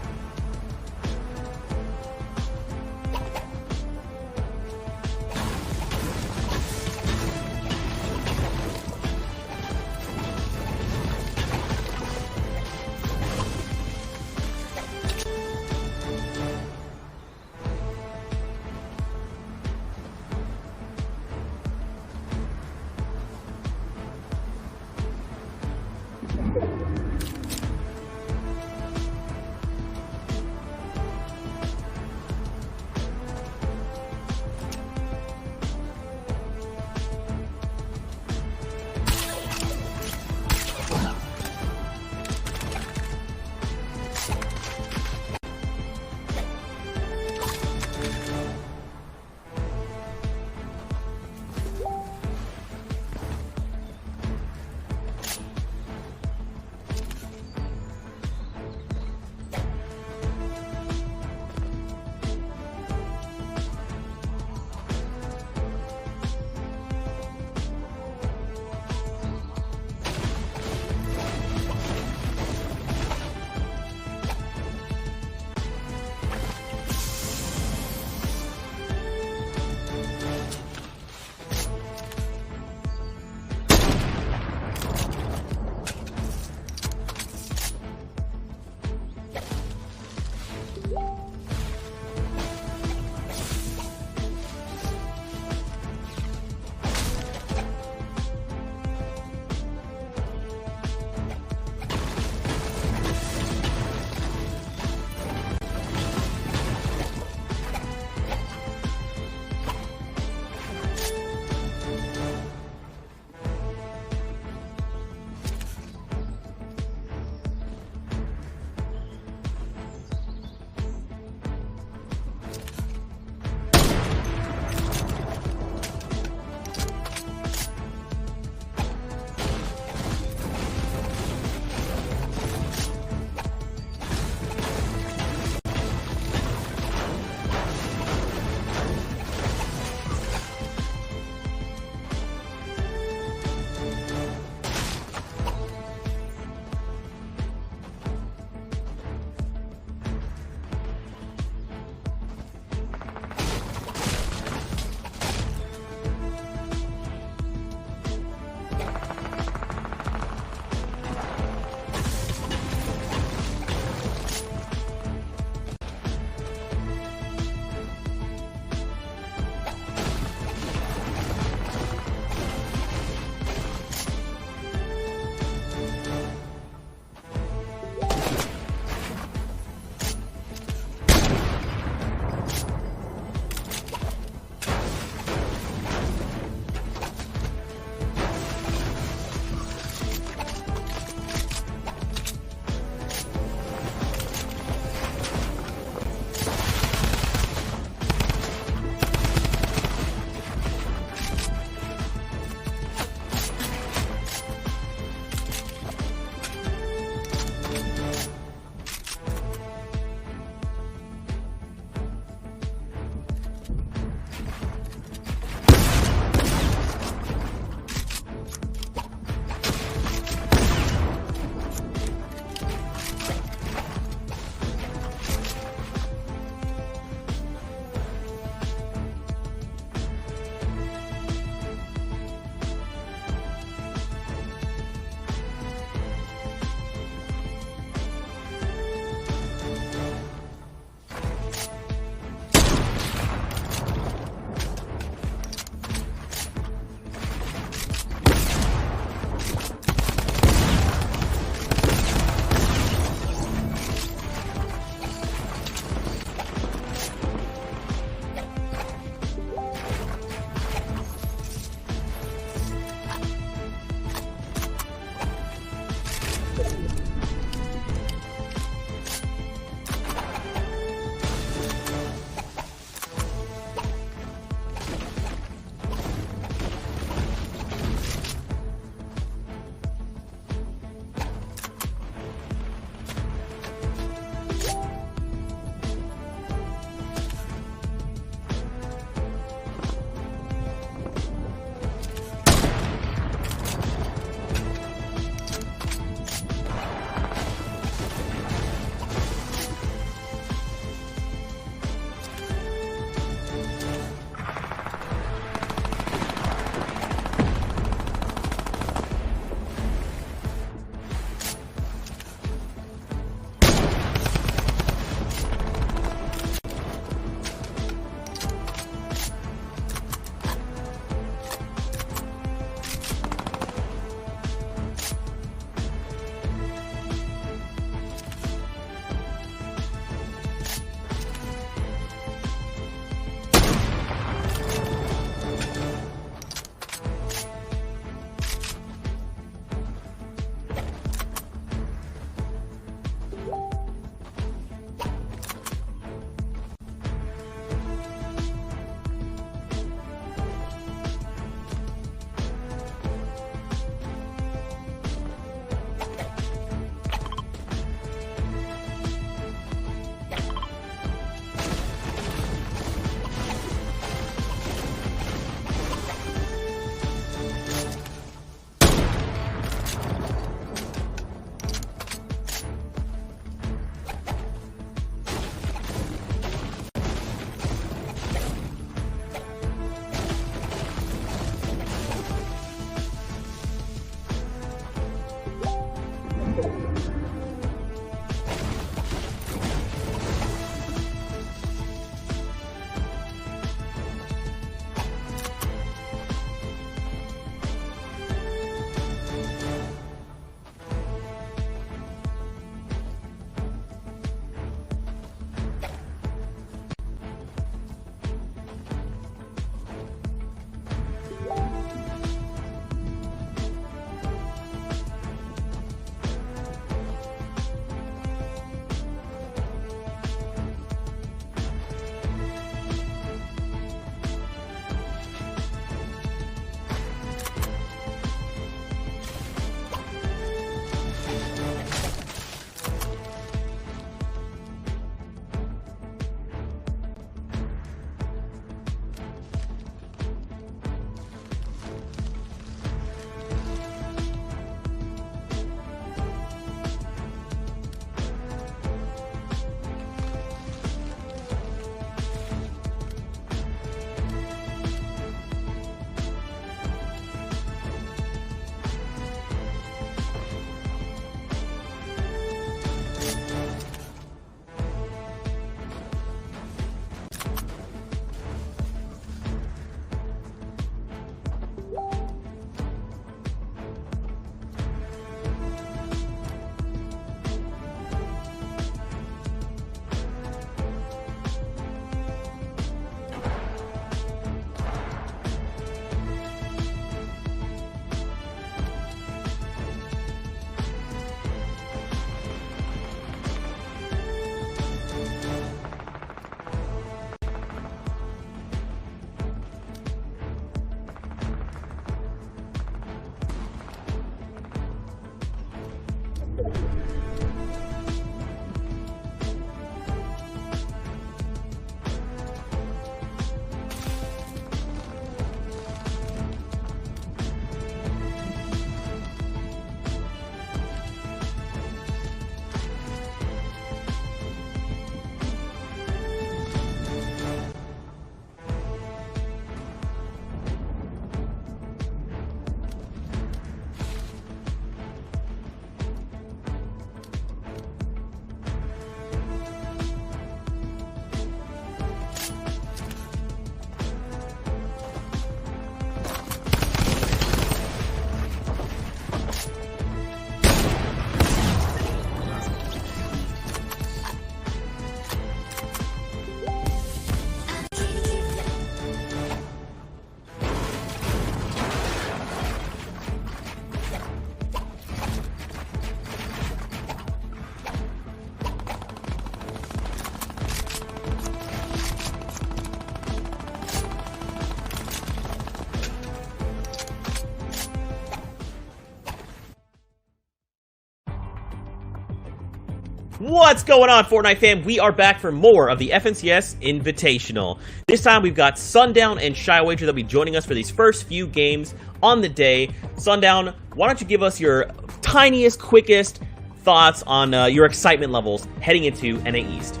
What's going on, Fortnite fam? We are back for more of the FNCS Invitational. This time we've got Sundown and ShyWager that'll be joining us for these first few games on the day. Sundown, why don't you give us your tiniest, quickest thoughts on your excitement levels heading into NA East?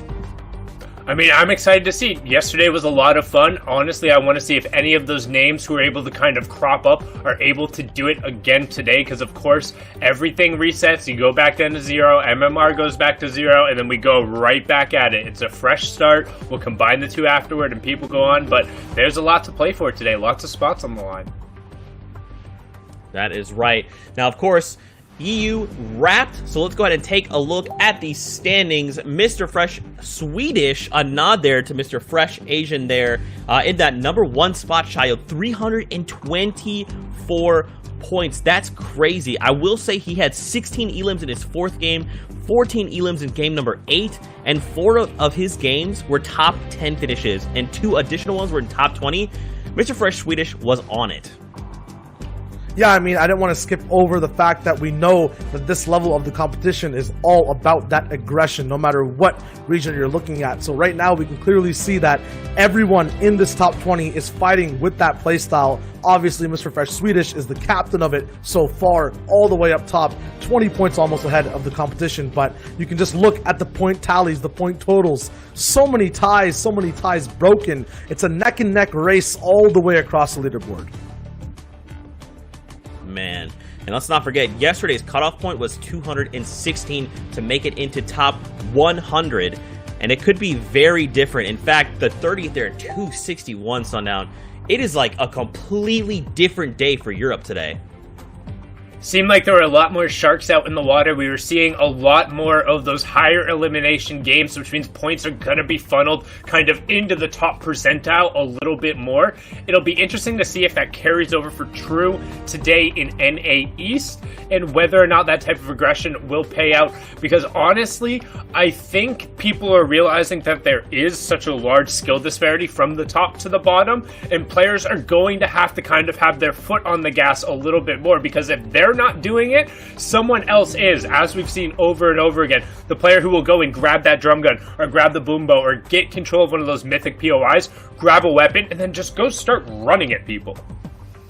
I mean, I'm excited to see. Yesterday was a lot of fun. Honestly, I want to see if any of those names who are able to kind of crop up are able to do it again today, because of course, everything resets. You go back down to 0, MMR goes back to 0, and then we go right back at it. It's a fresh start. We'll combine the two afterward and people go on, but there's a lot to play for today. Lots of spots on the line. That is right. Now, of course, EU wrapped, so let's go ahead and take a look at the standings. Mr. Fresh Swedish, a nod there to Mr. Fresh Asian there in that number 1 spot, Shio, 324 points. That's crazy. I will say he had 16 elims in his 4th game, 14 elims in game number 8, and 4 of his games were top 10 finishes, and 2 additional ones were in top 20. Mr. Fresh Swedish was on it. Yeah, I mean, I didn't want to skip over the fact that we know that this level of the competition is all about that aggression, no matter what region you're looking at. So right now, we can clearly see that everyone in this top 20 is fighting with that playstyle. Obviously, Mr. Fresh Swedish is the captain of it so far, all the way up top, 20 points almost ahead of the competition. But you can just look at the point tallies, the point totals. So many ties broken. It's a neck-and-neck race all the way across the leaderboard. Man, and let's not forget, yesterday's cutoff point was 216 to make it into top 100, and it could be very different. In fact, the 30th there at 261 Sundown, it is like a completely different day for Europe today. Seemed like there were a lot more sharks out in the water. We were seeing a lot more of those higher elimination games, which means points are going to be funneled kind of into the top percentile a little bit more. It'll be interesting to see if that carries over for True today in NA East, and whether or not that type of aggression will pay out. Because honestly, I think people are realizing that there is such a large skill disparity from the top to the bottom, and players are going to have have their foot on the gas a little bit more, because if they're not doing it, someone else is, as we've seen over and over again. The player who will go and grab that drum gun or grab the boom bow or get control of one of those mythic POIs, grab a weapon, and then just go start running at people.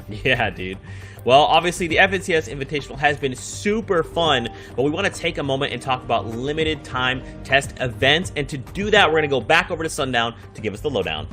Yeah, dude. Well, obviously, the FNCS Invitational has been super fun, but we want to take a moment and talk about limited time test events. And to do that, we're going to go back over to Sundown to give us the lowdown.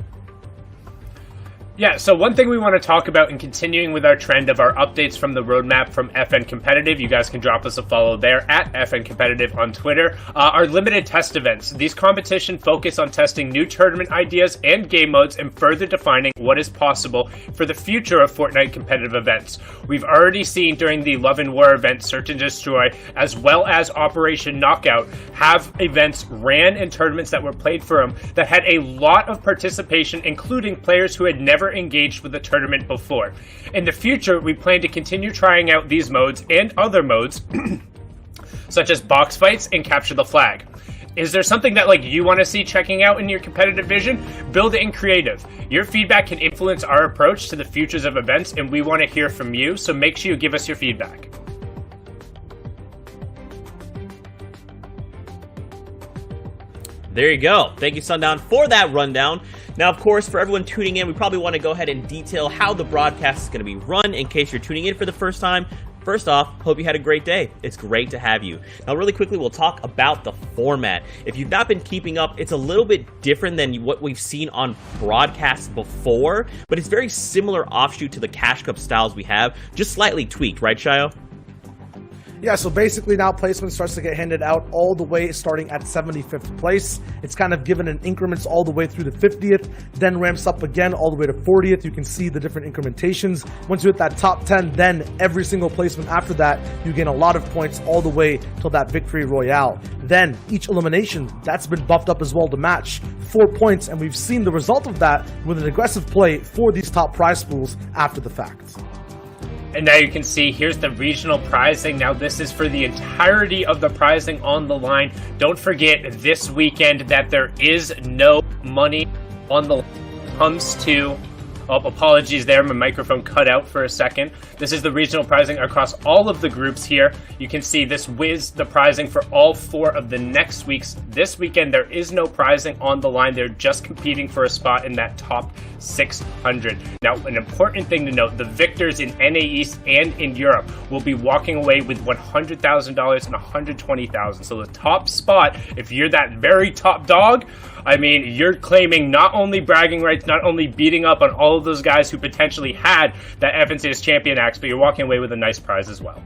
Yeah, so one thing we want to talk about, in continuing with our trend of our updates from the roadmap from FN Competitive, you guys can drop us a follow there at FN Competitive on Twitter, are limited test events. These competition focus on testing new tournament ideas and game modes and further defining what is possible for the future of Fortnite competitive events. We've already seen during the Love and War event, Search and Destroy, as well as Operation Knockout, have events ran in tournaments that were played for them that had a lot of participation, including players who had never engaged with the tournament before. In the future, we plan to continue trying out these modes and other modes, such as box fights and capture the flag. Is there something that you want to see checking out in your competitive vision? Build it in creative. Your feedback can influence our approach to the futures of events, and we want to hear from you, so make sure you give us your feedback. There you go. Thank you, Sundown, for that rundown. Now, of course, for everyone tuning in, we probably want to go ahead and detail how the broadcast is going to be run in case you're tuning in for the first time. First off, hope you had a great day. It's great to have you. Now, really quickly, we'll talk about the format. If you've not been keeping up, it's a little bit different than what we've seen on broadcasts before, but it's very similar offshoot to the Cash Cup styles we have, just slightly tweaked, right, Shio? Yeah, so basically now placement starts to get handed out all the way starting at 75th place. It's kind of given in increments all the way through the 50th, then ramps up again all the way to 40th. You can see the different incrementations. Once you hit that top 10, then every single placement after that, you gain a lot of points all the way till that victory royale. Then each elimination, that's been buffed up as well to match 4 points, and we've seen the result of that with an aggressive play for these top prize pools after the fact. And now you can see, here's the regional prizing. Now this is for the entirety of the prizing on the line. Don't forget this weekend that there is no money on the line when it comes to Oh, apologies there, my microphone cut out for a second. This is the regional pricing across all of the groups here. You can see this is the pricing for all 4 of the next weeks. This weekend, there is no pricing on the line. They're just competing for a spot in that top 600. Now, an important thing to note, the victors in NA East and in Europe will be walking away with $100,000 and $120,000. So the top spot, if you're that very top dog, I mean, you're claiming not only bragging rights, not only beating up on all of those guys who potentially had that FNCS champion axe, but you're walking away with a nice prize as well.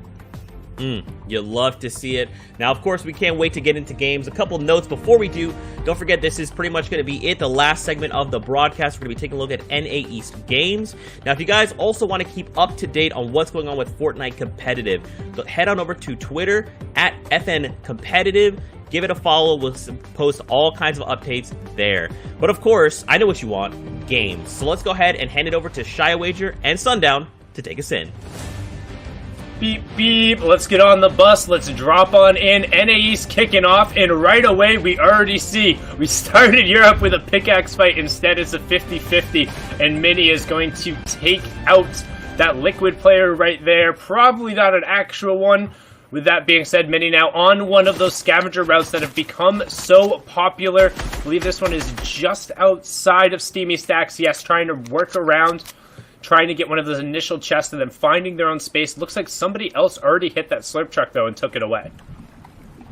You love to see it. Now, of course, we can't wait to get into games. A couple notes before we do. Don't forget, this is pretty much going to be it, the last segment of the broadcast. We're going to be taking a look at NA East games. Now, if you guys also want to keep up to date on what's going on with Fortnite Competitive, head on over to Twitter at FN Competitive. Give it a follow. We'll post all kinds of updates there. But of course, I know what you want, games. So let's go ahead and hand it over to Shia Wager and Sundown to take us in. Beep, beep. Let's get on the bus. Let's drop on in. NA East kicking off, and right away we already see we started Europe with a pickaxe fight. Instead, it's a 50-50, and Mini is going to take out that Liquid player right there. Probably not an actual one. With that being said, Mini now on one of those scavenger routes that have become so popular. I believe this one is just outside of Steamy Stacks. Yes, trying to work around, trying to get one of those initial chests and then finding their own space. Looks like somebody else already hit that slurp truck, though, and took it away.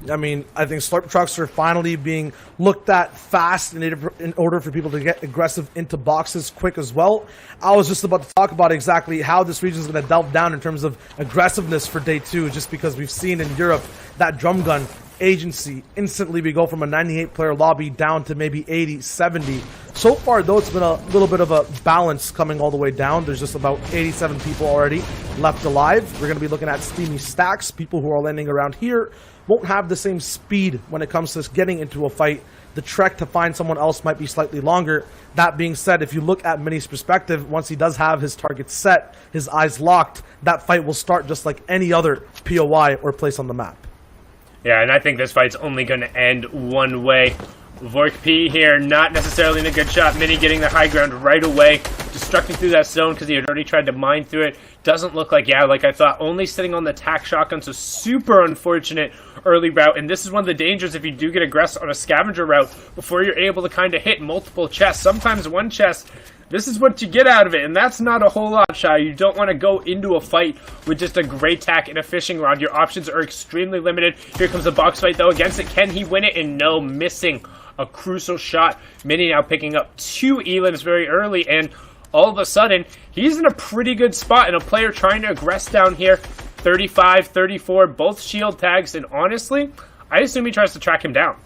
I mean, I think slurp trucks are finally being looked at fast in order for people to get aggressive into boxes quick as well. I was just about to talk about exactly how this region is going to delve down in terms of aggressiveness for day 2, just because we've seen in Europe that drum gun agency instantly we go from a 98 player lobby down to maybe 80, 70. So far, though, it's been a little bit of a balance coming all the way down. There's just about 87 people already left alive. We're going to be looking at Steamy Stacks. People who are landing around here won't have the same speed when it comes to getting into a fight. The trek to find someone else might be slightly longer. That being said, if you look at Mini's perspective, once he does have his target set, his eyes locked, that fight will start just like any other POI or place on the map. Yeah, and I think this fight's only going to end one way. Vork P here, not necessarily in a good shot. Mini getting the high ground right away, destructing through that zone because he had already tried to mine through it. Doesn't look like, yeah, like I thought, only sitting on the tac shotgun, so super unfortunate early route. And this is one of the dangers if you do get aggressive on a scavenger route before you're able to kind of hit multiple chests. Sometimes one chest, this is what you get out of it, and that's not a whole lot, Shy. You don't want to go into a fight with just a great tack and a fishing rod. Your options are extremely limited. Here comes a box fight, though, against it. Can he win it? And no, missing a crucial shot. Mini now picking up 2 elims very early, and all of a sudden, he's in a pretty good spot, and a player trying to aggress down here. 35, 34, both shield tags, and honestly, I assume he tries to track him down.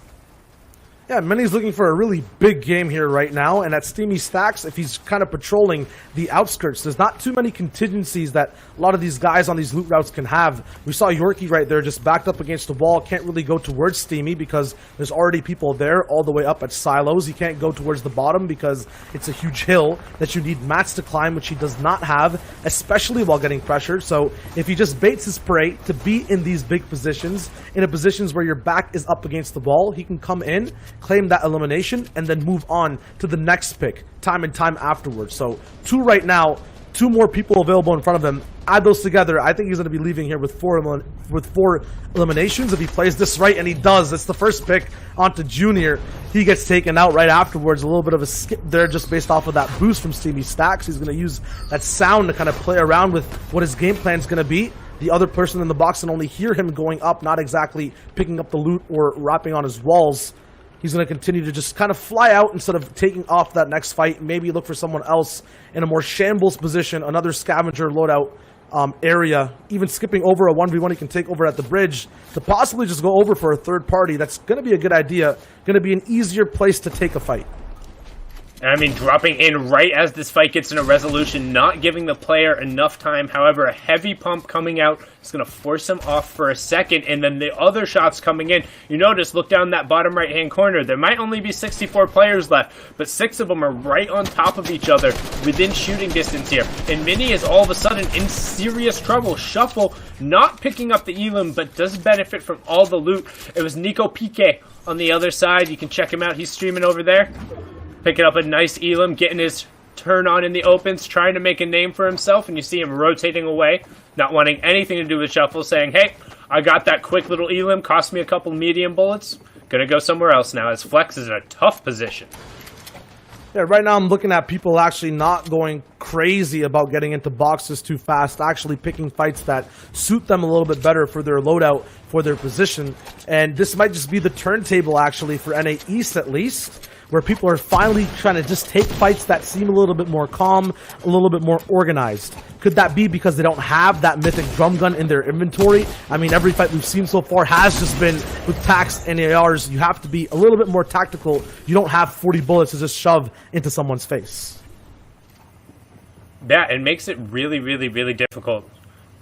Yeah, Mini's looking for a really big game here right now, and at Steamy Stacks, if he's kind of patrolling the outskirts, there's not too many contingencies that a lot of these guys on these loot routes can have. We saw Yorkie right there just backed up against the wall, can't really go towards Steamy because there's already people there all the way up at silos. He can't go towards the bottom because it's a huge hill that you need mats to climb, which he does not have, especially while getting pressured. So if he just baits his prey to be in these big positions, in a positions where your back is up against the wall, he can come in, claim that elimination, and then move on to the next pick time and time afterwards. So 2 right now, 2 more people available in front of him. Add those together, I think he's going to be leaving here with 4 eliminations if he plays this right, and he does. It's the first pick onto Junior. He gets taken out right afterwards. A little bit of a skip there just based off of that boost from Steamy Stacks. He's going to use that sound to kind of play around with what his game plan is going to be. The other person in the box can only hear him going up, not exactly picking up the loot or rapping on his walls. He's going to continue to just kind of fly out instead of taking off that next fight. Maybe look for someone else in a more shambles position, another scavenger loadout area. Even skipping over a 1v1 he can take over at the bridge to possibly just go over for a third party. That's going to be a good idea. Going to be an easier place to take a fight. And I mean, dropping in right as this fight gets in a resolution, not giving the player enough time. However, a heavy pump coming out is going to force him off for a second, and then the other shots coming in. You notice, look down that bottom right-hand corner. There might only be 64 players left, but 6 of them are right on top of each other within shooting distance here. And Mini is all of a sudden in serious trouble. Shuffle not picking up the elim, but does benefit from all the loot. It was Nico Pique on the other side. You can check him out. He's streaming over there. Picking up a nice elim, getting his turn on in the opens, trying to make a name for himself, and you see him rotating away, not wanting anything to do with Shuffle, saying, hey, I got that quick little elim, cost me a couple medium bullets, gonna go somewhere else now, as Flex is in a tough position. Yeah, right now I'm looking at people actually not going crazy about getting into boxes too fast, actually picking fights that suit them a little bit better for their loadout, for their position. And this might just be the turntable actually for NA East at least, where people are finally trying to just take fights that seem a little bit more calm, a little bit more organized. Could that be because they don't have that mythic drum gun in their inventory? I mean, every fight we've seen so far has just been with tacs and ARs. You have to be a little bit more tactical. You don't have 40 bullets to just shove into someone's face. Yeah, it makes it really, really, really difficult,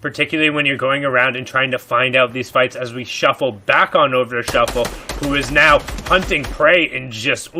particularly when you're going around and trying to find out these fights as we shuffle back on over to Shuffle, who is now hunting prey and just,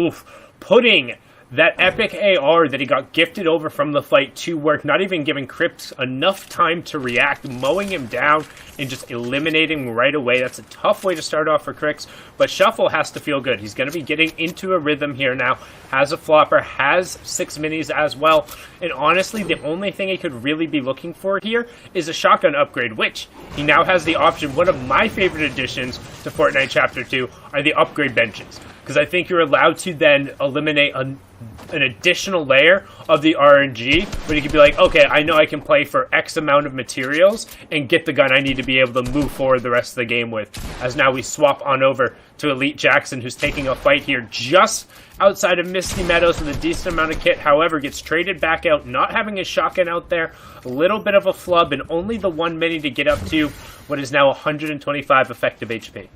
putting that epic AR that he got gifted over from the fight to work, not even giving Crypt enough time to react, mowing him down and just eliminating him right away. That's a tough way to start off for Crix, but Shuffle has to feel good. He's going to be getting into a rhythm here now, has a flopper, has 6 minis as well, and honestly, the only thing he could really be looking for here is a shotgun upgrade, which he now has the option. One of my favorite additions to Fortnite Chapter 2 are the upgrade benches, because I think you're allowed to then eliminate an additional layer of the RNG, where you could be like, okay, I know I can play for X amount of materials and get the gun I need to be able to move forward the rest of the game with. As now we swap on over to Elite Jackson, who's taking a fight here just outside of Misty Meadows with a decent amount of kit, however, gets traded back out, not having his shotgun out there, a little bit of a flub, and only the 1 mini to get up to what is now 125 effective HP.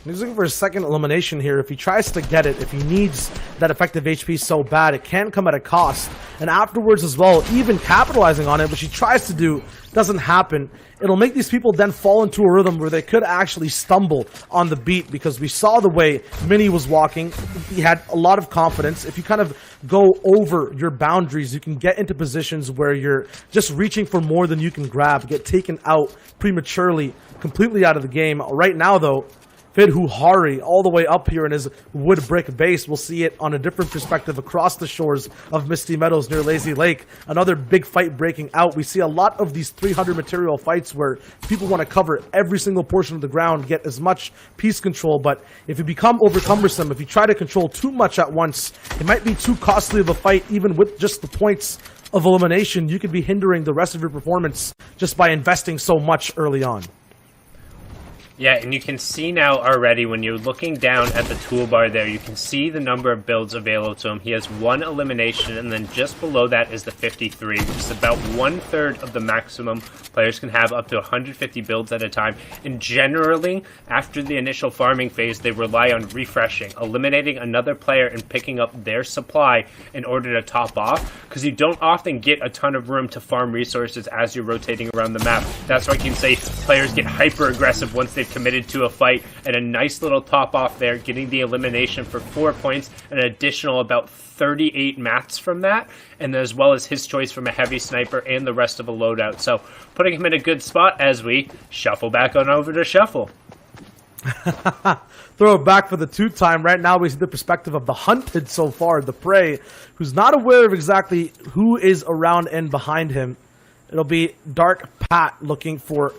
He's looking for a second elimination here. If he tries to get it, if he needs that effective HP so bad, it can come at a cost. And afterwards as well, even capitalizing on it, which he tries to do, doesn't happen. It'll make these people then fall into a rhythm where they could actually stumble on the beat, because we saw the way Mini was walking. He had a lot of confidence. If you kind of go over your boundaries, you can get into positions where you're just reaching for more than you can grab, get taken out prematurely, completely out of the game. Right now, though, Fidhuhari all the way up here in his wood brick base. We'll see it on a different perspective across the shores of Misty Meadows near Lazy Lake. Another big fight breaking out. We see a lot of these 300 material fights where people want to cover every single portion of the ground, get as much piece control, but if you become overcumbersome, if you try to control too much at once, it might be too costly of a fight. Even with just the points of elimination, you could be hindering the rest of your performance just by investing so much early on. Yeah, and you can see now already when you're looking down at the toolbar there, you can see the number of builds available to him. He has 1 elimination, and then just below that is the 53, which is about 1/3 of the maximum. Players can have up to 150 builds at a time. And generally, after the initial farming phase, they rely on refreshing, eliminating another player and picking up their supply in order to top off, because you don't often get a ton of room to farm resources as you're rotating around the map. That's why I can say players get hyper aggressive once they've committed to a fight, and a nice little top off there, getting the elimination for 4 points, and an additional about 38 mats from that, and as well as his choice from a heavy sniper and the rest of a loadout. So putting him in a good spot as we shuffle back on over to Shuffle. Throw it back for the 2-time. Right now we see the perspective of the hunted so far, the prey, who's not aware of exactly who is around and behind him. It'll be Dark Pat looking for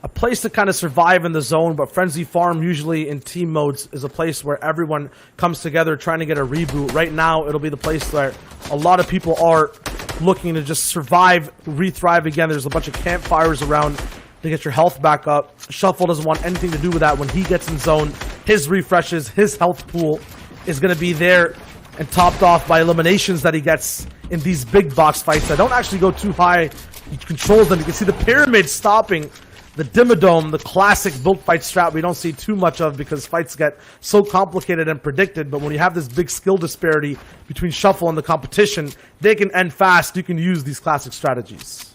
a place to kind of survive in the zone, but Frenzy Farm usually in team modes is a place where everyone comes together trying to get a reboot. Right now, it'll be the place where a lot of people are looking to just survive, re-thrive again. There's a bunch of campfires around to get your health back up. Shuffle doesn't want anything to do with that. When he gets in zone, his refreshes, his health pool is going to be there and topped off by eliminations that he gets in these big box fights that don't actually go too high. He controls them. You can see the pyramid stopping the Dimmadome, the classic build fight strat we don't see too much of because fights get so complicated and predicted. But when you have this big skill disparity between Shuffle and the competition, they can end fast. You can use these classic strategies.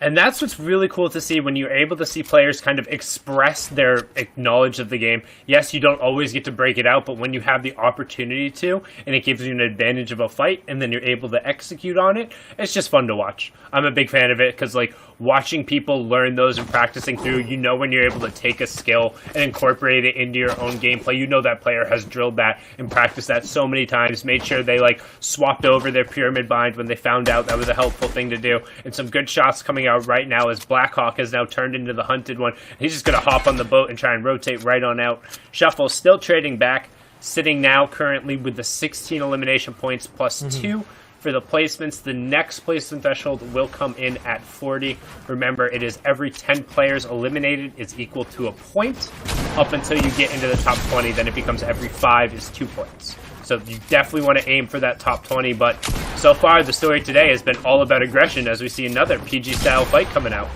And that's what's really cool to see when you're able to see players kind of express their knowledge of the game. Yes, you don't always get to break it out, but when you have the opportunity to, and it gives you an advantage of a fight, and then you're able to execute on it, it's just fun to watch. I'm a big fan of it, because, like, watching people learn those and practicing through, you know when you're able to take a skill and incorporate it into your own gameplay. You know that player has drilled that and practiced that so many times, made sure they like swapped over their pyramid bind when they found out that was a helpful thing to do. And some good shots coming out right now as Blackhawk has now turned into the hunted one. He's just going to hop on the boat and try and rotate right on out. Shuffle still trading back, sitting now currently with the 16 elimination points plus 2 for the placements. The next placement threshold will come in at 40. Remember, it is every 10 players eliminated is equal to a point up until you get into the top 20. Then it becomes every 5 is 2 points. So you definitely want to aim for that top 20. But so far, the story today has been all about aggression as we see another PG-style fight coming out.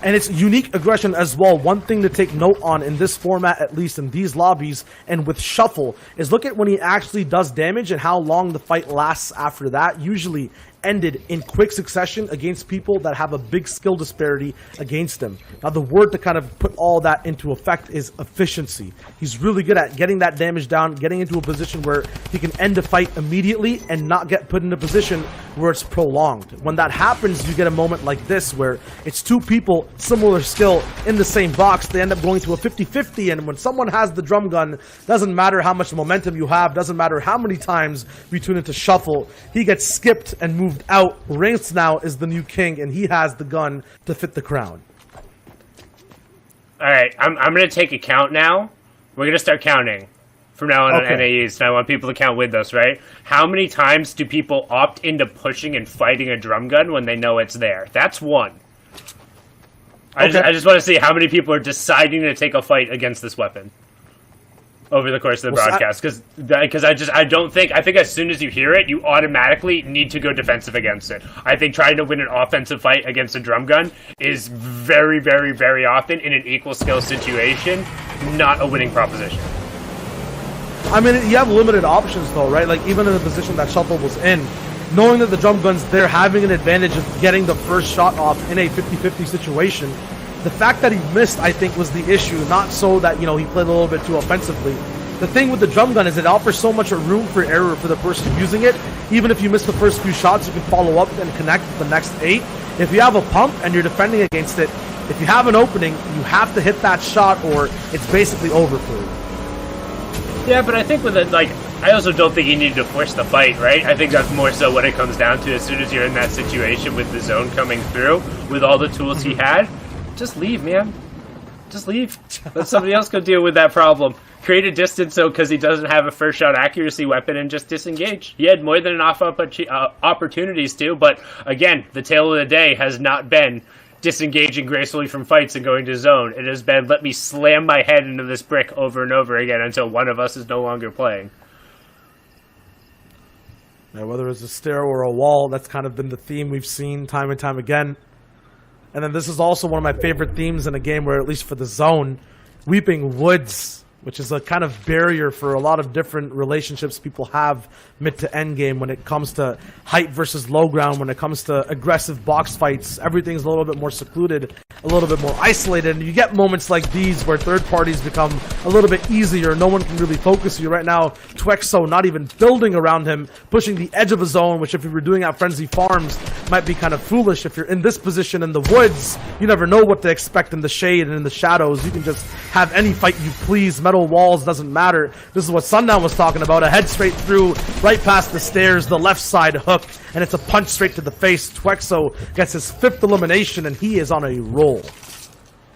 And it's unique aggression as well. One thing to take note on in this format, at least in these lobbies and with Shuffle, is look at when he actually does damage and how long the fight lasts after that. Usually ended in quick succession against people that have a big skill disparity against him. Now the word to kind of put all that into effect is efficiency. He's really good at getting that damage down, getting into a position where he can end a fight immediately and not get put in a position where it's prolonged. When that happens, you get a moment like this where it's two people, similar skill, in the same box. They end up going to a 50-50, and when someone has the drum gun, doesn't matter how much momentum you have, doesn't matter how many times we tune into Shuffle, he gets skipped and moved out. Rince now is the new king, and he has the gun to fit the crown. All right, I'm going to take a count now. We're going to start counting from now on NAEs, and I want people to count with us, right? How many times do people opt into pushing and fighting a drum gun when they know it's there? That's one. I just want to see how many people are deciding to take a fight against this weapon over the course of the broadcast, because I think as soon as you hear it, you automatically need to go defensive against it. I think trying to win an offensive fight against a drum gun is very, very, very often in an equal skill situation not a winning proposition. I mean, you have limited options though, right? Like even in the position that Shuffle was in, knowing that the drum gun's there, having an advantage of getting the first shot off in a 50-50 situation. The fact that he missed, I think, was the issue, not so that, you know, he played a little bit too offensively. The thing with the drum gun is it offers so much room for error for the person using it. Even if you miss the first few shots, you can follow up and connect with the next 8. If you have a pump and you're defending against it, if you have an opening, you have to hit that shot or it's basically over for you. Yeah, but I think with it, like, I also don't think you need to push the fight, right? I think that's more so what it comes down to. As soon as you're in that situation with the zone coming through, with all the tools he had, just leave, man. Just leave. Let somebody else go deal with that problem. Create a distance, though, because he doesn't have a first shot accuracy weapon, and just disengage. He had more than enough opportunities to, but again, the tale of the day has not been disengaging gracefully from fights and going to zone. It has been, let me slam my head into this brick over and over again until one of us is no longer playing. Yeah, whether it's a stair or a wall, that's kind of been the theme we've seen time and time again. And then this is also one of my favorite themes in a game where, at least for the zone, Weeping Woods, which is a kind of barrier for a lot of different relationships people have mid to end game when it comes to height versus low ground, when it comes to aggressive box fights. Everything's a little bit more secluded, a little bit more isolated, and you get moments like these where third parties become a little bit easier. No one can really focus you. Right now, Twexo not even building around him, pushing the edge of a zone, which if you were doing at Frenzy Farms might be kind of foolish. If you're in this position in the woods, you never know what to expect in the shade and in the shadows. You can just have any fight you please. Metal walls, doesn't matter. This is what Sundown was talking about. A head straight through, right past the stairs, the left side hook, and it's a punch straight to the face. Twexo gets his 5th elimination, and he is on a roll.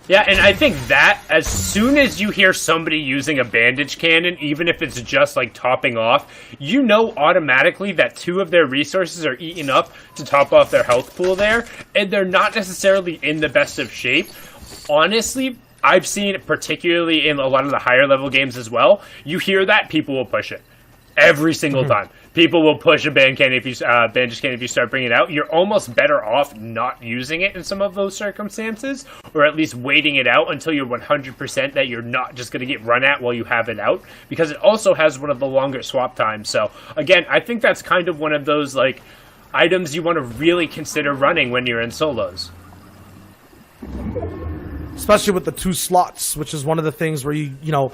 Yeah, and I think that as soon as you hear somebody using a bandage cannon, even if it's just like topping off, you know automatically that 2 of their resources are eaten up to top off their health pool there, and they're not necessarily in the best of shape. Honestly, I've seen, particularly in a lot of the higher level games as well, you hear that, people will push it. Every single time. People will push a bandage cannon if you start bringing it out. You're almost better off not using it in some of those circumstances, or at least waiting it out until you're 100% that you're not just going to get run at while you have it out, because it also has one of the longer swap times. So, again, I think that's kind of one of those, like, items you want to really consider running when you're in solos. Especially with the 2 slots, which is one of the things where you know,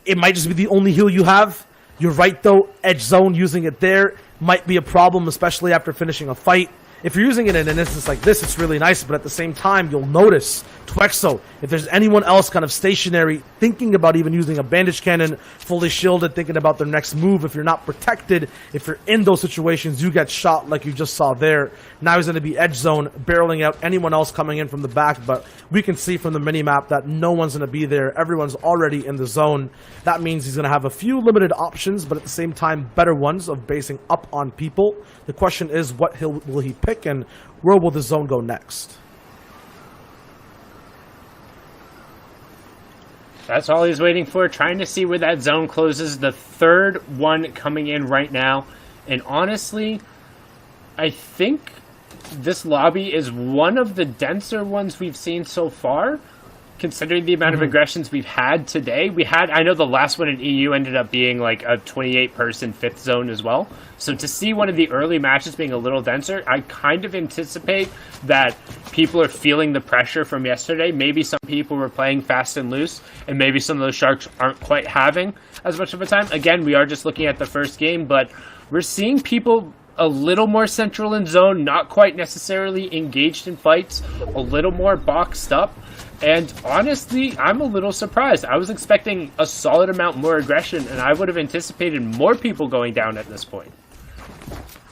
it might just be the only heal you have. You're right, though, edge zone, using it there might be a problem, especially after finishing a fight. if you're using it in an instance like this, it's really nice, but at the same time, you'll notice Twexo, if there's anyone else kind of stationary, thinking about even using a bandage cannon, fully shielded, thinking about their next move, if you're not protected, if you're in those situations, you get shot like you just saw there. Now he's going to be edge zone, barreling out anyone else coming in from the back, but we can see from the minimap that no one's going to be there. Everyone's already in the zone. That means he's going to have a few limited options, but at the same time, better ones of basing up on people. The question is, what will he pick, and where will the zone go next? That's all he's waiting for, trying to see where that zone closes. The third one coming in right now. And honestly, I think this lobby is one of the denser ones we've seen so far, considering the amount of aggressions we've had today. I know the last one in EU ended up being like a 28-person fifth zone as well. So to see one of the early matches being a little denser, I kind of anticipate that people are feeling the pressure from yesterday. Maybe some people were playing fast and loose, and maybe some of those Sharks aren't quite having as much of a time. Again, we are just looking at the first game, but we're seeing people a little more central in zone, not quite necessarily engaged in fights, a little more boxed up. And honestly, I'm a little surprised. I was expecting a solid amount more aggression, and I would have anticipated more people going down at this point.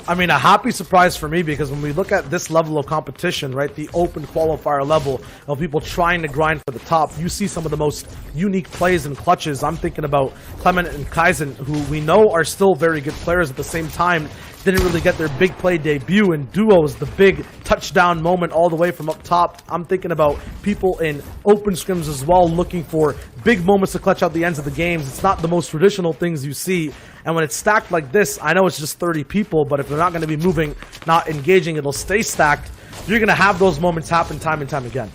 I mean, a happy surprise for me, because when we look at this level of competition, right, the open qualifier level of people trying to grind for the top, you see some of the most unique plays and clutches. I'm thinking about Clement and Kaizen, who we know are still very good players, at the same time didn't really get their big play debut in duos, the big touchdown moment all the way from up top. I'm thinking about people in open scrims as well, looking for big moments to clutch out the ends of the games. It's not the most traditional things you see. And when it's stacked like this, I know it's just 30 people, but if they're not going to be moving, not engaging, it'll stay stacked. You're going to have those moments happen time and time again.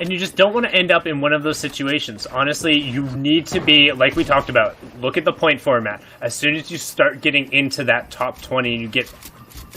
And you just don't want to end up in one of those situations. Honestly, you need to be, like we talked about, look at the point format. As soon as you start getting into that top 20 and you get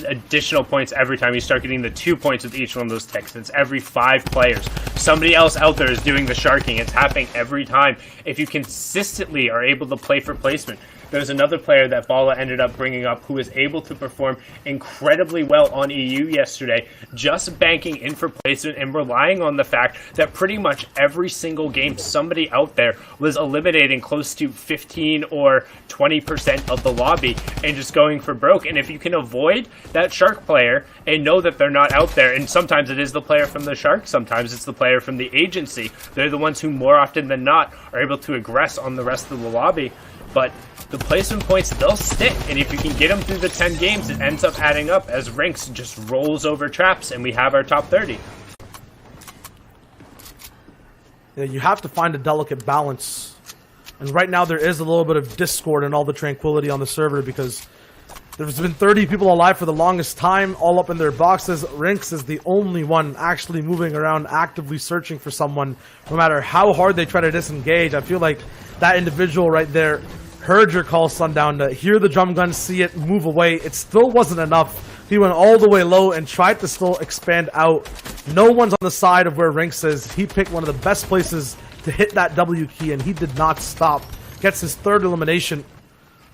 additional points every time, you start getting the 2 points with each one of those ticks. It's every 5 players. Somebody else out there is doing the sharking. It's happening every time. If you consistently are able to play for placement. There's another player that Bala ended up bringing up who was able to perform incredibly well on EU yesterday, just banking in for placement and relying on the fact that pretty much every single game somebody out there was eliminating close to 15 or 20% of the lobby and just going for broke. And if you can avoid that Shark player and know that they're not out there, and sometimes it is the player from the Shark, sometimes it's the player from the agency, they're the ones who more often than not are able to aggress on the rest of the lobby. But the placement points, they'll stick, and if you can get them through the 10 games, it ends up adding up as Rinks just rolls over traps, and we have our top 30. Yeah, you have to find a delicate balance. And right now there is a little bit of discord and all the tranquility on the server, because there's been 30 people alive for the longest time, all up in their boxes. Rinks is the only one actually moving around, actively searching for someone, no matter how hard they try to disengage. I feel like that individual right there heard your call, Sundown, to hear the drum gun, see it, move away. It still wasn't enough. He went all the way low and tried to still expand out. No one's on the side of where Rinks is. He picked one of the best places to hit that W key, and he did not stop. Gets his third elimination,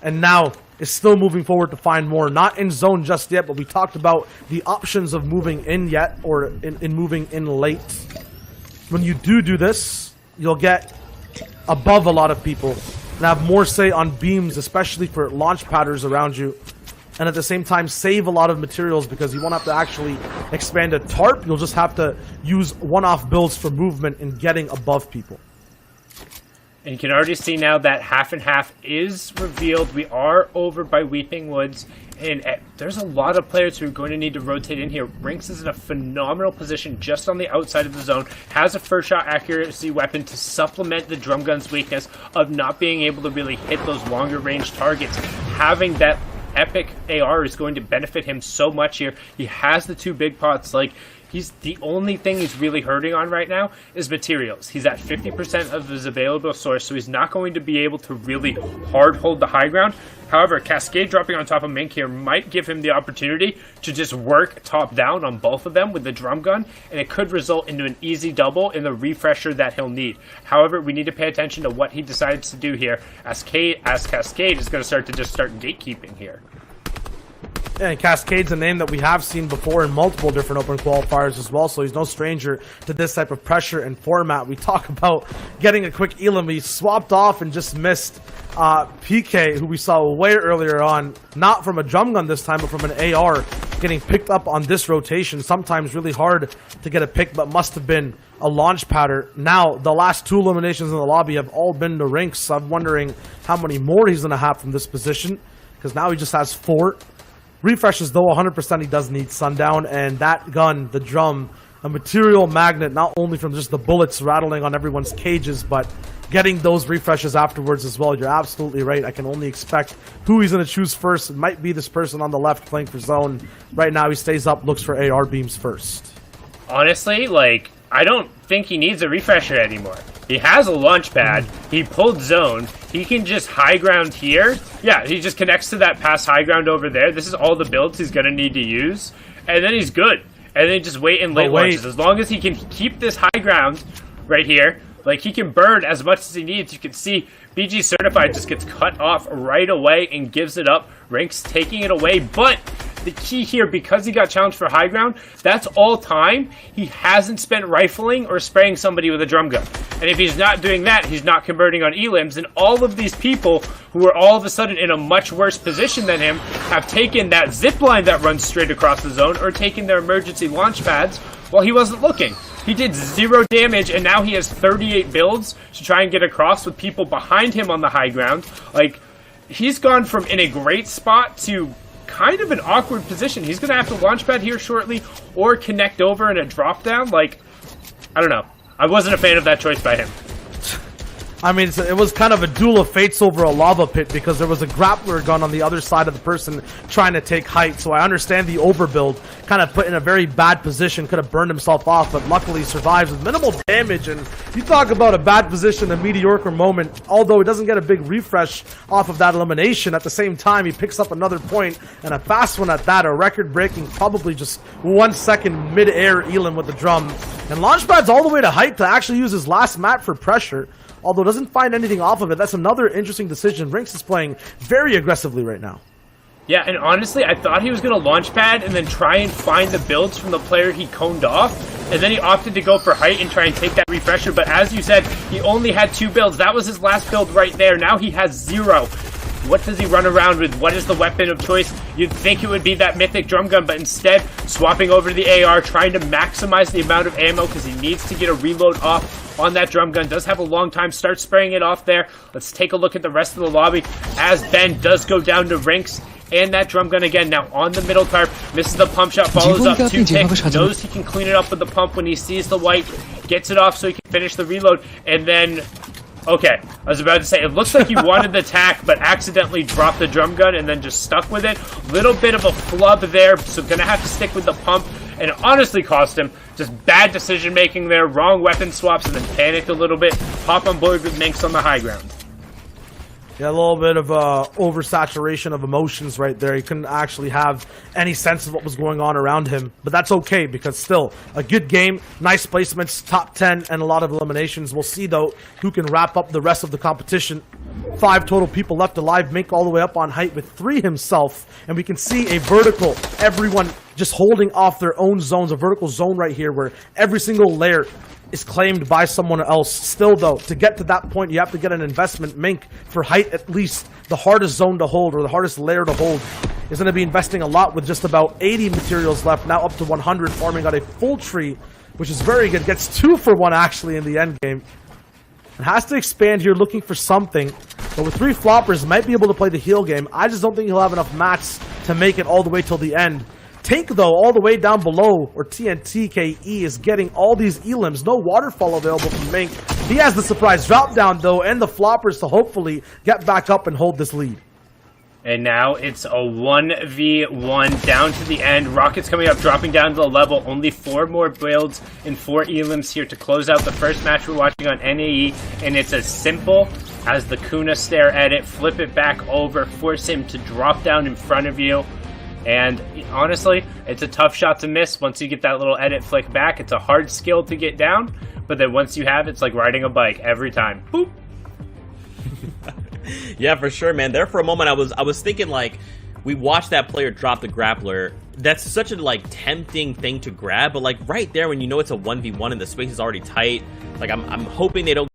and now is still moving forward to find more. Not in zone just yet, but we talked about the options of moving in yet, or in moving in late. When you do this, you'll get above a lot of people and have more say on beams, especially for launch patterns around you, and at the same time save a lot of materials, because you won't have to actually expand a tarp. You'll just have to use one-off builds for movement and getting above people. And you can already see now that half and half is revealed. We are over by Weeping Woods, and there's a lot of players who are going to need to rotate in here. Rinks is in a phenomenal position just on the outside of the zone, has a first shot accuracy weapon to supplement the drum gun's weakness of not being able to really hit those longer range targets. Having that epic AR is going to benefit him so much here. He has the 2 big pots. Like, he's the only thing he's really hurting on right now is materials. He's at 50% of his available source, so he's not going to be able to really hard hold the high ground. However, Cascade dropping on top of Mink here might give him the opportunity to just work top down on both of them with the drum gun, and it could result into an easy double in the refresher that he'll need. However, we need to pay attention to what he decides to do here, as Cascade is going to start gatekeeping here. And Cascade's a name that we have seen before in multiple different open qualifiers as well, so he's no stranger to this type of pressure and format. We talk about getting a quick elim. He swapped off and just missed PK, who we saw way earlier on, not from a drum gun this time, but from an AR, getting picked up on this rotation. Sometimes really hard to get a pick, but must have been a launch pattern. Now, the last 2 eliminations in the lobby have all been to Rinks, so I'm wondering how many more he's going to have from this position, because now he just has 4. Refreshes, though, 100% he does need Sundown, and that gun, the drum, a material magnet, not only from just the bullets rattling on everyone's cages, but getting those refreshes afterwards as well. You're absolutely right. I can only expect who he's going to choose first. It might be this person on the left playing for zone. Right now, he stays up, looks for AR beams first. Honestly, like, I don't think he needs a refresher anymore. He has a launch pad. He pulled zone. He can just high ground here. Yeah, he just connects to that past high ground over there. This is all the builds he's going to need to use. And then he's good. And then just wait in late launches. As long as he can keep this high ground right here, like, he can burn as much as he needs. You can see BG Certified just gets cut off right away and gives it up. Rinks taking it away, but the key here, because he got challenged for high ground, that's all time he hasn't spent rifling or spraying somebody with a drum gun. And if he's not doing that, he's not converting on elims. And all of these people who are all of a sudden in a much worse position than him have taken that zip line that runs straight across the zone or taken their emergency launch pads while he wasn't looking. He did 0 damage, and now he has 38 builds to try and get across with people behind him on the high ground. Like, he's gone from in a great spot to kind of an awkward position. He's going to have to launch pad here shortly or connect over in a drop down. Like, I don't know. I wasn't a fan of that choice by him. I mean, it was kind of a duel of fates over a lava pit because there was a grappler gun on the other side of the person trying to take height. So I understand the overbuild, kind of put in a very bad position, could have burned himself off, but luckily survives with minimal damage. And you talk about a bad position, a mediocre moment, although he doesn't get a big refresh off of that elimination. At the same time, he picks up another point, and a fast one at that, a record-breaking, probably just 1 second mid-air elim with the drum. And Launchpad's all the way to height to actually use his last mat for pressure. Although doesn't find anything off of it. That's another interesting decision. Rinks is playing very aggressively right now. Yeah, and honestly, I thought he was going to launch pad and then try and find the builds from the player he coned off. And then he opted to go for height and try and take that refresher. But as you said, he only had 2 builds. That was his last build right there. Now he has 0. What does he run around with? What is the weapon of choice? You'd think it would be that mythic drum gun, but instead, swapping over to the AR, trying to maximize the amount of ammo because he needs to get a reload off on that drum gun. Does have a long time. Start spraying it off there. Let's take a look at the rest of the lobby as Ben does go down to Rinks and that drum gun again. Now on the middle tarp, misses the pump shot, follows up 2 tick, knows he can clean it up with the pump when he sees the white, gets it off so he can finish the reload, and then... Okay, I was about to say, it looks like he wanted the tack, but accidentally dropped the drum gun and then just stuck with it. Little bit of a flub there, so gonna have to stick with the pump, and it honestly cost him. Just bad decision making there, wrong weapon swaps, and then panicked a little bit. Hop on board with Minx on the high ground. Yeah, a little bit of oversaturation of emotions right there. He couldn't actually have any sense of what was going on around him. But that's okay, because still, a good game, nice placements, top 10, and a lot of eliminations. We'll see, though, who can wrap up the rest of the competition. 5 total people left alive. Mink all the way up on height with 3 himself. And we can see a vertical, everyone just holding off their own zones. A vertical zone right here where every single layer is claimed by someone else. Still, though, to get to that point, you have to get an investment. Mink, for height at least, the hardest zone to hold, or the hardest layer to hold, is going to be investing a lot with just about 80 materials left, now up to 100, farming out a full tree, which is very good. Gets 2 for 1, actually, in the end game. And has to expand here, looking for something. But with 3 floppers, might be able to play the heal game. I just don't think he'll have enough mats to make it all the way till the end. Tank, though, all the way down below, or TNTKE, is getting all these elims. No waterfall available from Mink. He has the surprise drop down, though, and the floppers to hopefully get back up and hold this lead. And now it's a 1v1 down to the end. Rockets coming up, dropping down to the level. Only 4 more builds and 4 elims here to close out the first match we're watching on NAE. And it's as simple as the Kuna stare edit. Flip it back over, force him to drop down in front of you. And honestly, it's a tough shot to miss once you get that little edit flick back. It's a hard skill to get down, but then once you have it, it's like riding a bike every time. Boop. Yeah, for sure, man. There for a moment, I was thinking, like, we watched that player drop the grappler. That's such a like tempting thing to grab, but like right there when you know it's a 1v1 and the space is already tight, like I'm hoping they don't